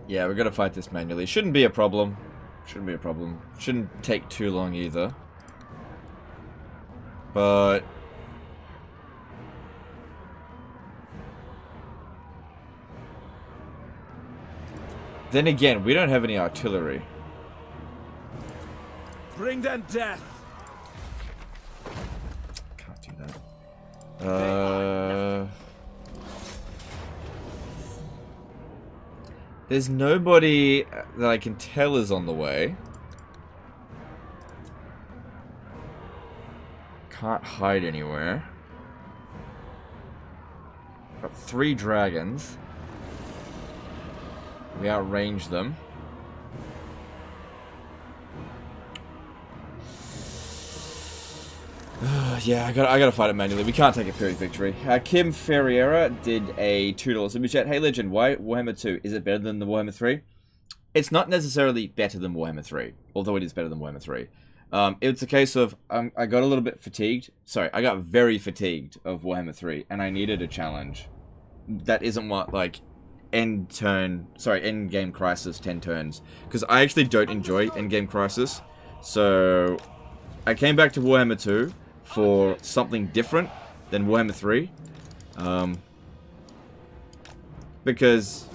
Yeah, we're gonna fight this manually. Shouldn't be a problem. Shouldn't be a problem. Shouldn't take too long either. But... then again, we don't have any artillery. Bring them death. Can't do that. There's nobody that I can tell is on the way. Can't hide anywhere. Got 3 dragons. We outrange them. Yeah, I gotta fight it manually. We can't take a period victory. Kim Ferreira did a $2 super chat. Hey Legend, why Warhammer 2? Is it better than the Warhammer 3? It's not necessarily better than Warhammer 3, although it is better than Warhammer 3. It's a case of I got a little bit fatigued. Sorry, I got very fatigued of Warhammer 3, and I needed a challenge. That isn't what, like, end game crisis 10 turns. Because I actually don't enjoy end game crisis. So, I came back to Warhammer 2 for something different than Warhammer 3. Because,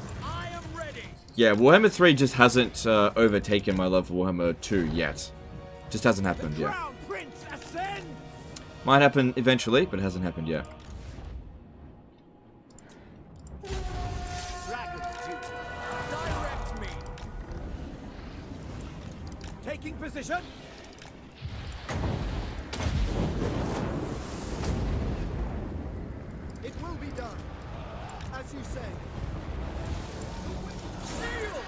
yeah, Warhammer 3 just hasn't overtaken my love for Warhammer 2 yet. Just hasn't happened yet. Might happen eventually, but it hasn't happened yet. position. It will be done, as you say. Seal!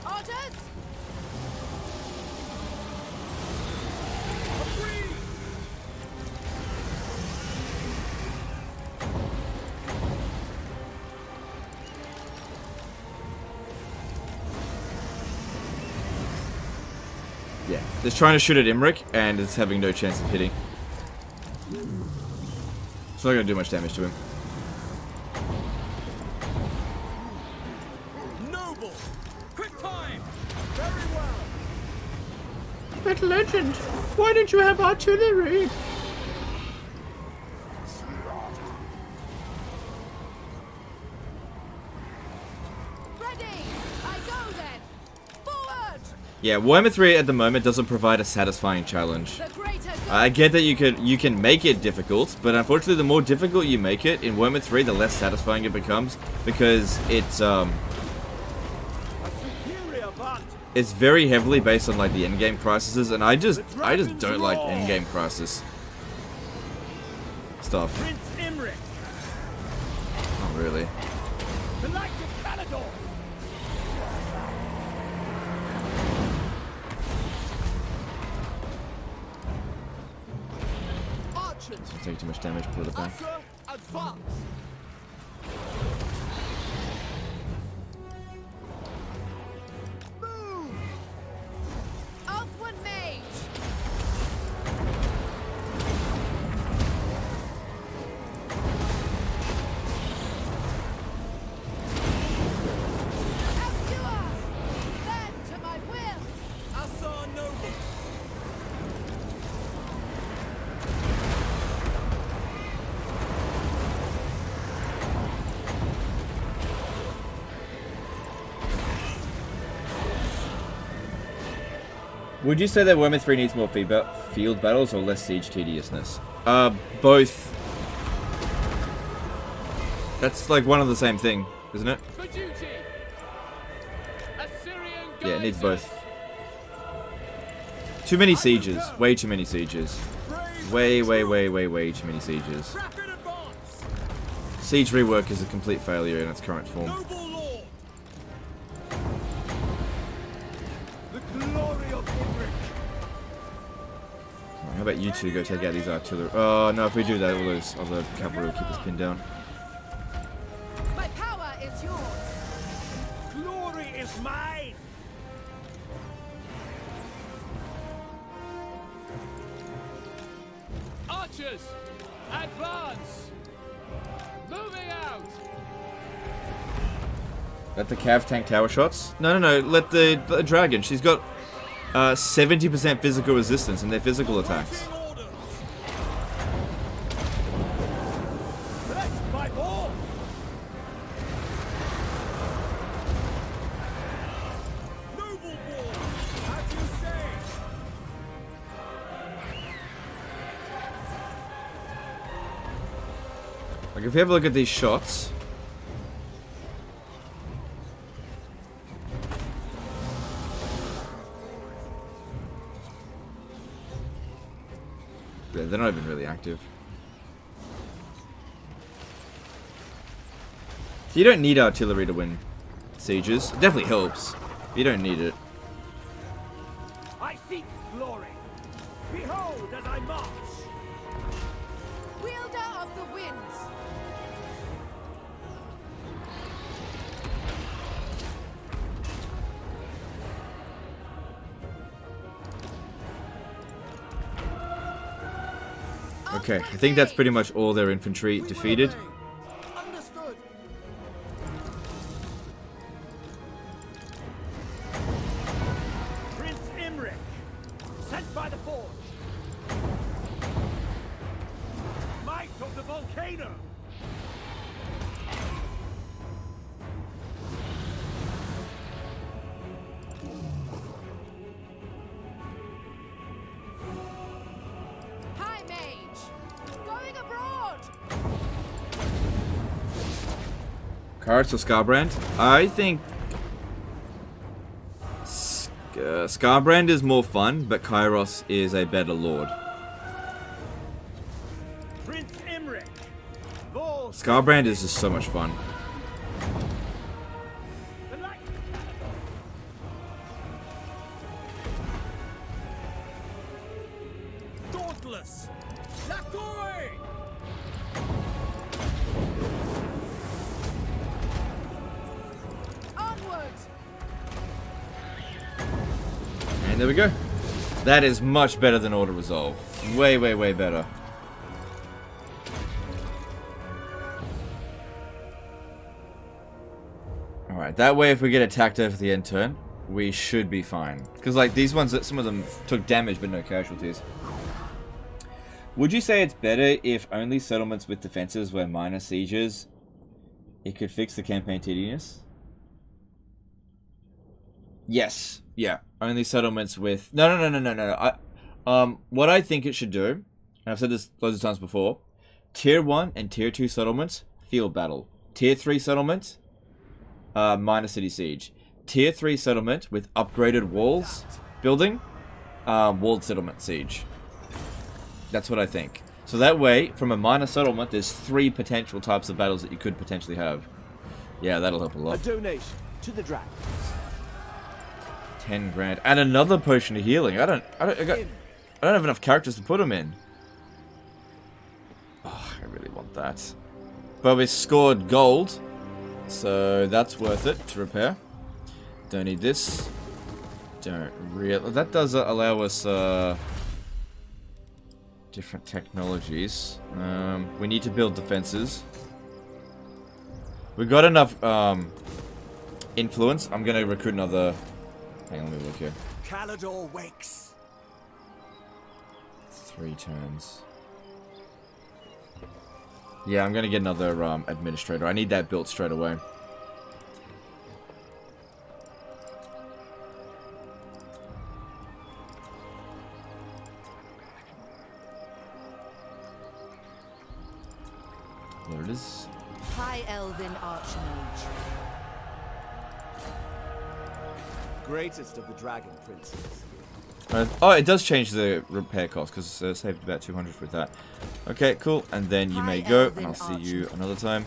Orders! Agreed! Yeah, just trying to shoot at Imrik, and it's having no chance of hitting. It's not going to do much damage to him. Noble! Quick time! Very well. But legend, why don't you have artillery? Ready! I go then! Forward! Yeah, Warhammer 3 at the moment doesn't provide a satisfying challenge. The greater good. I get that you can make it difficult, but unfortunately the more difficult you make it in Warhammer 3, the less satisfying it becomes, because it's A superior but it's very heavily based on like the endgame crises, and I just don't like endgame crisis stuff. Prince Imrik, Not really. the Knight of Caledon. Archers, Don't take too much damage, pull it back. Usher, advance. Move! Outward mage! Pursuer! Then to my will! Assar Noble! Would you say that Warhammer 3 needs more field battles or less siege tediousness? Both. That's like one and the same thing, isn't it? For duty! Assyrian Yeah, it needs guidance. both. Too many sieges. Way too many sieges. Way too many sieges. Rapid advance! Siege rework is a complete failure in its current form. Noble Lord! The glory of Imrik. How about you two go take out these artillery? Oh no, if we do that, all those other cavalry will keep us pinned down. My power is yours! Glory is mine. Archers! Advance! Moving out! Let the cav tank tower shots? No, let the dragon. She's got 70% physical resistance in their physical attacks. Orders! Blessed by all. Noble War! As you say! Like if you have a look at these shots. Yeah, they're not even really active. So you don't need artillery to win sieges. It definitely helps. You don't need it. I seek glory. Behold as I march. Wielder of the winds! Okay, I think that's pretty much all their infantry defeated. Understood. Prince Imrik, sent by the forge. Might of the volcano. High mage! Going abroad! Cards or Scarbrand? I think Scarbrand is more fun, but Kairos is a better lord. Prince Imrik. Scarbrand is just so much fun. Dauntless! Lakoi! Onwards! And there we go. That is much better than Auto Resolve. Way, way, way better. Alright, that way if we get attacked over the end turn, we should be fine. Because like these ones, some of them took damage but no casualties. Would you say it's better if only settlements with defenses were minor sieges? It could fix the campaign tediness? Yes. Yeah. Only settlements with... No. What I think it should do, and I've said this loads of times before, Tier 1 and Tier 2 settlements, field battle. Tier 3 settlements, minor city siege. Tier 3 settlement with upgraded walls, building, walled settlement siege. That's what I think. So that way, from a minor settlement, there's 3 potential types of battles that you could potentially have. Yeah, that'll help a lot. A donation to the dragon. 10 grand. And another potion of healing. I don't have enough characters to put them in. Oh, I really want that. But we scored gold. So that's worth it to repair. Don't need this. Don't really... That does allow us different technologies. We need to build defenses. We got enough influence. I'm going to recruit another... Hang on, let me look here. Calador wakes. 3 turns. Yeah, I'm going to get another administrator. I need that built straight away. There it is. High Elven Archmage. Greatest of the dragon princes. Oh, it does change the repair cost because saved about 200 with that. Okay, cool. And then you may go, and I'll see you another time.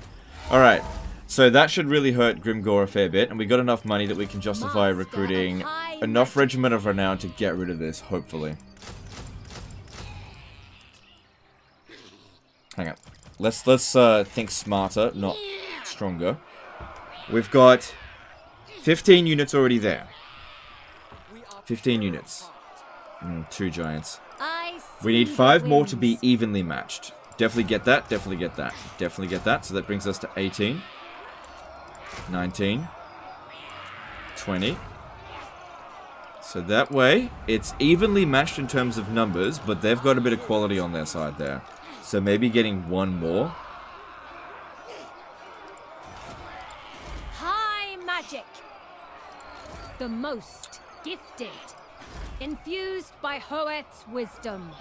Alright, so that should really hurt Grimgore a fair bit, and we got enough money that we can justify recruiting enough Regiment of Renown to get rid of this, hopefully. Hang on. Let's think smarter, not stronger. We've got 15 units already there. 15 units. 2 giants. We need 5 more to be evenly matched. Definitely get that, definitely get that, definitely get that. So that brings us to 18. 19. 20. So that way, it's evenly matched in terms of numbers, but they've got a bit of quality on their side there. So maybe getting 1 more. High magic. The most gifted. Infused by Hoet's wisdom.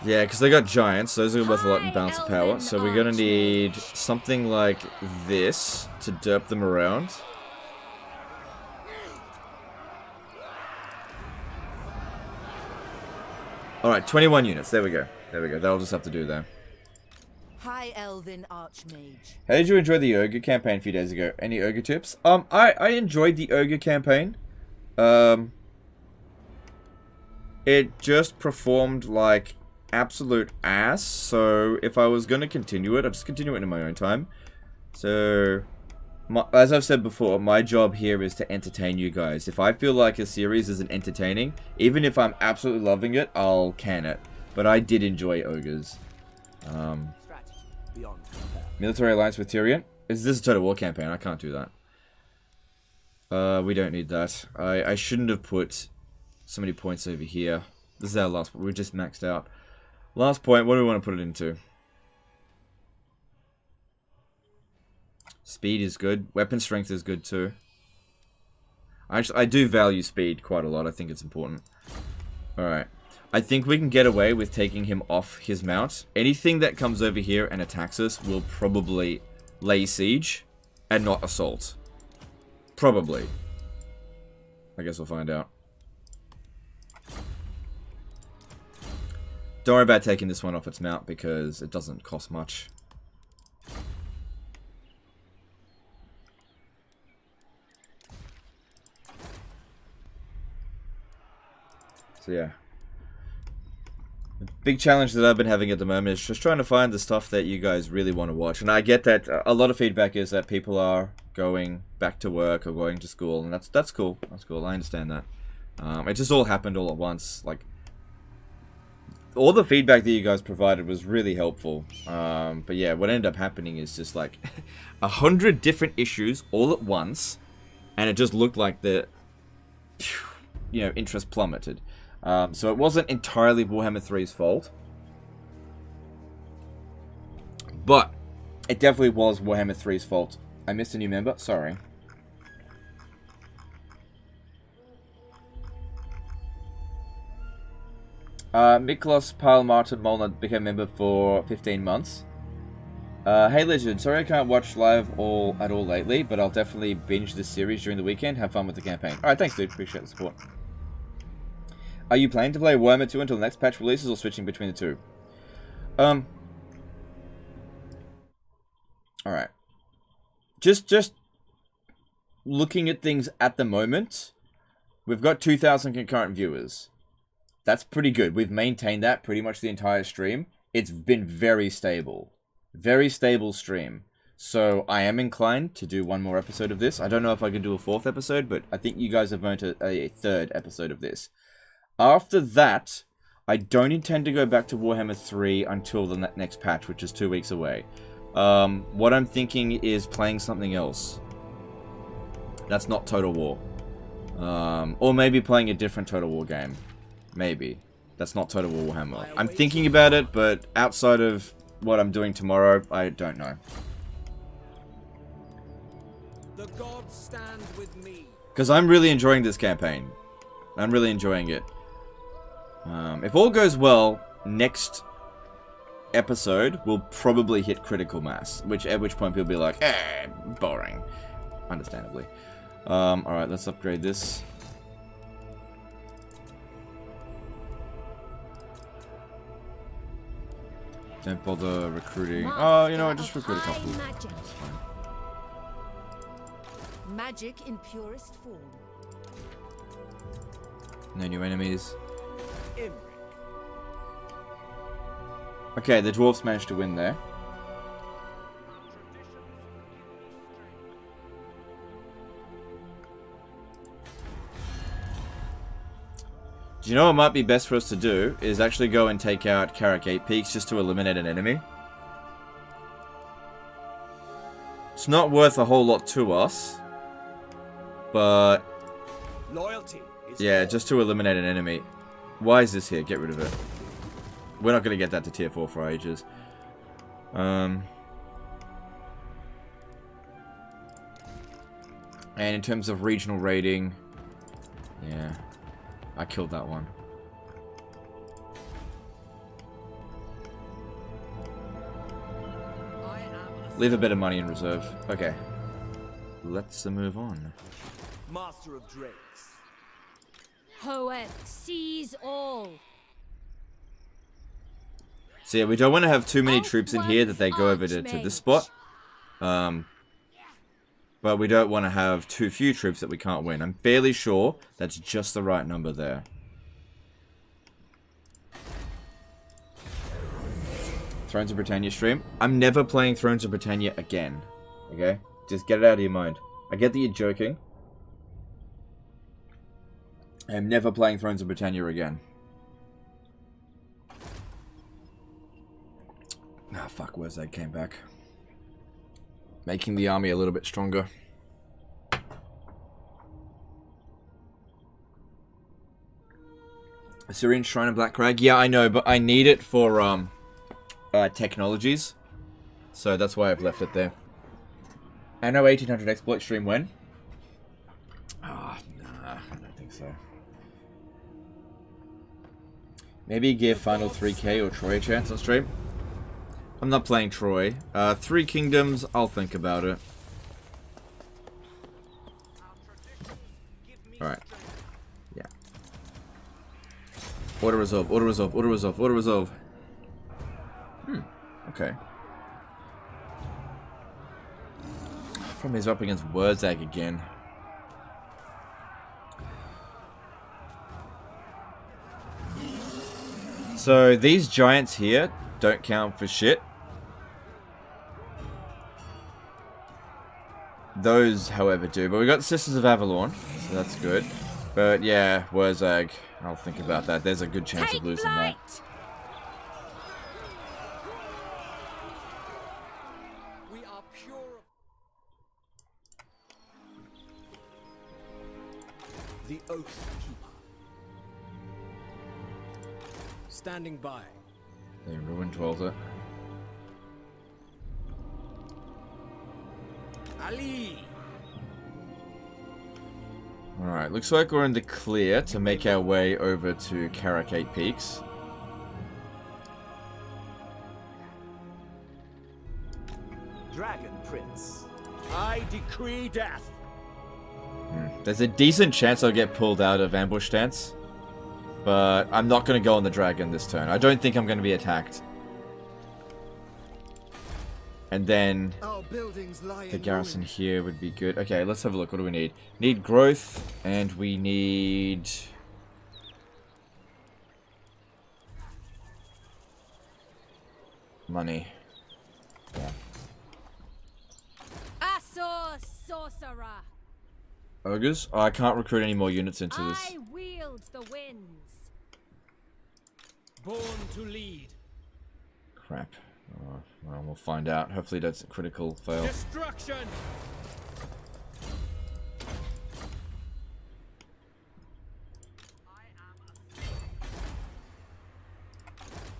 Yeah, because they got giants. Those are worth a lot in balance of power. So we're going to need something like this to derp them around. Alright, 21 units. There we go. There we go. That'll just have to do there. High Elven Archmage. How did you enjoy the Ogre campaign a few days ago? Any Ogre tips? I enjoyed the Ogre campaign. It just performed like absolute ass. So if I was going to continue it, I'd just continue it in my own time. So, as I've said before, my job here is to entertain you guys. If I feel like a series isn't entertaining, even if I'm absolutely loving it, I'll can it. But I did enjoy Ogres. Military alliance with Tyrion? Is this a total war campaign? I can't do that. We don't need that. I shouldn't have put so many points over here. This is our last point. We're just maxed out. Last point, what do we want to put it into? Speed is good. Weapon strength is good too. I do value speed quite a lot. I think it's important. Alright. I think we can get away with taking him off his mount. Anything that comes over here and attacks us will probably lay siege and not assault. Probably. I guess we'll find out. Don't worry about taking this one off its mount because it doesn't cost much. So yeah. The big challenge that I've been having at the moment is just trying to find the stuff that you guys really want to watch. And I get that a lot of feedback is that people are going back to work or going to school, and that's cool. That's cool. I understand that. It just all happened all at once. Like, all the feedback that you guys provided was really helpful. But yeah, what ended up happening is just like 100 different issues all at once, and it just looked like the, you know, interest plummeted. So it wasn't entirely Warhammer 3's fault, but it definitely was Warhammer 3's fault. I missed a new member, sorry. Miklos Pal Martin Molnar became a member for 15 months. Hey Legend, sorry I can't watch live at all lately, but I'll definitely binge this series during the weekend. Have fun with the campaign. Alright, thanks dude, appreciate the support. Are you planning to play Warhammer 2 until the next patch releases, or switching between the two? Alright. Just looking at things at the moment, we've got 2,000 concurrent viewers. That's pretty good. We've maintained that pretty much the entire stream. It's been very stable. Very stable stream. So I am inclined to do one more episode of this. I don't know if I can do a 4th episode, but I think you guys have earned a 3rd episode of this. After that, I don't intend to go back to Warhammer 3 until the next patch, which is 2 weeks away. What I'm thinking is playing something else. That's not Total War. Or maybe playing a different Total War game. Maybe. That's not Total War Warhammer. I'm thinking about it, but outside of what I'm doing tomorrow, I don't know. The gods stand with me. Because I'm really enjoying this campaign. I'm really enjoying it. If all goes well, next episode will probably hit critical mass, at which point people will be like, boring. Understandably. Alright, let's upgrade this. Don't bother recruiting. Oh, you know what? Just recruit a couple. That's fine. Magic in purest form. No new enemies. Imrik. Okay, the dwarves managed to win there. Do you know what might be best for us to do? Is actually go and take out Carrick 8 Peaks just to eliminate an enemy. It's not worth a whole lot to us. But Loyalty is yeah, just to eliminate an enemy. Why is this here? Get rid of it. We're not going to get that to tier 4 for ages. And in terms of regional rating, yeah, I killed that one. Leave a bit of money in reserve. Okay. Let's move on. Master of Drakes. Hoeth sees all. So yeah, we don't want to have too many troops in here that they go over to this spot. But we don't want to have too few troops that we can't win. I'm fairly sure that's just the right number there. Thrones of Britannia stream. I'm never playing Thrones of Britannia again. Okay? Just get it out of your mind. I get that you're joking. I'm never playing Thrones of Britannia again. Ah, fuck, where's that came back? Making the army a little bit stronger. Assyrian Shrine of Black Crag? Yeah, I know, but I need it for technologies. So that's why I've left it there. I know 1800 exploit stream when? Ah, nah, I don't think so. Maybe give Final 3K or Troy a chance on stream. I'm not playing Troy. 3 Kingdoms, I'll think about it. Alright. Yeah. Auto resolve, auto resolve, auto resolve, auto resolve. Okay. Problem is up against Wurzag again. So these giants here don't count for shit. Those, however, do. But we got Sisters of Avalon, so that's good. But yeah, Wurzag, I'll think about that. There's a good chance of losing that. We are pure. The Oath Keeper. Standing by. They ruined Dwelter. Ali. Alright, looks like we're in the clear to make our way over to Karakate Peaks. Dragon Prince, I decree death. There's a decent chance I'll get pulled out of ambush stance. But I'm not going to go on the dragon this turn. I don't think I'm going to be attacked. And then the garrison here would be good. Okay, let's have a look. What do we need? Need growth, and we need... money. Yeah. Asor sorcerer. Ogres? Oh, I can't recruit any more units into this. I wield the winds. Born to lead. Crap. Oh, well, we'll find out. Hopefully that's a critical fail. Destruction.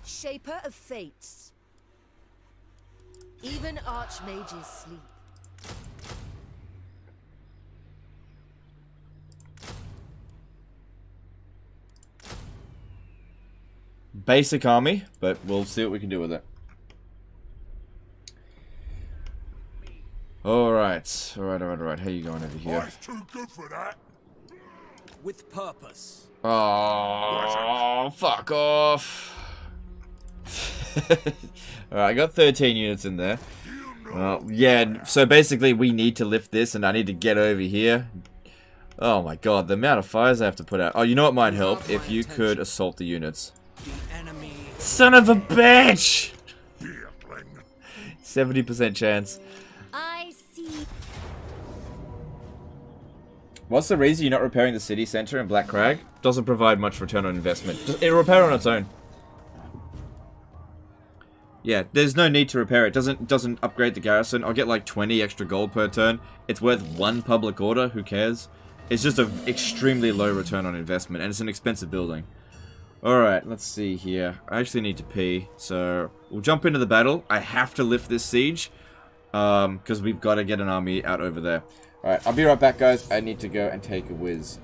Shaper of fates. Even archmages sleep. Basic army, but we'll see what we can do with it. Alright. Alright. How you going over here? It's too good for that. With purpose. Oh, fuck off. Alright, I got 13 units in there. Well, yeah, so basically we need to lift this and I need to get over here. Oh my god, the amount of fires I have to put out. Oh, you know what might help? If you could assault the units. The enemy. Son of a bitch! 70% chance. I see. What's the reason you're not repairing the city center in Black Crag? Doesn't provide much return on investment. It'll repair on its own. Yeah, there's no need to repair it. Doesn't upgrade the garrison. I'll get like 20 extra gold per turn. It's worth one public order. Who cares? It's just an extremely low return on investment, and it's an expensive building. Alright, let's see here. I actually need to pee, so we'll jump into the battle. I have to lift this siege, because we've got to get an army out over there. Alright, I'll be right back, guys. I need to go and take a whiz.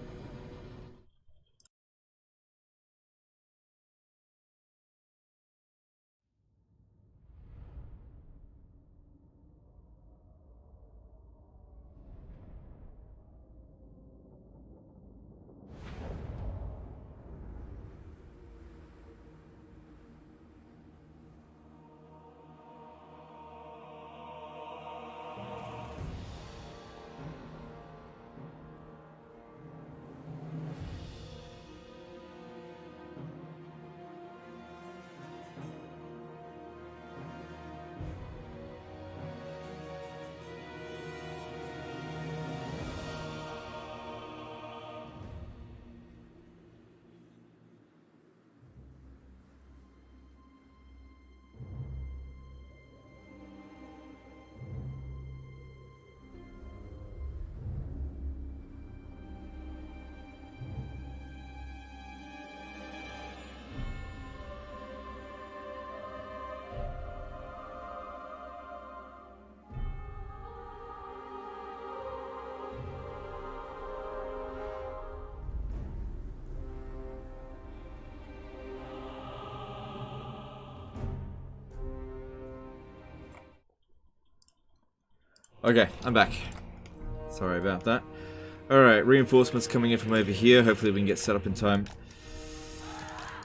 Okay, I'm back. Sorry about that. Alright, reinforcements coming in from over here. Hopefully we can get set up in time.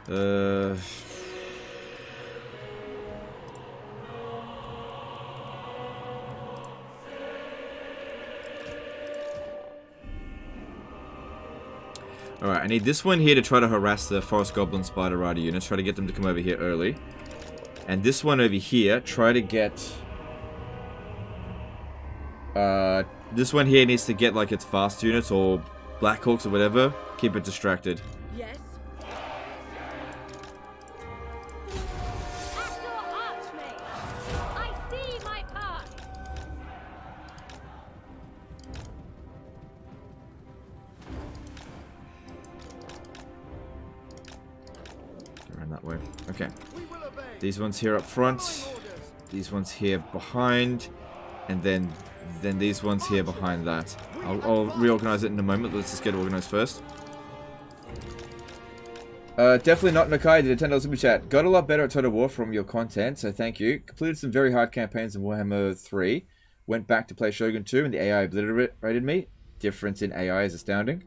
Alright, I need this one here to try to harass the Forest Goblin Spider Rider units. Try to get them to come over here early. And this one over here, try to get... this one here needs to get like its fast units or Blackhawks or whatever. Keep it distracted. Yes. At your archmage. I see my path. Go around that way. Okay. These ones here up front. These ones here behind. And then these ones here behind that. I'll reorganize it in a moment. Let's just get organized first. Definitely not Nakai, did a $10 super chat. Got a lot better at Total War from your content, so thank you. Completed some very hard campaigns in Warhammer 3. Went back to play Shogun 2 and the AI obliterated me. Difference in AI is astounding.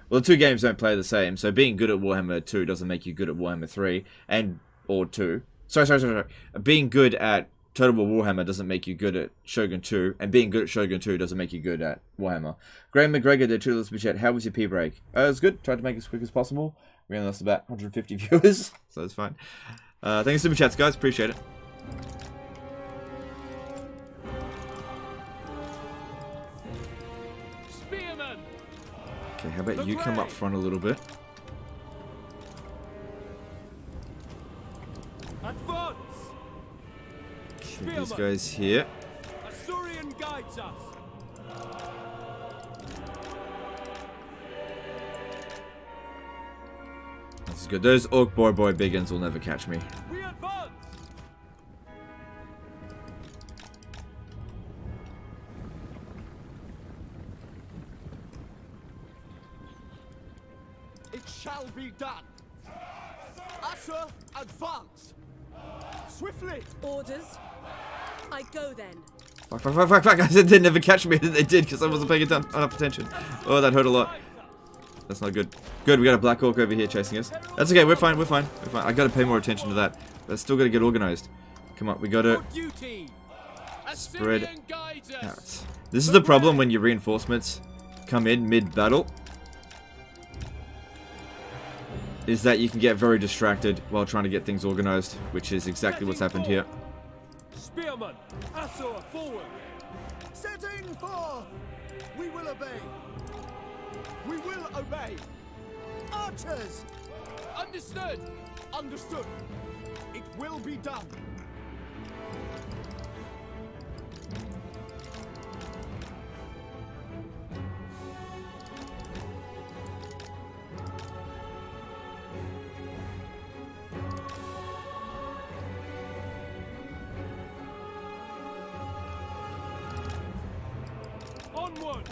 Well, the two games don't play the same, so being good at Warhammer 2 doesn't make you good at Warhammer 3 or 2. Sorry. Being good at Total War Warhammer doesn't make you good at Shogun 2, and being good at Shogun 2 doesn't make you good at Warhammer. Graham McGregor did $2 super chat. How was your pee break? It was good. Tried to make it as quick as possible. We only lost about 150 viewers, so that's fine. Thanks for super chats, guys. Appreciate it. Spearman. Okay, how about you come up front a little bit? Advance. Okay, these guys here. Assyrian guides us. This is good. Those Orc Boy Biggins will never catch me. We advance. It shall be done. Usher, advance. Swiftly. Orders. I go then. Fuck. I said they'd never catch me. They did because I wasn't paying enough attention. Oh, that hurt a lot. That's not good. Good, we got a Black Orc over here chasing us. That's okay, we're fine. I gotta pay more attention to that. But I still gotta get organized. Come on, we gotta spread out. This is the problem when your reinforcements come in mid-battle. Is that you can get very distracted while trying to get things organized, which is exactly what's happened here. Spearman. Assor forward. Setting forth. We will obey. We will obey. Archers. Understood. Understood. It will be done. Onward.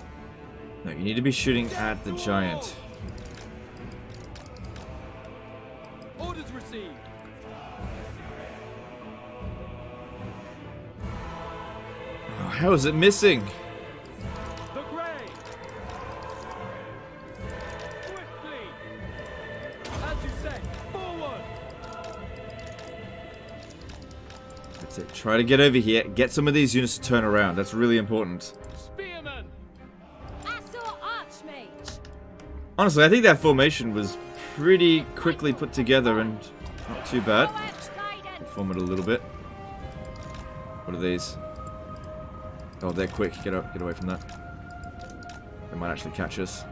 No, you need to be shooting at the giant. Orders received. Oh, how is it missing? The Grey. Swiftly. As you say, forward. That's it. Try to get over here. Get some of these units to turn around. That's really important. Spearman. Assor archmage. Honestly, I think that formation was pretty quickly put together and not too bad. Reform it a little bit. What are these? Oh, they're quick. Get away from that. They might actually catch us.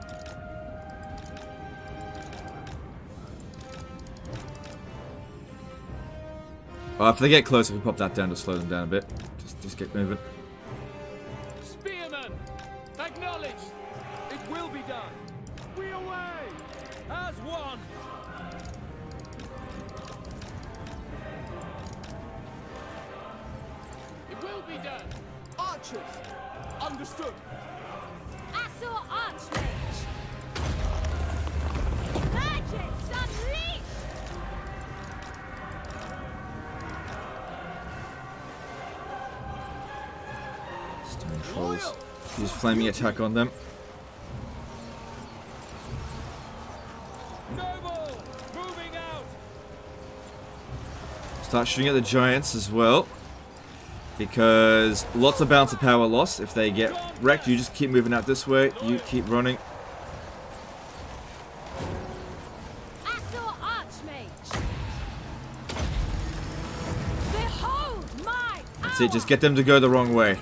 Oh, if they get close, I can pop that down to slow them down a bit. Just get moving. Spearman. Acknowledged. It will be done. We away. As one. It will be done. Archers. Understood. Assor archmage. Magics unleashed. Stone trolls. Use flaming attack on them. Noble, moving out. Start shooting at the giants as well. Because lots of bounce of power loss. If they get wrecked, you just keep moving out this way. You keep running. That's it, just get them to go the wrong way.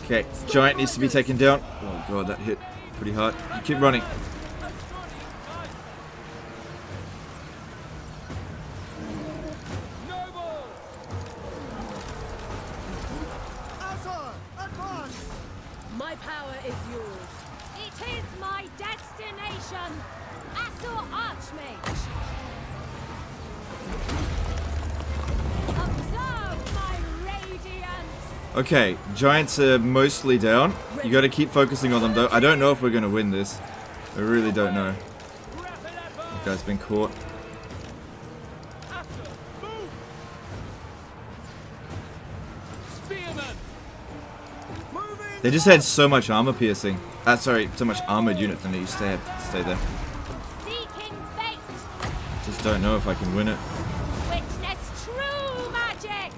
Okay, giant needs to be taken down. Oh god, that hit pretty hard. You keep running. My power is yours. It is my destination. Assault Archmage. Observe my radiance. Okay, giants are mostly down. You gotta keep focusing on them though. I don't know if we're gonna win this. I really don't know. That guy's been caught. They just had so much armor piercing. Sorry, so much armored unit than they used to have. Stay there. Seeking fate. Just don't know if I can win it. Witness true magic.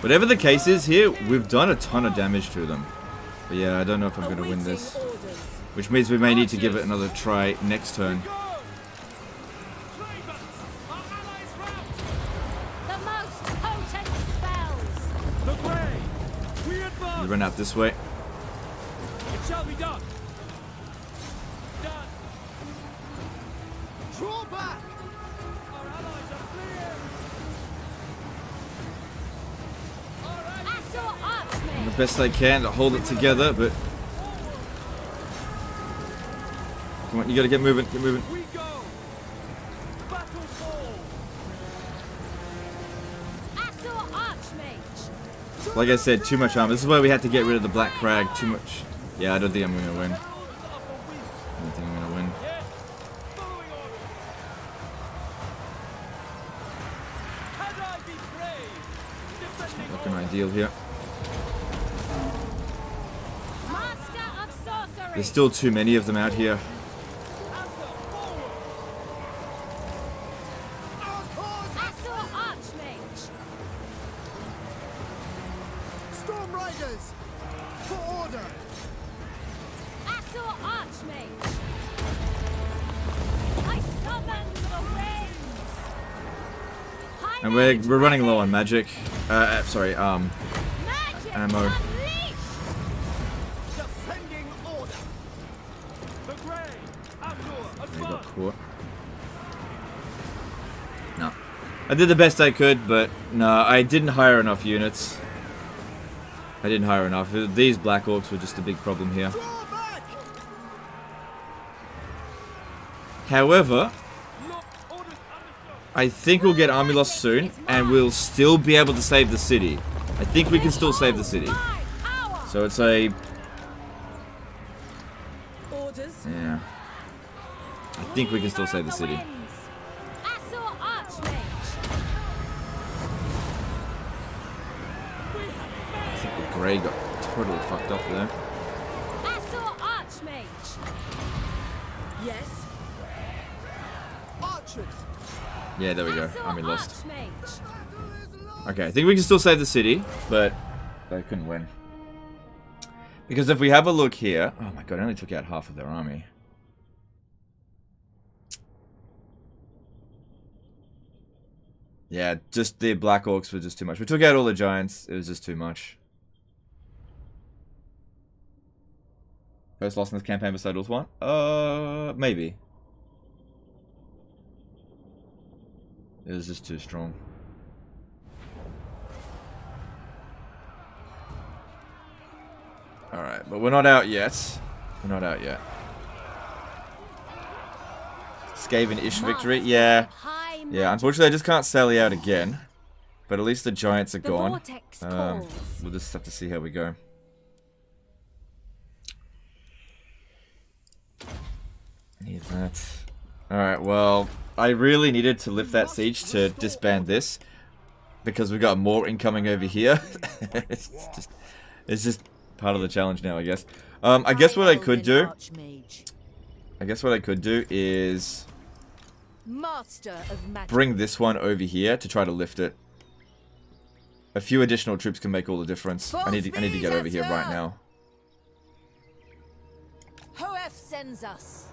Whatever the case is here, we've done a ton of damage to them. But yeah, I don't know if I'm going to win this. Which means we may need to give it another try next turn. The most potent spells. The way. We advance. You run out this way. It shall be done. Done. Draw back! Our allies are clear. Assault Archmage. The best I can to hold it together, but... Come on, you gotta get moving, get moving. We go. Battle fall. Assault Archmage. Like I said, too much armor. This is why we had to get rid of the Black Crag. Too much. Yeah, I don't think I'm gonna win. I don't think I'm gonna win. Yes. Following orders. Had I be brave. Defending Looking ideal here. Master of Sorcery. There's still too many of them out here. Assault Archmage. Storm Riders! For order! Assault Archmage. I summon the winds. High And we're running low on magic. Sorry, magic ammo. unleashed. Defending order! the grey. Abdul, They got advance. caught. No. I did the best I could, but no, I didn't hire enough units. I didn't hire enough. These Black Orcs were just a big problem here. Draw back! However, Look, orders understood. I think we'll get army loss soon, and we'll still be able to save the city. I think we can still save the city. My power. So it's a... Orders. Yeah. I think we can still save the city. Assault Archmage. I think the Grey got totally fucked up there. Assault Archmage. Yes. Archers! Yeah, there we go. Assault Army lost. Archmage. Okay, I think we can still save the city, but they couldn't win. Because if we have a look here... Oh my god, I only took out half of their army. Yeah, just the Black Orcs were just too much. We took out all the giants. It was just too much. First loss in this campaign beside Ulth 1? Maybe. It was just too strong. Alright, but we're not out yet. We're not out yet. Skaven-ish victory? Yeah. Yeah, unfortunately I just can't sally out again. But at least the giants are The gone. vortex calls. We'll just have to see how we go. Need that. Alright, well, I really needed to lift that siege to disband this. Because we've got more incoming over here. it's just part of the challenge now, I guess. I guess what I could do... is... Master of magic. Bring this one over here to try to lift it. A few additional troops can make all the difference. I need to get over here right now. Hoef sends us.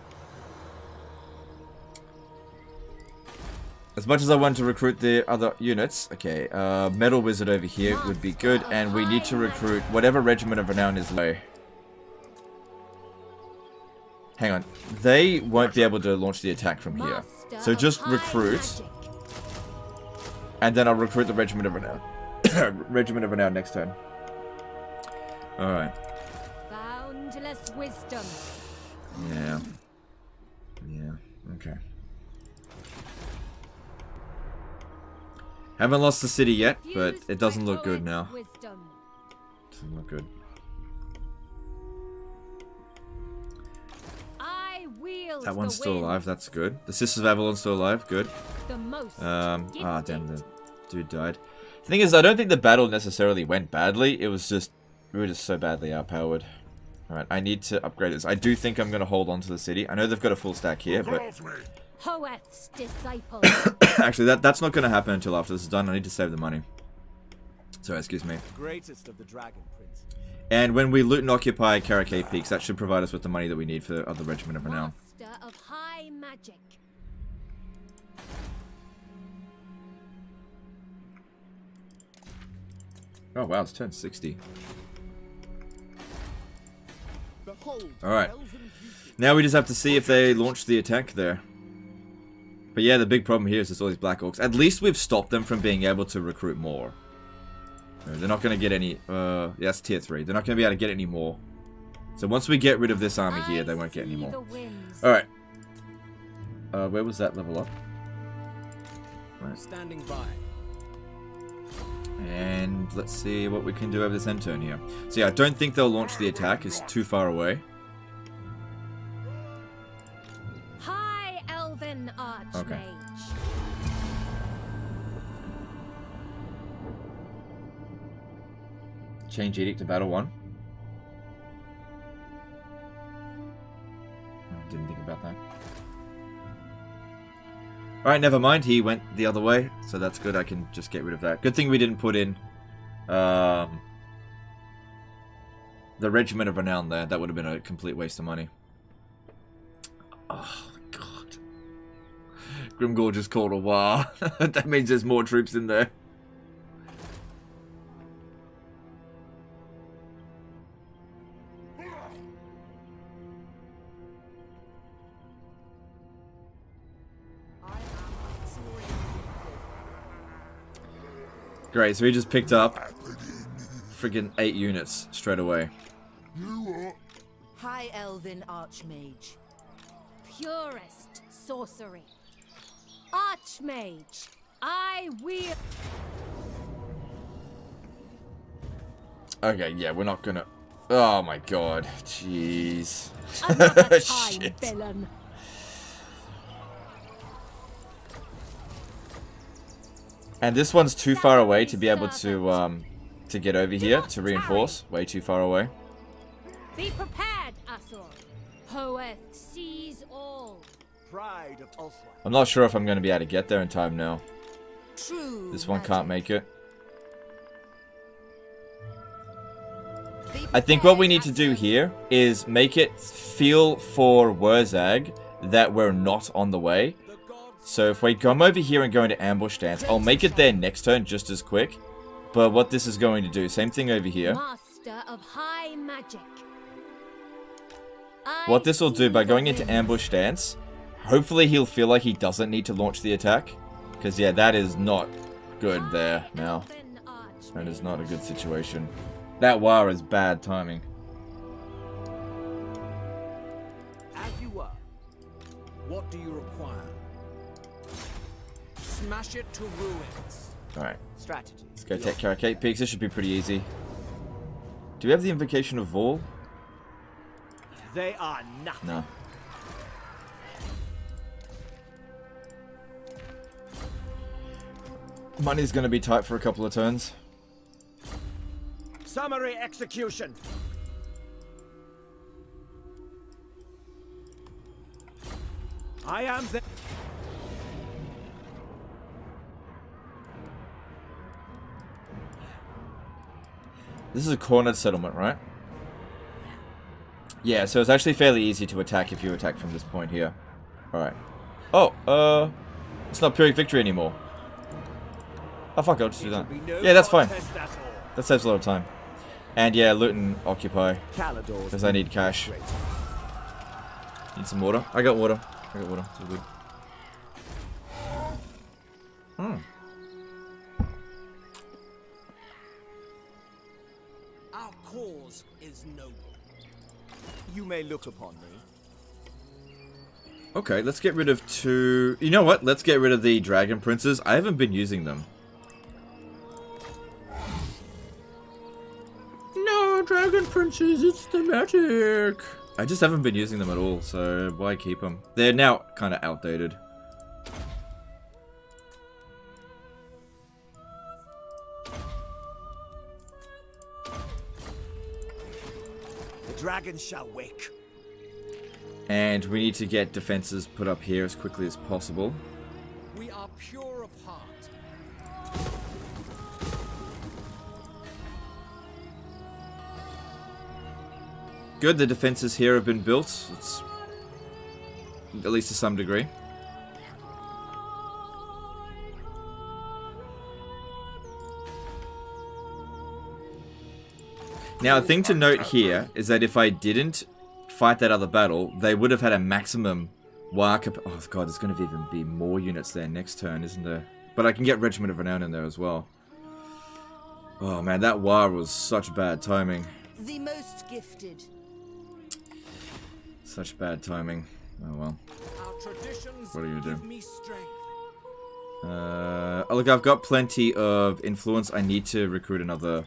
As much as I want to recruit the other units, okay, Metal Wizard over here would be good, and we need to recruit whatever Regiment of Renown is low. Hang on, they won't be able to launch the attack from here. So just recruit, and then I'll recruit the Regiment of Renown. Regiment of Renown next turn. Alright. Boundless wisdom. Yeah. Yeah, okay. Haven't lost the city yet, but it doesn't look good now. Doesn't look good. That one's still alive, that's good. The Sisters of Avalon's still alive, good. Damn, the dude died. The thing is, I don't think the battle necessarily went badly, it was just, we were just so badly outpowered. Alright, I need to upgrade this. I do think I'm going to hold on to the city. I know they've got a full stack here, but... Hoeth's disciple. Actually, that's not going to happen until after this is done. I need to save the money. Sorry, excuse me. Greatest of the Dragon Prince. And when we loot and occupy Karakay Peaks, that should provide us with the money that we need for the other Regiment of Renown. Master of high magic. Oh wow, it's turned 60. Alright. Now we just have to see if they launch the attack there. But yeah, the big problem here is there's all these Black Orcs. At least we've stopped them from being able to recruit more. They're not going to get any... yeah, that's tier 3. They're not going to be able to get any more. So once we get rid of this army here, they won't get any more. Alright. Where was that level up? Right. Standing by. And let's see what we can do over this end turn here. So yeah, I don't think they'll launch the attack. It's too far away. High Elven Archmage. Okay. Change Edict to Battle 1. Didn't think about that. Alright, never mind. He went the other way, so that's good. I can just get rid of that. Good thing we didn't put in the Regiment of Renown there. That would have been a complete waste of money. Oh, God. Grimgore just called a war. That means there's more troops in there. Great, so he just picked up friggin' 8 units straight away. High Elven Archmage. Purest sorcery. Archmage. I will. Okay, yeah, we're not gonna... Oh my god, jeez. Another time, Shit. villain. And this one's too far away to be able to get over here to reinforce. Way too far away. Be prepared, Asur. Hoeth sees all. Pride of Ulthuan. I'm not sure if I'm going to be able to get there in time now. True This one magic. can't make it. Be I think what we prepared, need to do Asur. here is make it feel for Wurzag that we're not on the way. So if we come over here and go into ambush stance, I'll make it there next turn just as quick. But what this is going to do, same thing over here. Master of high magic. What this will do by going into ambush stance, hopefully he'll feel like he doesn't need to launch the attack. Because yeah, that is not good there now. That is not a good situation. That war is bad timing. As you are. What do you require? Smash it to ruins. Alright, Strategy. let's go take Karakay Peaks. This should be pretty easy. Do we have the Invocation of Vol? They are nothing. No. Money's gonna be tight for a couple of turns. Summary execution. I am the... This is a cornered settlement, right? Yeah, so it's actually fairly easy to attack if you attack from this point here. Alright. Oh, it's not Pyrrhic victory anymore. Oh fuck, I'll just do that. Yeah, that's fine. That saves a lot of time. And yeah, loot and occupy. Because I need cash. Need some water. I got water. It's all good. Our cause is noble. You may look upon me. Okay, let's get rid of two... You know what? Let's get rid of the Dragon Princes. I haven't been using them. No, Dragon Princes, it's thematic. I just haven't been using them at all, so why keep them? They're now kind of outdated. The dragon shall wake. And we need to get defenses put up here as quickly as possible. We are pure of heart. Good, the defenses here have been built. It's at least to some degree. Now, a thing to note here is that if I didn't fight that other battle, they would have had a maximum war Oh god, there's going to even be more units there next turn, isn't there? But I can get Regiment of Renown in there as well. Oh man, that war was such bad timing. The most gifted. Such bad timing. Oh well. Our traditions What do you do? give me strength. Oh, look, I've got plenty of influence. I need to recruit another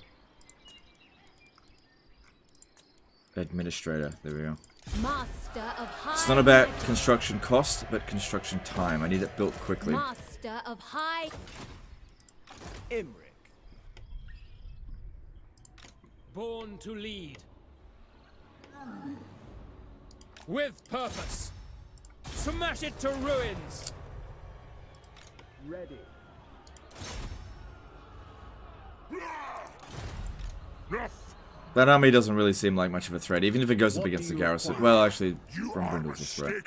administrator. There we go. Master of high It's not about magic. construction cost, but construction time. I need it built quickly. Master of high. Imrik. Born to lead. With purpose. Smash it to ruins. Ready. That army doesn't really seem like much of a threat, even if it goes up against the garrison. Well, actually, from Brindle's a threat.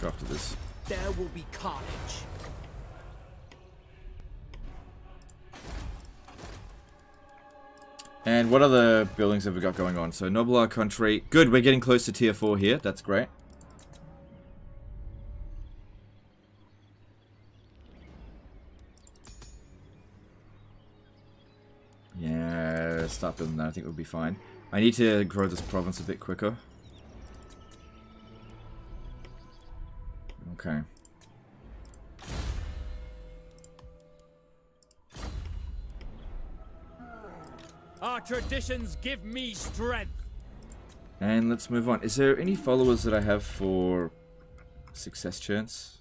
Go after this. There will be carnage. And what other buildings have we got going on? So, Noblar Country. Good, we're getting close to tier 4 here. That's great. Yeah, start building that. I think we'll be fine. I need to grow this province a bit quicker. Okay. Our traditions give me strength. And let's move on. Is there any followers that I have for success chance?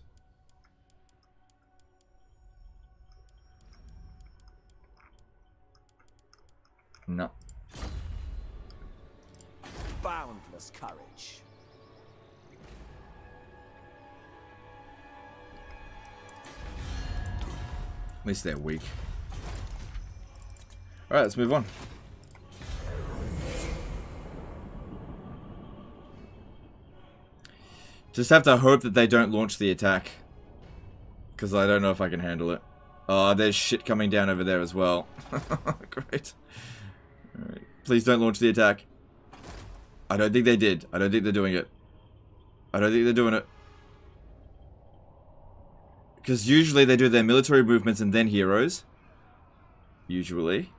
No. Boundless courage. At least they're weak. Alright, let's move on. Just have to hope that they don't launch the attack. Because I don't know if I can handle it. Oh, there's shit coming down over there as well. Great. Alright. Please don't launch the attack. I don't think they did. I don't think they're doing it. I don't think they're doing it. Because usually they do their military movements and then heroes. Usually.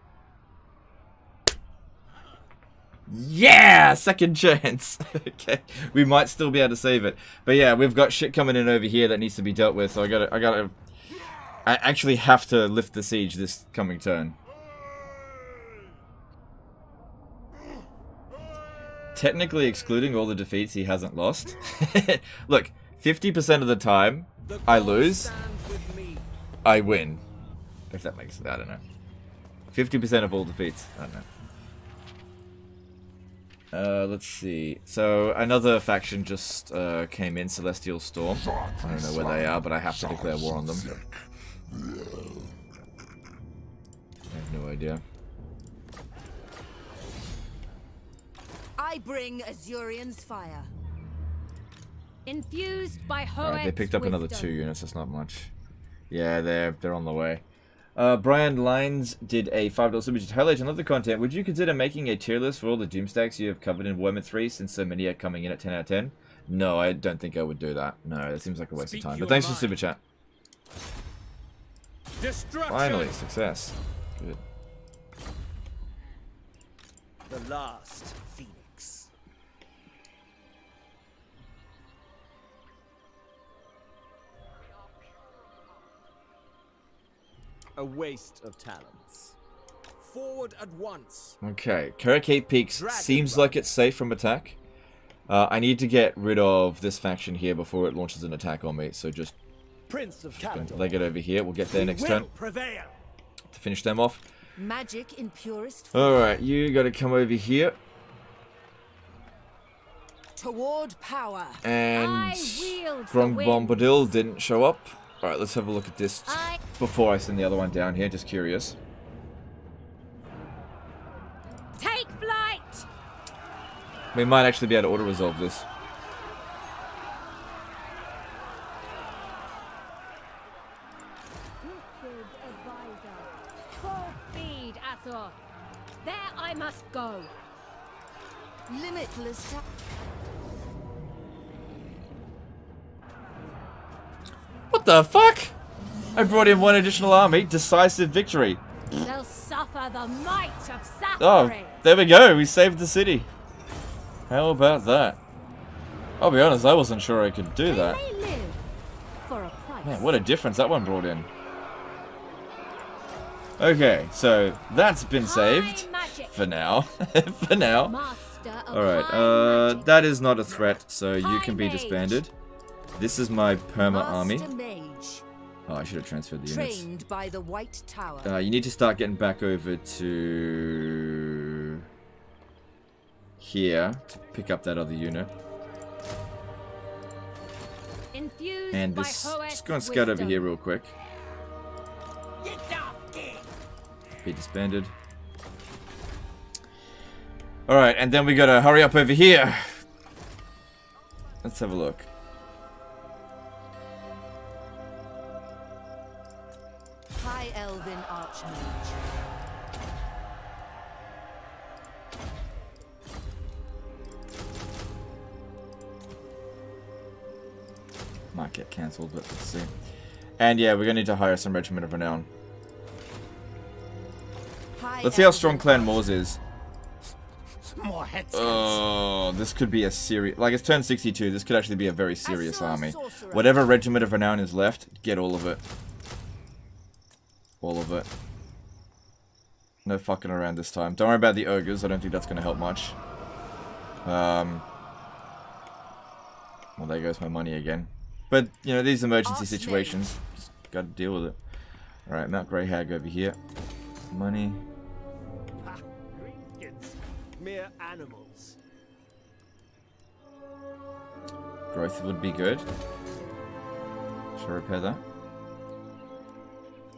Yeah! Second chance! Okay. We might still be able to save it. But yeah, we've got shit coming in over here that needs to be dealt with, so I actually have to lift the siege this coming turn. technically excluding all the defeats he hasn't lost. Look, 50% of the time I lose, I win. If that makes it, I don't know. 50% of all defeats, I don't know. Let's see. So another faction just came in, Celestial Storm. I don't know where they are, but I have to declare war on them. I have no idea. I bring Azurian's fire. Infused by Hoet's Alright, they picked up wisdom. another 2 units, that's not much. Yeah, they're on the way. Brian Lines did a $5 super chat. Highlight another content. Would you consider making a tier list for all the doom stacks you have covered in Warhammer 3 since so many are coming in at 10 out of 10? No, I don't think I would do that. No, that seems like a waste of time. But thanks for super chat. Finally, success. Good. The last Phoenix. A waste of talents. Forward at once. Okay, Caracate Peaks seems like it's safe from attack. I need to get rid of this faction here before it launches an attack on me, so just Prince of leg it over here. We'll get there next turn prevail. to finish them off. Magic in purest form. Alright, you gotta come over here. Toward power. And I wield the Grung wind. Bombadil didn't show up. Alright, let's have a look at this before I send the other one down here, just curious. Take flight! We might actually be able to auto-resolve this. Richard advisor. Full speed, Azor. There I must go. Limitless ta- What the fuck? I brought in one additional army. Decisive victory. They'll suffer the might of Oh, suffering. there we go. We saved the city. How about that? I'll be honest, I wasn't sure I could do that. They may live for a price. Man, what a difference that one brought in. Okay, so that's been saved. Magic. For now. For now. Master of Alright, high magic. that is not a threat, so you High can be mage. disbanded. This is my perma army. Master Mage. Oh, I should have transferred the units. Trained by the White Tower. You need to start getting back over to here to pick up that other unit. Infused And by this, Hoet's just go and scout over wisdom. here real quick. Get off, kid. Be disbanded. Alright, and then we gotta hurry up over here. Let's have a look. High Elven Archmage. Might get cancelled, but let's see. And yeah, we're gonna need to hire some Regiment of Renown. Let's see how strong Clan Moors is. More heads. Oh, this could be a serious... Like, it's turn 62. This could actually be a very serious saw a army. sorcerer. Whatever Regiment of Renown is left, get all of it. All of it. No fucking around this time. Don't worry about the ogres. I don't think that's going to help much. Well, there goes my money again. But, you know, these emergency situations, just gotta deal with it. Alright, Mount Grey Hag over here. Money. Ha, greenskins. Mere animals. Growth would be good. Should I repair that?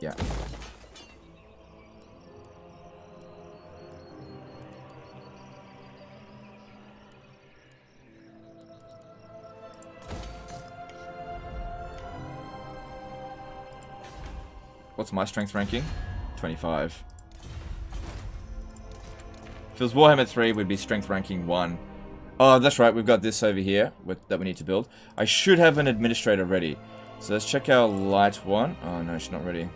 Yeah. What's my strength ranking? 25. If it was Warhammer 3, we'd be strength ranking 1. Oh, that's right, we've got this over here that we need to build. I should have an administrator ready. So let's check our light one. Oh no, she's not ready.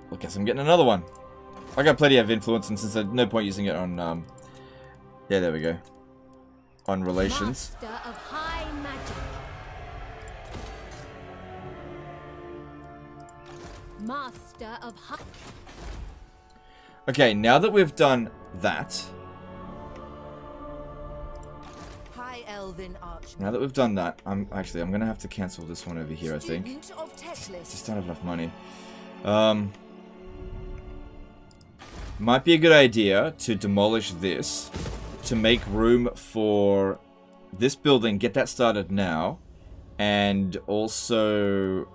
Well, guess I'm getting another one. I got plenty of influence, and since there's no point using it on, yeah, there we go. On relations. Master of high magic. Master of Okay, now that we've done that, High Elven Archmage. now that we've done that, I'm gonna have to cancel this one over here. I think Student of Teclis. just don't have enough money. Might be a good idea to demolish this to make room for this building. Get that started now, and also.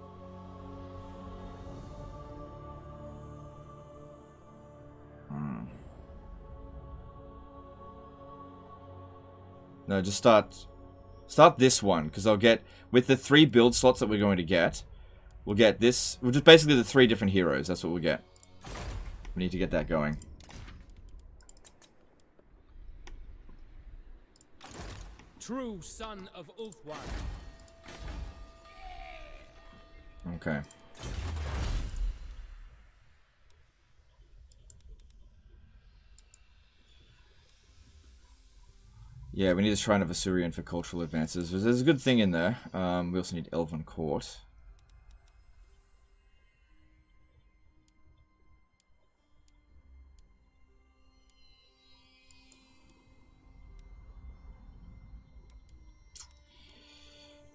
No, just start this one, because I'll get, with the 3 build slots that we're going to get, we'll get this, which is basically the 3 different heroes. That's what we'll get. We need to get that going. True son of Ulthwan. Okay. Yeah, we need a Shrine of Assyrian for cultural advances. There's a good thing in there. We also need Elven Court.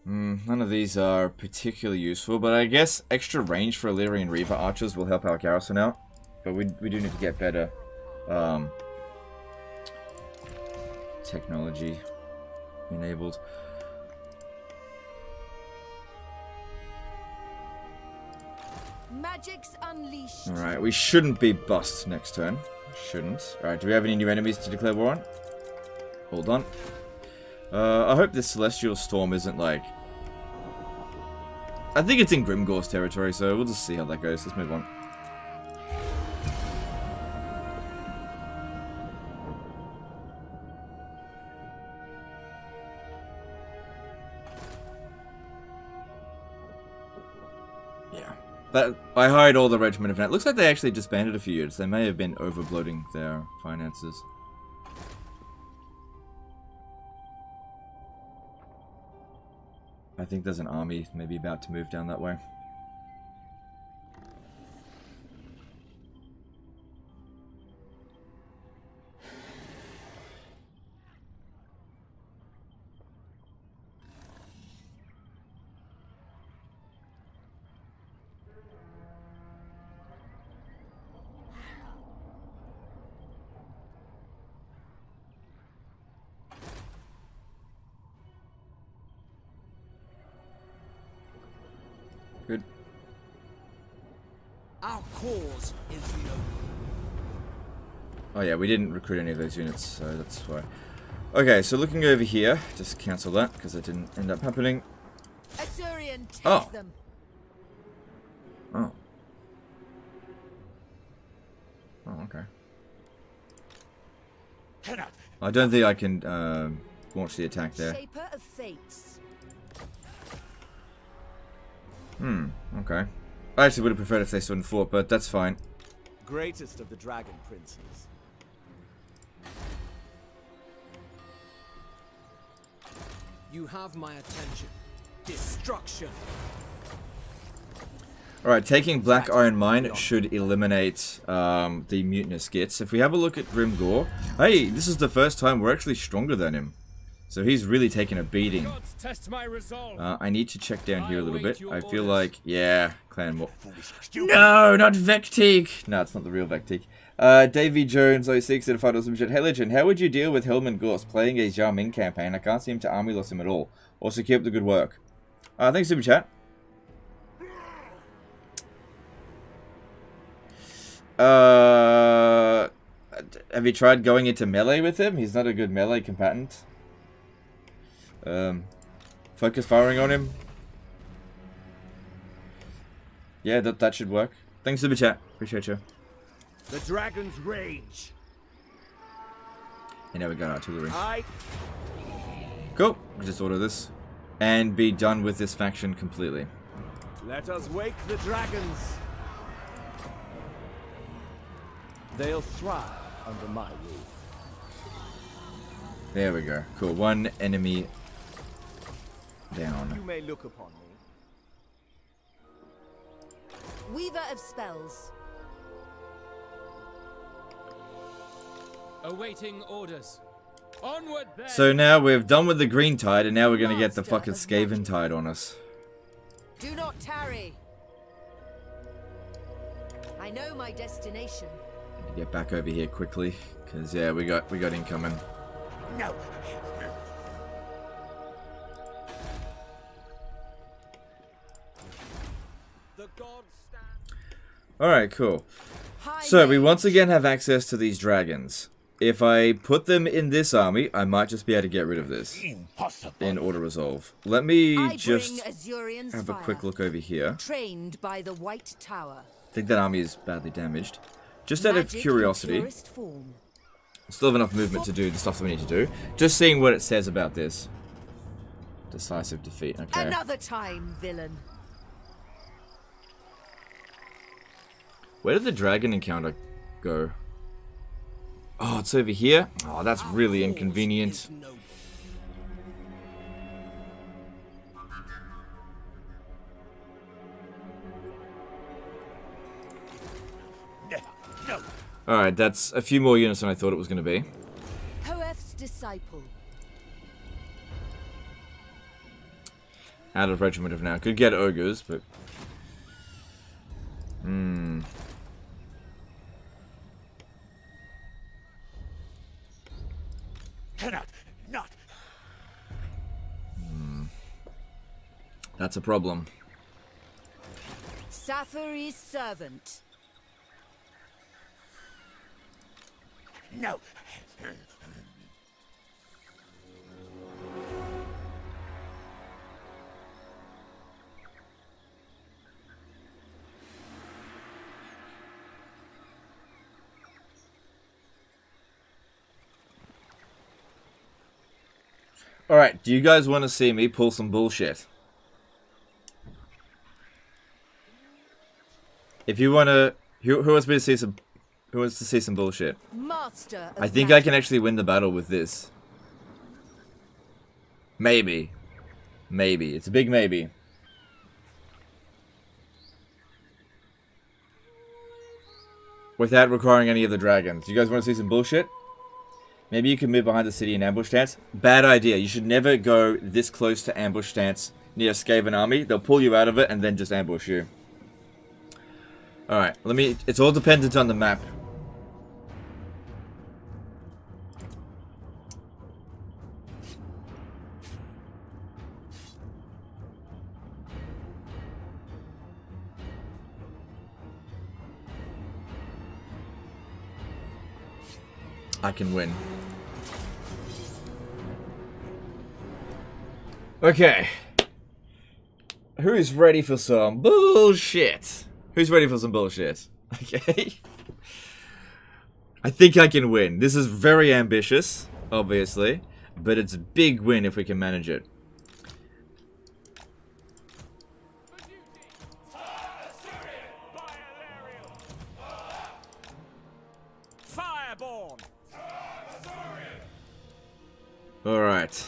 None of these are particularly useful, but I guess extra range for Illyrian Reaver archers will help our garrison out. But we do need to get better technology enabled. Magic's unleashed. Alright, we shouldn't be bust next turn. Shouldn't. Alright, do we have any new enemies to declare war on? Hold on. I hope this Celestial Storm isn't like... I think it's in Grimgore's territory, so we'll just see how that goes. Let's move on. Yeah. But I hired all the regiment of that. Looks like they actually disbanded a few units. They may have been over-bloating their finances. I think there's an army maybe about to move down that way. Good. Our cause is the Oh yeah, we didn't recruit any of those units, so that's why. Okay, so looking over here, just cancel that, because it didn't end up happening. Assyrian, take Oh. them. Oh. Oh, okay. I don't think I can launch the attack there. Shaper of fates. Okay. I actually would have preferred if they stood and fought, but that's fine. Greatest of the dragon princes. You have my attention. Destruction. Alright, taking Black Iron Mine should eliminate the mutinous Gits. If we have a look at Grimgore, hey, this is the first time we're actually stronger than him. So he's really taken a beating. Gods test my resolve. I need to check down here a little bit. your I feel orders. like, yeah, Clan War. No, not Vecteek! No, it's not the real Vecteek. Davy Jones 06 at Final Submission. Hey Legend, how would you deal with Hillman Gorse playing a Zhao Ming campaign? I can't seem to army loss him at all. Also, keep up the good work. Thanks, Super Chat. Have you tried going into melee with him? He's not a good melee combatant. Focus firing on him. Yeah, that should work. Thanks, Super Chat. Appreciate you. The dragon's rage. You never got artillery. I Cool. We'll just order this. And be done with this faction completely. let us wake the dragons. They'll thrive under my rule. There we go. Cool. One enemy down. You may look upon me. Weaver of spells. Awaiting orders. Onward then. So now we've done with the green tide, and now we're gonna get the Master fucking of Skaven magic. tide on us. Do not tarry. I know my destination. Get back over here quickly, cause yeah, we got incoming. No. The gods stand. All right, cool. High So we mage. once again have access to these dragons. If I put them in this army, I might just be able to get rid of this Impossible. in auto resolve. Let me I just bring Azurian's have a fire, quick look over here. trained by the White Tower. I think that army is badly damaged. Just out of Magic in curiosity, purest form. still have enough movement to do the stuff that we need to do. Just seeing what it says about this. Decisive defeat. Okay. Another time, villain. Where did the dragon encounter go? Oh, it's over here? Oh, that's really inconvenient. Never. No. Alright, that's a few more units than I thought it was going to be. Hoef's disciple. Out of regiment of now. Could get ogres, but... Cannot. Not. That's a problem. Safari's servant. No. Alright, do you guys want to see me pull some bullshit? If you want to... Who wants me to see some... Who wants to see some bullshit? Master of I think I magic. can actually win the battle with this. Maybe. Maybe. It's a big maybe. Without requiring any of the dragons. You guys want to see some bullshit? Maybe you can move behind the city in ambush stance. Bad idea. You should never go this close to ambush stance near a Skaven army. They'll pull you out of it and then just ambush you. Alright, let me... It's all dependent on the map. I can win. Okay. Who's ready for some bullshit? Who's ready for some bullshit? Okay. I think I can win. This is very ambitious, obviously, but it's a big win if we can manage it. Fireborn. Alright.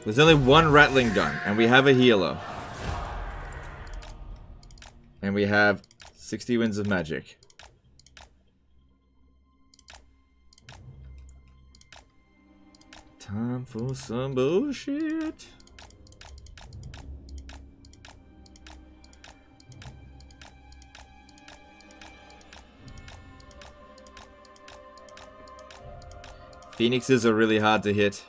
There's only one rattling gun, and we have a healer. And we have 60 winds of magic. Time for some bullshit. Phoenixes are really hard to hit.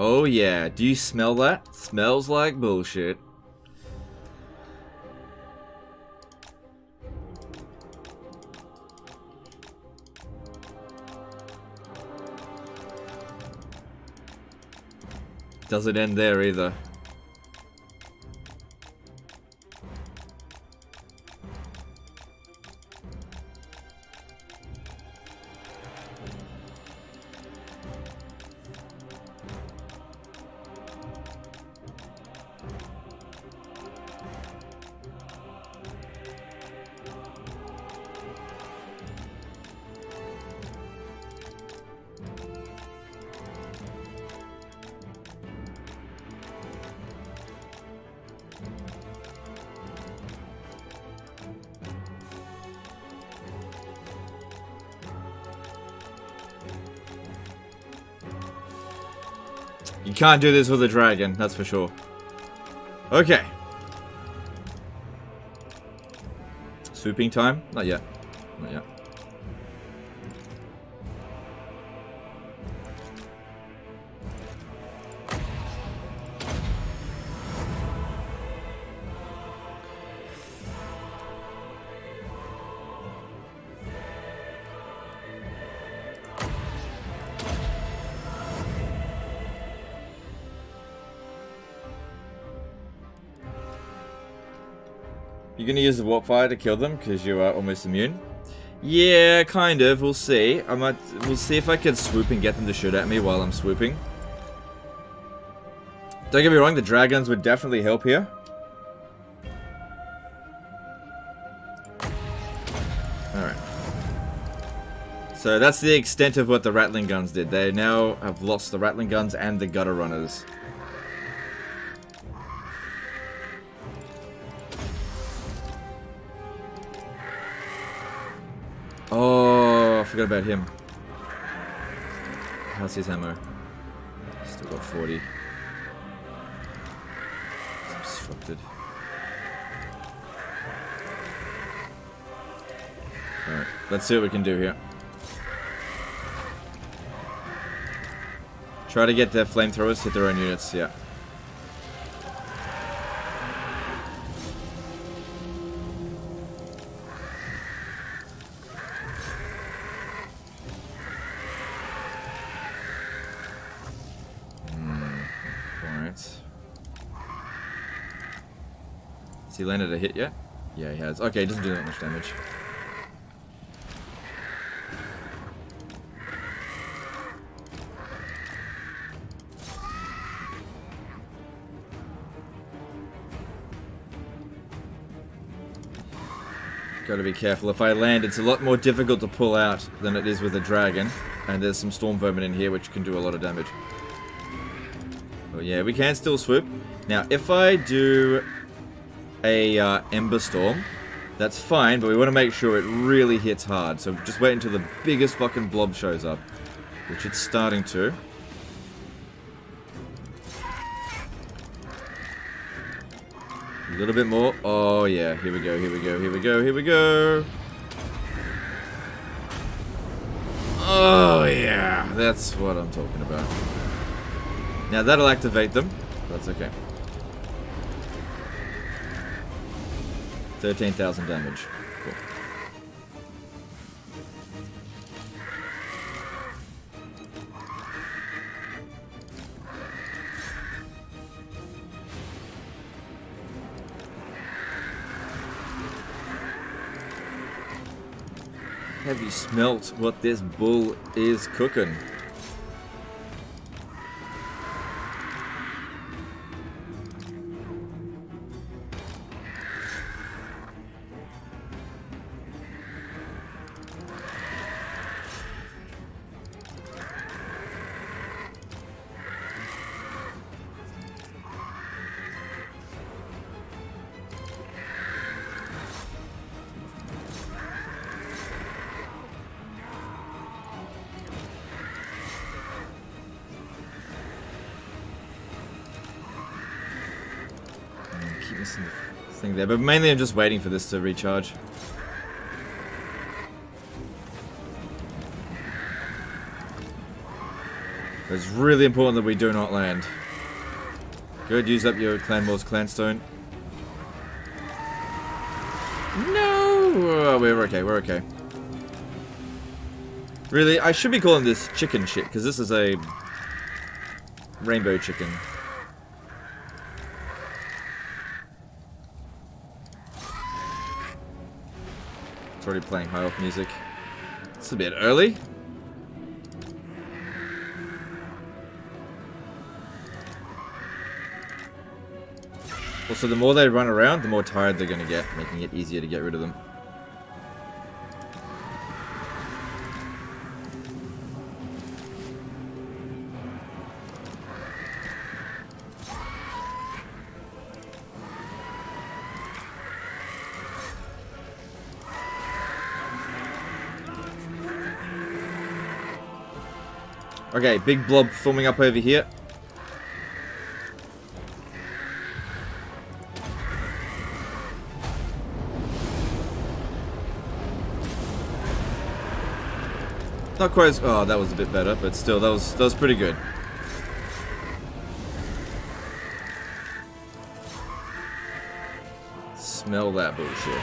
Oh yeah, do you smell that? Smells like bullshit. Doesn't end there either. You can't do this with a dragon, that's for sure. Okay. Swooping time? Not yet. Not yet. You're gonna use the warp fire to kill them because you are almost immune? Yeah, kind of. We'll see. We'll see if I can swoop and get them to shoot at me while I'm swooping. Don't get me wrong, the dragons would definitely help here. Alright. So that's the extent of what the rattling guns did. They now have lost the rattling guns and the gutter runners. Oh, I forgot about him. How's his ammo? Still got 40. It's obstructed. Alright, let's see what we can do here. Try to get their flamethrowers hit their own units, yeah. Has he landed a hit yet? Yeah, he has. Okay, he doesn't do that much damage. Gotta be careful. If I land, it's a lot more difficult to pull out than it is with a dragon. And there's some storm vermin in here which can do a lot of damage. Oh yeah, we can still swoop. Now, if I do a Ember Storm, that's fine, but we want to make sure it really hits hard. So just wait until the biggest fucking blob shows up, which it's starting to. A little bit more. Oh yeah, here we go, here we go, here we go, here we go. Oh yeah, that's what I'm talking about. Now that'll activate them. That's okay. 13,000 damage. Cool. Have you smelt what this bull is cooking? Thing there, but mainly I'm just waiting for this to recharge. It's really important that we do not land. Good, use up your Clan Wars Clanstone. No! Oh, we're okay, we're okay. Really, I should be calling this chicken shit, because this is a rainbow chicken. Already playing high elf music. It's a bit early. Also, the more they run around, the more tired they're going to get, making it easier to get rid of them. Okay, big blob forming up over here. Not quite as... Oh, that was a bit better, but still, that was pretty good. Smell that bullshit.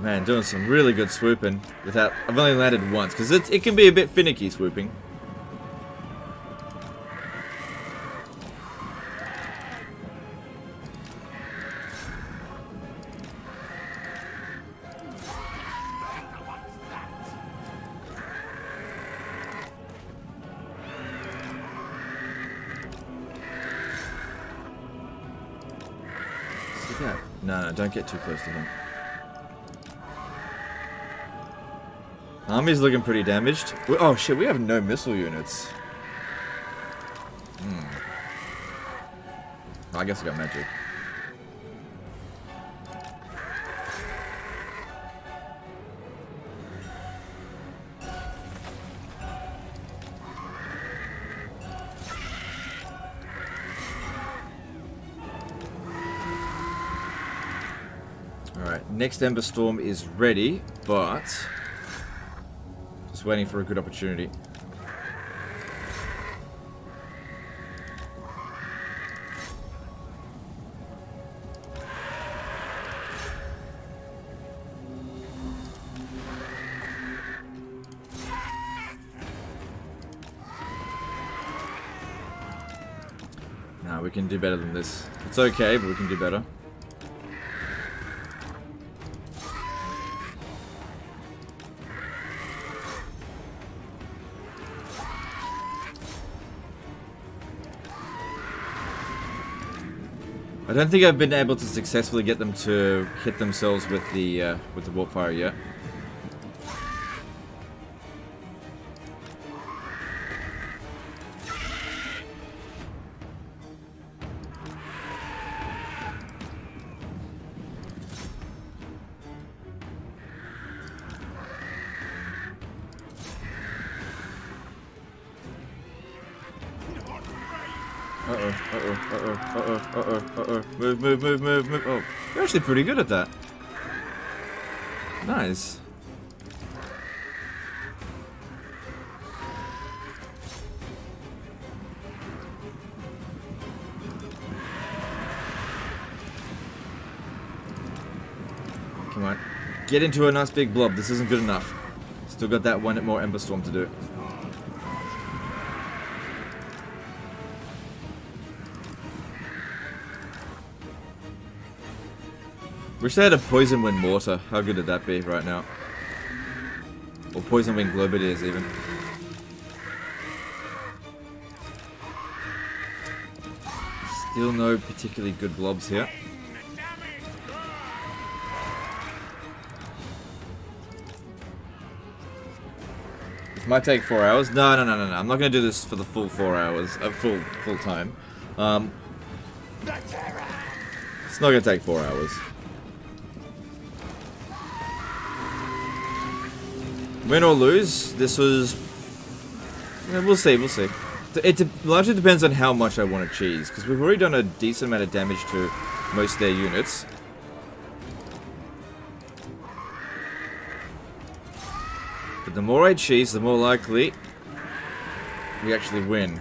Man, doing some really good swooping without... I've only landed once, because it can be a bit finicky swooping. See that? No, don't get too close to him. Army's looking pretty damaged. Oh shit, we have no missile units. I guess I got magic. Alright, next Ember Storm is ready, but... just waiting for a good opportunity. Nah, we can do better than this. It's okay, but we can do better. I don't think I've been able to successfully get them to hit themselves with the warp fire yet. Move. Oh, you're actually pretty good at that. Nice. Come on. Get into a nice big blob. This isn't good enough. Still got that one more Ember Storm to do. Wish they had a Poison Wind Mortar. How good would that be right now? Or Poison Wind Globideers even. Still no particularly good blobs here. This might take 4 hours. No. I'm not going to do this for the full 4 hours. Full time. It's not going to take 4 hours. Win or lose, this was... yeah, we'll see. It largely depends on how much I want to cheese, because we've already done a decent amount of damage to most of their units. But the more I cheese, the more likely we actually win.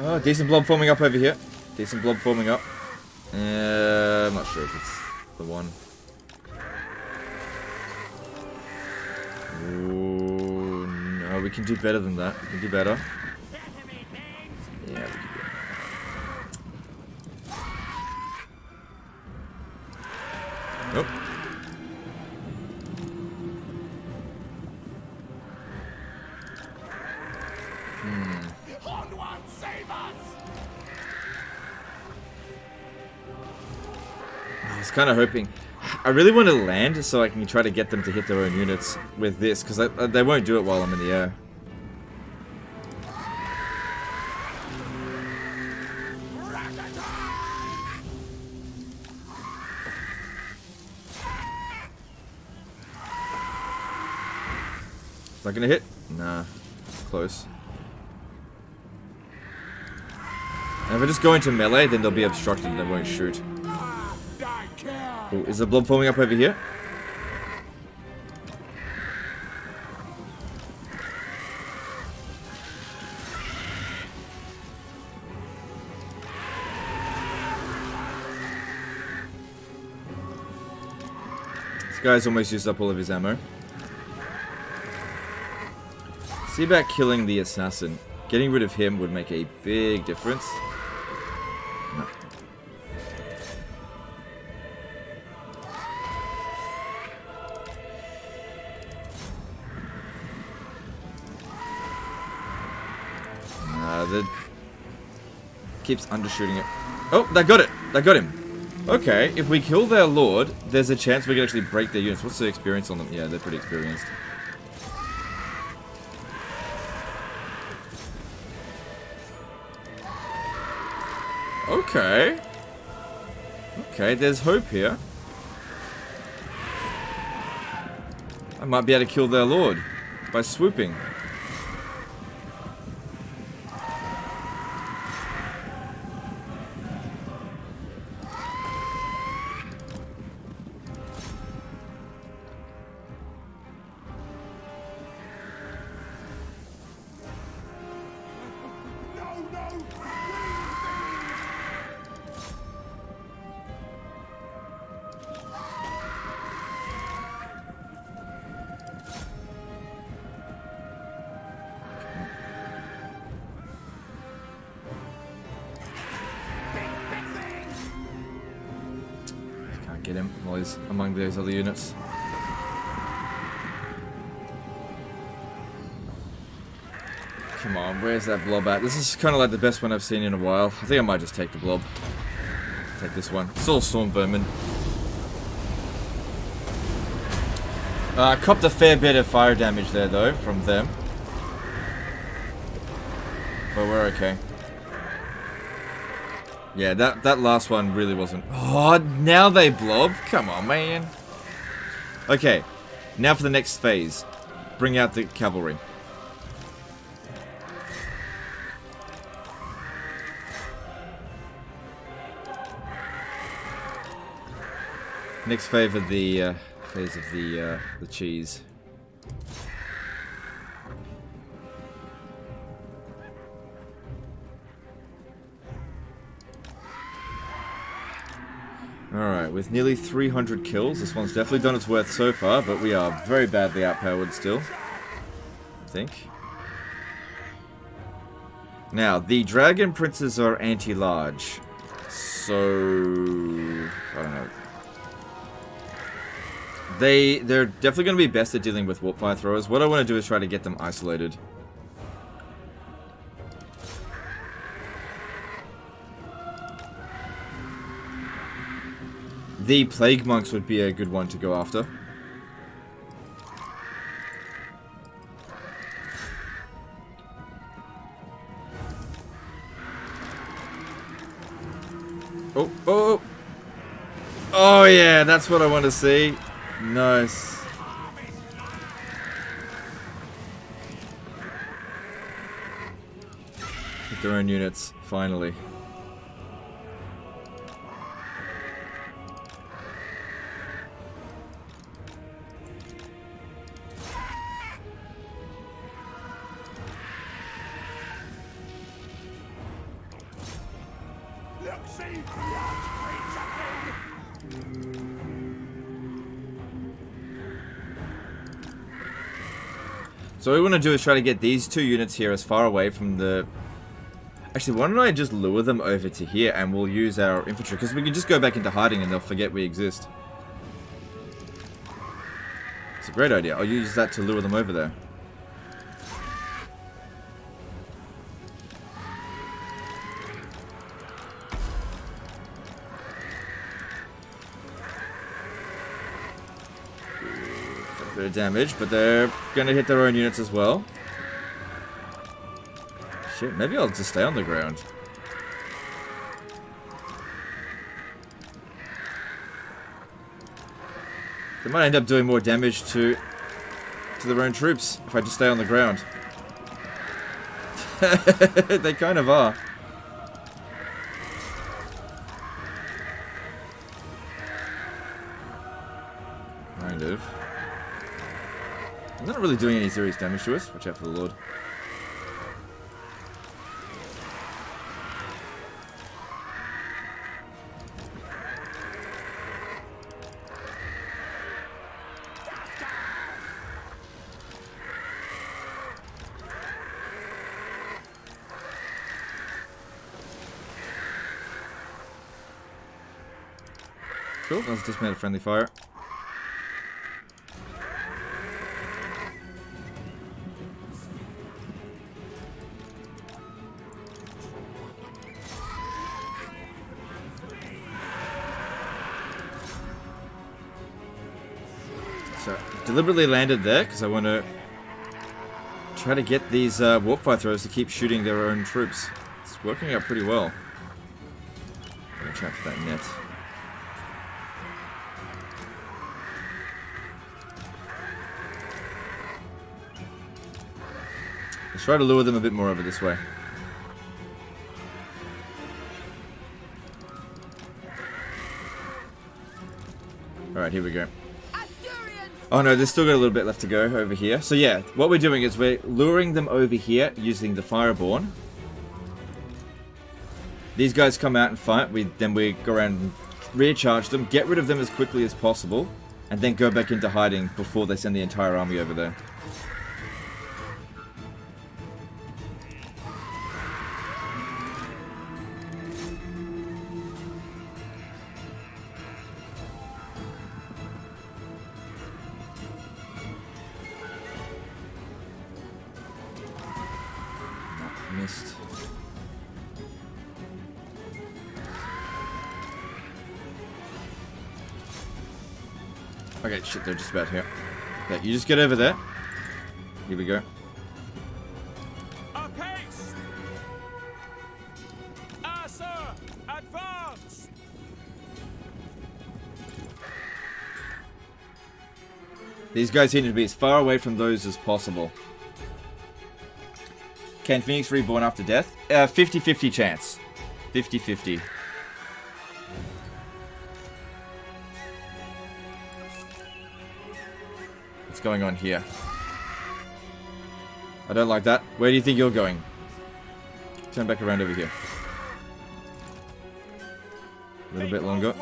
Oh, decent blob forming up over here. Decent blob forming up. I'm not sure if it's the one. Ooh, no, we can do better than that. We can do better. Yeah, we can do better. Nope. was kind of hoping... I really want to land so I can try to get them to hit their own units with this, because they won't do it while I'm in the air. Is that gonna hit? Nah. Close. And if I just go into melee, then they'll be obstructed and they won't shoot. Ooh, is the blob forming up over here? This guy's almost used up all of his ammo. See about killing the assassin. Getting rid of him would make a big difference. No. That keeps undershooting it. Oh, that got it! That got him! Okay, if we kill their lord, there's a chance we can actually break their units. What's the experience on them? Yeah, they're pretty experienced. Okay. Okay, there's hope here. I might be able to kill their lord by swooping. Get him while he's among those other units. Come on, where's that blob at? This is kind of like the best one I've seen in a while. I think I might just take the blob. Take this one. It's all storm vermin. Copped a fair bit of fire damage there though from them. But we're okay. Yeah, that last one really wasn't... Oh, now they blob? Come on, man. Okay, now for the next phase. Bring out the cavalry. Next phase of the cheese. Alright, with nearly 300 kills, this one's definitely done its worth so far, but we are very badly outpowered still. I think. Now, the dragon princes are anti-large. So... I don't know. They're definitely going to be best at dealing with warp fire throwers. What I want to do is try to get them isolated. The plague monks would be a good one to go after. Oh, oh, oh yeah, that's what I want to see. Nice. Hit their own units, finally. So what we want to do is try to get these two units here as far away from the... Actually, why don't I just lure them over to here and we'll use our infantry, because we can just go back into hiding and they'll forget we exist. It's a great idea. I'll use that to lure them over there. Bit of damage, but they're gonna hit their own units as well. Shit, maybe I'll just stay on the ground. They might end up doing more damage to their own troops if I just stay on the ground. They kind of are. Kind of. They're not really doing any serious damage to us. Watch out for the Lord. Cool, let's just made a friendly fire. So, deliberately landed there because I want to try to get these warp-fire throwers to keep shooting their own troops. It's working out pretty well. Watch out for that net. Let's try to lure them a bit more over this way. Alright, here we go. Oh no, there's still got a little bit left to go over here. So yeah, what we're doing is we're luring them over here using the Fireborn. These guys come out and fight. Then we go around and recharge them, get rid of them as quickly as possible, and then go back into hiding before they send the entire army over there. Missed. Okay, shit, they're just about here. Okay, you just get over there. Here we go. Apace! Sir, advance! These guys need to be as far away from those as possible. Can Phoenix reborn after death? 50-50 chance. 50-50. What's going on here? I don't like that. Where do you think you're going? Turn back around over here. A little bit longer.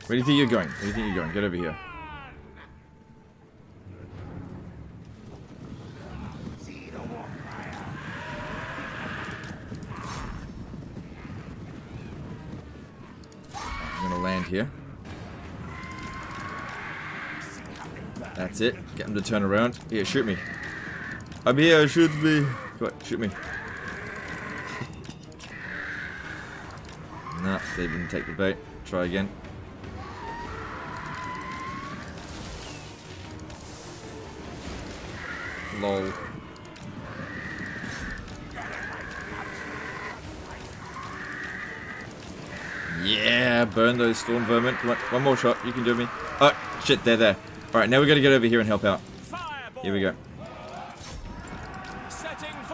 Where do you think you're going? Where do you think you're going? Get over here. I'm gonna land here. That's it. Get them to turn around. Here, shoot me. I'm here, shoot me. Come on, shoot me. Nah, they didn't take the bait. Try again. Lol. Yeah, burn those storm vermin. Come on, one more shot. You can do me. Oh, shit, they're there. Alright, now we gotta get over here and help out. Here we go. Setting for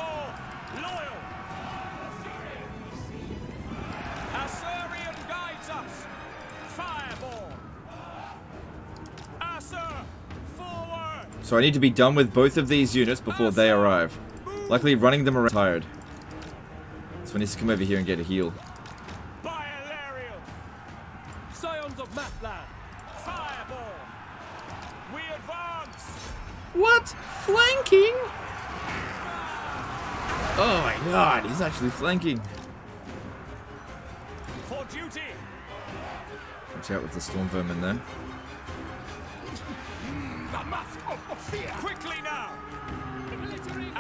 loyal. Assyrian guides us. Fireball. Assur, forward. So I need to be done with both of these units before they arrive. Luckily, running them around is tired. So I need to come over here and get a heal. Scions of Matland. Fireball. We advance. What? Flanking? Oh my god, he's actually flanking. For duty. Watch out with the storm vermin then. The mask of fear. Quickly now.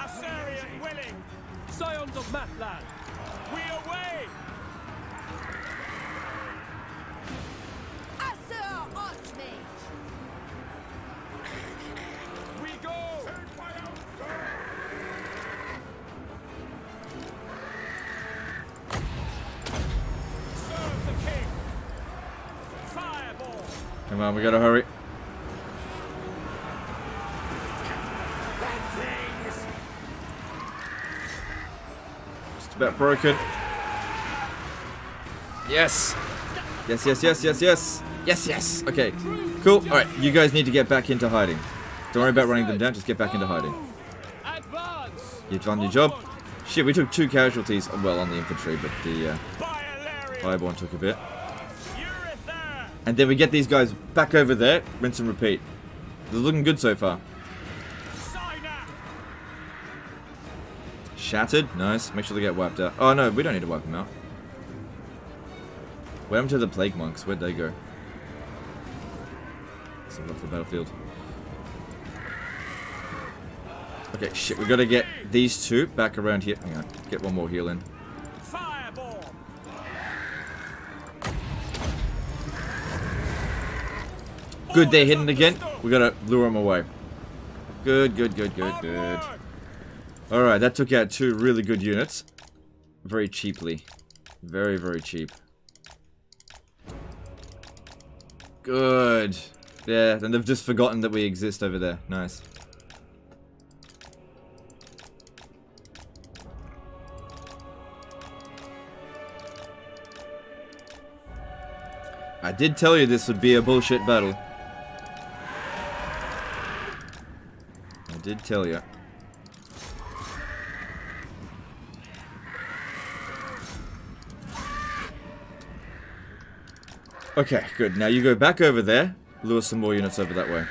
Assyrian willing. Scions of Matland. We away. Come on, we gotta hurry. Just about broken. Yes! Yes, yes, yes, yes, yes! Yes, yes! Okay, cool. Alright, you guys need to get back into hiding. Don't worry about running them down, just get back into hiding. You've done your job. Shit, we took 2 casualties. Well, on the infantry, but the Fireborn took a bit. And then we get these guys back over there, rinse and repeat. They're looking good so far. Shattered, nice. Make sure they get wiped out. Oh no, we don't need to wipe them out. What happened to the plague monks? Where'd they go? So left the battlefield. Okay, shit, we gotta get these 2 back around here. Hang on, get one more heal in. Good, they're hidden again. We gotta lure them away. Good, good, good, good, good. Alright, that took out 2 really good units. Very cheaply. Very, very cheap. Good. Yeah, and they've just forgotten that we exist over there. Nice. I did tell you this would be a bullshit battle. I did tell you. Okay, good. Now you go back over there, lure some more units over that way.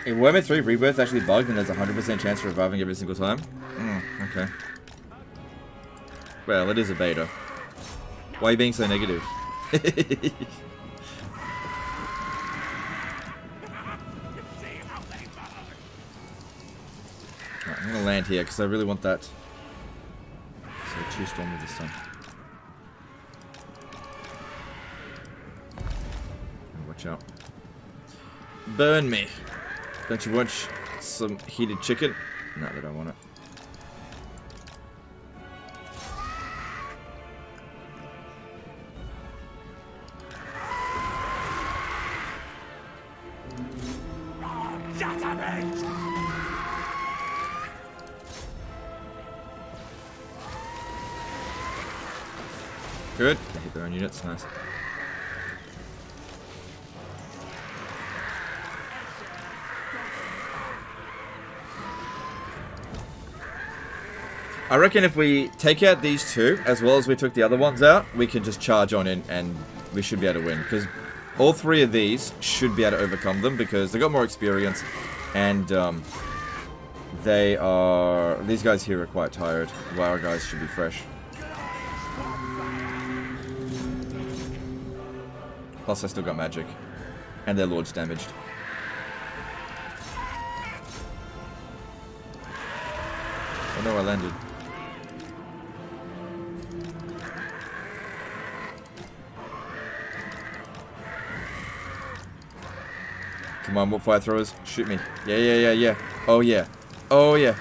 If Warhammer 3 Rebirth actually bugged and there's a 100% chance of reviving every single time? Okay. Well, it is a beta. Why are you being so negative? Right, I'm gonna land here because I really want that. So 2 stormy this time. Watch out. Burn me. Don't you want some heated chicken? No, they don't want it. Good. They hit their own units. Nice. I reckon if we take out these 2, as well as we took the other ones out, we can just charge on in and we should be able to win. Because all 3 of these should be able to overcome them because they got more experience and these guys here are quite tired, while our guys should be fresh. Plus I still got magic. And their lord's damaged. Oh no, I landed. Come on, what fire throwers? Shoot me. Yeah, yeah, yeah, yeah. Oh yeah. Oh yeah.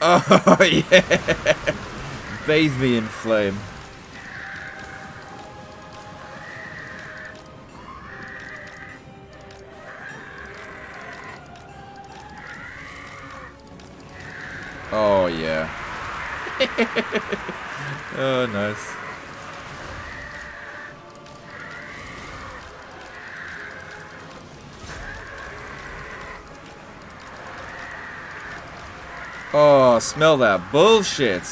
Oh yeah. Bathe me in flame. Oh yeah. Oh nice. Oh, smell that bullshit.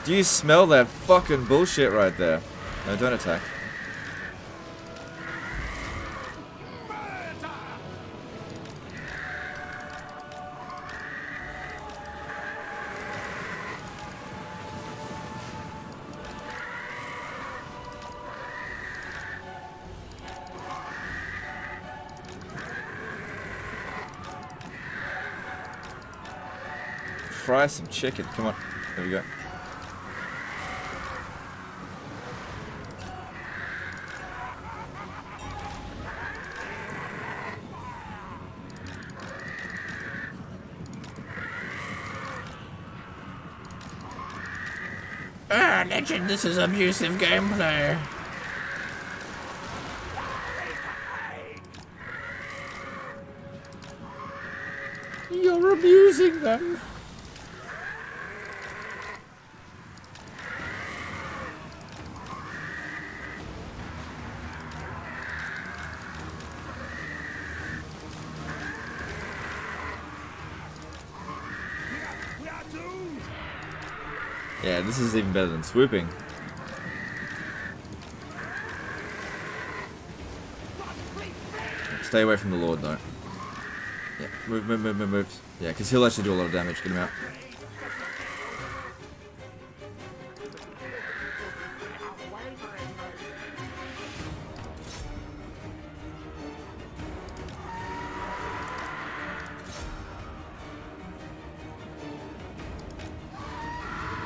Do you smell that fucking bullshit right there? No, don't attack. Fry some chicken. Come on. There we go. Legend, this is abusive gameplay. You're abusing them. Yeah, this is even better than swooping. Stay away from the Lord, though. Yeah, move. Yeah, because he'll actually do a lot of damage. Get him out.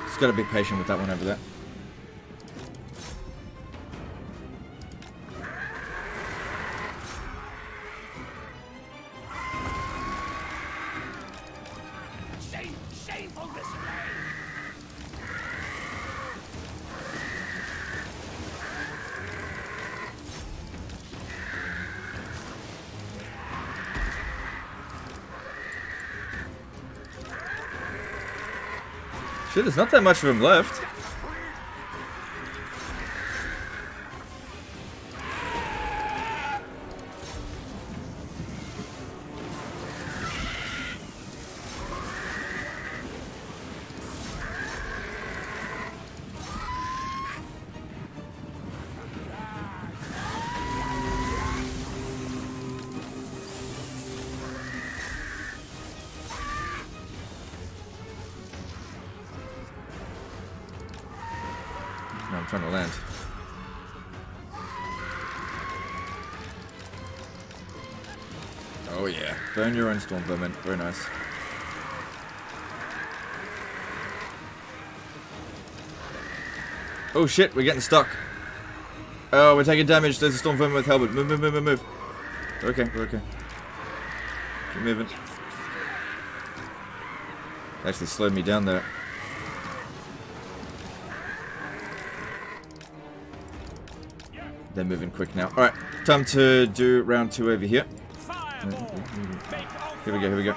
Just gotta be patient with that one over there. Shameful display! Shit, there's not that much of him left. No, I'm trying to land. Oh yeah. Burn your own storm vermin. Very nice. Oh shit, we're getting stuck. Oh, we're taking damage. There's a storm vermin with Helmet. Move. We're okay. Keep moving. Actually slowed me down there. They're moving quick now. Alright, time to do round 2 over here. Here we go.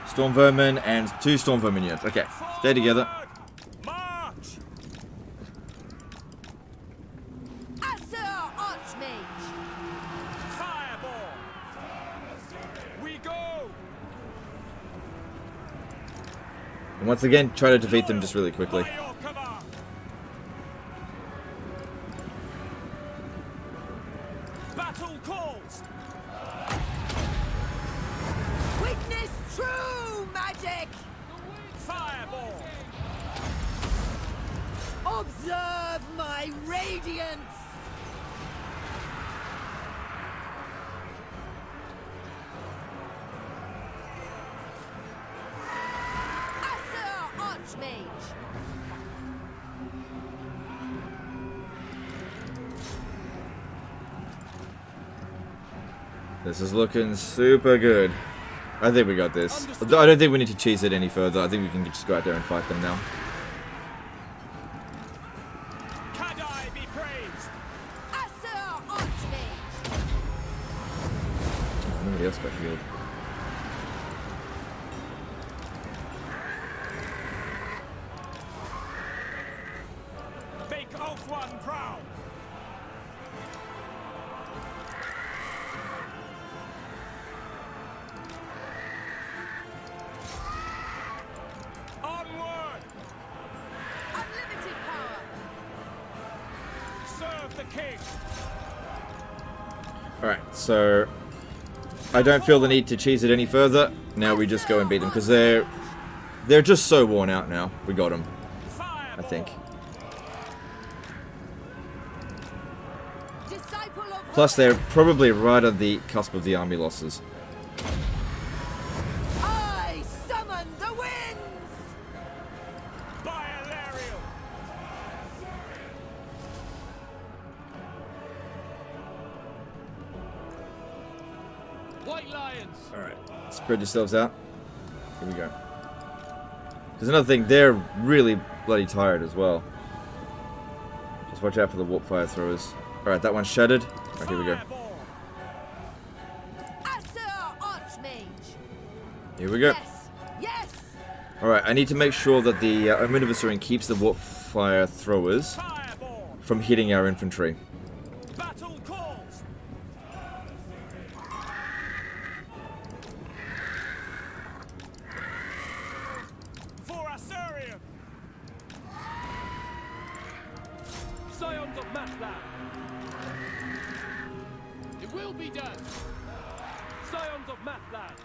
Storm Vermin and 2 Storm Vermin units. Okay, stay together. March! Asur Archmage! Fireball! We go! And once again, try to defeat them just really quickly. By your command! Battle calls! Witness true magic! Fireball! Observe my radiance! Asur Archmage! This is looking super good. I think we got this. I don't think we need to cheese it any further. I think we can just go out there and fight them now. Kadai be praised! Asur Archmage! Nobody else got healed. Make Oath One proud! Onward! Unlimited power! Serve the king! Alright, so I don't feel the need to cheese it any further. Now we just go and beat them because they're just so worn out now. We got them, I think. Disciple of Plus, they're probably right on the cusp of the army losses. I summon the winds! Biolarial! White Lions! Alright, spread yourselves out. Here we go. There's another thing, they're really bloody tired as well. Just watch out for the warp fire throwers. Alright, that one's shattered. Alright, here we go. Here we go. Yes. Yes. Alright, I need to make sure that the Omen of Asurin keeps the warp fire throwers from hitting our infantry. Battle calls. For Assyrian. Scions of Matlan. It will be done. Scions of Matlan.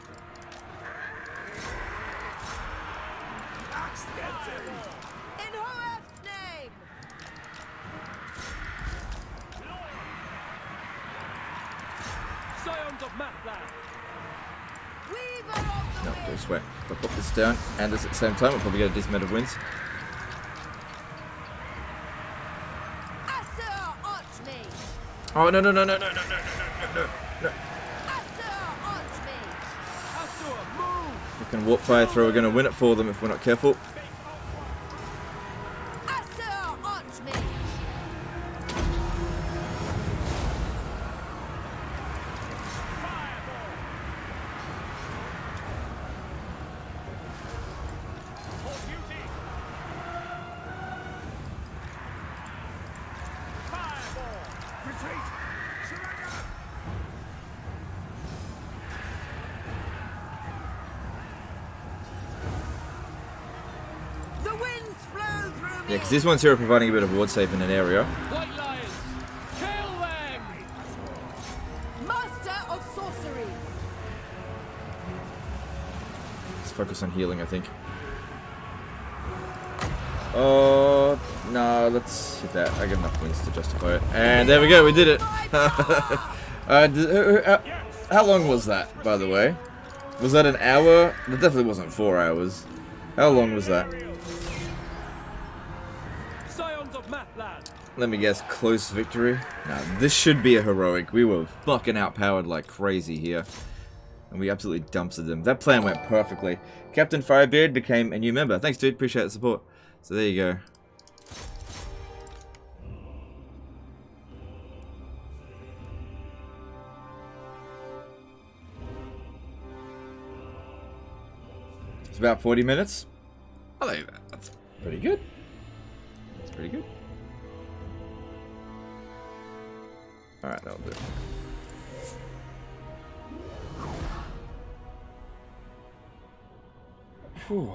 In Hoef's name. Scions of Matlan. Weaver of the No, don't sweat. I'll put this down, and this at the same time, we'll probably get a decent amount of wins. Assur Archmage. Oh, no. Assur Archmage. Assur, move. Fucking warp fire thrower gonna win it for them if we're not careful. Assur Archmage. For duty. Fireball. Retreat! Surrender! The winds flow through me. Yeah, because these ones here are providing a bit of ward safe in an area. White Lions. Kill them. Master of sorcery. Let's focus on healing, I think. Oh, no, let's hit that. I got enough wins to justify it. And there we go, we did it. How long was that, by the way? Was that an hour? It definitely wasn't 4 hours. How long was that? Scions of Matlan. Let me guess, close victory? No, this should be a heroic. We were fucking outpowered like crazy here. And we absolutely dumpstered them. That plan went perfectly. Captain Firebeard became a new member. Thanks, dude. Appreciate the support. So there you go. It's about 40 minutes. I think that's pretty good. That's pretty good. Alright, that'll do. Whew.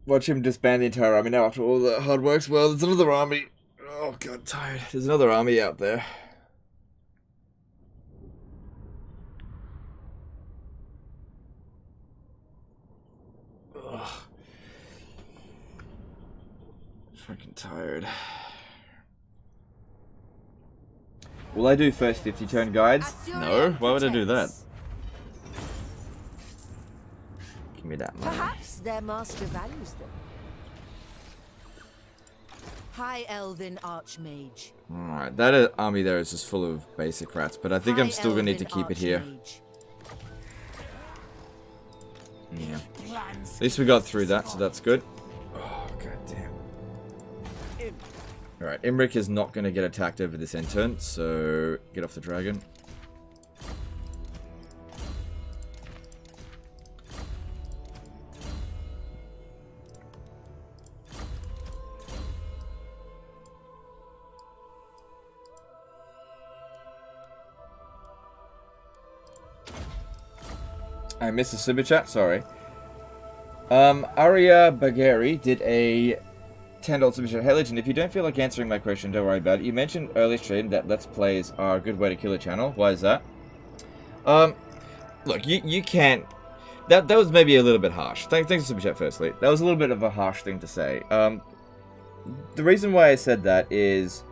Watch him disband the entire army now after all the hard works. Well, there's another army. Oh god, tired. There's another army out there. Ugh. Freaking tired. Will I do first 50 turn guides? No. Why would I do that? Give me that money. Perhaps their master values them. High Elven Archmage. Alright, that army there is just full of basic rats, but I think I'm still gonna need to keep it here. Yeah. At least we got through that, so that's good. Oh, god damn. Alright, Imrik is not gonna get attacked over this end turn, so get off the dragon. I missed a super chat, sorry. Arya Bagheri did a $10 super chat. Hey Legend, if you don't feel like answering my question, don't worry about it. You mentioned early stream that Let's Plays are a good way to kill a channel. Why is that? Look, you can't... That was maybe a little bit harsh. Thanks for super chat firstly. That was a little bit of a harsh thing to say. The reason why I said that is...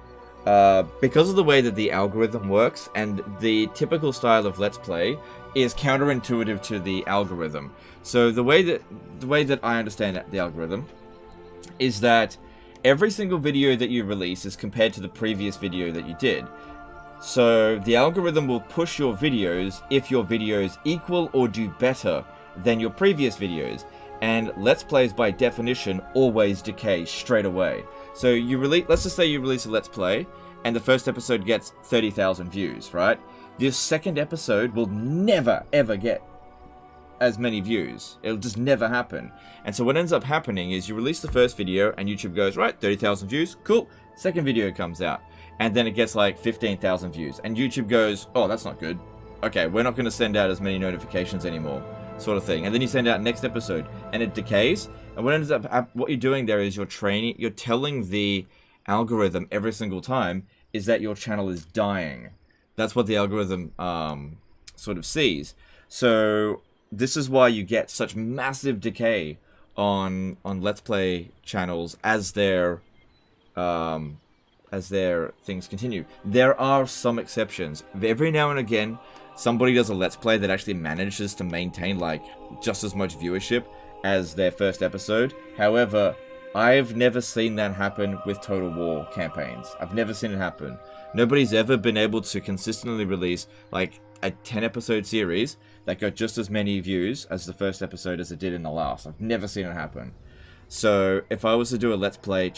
because of the way that the algorithm works, and the typical style of Let's Play is counterintuitive to the algorithm. So the way that I understand the algorithm is that every single video that you release is compared to the previous video that you did. So the algorithm will push your videos if your videos equal or do better than your previous videos. And Let's Plays by definition always decay straight away. So let's just say you release a Let's Play and the first episode gets 30,000 views, right? This second episode will never ever get as many views. It'll just never happen. And so what ends up happening is you release the first video and YouTube goes, right, 30,000 views, cool. Second video comes out and then it gets like 15,000 views and YouTube goes, oh, that's not good. Okay, we're not going to send out as many notifications anymore, sort of thing. And then you send out next episode and it decays. And what ends up, what you're doing there is you're telling the algorithm every single time is that your channel is dying. That's what the algorithm sort of sees. So this is why you get such massive decay on Let's Play channels as their things continue. There are some exceptions. Every now and again, somebody does a Let's Play that actually manages to maintain like just as much viewership as their first episode. However, I've never seen that happen with Total War campaigns. I've never seen it happen. Nobody's ever been able to consistently release like a 10-episode series that got just as many views as the first episode as it did in the last. I've never seen it happen. So if I was to do a Let's Play,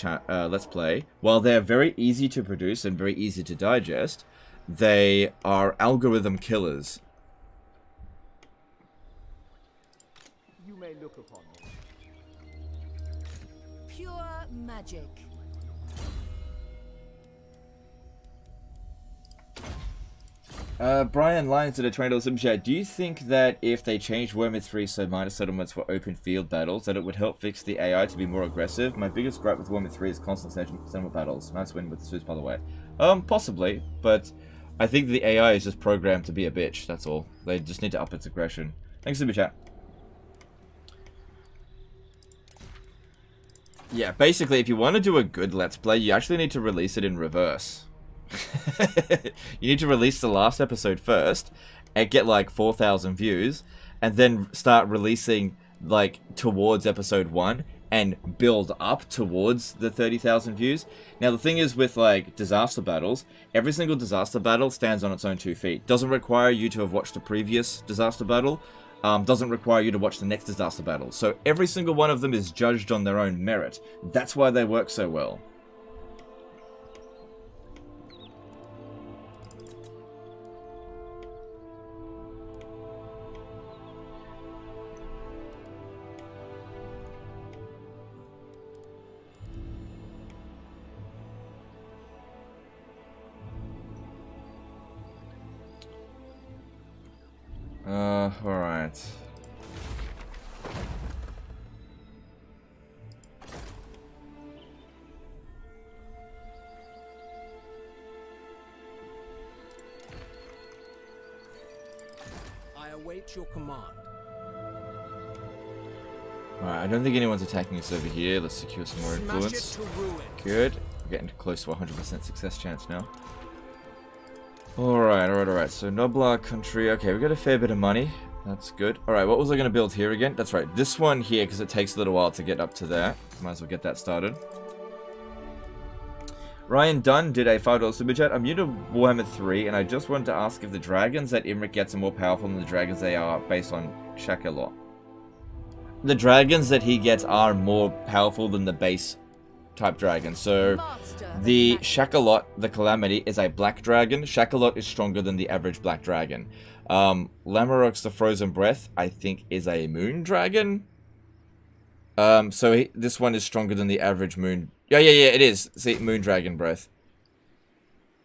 while they're very easy to produce and very easy to digest, they are algorithm killers. You may look upon me. Pure magic. Brian Lyons did a $20 super chat. Do you think that if they changed Warhammer 3 so minor settlements were open field battles, that it would help fix the AI to be more aggressive? My biggest gripe with Warhammer 3 is constant settlement battles. Nice win with the Suits, by the way. Possibly, but I think the AI is just programmed to be a bitch, that's all. They just need to up its aggression. Thanks, super chat. Yeah, basically, if you want to do a good Let's Play, you actually need to release it in reverse. You need to release the last episode first and get like 4,000 views and then start releasing like towards episode 1 and build up towards the 30,000 views. Now the thing is with like disaster battles, every single disaster battle stands on its own 2 feet. Doesn't require you to have watched the previous disaster battle. Doesn't require you to watch the next disaster battle. So every single one of them is judged on their own merit. That's why they work so well. Alright. I await your command. Alright, I don't think anyone's attacking us over here. Let's secure some more influence. Smash it to ruin. Good. We're getting close to 100% success chance now. Alright. So Noblar country. Okay, we got a fair bit of money. That's good. Alright, what was I going to build here again? That's right, this one here, because it takes a little while to get up to there. Might as well get that started. Ryan Dunn did a $5 super chat. I'm new to Warhammer 3, and I just wanted to ask if the dragons that Imrik gets are more powerful than the dragons they are based on Shakalot. The dragons that he gets are more powerful than the base type dragon. So the Shakalot, the Calamity, is a black dragon. Shakalot is stronger than the average black dragon. Lamarok's the Frozen Breath, I think, is a moon dragon. This one is stronger than the average moon. Yeah, it is. See, moon dragon breath.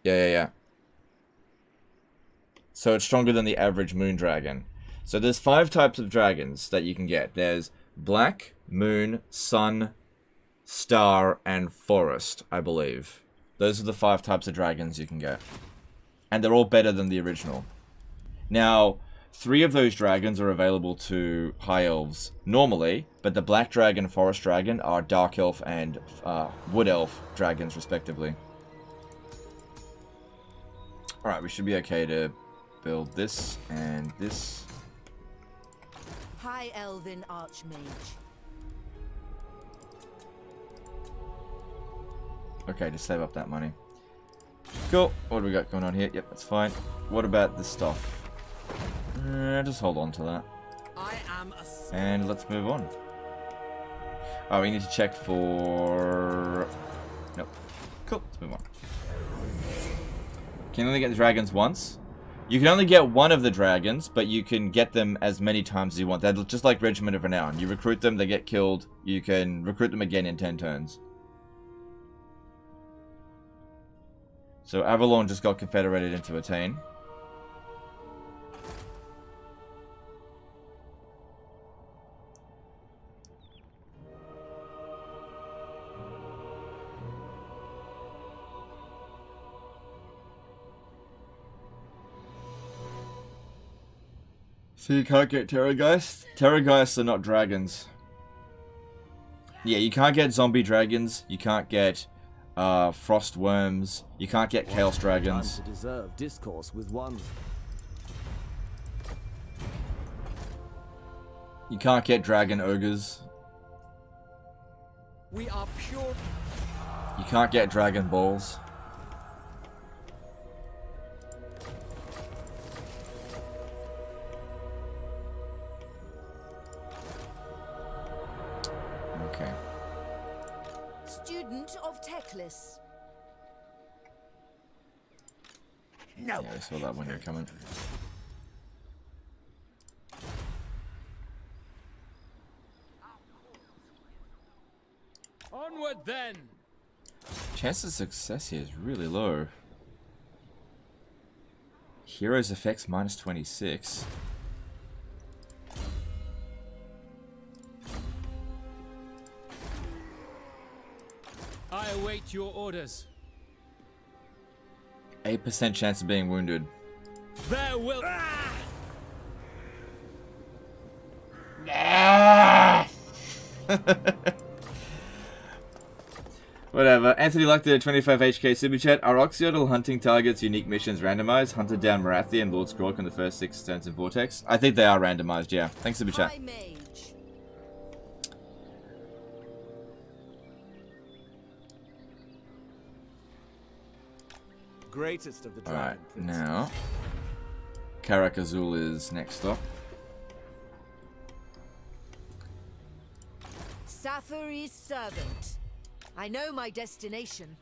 Yeah. So it's stronger than the average moon dragon. So there's 5 types of dragons that you can get. There's black, moon, sun, star, and forest, I believe. Those are the 5 types of dragons you can get. And they're all better than the original. Now, 3 of those dragons are available to high elves normally, but the black dragon and forest dragon are dark elf and wood elf dragons, respectively. Alright, we should be okay to build this and this. High Elven Archmage. Okay, just save up that money. Cool. What do we got going on here? Yep, that's fine. What about this stuff? Just hold on to that. I am a... And let's move on. Oh, we need to check for... Nope. Cool, let's move on. Can only get the dragons once. You can only get one of the dragons, but you can get them as many times as you want. They're just like Regiment of Renown. You recruit them, they get killed. You can recruit them again in 10 turns. So Avalon just got confederated into Attain. So you can't get Terrorgeists? Terrorgeists are not dragons. Yeah, you can't get zombie dragons. You can't get frost worms. You can't get chaos dragons. To deserve discourse with one. You can't get dragon ogres. We are pure. You can't get dragon balls. Okay. Student of Teclis. No. Yeah, I saw that when you were coming. Onward then! Chance of success here is really low. Heroes effects minus 26. I await your orders. 8% chance of being wounded. There will... Whatever. Anthony Luck did a 25 HK super chat. Are Oxyodal hunting targets unique missions randomized? Hunted down Marathi and Lord Skrork on the first 6 turns in Vortex? I think they are randomized, yeah. Thanks, super chat. High Mage. Greatest of the Alright, dragon. now Karak Azul is next up. Safari's servant. I know my destination.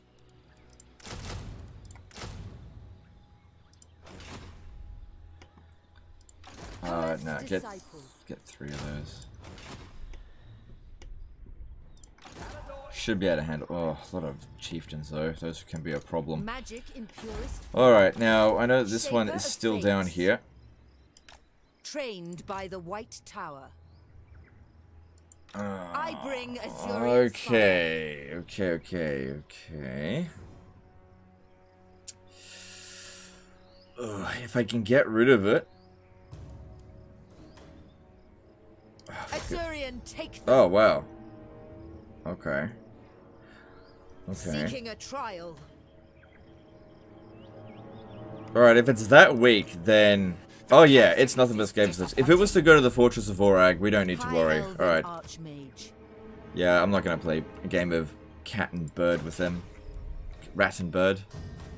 No, get Disciple. 3 of those. Should be able to handle. Oh, a lot of chieftains though. Those can be a problem. Magic in purest Alright, now I know this one Shaper is of still down Fates. here. trained by the White Tower. I bring Azurian Okay. If I can get rid of it. Azurian, take them. Oh, wow. Okay. Seeking a trial. Alright, if it's that weak, then... Oh yeah, it's nothing but escapism. If it was to go to the Fortress of Vorag, we don't need to worry. Alright. Yeah, I'm not going to play a game of cat and bird with them. Rat and bird.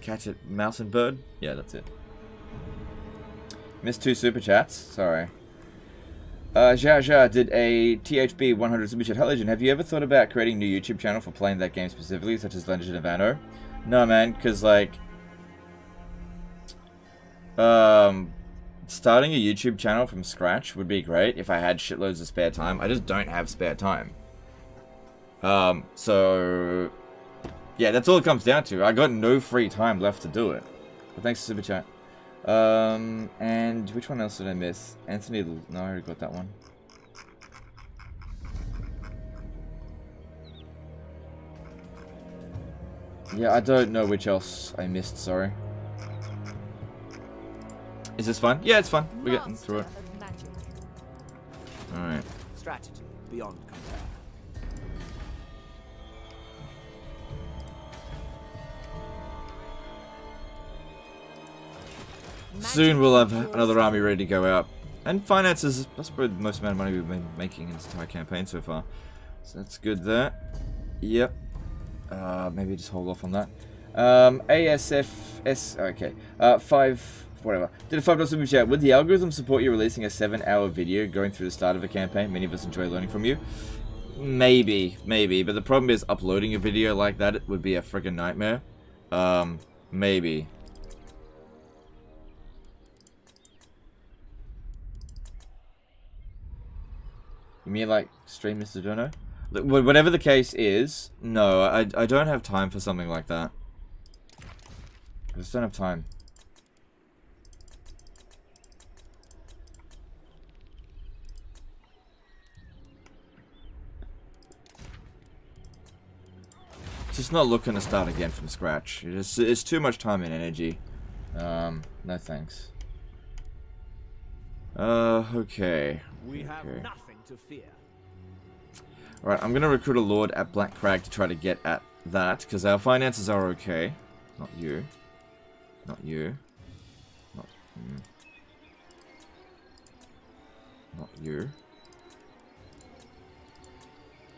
Cat and mouse and bird? Yeah, that's it. Missed 2 super chats. Sorry. Zha did a THB 100 super chat. Hello, Legend. Have you ever thought about creating a new YouTube channel for playing that game specifically, such as Legend of Anno? No, man, because, like... starting a YouTube channel from scratch would be great if I had shitloads of spare time. I just don't have spare time. So... yeah, that's all it comes down to. I got no free time left to do it. But thanks for super chat. And which one else did I miss? Anthony... no, I already got that one. Yeah, I don't know which else I missed, sorry. Is this fun? Yeah, it's fun. We're getting through it. Alright. Strategy beyond compare. Soon we'll have another army ready to go out. And finances, that's probably the most amount of money we've been making in this entire campaign so far. So that's good there. Yep. Maybe just hold off on that. ASFS. Okay. 5. Whatever. Did a $5 super chat. Would the algorithm support you releasing a 7-hour video going through the start of a campaign? Many of us enjoy learning from you. Maybe. But the problem is uploading a video like that, it would be a friggin' nightmare. Maybe. You mean like stream Mr. Dono? Whatever the case is, no, I don't have time for something like that. I just don't have time. Just not looking to start again from scratch. It's too much time and energy. No thanks. Okay. We have nothing to fear. Alright, I'm gonna recruit a lord at Black Crag to try to get at that, because our finances are okay. Not you. Not you. Not you. Not you.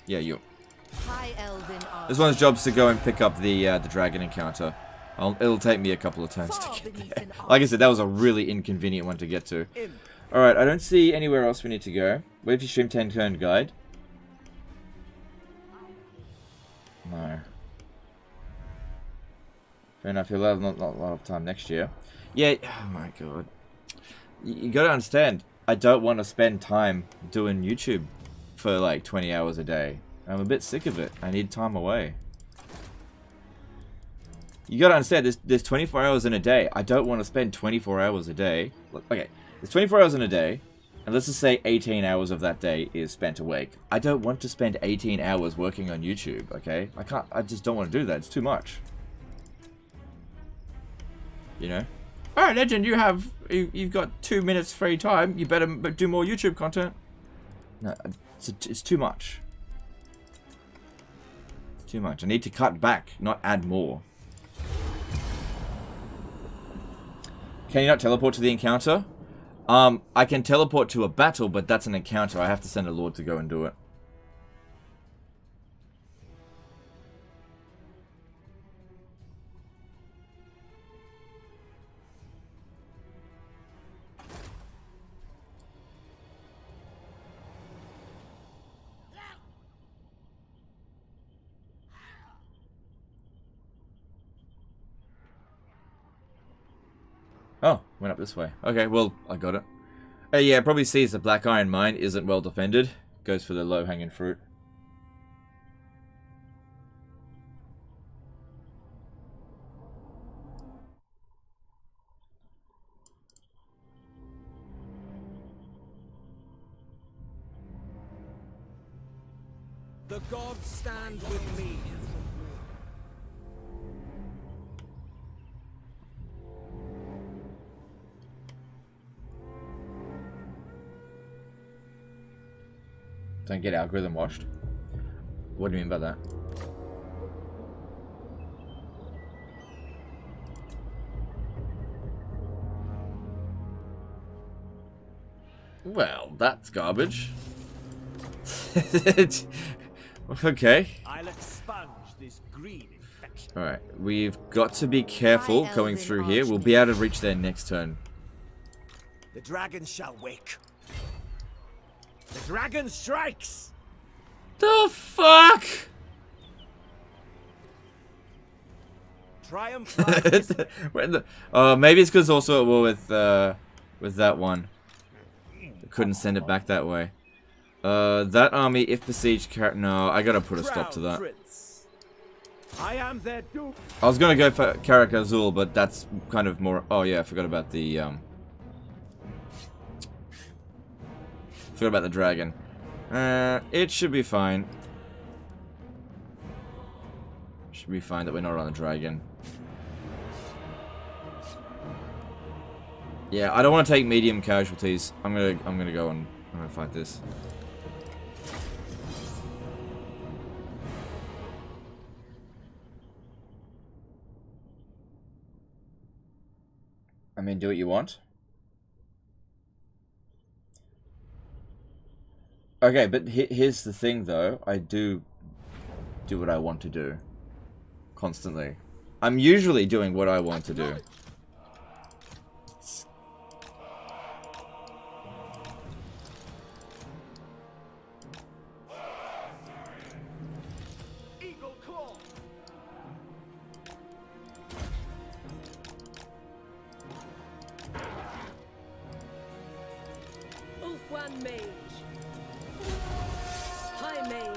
Yeah, you. High Elven This one's job is to go and pick up the dragon encounter. It'll take me a couple of turns to get there. Like I said, that was a really inconvenient one to get to. Alright, I don't see anywhere else we need to go. What if you stream 10-turn guide? No. Fair enough, you'll have not a lot of time next year. Yeah, oh my god. You gotta understand, I don't want to spend time doing YouTube for like 20 hours a day. I'm a bit sick of it. I need time away. You gotta understand, there's 24 hours in a day. I don't want to spend 24 hours a day. Okay, there's 24 hours in a day, and let's just say 18 hours of that day is spent awake. I don't want to spend 18 hours working on YouTube, okay? I just don't want to do that. It's too much. You know? Alright, Legend, you've got 2 minutes free time. You better do more YouTube content. No, it's too much. It's too much. I need to cut back, not add more. Can you not teleport to the encounter? I can teleport to a battle, but that's an encounter. I have to send a lord to go and do it. Oh, went up this way. Okay, well, I got it. Yeah, probably sees the Black Iron Mine isn't well defended. Goes for the low-hanging fruit. The gods stand with me. Don't get algorithm washed. What do you mean by that? Well, that's garbage. Okay. I'll expunge this green infection. Alright, we've got to be careful going through here. We'll be able to reach there next turn. The dragon shall wake. The dragon strikes! The fuck? Triumph. Maybe it's because also at war with that one. Couldn't send it back that way. That army, if besieged, no, I gotta put a stop to that. I am their doom. I was gonna go for Karak Azul, but that's kind of more. Oh yeah, I forgot about the Forgot about the dragon. It should be fine. Should be fine that we're not on the dragon. Yeah, I don't want to take medium casualties. I'm gonna go and I'm gonna fight this. I mean, do what you want. Okay, but here's the thing, though. I do what I want to do. Constantly. I'm usually doing what I want to do. Eagle claw. Ulfwan Mage. High Mage.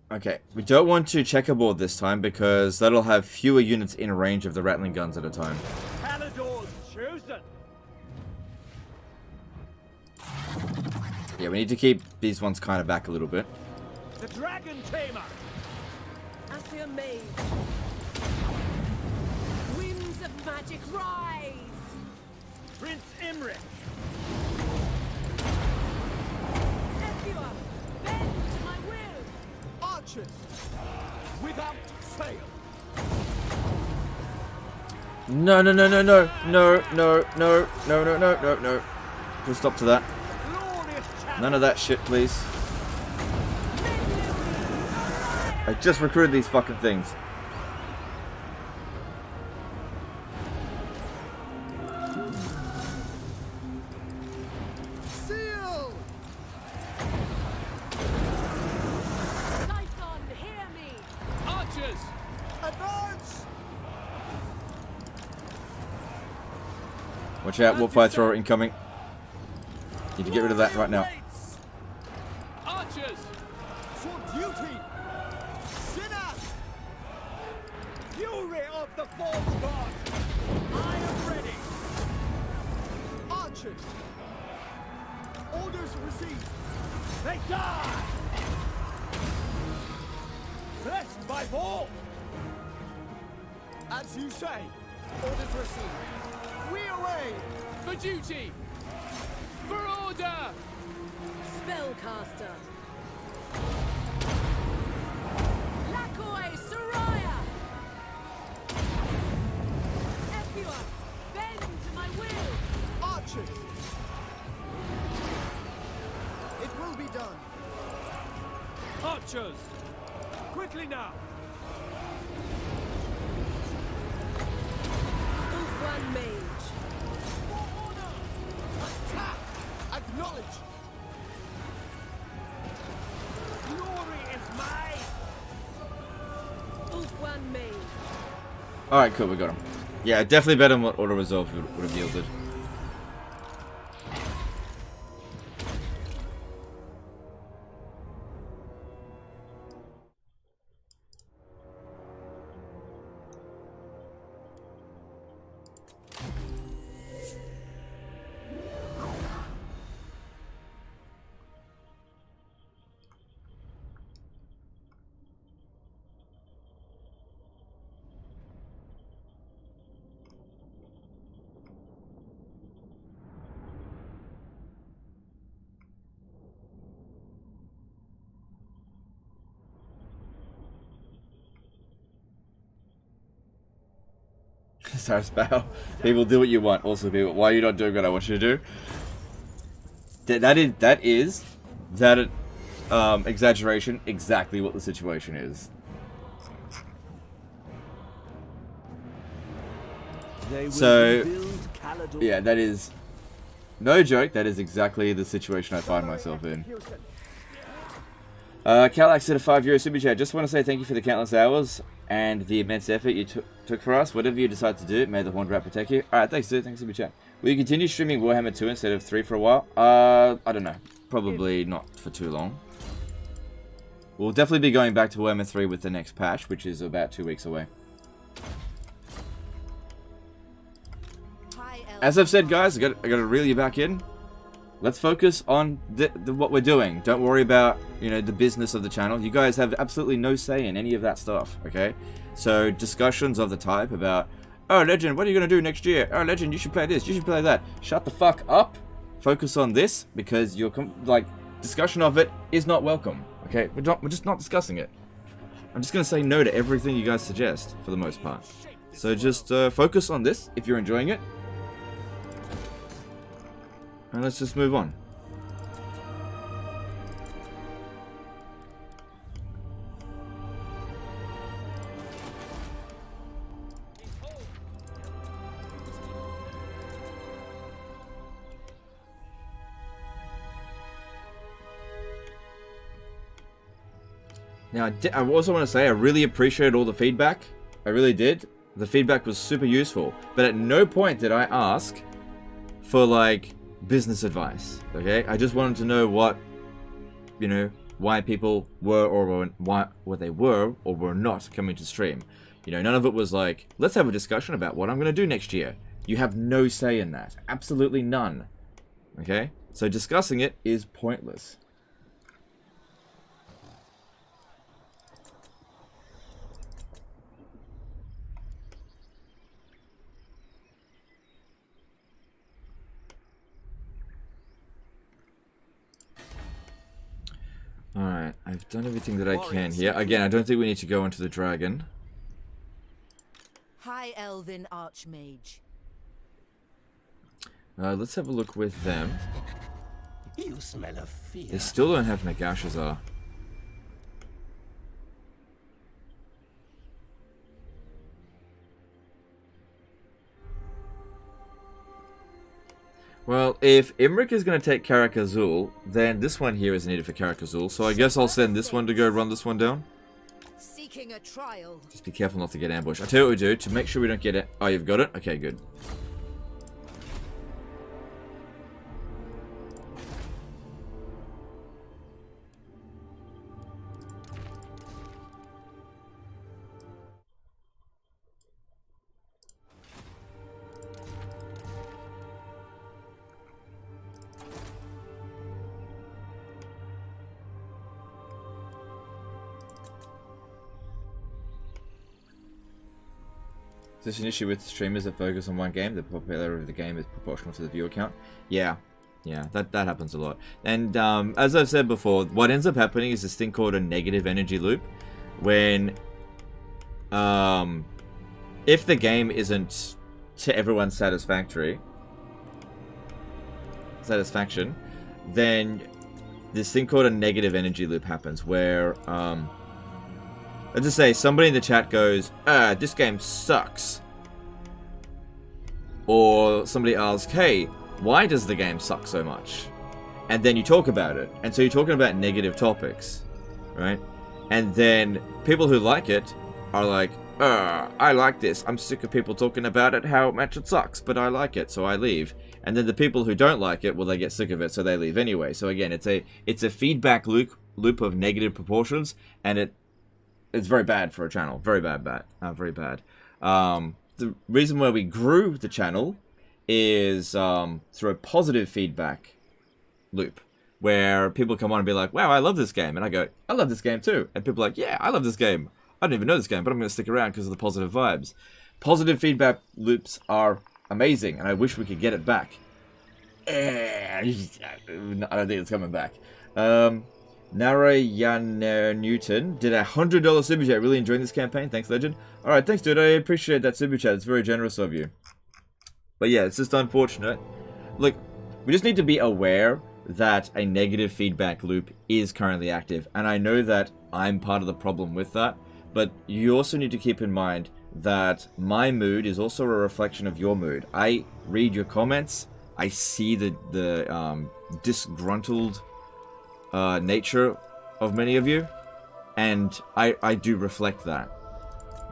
Okay, we don't want to checkerboard this time because that'll have fewer units in range of the rattling guns at a time. Palador's chosen. Yeah, we need to keep these ones kind of back a little bit. The Dragon Tamer. Asir Mage. Winds of magic rise. Prince Imrik. Everyone, bend to my will. Archers. Without fail. No, no, no, no, no, no, no, no, no, no, no, no, no. Just stop to that. Glorious challenge. None of that shit, please. I just recruited these fucking things. Seal! Typhon, hear me. Archers! Advance! Watch out, warp fire thrower incoming. Need to get rid of that right now. Archers! For duty. Sinner. Fury of the false god. I am ready. Archers! Orders received! They die. Blessed by fall. As you say! Orders received! We away! For duty! For order! Spellcaster. Lakoi Soraya. Everyone, bend to my will. Archers! It will be done! Archers! Quickly now. Ulfwan Mage. Attack! Acknowledge! Glory is mine. Ulfwan Mage. Alright, cool, we got him. Yeah, definitely better than what Auto Resolve would have yielded. Sorry, Spow. People do what you want. Also, people, why are you not doing what I want you to do? That is exaggeration exactly what the situation is. So, yeah, that is no joke. That is exactly the situation I find myself in. Calax said a €5 super chat. Just want to say thank you for the countless hours and the immense effort you took for us. Whatever you decide to do, may the Horned Rat protect you. Alright, thanks dude. Thanks super chat. Will you continue streaming Warhammer 2 instead of 3 for a while? I don't know. Probably not for too long. We'll definitely be going back to Warhammer 3 with the next patch, which is about 2 weeks away. As I've said, guys, I got to reel you back in. Let's focus on what we're doing. Don't worry about, you know, the business of the channel. You guys have absolutely no say in any of that stuff, okay? So discussions of the type about, oh, Legend, what are you going to do next year? Oh, Legend, you should play this, you should play that. Shut the fuck up. Focus on this, because you're, like, discussion of it is not welcome, okay? We're just not discussing it. I'm just going to say no to everything you guys suggest, for the most part. So just focus on this, if you're enjoying it. And let's just move on. Now, I also want to say I really appreciated all the feedback. I really did. The feedback was super useful. But at no point did I ask for, like, business advice. Okay? I just wanted to know what, you know, why people were or what they were or were not coming to stream. You know, none of it was like, let's have a discussion about what I'm going to do next year. You have no say in that. Absolutely none. Okay? So discussing it is pointless. Alright, I've done everything that I can here. Again, I don't think we need to go into the dragon. High Elven Archmage. Let's have a look with them. You smell of fear. They still don't have Nagashazar. Well, if Imrik is going to take Karak Azul, then this one here is needed for Karak Azul, so I guess I'll send this one to go run this one down. Seeking a trial. Just be careful not to get ambushed. I'll tell you what we do to make sure we don't get it. Oh, you've got it? Okay, good. Is this an issue with streamers that focus on one game? The popularity of the game is proportional to the viewer count. Yeah, that happens a lot. And as I've said before, what ends up happening is this thing called a negative energy loop. When, if the game isn't to everyone's satisfaction, then this thing called a negative energy loop happens where, let's just say somebody in the chat goes, this game sucks. Or somebody asks, hey, why does the game suck so much? And then you talk about it. And so you're talking about negative topics, right? And then people who like it are like, I like this. I'm sick of people talking about it, how much it sucks, but I like it, so I leave. And then the people who don't like it, well, they get sick of it, so they leave anyway. So again, it's a feedback loop of negative proportions, and it's very bad for a channel. Very bad. Very bad. The reason why we grew the channel is through a positive feedback loop, where people come on and be like, wow, I love this game. And I go, I love this game too. And people are like, yeah, I love this game. I don't even know this game, but I'm going to stick around because of the positive vibes. Positive feedback loops are amazing, and I wish we could get it back. I don't think it's coming back. Narayan Newton did a $100 super chat. Really enjoying this campaign. Thanks, legend. Alright, thanks, dude. I appreciate that super chat. It's very generous of you. But yeah, it's just unfortunate. Look, we just need to be aware that a negative feedback loop is currently active. And I know that I'm part of the problem with that. But you also need to keep in mind that my mood is also a reflection of your mood. I read your comments. I see the disgruntled nature of many of you, and I do reflect that.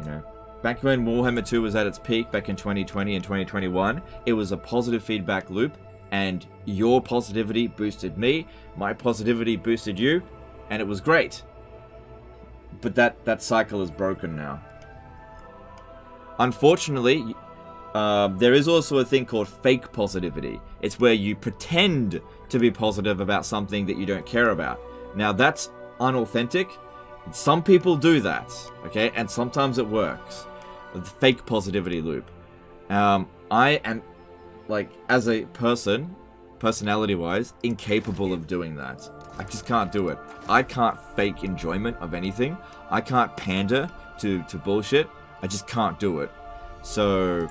You know, back when Warhammer 2 was at its peak back in 2020 and 2021, it was a positive feedback loop, and your positivity boosted me, my positivity boosted you, and it was great. But that cycle is broken now. Unfortunately, there is also a thing called fake positivity. It's where you pretend to be positive about something that you don't care about. Now that's unauthentic. Some people do that, okay? And sometimes it works. The fake positivity loop. I am, like, as a person, personality-wise, incapable of doing that. I just can't do it. I can't fake enjoyment of anything. I can't pander to bullshit. I just can't do it. So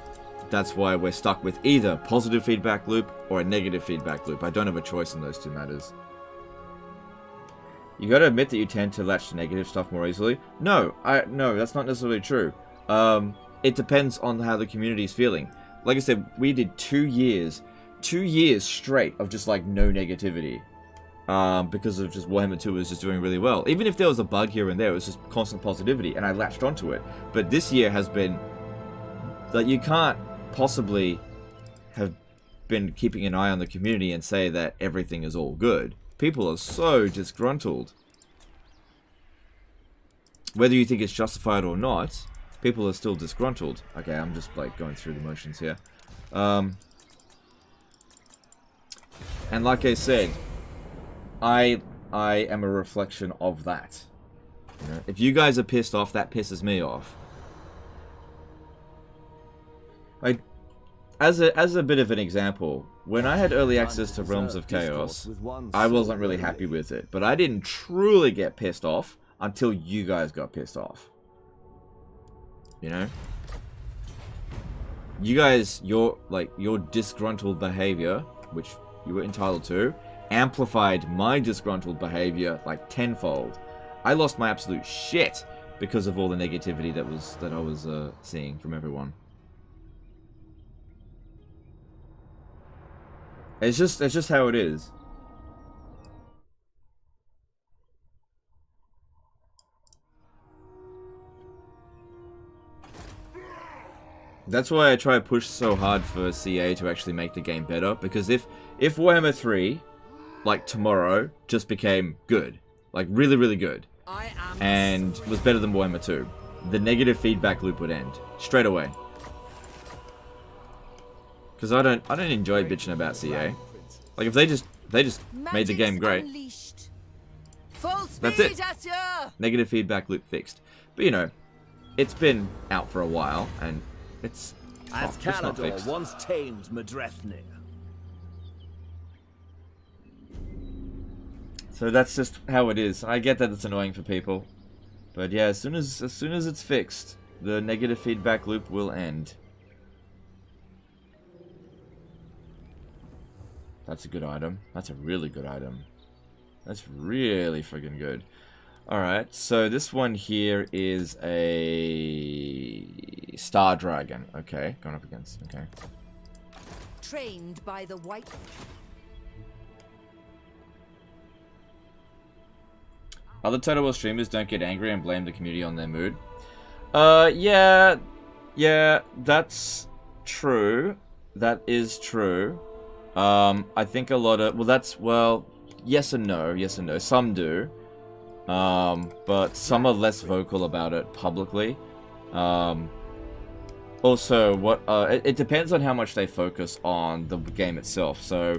that's why we're stuck with either positive feedback loop or a negative feedback loop. I don't have a choice in those two matters. You gotta admit that you tend to latch to negative stuff more easily. No, that's not necessarily true. It depends on how the community is feeling. Like I said, we did 2 years straight of just like no negativity. because of just Warhammer 2 was just doing really well. Even if there was a bug here and there, it was just constant positivity, and I latched onto it. But this year has been like, you can't possibly have been keeping an eye on the community and say that everything is all good. People are so disgruntled. Whether you think it's justified or not, people are still disgruntled. Okay, I'm just like going through the motions here. And like I said, I am a reflection of that. You know, if you guys are pissed off, that pisses me off. Like, as a bit of an example, when I had early access to Realms of Chaos, I wasn't really happy with it, but I didn't truly get pissed off until you guys got pissed off. You know? You guys, your disgruntled behavior, which you were entitled to, amplified my disgruntled behavior like tenfold. I lost my absolute shit because of all the negativity that I was seeing from everyone. It's just how it is. That's why I try to push so hard for CA to actually make the game better, because if Warhammer 3, like tomorrow, just became good, like really, really good, and was better than Warhammer 2, the negative feedback loop would end straight away. Because I don't enjoy bitching about CA. Like, if they just made the game great, that's it. Negative feedback loop fixed. But you know, it's been out for a while, and it's not fixed. Once tamed Madrethnia. So that's just how it is. I get that it's annoying for people, but yeah, as soon as it's fixed, the negative feedback loop will end. That's a good item. That's a really good item. That's really friggin' good. Alright, so this one here is a Star Dragon. Okay, going up against. Okay. Trained by the white. Other Total War streamers don't get angry and blame the community on their mood. Yeah, that's true. That is true. I think a lot of, yes and no. Some do. But some are less vocal about it publicly. Also, it depends on how much they focus on the game itself. So,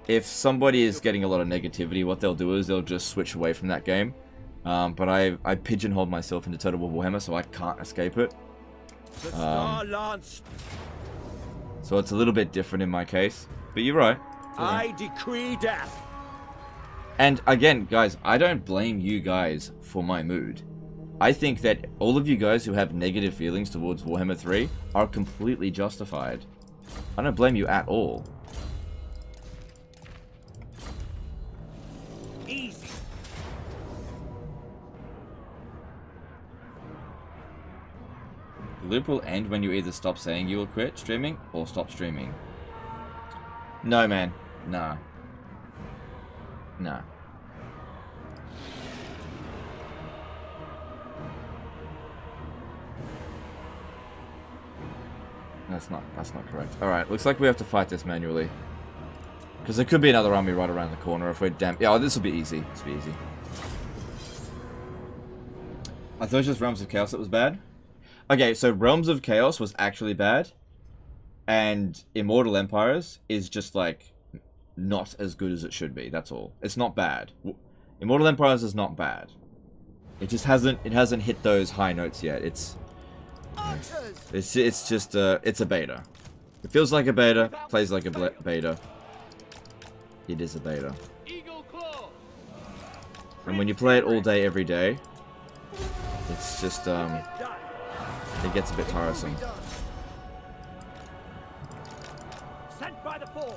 if somebody is getting a lot of negativity, what they'll do is they'll just switch away from that game. But I pigeonholed myself into Total War Warhammer, so I can't escape it. So it's a little bit different in my case. But you're right. I decree death. And again, guys, I don't blame you guys for my mood. I think that all of you guys who have negative feelings towards Warhammer 3 are completely justified. I don't blame you at all. Easy. The loop will end when you either stop saying you will quit streaming or stop streaming. No, man. Nah. Nah. That's not correct. Alright, looks like we have to fight this manually. Because there could be another army right around the corner if we're damn... Yeah, this will be easy. This will be easy. I thought it was just Realms of Chaos that was bad. Okay, so Realms of Chaos was actually bad. And Immortal Empires is just, like, not as good as it should be. That's all. It's not bad. Immortal Empires is not bad. It just hasn't hit those high notes yet. It's just it's a beta. It feels like a beta, plays like a beta. It is a beta. And when you play it all day every day, it's just it gets a bit tiresome. Sent by the forge.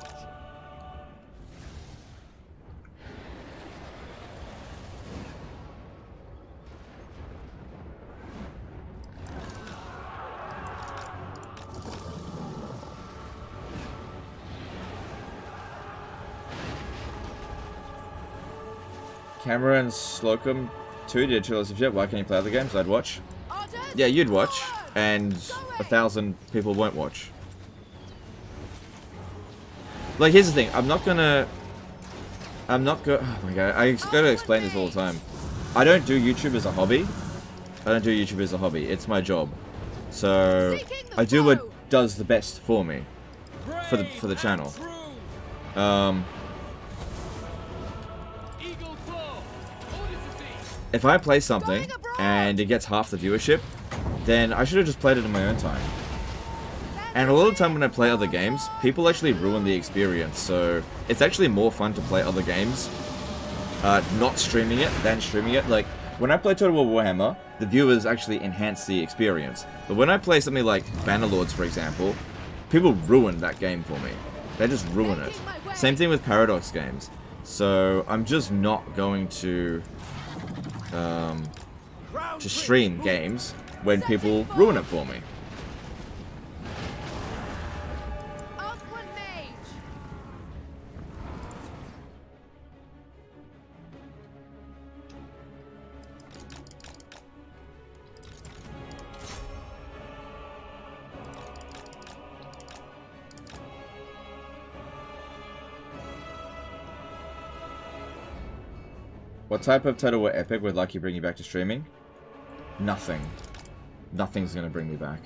Cameron Slocum 2 did Chillers of Jet. Why can't you play other games? I'd watch. Yeah, you'd watch, and 1,000 people won't watch. Like, here's the thing. Oh my god, I gotta explain this all the time. I don't do YouTube as a hobby. It's my job. So, I do what does the best for me. For the channel. If I play something and it gets half the viewership, then I should have just played it in my own time. And a lot of the time when I play other games, people actually ruin the experience, so it's actually more fun to play other games, not streaming it, than streaming it. Like, when I play Total War Warhammer, the viewers actually enhance the experience. But when I play something like Bannerlords, for example, people ruin that game for me. They just ruin it. Same thing with Paradox games. So, I'm just not going to stream games when people ruin it for me. What type of Total War Epic would Lucky bring you back to streaming? Nothing. Nothing's gonna bring me back.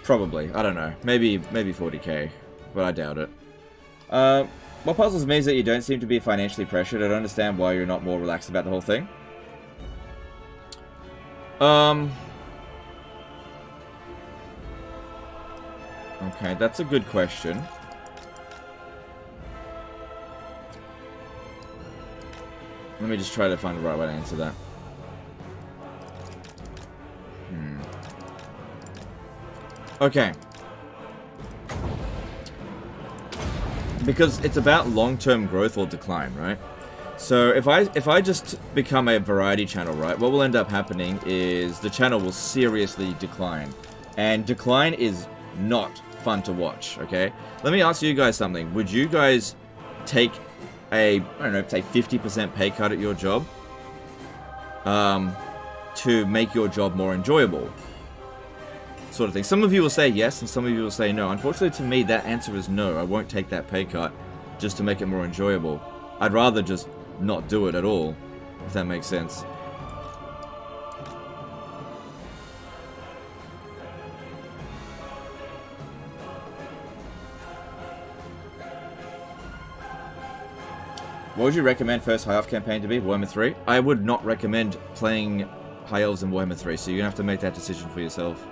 Probably. I don't know. Maybe 40k. But I doubt it. What puzzles me is that you don't seem to be financially pressured. I don't understand why you're not more relaxed about the whole thing. Okay, that's a good question. Let me just try to find the right way to answer that. Okay. Because it's about long-term growth or decline, right? So if I just become a variety channel, right, what will end up happening is the channel will seriously decline. And decline is not fun to watch, okay? Let me ask you guys something. Would you guys take a, I don't know, say 50% pay cut at your job to make your job more enjoyable? Sort of thing. Some of you will say yes, and some of you will say no. Unfortunately, to me, that answer is no. I won't take that pay cut just to make it more enjoyable. I'd rather just not do it at all, if that makes sense. What would you recommend first High Elf campaign to be? Warhammer 3? I would not recommend playing High Elves in Warhammer 3, so you're going to have to make that decision for yourself.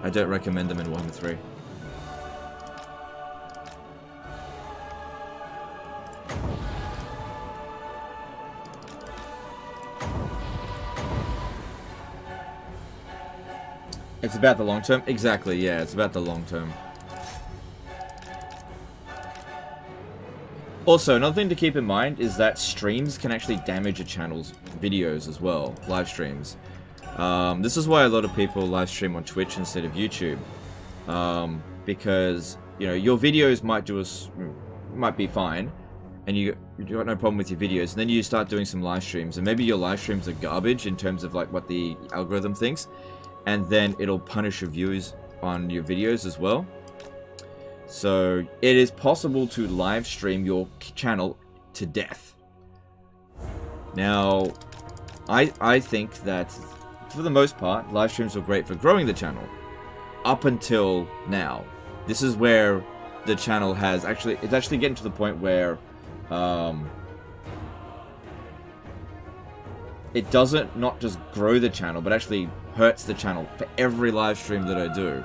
I don't recommend them in Warhammer 3. It's about the long term? Exactly, yeah, it's about the long term. Also, another thing to keep in mind is that streams can actually damage a channel's videos as well, live streams. This is why a lot of people live stream on Twitch instead of YouTube, because you know your videos might be fine, and you got no problem with your videos, and then you start doing some live streams, and maybe your live streams are garbage in terms of like what the algorithm thinks, and then it'll punish your views on your videos as well. So it is possible to live stream your channel to death. Now, I think that for the most part, live streams were great for growing the channel. Up until now. This is where the channel has it's actually getting to the point where it doesn't not just grow the channel, but actually hurts the channel for every live stream that I do.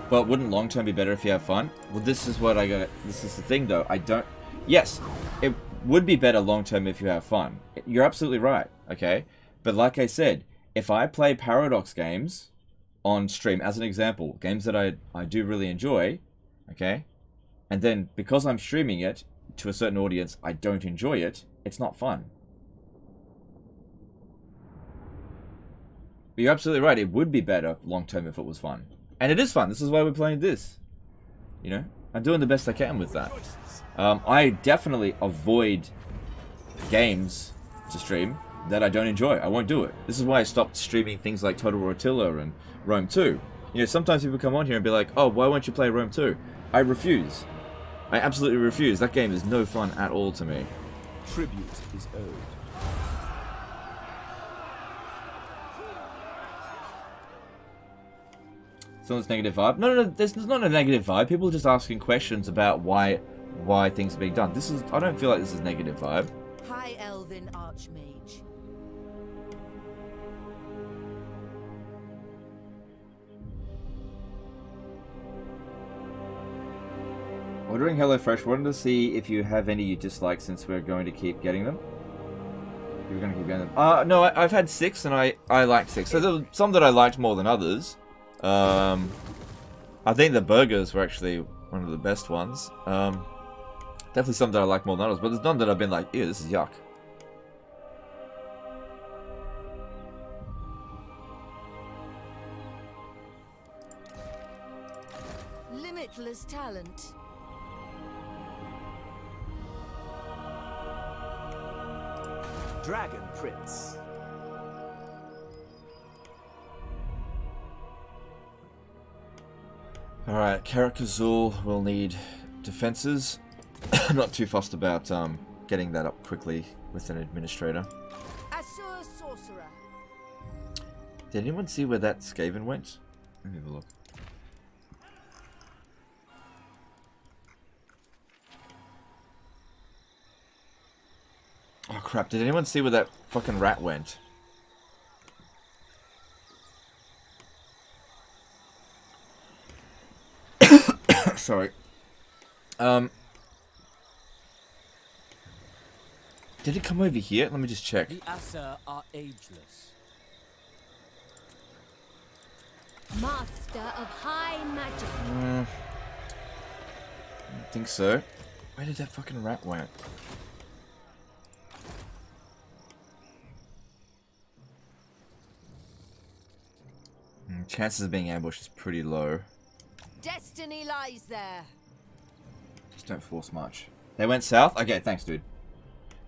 But wouldn't long term be better if you have fun? Well, this is what this is the thing though. Yes, it would be better long term if you have fun. You're absolutely right, okay? But like I said, if I play Paradox games on stream, as an example, games that I do really enjoy, okay? And then because I'm streaming it to a certain audience, I don't enjoy it, it's not fun. But you're absolutely right. It would be better long term if it was fun. And it is fun. This is why we're playing this. You know? I'm doing the best I can with that. I definitely avoid games to stream that I don't enjoy. I won't do it. This is why I stopped streaming things like Total Rotilla and Rome 2. You know, sometimes people come on here and be like, oh, why won't you play Rome 2? I refuse. I absolutely refuse. That game is no fun at all to me. Tribute is owed. So it's negative vibe. No, there's not a negative vibe. People are just asking questions about why things are being done. This is, I don't feel like this is negative vibe. High Elven Archmage. Ordering HelloFresh. Wanted to see if you have any you dislike since we're going to keep getting them. You're going to keep getting them. No, I've had 6 and I liked 6. So there were some that I liked more than others. I think the burgers were actually one of the best ones. Definitely some that I like more than others, but there's none that I've been like, ew, this is yuck. Limitless talent. Dragon Prince. Alright, Karakazul will need defenses. I'm not too fussed about getting that up quickly with an administrator. Asur Sorcerer. Did anyone see where that Skaven went? Let me have a look. Oh crap, did anyone see where that fucking rat went? Sorry. Did it come over here? Let me just check. The Asa are ageless. Master of high magic. I don't think so. Where did that fucking rat went? Chances of being ambushed is pretty low. Destiny lies there. Just don't force march. They went south? Okay, thanks, dude.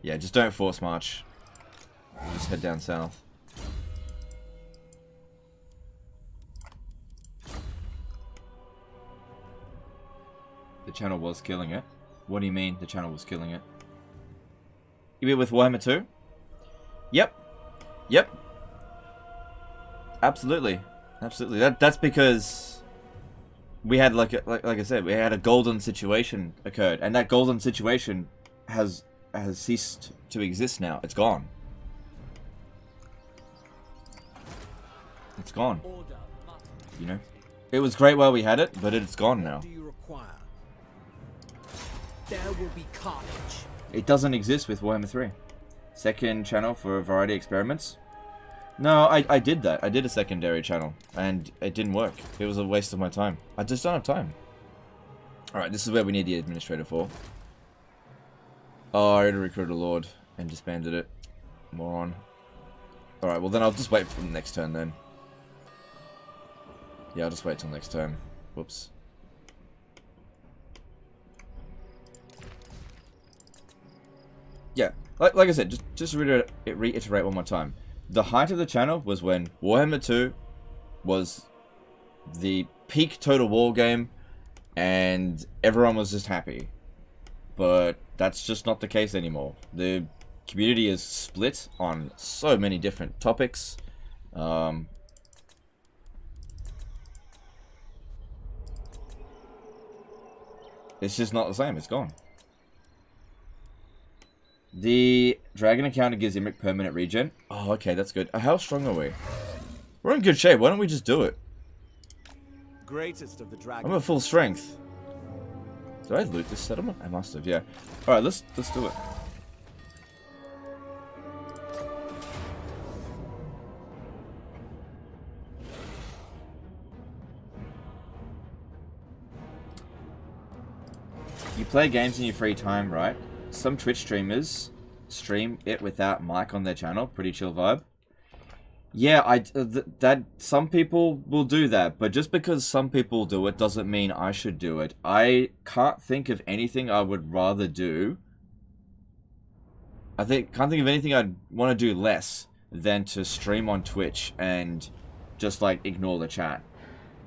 Yeah, just don't force march. Just head down south. The channel was killing it. What do you mean the channel was killing it? You mean with Warhammer 2? Yep. Yep. Absolutely. Absolutely. That's because we had like I said, we had a golden situation occurred, and that golden situation has ceased to exist now. It's gone. It's gone. You know? It was great while we had it, but it's gone now. What do you require? There will be carnage. It doesn't exist with Warhammer 3. Second channel for variety experiments. No, I did that. I did a secondary channel, and it didn't work. It was a waste of my time. I just don't have time. Alright, this is where we need the administrator for. Oh, I already recruited a lord and disbanded it. Moron. Alright, well then I'll just wait for the next turn then. Yeah, I'll just wait till next turn. Whoops. Yeah, like I said, just reiterate one more time. The height of the channel was when Warhammer 2 was the peak Total War game, and everyone was just happy. But that's just not the case anymore. The community is split on so many different topics. It's just not the same. It's gone. The dragon encounter gives Imrik permanent regen. Oh, okay, that's good. How strong are we? We're in good shape. Why don't we just do it? Greatest of the dragon. I'm at full strength. Did I loot this settlement? I must have, yeah. Alright, let's do it. You play games in your free time, right? Some Twitch streamers stream it without mic on their channel. Pretty chill vibe. Yeah, that some people will do that, but just because some people do it doesn't mean I should do it. I can't think of anything I would rather do. Can't think of anything I'd want to do less than to stream on Twitch and just like ignore the chat.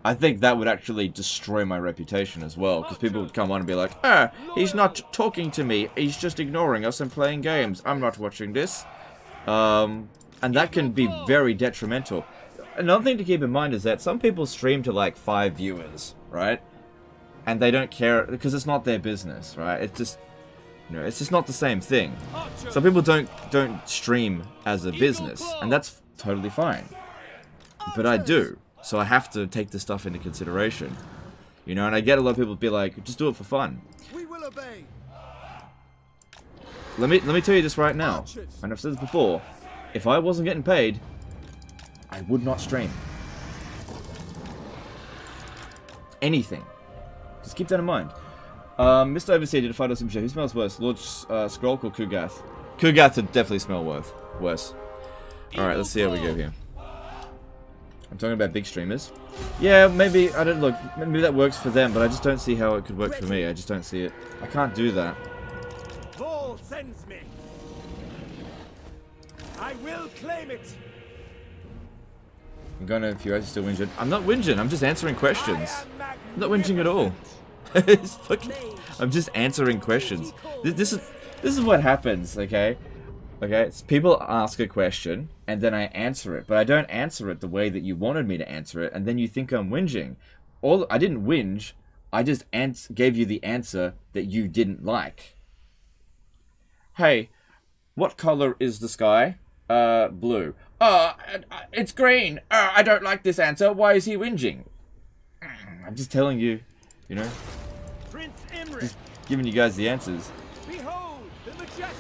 I think that would actually destroy my reputation as well, because people would come on and be like, "Ah, he's not talking to me, he's just ignoring us and playing games. I'm not watching this." And that can be very detrimental. Another thing to keep in mind is that some people stream to like 5 viewers, right? And they don't care because it's not their business, right? It's just, you know, it's just not the same thing. Some people don't stream as a business, and that's totally fine. But I do, so I have to take this stuff into consideration. You know, and I get a lot of people be like, just do it for fun. We will obey. Let me tell you this right now, and I've said this before. If I wasn't getting paid, I would not stream. Anything. Just keep that in mind. Mr. Overseer did a fight or some shit. Who smells worse? Lord Skrolk or Kugath? Kugath would definitely smell worse. Alright, let's see how we go here. I'm talking about big streamers. Yeah, maybe, I don't look, maybe that works for them, but I just don't see how it could work for me. I just don't see it. I can't do that. Paul sends me. I will claim it. I'm gonna, if you guys are still whinging. I'm not whinging, I'm just answering questions. I'm not whinging at all. It's fucking, I'm just answering questions. This is what happens, okay? Okay, it's people ask a question, and then I answer it, but I don't answer it the way that you wanted me to answer it, and then you think I'm whinging. I didn't whinge, I just gave you the answer that you didn't like. Hey, what color is the sky? Blue. It's green. I don't like this answer. Why is he whinging? I'm just telling you, you know. Prince Imrik. Just giving you guys the answers. Behold the majestic.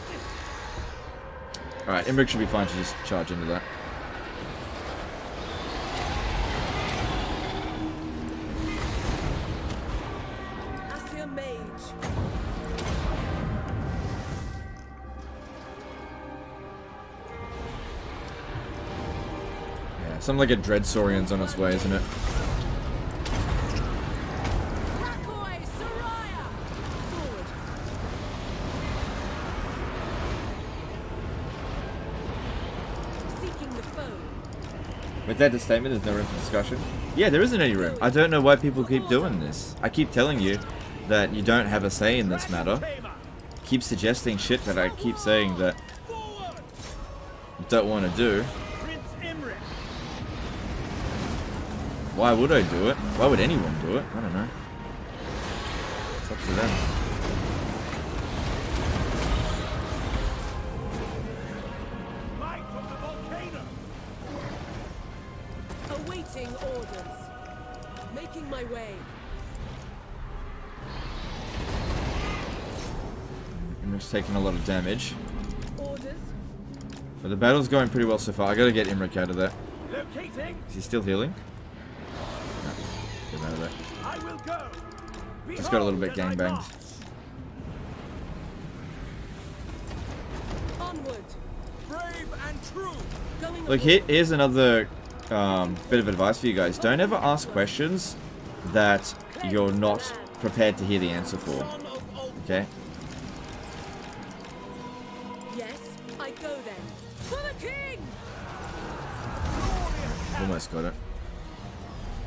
Alright, Imrik should be fine to just charge into that. Assia Mage. Yeah, something like a Dreadsaurian's on its way, isn't it? Rakoi Soraya. Forward. Seeking the foe. With that statement, there's no room for discussion. Yeah, there isn't any room. I don't know why people keep doing this. I keep telling you that you don't have a say in this matter. Keep suggesting shit that I keep saying that you don't want to do. Prince Imrik. Why would I do it? Why would anyone do it? I don't know. It's up to them. Light from the volcano. Awaiting orders. Making my way. Imrik's taking a lot of damage. Orders. But the battle's going pretty well so far. I gotta get Imrik out of there. Locating. Is he still healing? No. Get him out of there. I will go. Just got a little bit Behold, gangbanged. march. Onward. Brave and true. Going Look, here's another bit of advice for you guys. Don't ever ask questions that you're not prepared to hear the answer for. Okay? Yes, I go then. For the king! Almost got it.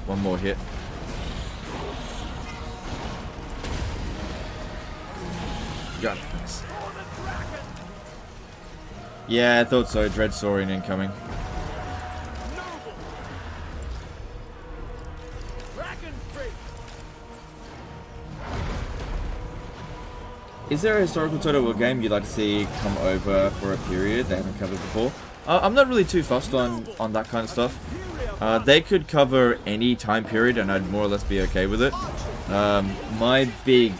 One more hit. Got it. Nice. Yeah, I thought so. Dreadsaurian incoming. Noble. Dragon Freight. Is there a historical title or game you'd like to see come over for a period they haven't covered before? I'm not really too fussed on that kind of stuff. They could cover any time period and I'd more or less be okay with it. My big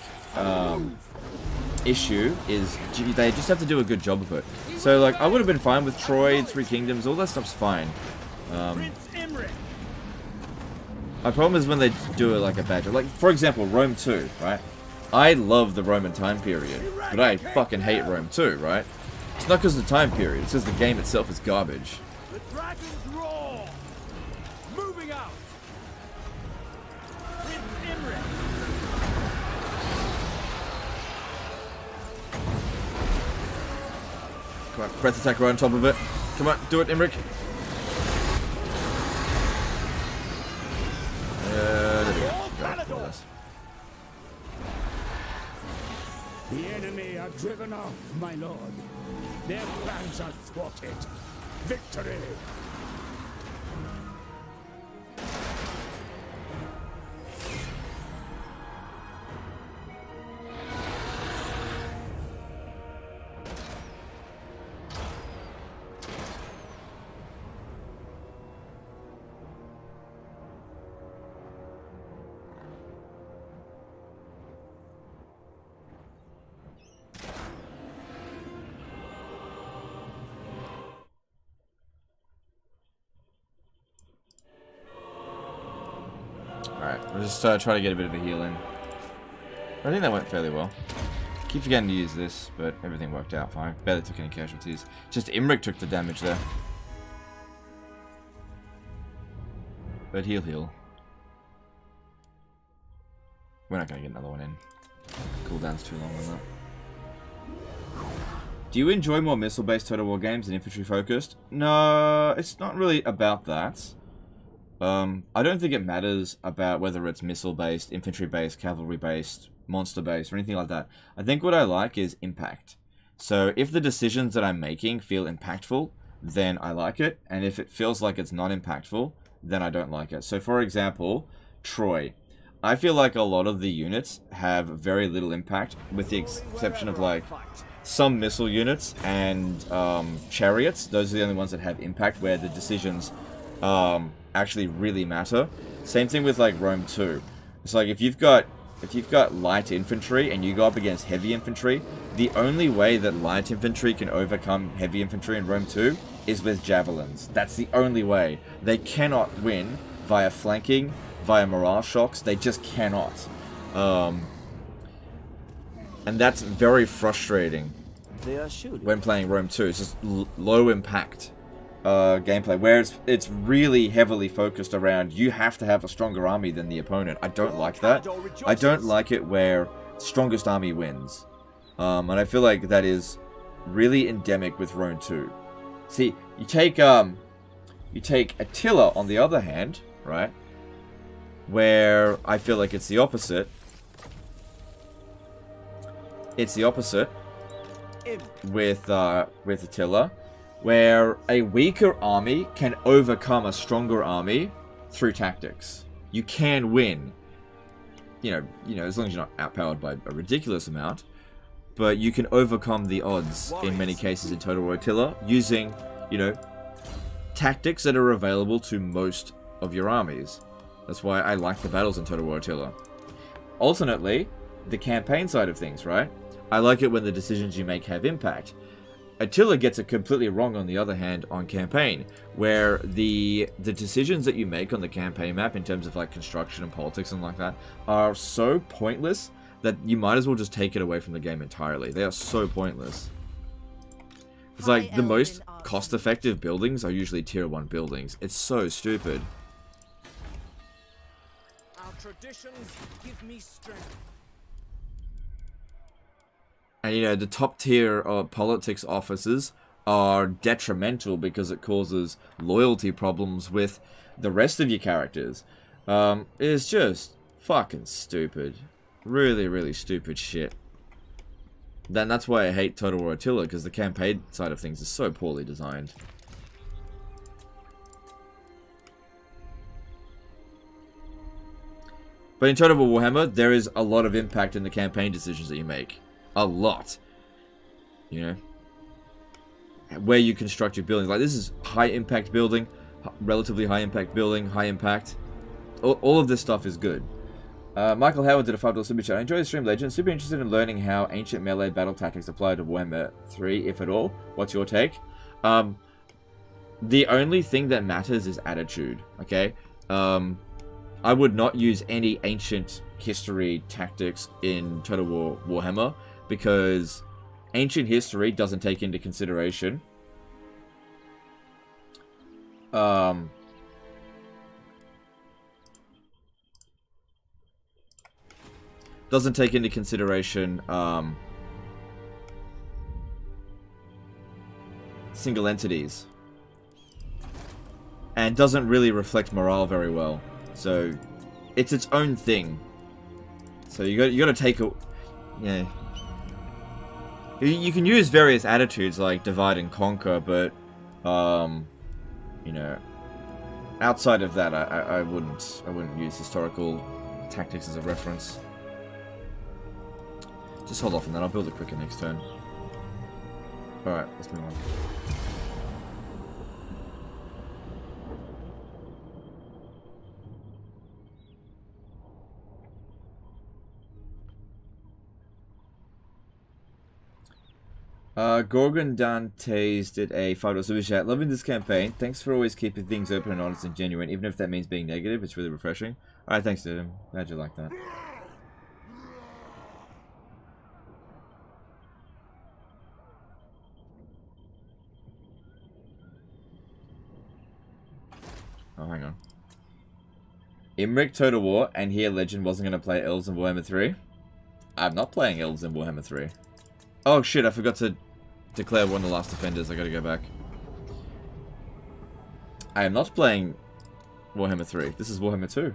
issue is they just have to do a good job of it. So like I would have been fine with Troy, Three Kingdoms, all that stuff's fine. Prince Imrik. My problem is when they do it like a badger. Like for example, Rome 2, right? I love the Roman time period, but I fucking hate Rome 2, right? It's not because of the time period, it's because the game itself is garbage. The dragon's roar. Come on, breath attack right on top of it. Come on, do it, Imrik. There we go. The enemy are driven off, my lord. Their plans are thwarted. Victory! Alright, we'll just try to get a bit of a heal in. I think that went fairly well. Keep forgetting to use this, but everything worked out fine. Barely took any casualties. Just Imrik took the damage there. But heal. We're not going to get another one in. Cooldown's too long on that. Do you enjoy more missile-based Total War games than infantry-focused? No, it's not really about that. I don't think it matters about whether it's missile-based, infantry-based, cavalry-based, monster-based, or anything like that. I think what I like is impact. So if the decisions that I'm making feel impactful, then I like it. And if it feels like it's not impactful, then I don't like it. So for example, Troy. I feel like a lot of the units have very little impact, with the exception of like some missile units and chariots. Those are the only ones that have impact, where the decisions actually really matter. Same thing with like Rome 2. It's like if you've got light infantry and you go up against heavy infantry, the only way that light infantry can overcome heavy infantry in Rome 2 is with javelins. That's the only way. They cannot win via flanking, via morale shocks. They just cannot. And that's very frustrating when playing Rome 2. It's just low impact gameplay, whereas it's really heavily focused around you have to have a stronger army than the opponent. I don't like that. I don't like it where strongest army wins. And I feel like that is really endemic with Rome 2. See, you take Attila on the other hand, right? Where I feel like it's the opposite. It's the opposite with Attila, where a weaker army can overcome a stronger army through tactics. You can win, you know, as long as you're not outpowered by a ridiculous amount, but you can overcome the odds in many cases in Total War Attila using, you know, tactics that are available to most of your armies. That's why I like the battles in Total War Attila. Alternately, the campaign side of things, right? I like it when the decisions you make have impact. Attila gets it completely wrong, on the other hand, on campaign, where the decisions that you make on the campaign map in terms of like construction and politics and like that are so pointless that you might as well just take it away from the game entirely. They are so pointless. It's like the most cost-effective buildings are usually tier 1 buildings. It's so stupid. Our traditions give me strength. And, you know, the top tier of politics officers are detrimental because it causes loyalty problems with the rest of your characters. It's just fucking stupid. Really, really stupid shit. Then that's why I hate Total War Attila, because the campaign side of things is so poorly designed. But in Total War Warhammer, there is a lot of impact in the campaign decisions that you make. A lot. You know? Where you construct your buildings. Like, this is high impact building, relatively high impact building, high impact. All of this stuff is good. Michael Howard did a $5 super chat. I enjoy the stream, Legend. Super interested in learning how ancient melee battle tactics apply to Warhammer 3, if at all. What's your take? The only thing that matters is attitude, okay? I would not use any ancient history tactics in Total War Warhammer, because ancient history doesn't take into consideration single entities. And doesn't really reflect morale very well. So, it's its own thing. So you got to take a... Yeah. You can use various attitudes like divide and conquer, but... you know... Outside of that, I wouldn't use historical tactics as a reference. Just hold off on that, I'll build it quicker next turn. Alright, let's move on. Gorgon Dantes did a $5 super chat. Loving this campaign. Thanks for always keeping things open and honest and genuine, even if that means being negative. It's really refreshing. Alright, thanks, dude. I'm glad you like that. Oh, hang on. Imrik Total War and here Legend wasn't going to play Elves in Warhammer 3. I'm not playing Elves in Warhammer 3. Oh shit, I forgot to declare one of the last defenders. I gotta go back. I am not playing Warhammer 3. This is Warhammer 2.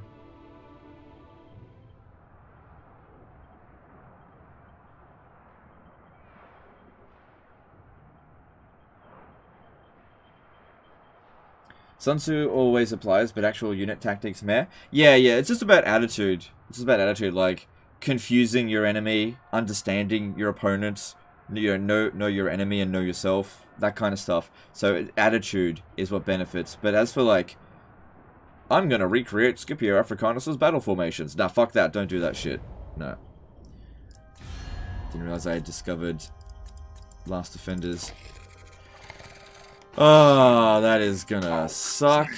Sun Tzu always applies, but actual unit tactics, meh? Yeah, it's just about attitude. It's just about attitude, like confusing your enemy, understanding your opponent, you know your enemy and know yourself, that kind of stuff. So attitude is what benefits. But as for like, I'm gonna recreate Scipio Africanus's battle formations. Nah, fuck that. Don't do that shit. No. Didn't realize I had discovered Last Defenders. Oh, that is gonna suck.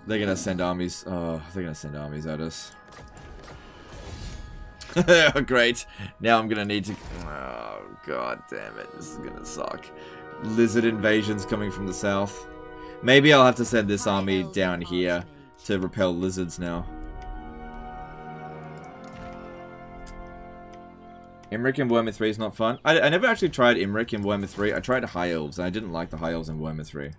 They're gonna send armies. Oh, they're gonna send armies at us. Great. Now I'm gonna need to... Oh, god damn it. This is gonna suck. Lizard invasions coming from the south. Maybe I'll have to send this army down here to repel lizards now. Imrik in Warhammer 3 is not fun. I never actually tried Imrik in Warhammer 3. I tried High Elves, and I didn't like the High Elves in Warhammer 3.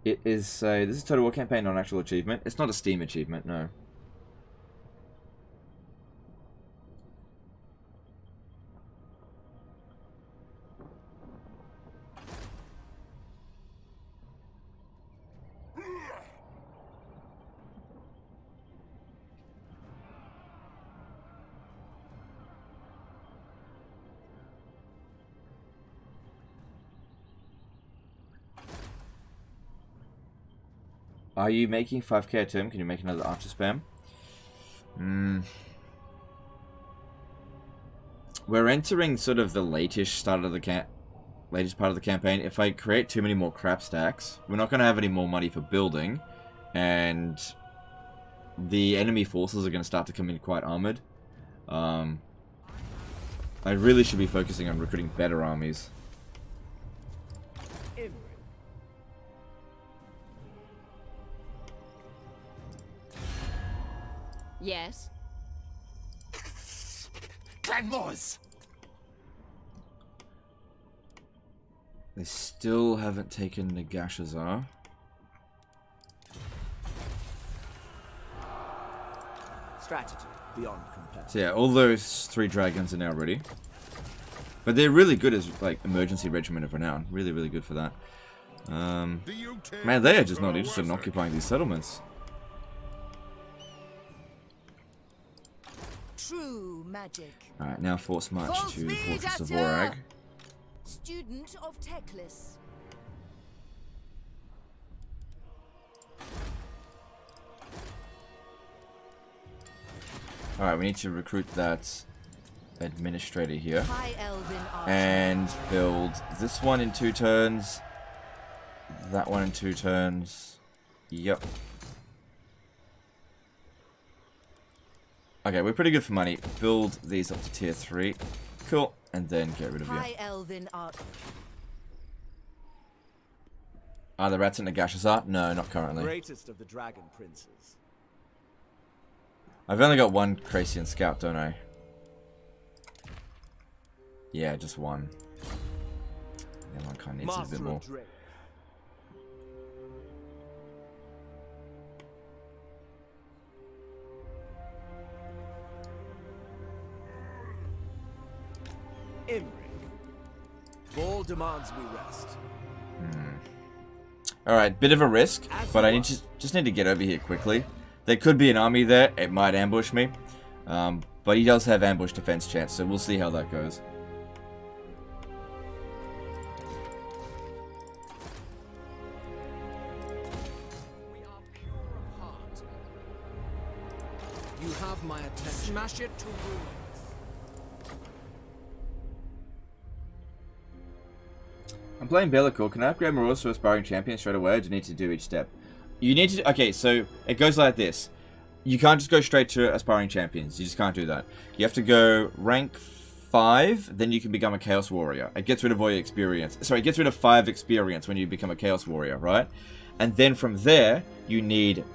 It is a... This is Total War campaign, not an actual achievement. It's not a Steam achievement, no. Are you making 5k a term? Can you make another archer spam? We're entering sort of the latest part of the campaign. If I create too many more crap stacks, we're not going to have any more money for building, and the enemy forces are going to start to come in quite armored. I really should be focusing on recruiting better armies. Yes. Clanmores! They still haven't taken Nagashazar. Strategy beyond compare. So yeah, all those 3 dragons are now ready. But they're really good as like emergency regiment of renown. Really, really good for that. Man, they are just not interested in occupying these settlements. True magic. Alright, now force march Full to the speed, Fortress of Doctor! Vorag. Student of Teclis. Alright, we need to recruit that administrator here. High Elven Archer. And build this one in 2 turns. That one in 2 turns. Yep. Okay, we're pretty good for money. Build these up to tier 3. Cool. And then get rid of you. High Elven Archer. Are the rats in Nagashazar? No, not currently. Greatest of the dragon princes. I've only got one Cracian scout, don't I? Yeah, just one. Yeah, one kind of needs a bit more. Imrik. Gaul demands we rest. Alright, bit of a risk, but I just need to get over here quickly. There could be an army there, it might ambush me. But he does have ambush defense chance, so we'll see how that goes. We are pure of heart. You have my attention. Smash it to ruins. I'm playing Bellicourt. Can I upgrade Marauders to Aspiring Champion straight away, or do you need to do each step? You need to... Okay, so it goes like this. You can't just go straight to Aspiring Champions. You just can't do that. You have to go rank 5, then you can become a Chaos Warrior. It gets rid of all your experience. Sorry, it gets rid of 5 experience when you become a Chaos Warrior, right? And then from there, you need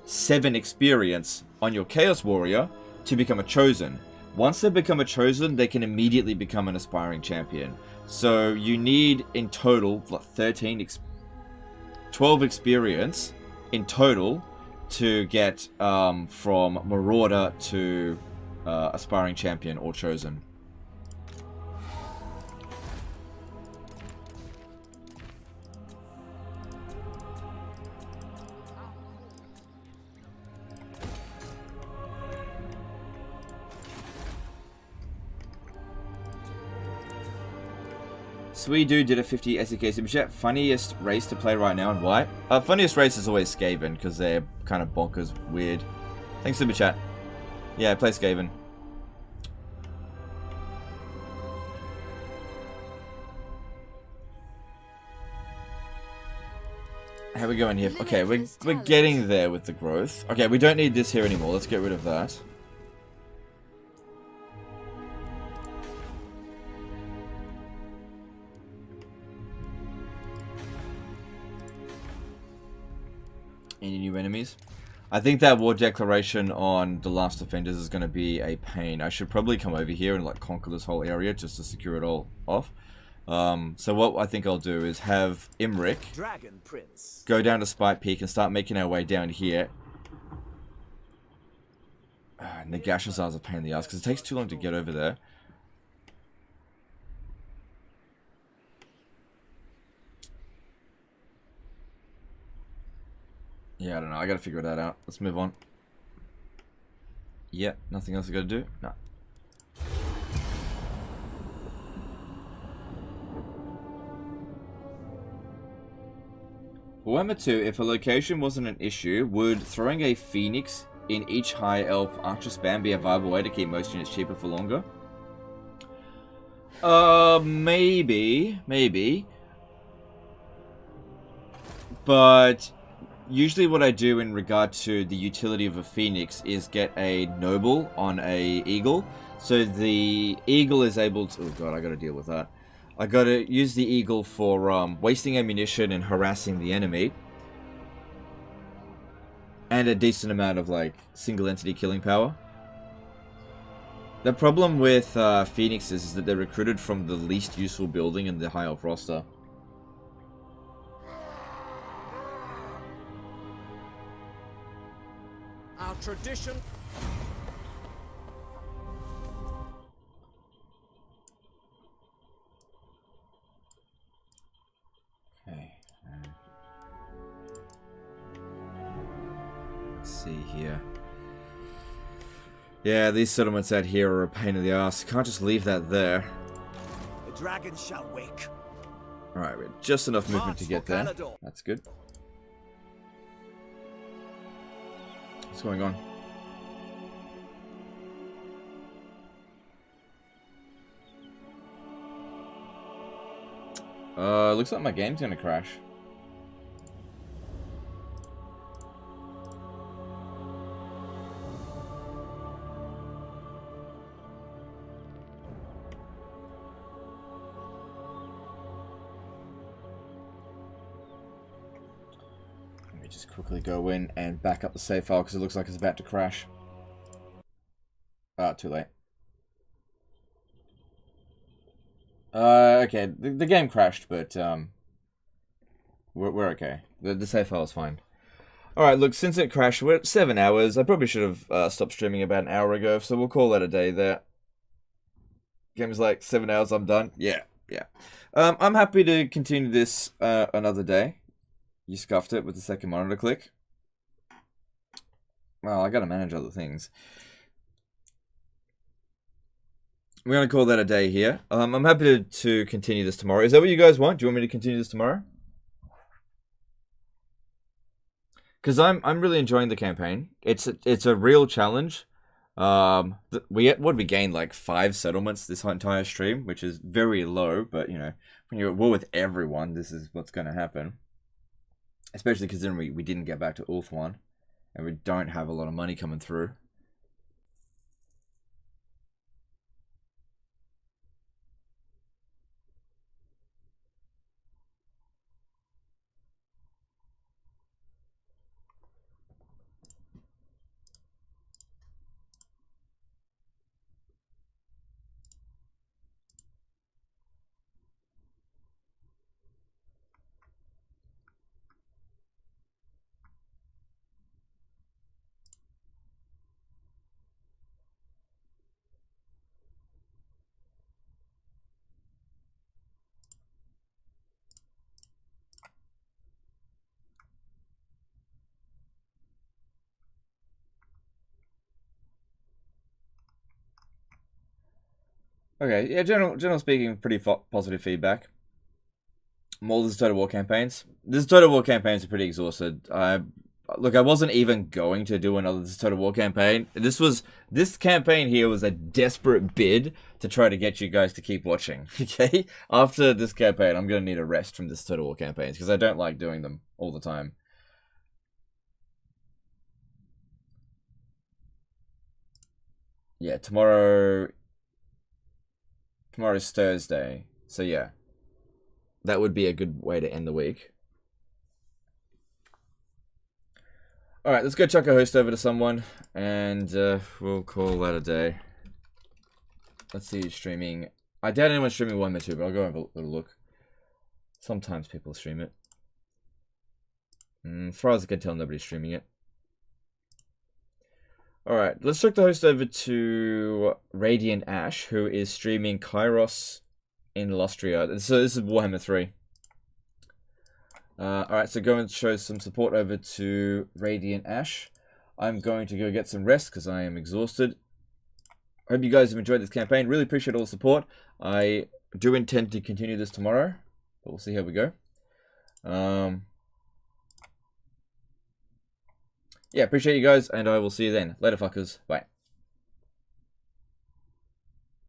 7 experience on your Chaos Warrior to become a Chosen. Once they become a Chosen, they can immediately become an Aspiring Champion. So you need in total, what, 12 experience in total to get from Marauder to Aspiring Champion or Chosen. Sweet dude did a 50 SEK super chat. Funniest race to play right now and why? Funniest race is always Skaven because they're kind of bonkers weird. Thanks super chat. Yeah, play Skaven. How are we going here? Okay, we're getting there with the growth. Okay, we don't need this here anymore. Let's get rid of that. Any new enemies? I think that war declaration on the last defenders is going to be a pain. I should probably come over here and like conquer this whole area just to secure it all off. So what I think I'll do is have Imrik Dragon Prince go down to Spite Peak and start making our way down here. Nagashazar's a pain in the ass because it takes too long to get over there. Yeah, I don't know. I gotta figure that out. Let's move on. Yeah, nothing else I gotta do? No. Warhammer 2, if a location wasn't an issue, would throwing a Phoenix in each High Elf Archer spam be a viable way to keep most units cheaper for longer? Maybe. But usually what I do in regard to the utility of a Phoenix is get a Noble on a Eagle. So the Eagle is able to... Oh god, I gotta deal with that. I gotta use the Eagle for wasting ammunition and harassing the enemy. And a decent amount of like single entity killing power. The problem with Phoenixes is that they're recruited from the least useful building in the High Elf roster. Our tradition. Okay. Let's see here. Yeah, these settlements out here are a pain in the ass. Can't just leave that there. The dragon shall wake. Alright, we have just enough movement to get there. That's good. What's going on? Looks like my game's gonna crash. Let me just quickly go in and back up the save file because it looks like it's about to crash. Ah, too late. Okay, the game crashed, but we're okay. The save file is fine. Alright, look, since it crashed, we're at 7 hours. I probably should have stopped streaming about an hour ago, so we'll call that a day there. Game's like 7 hours, I'm done. Yeah. I'm happy to continue this another day. You scuffed it with the second monitor click. Well, I gotta manage other things. We're gonna call that a day here. I'm happy to continue this tomorrow. Is that what you guys want? Do you want me to continue this tomorrow? Because I'm really enjoying the campaign. It's a real challenge. We gained like 5 settlements this entire stream, which is very low. But you know, when you're at war with everyone, this is what's going to happen. Especially considering we didn't get back to Ulthuan, and we don't have a lot of money coming through. Okay, yeah, general speaking, pretty positive feedback. More this Total War campaigns. This Total War campaigns are pretty exhausted. Look, I wasn't even going to do another Total War campaign. This campaign here was a desperate bid to try to get you guys to keep watching. Okay, after this campaign, I'm gonna need a rest from this Total War campaigns because I don't like doing them all the time. Yeah, tomorrow's Thursday, so yeah, that would be a good way to end the week. Alright, let's go chuck a host over to someone, and we'll call that a day. Let's see, streaming. I doubt anyone's streaming Warhammer 2, but I'll go have a little look. Sometimes people stream it. As far as I can tell, nobody's streaming it. Alright, let's check the host over to Radiant Ash, who is streaming Kairos in Lustria. So this is Warhammer 3. Alright, so go and show some support over to Radiant Ash. I'm going to go get some rest because I am exhausted. I hope you guys have enjoyed this campaign. Really appreciate all the support. I do intend to continue this tomorrow, but we'll see how we go. Yeah, appreciate you guys, and I will see you then. Later, fuckers. Bye.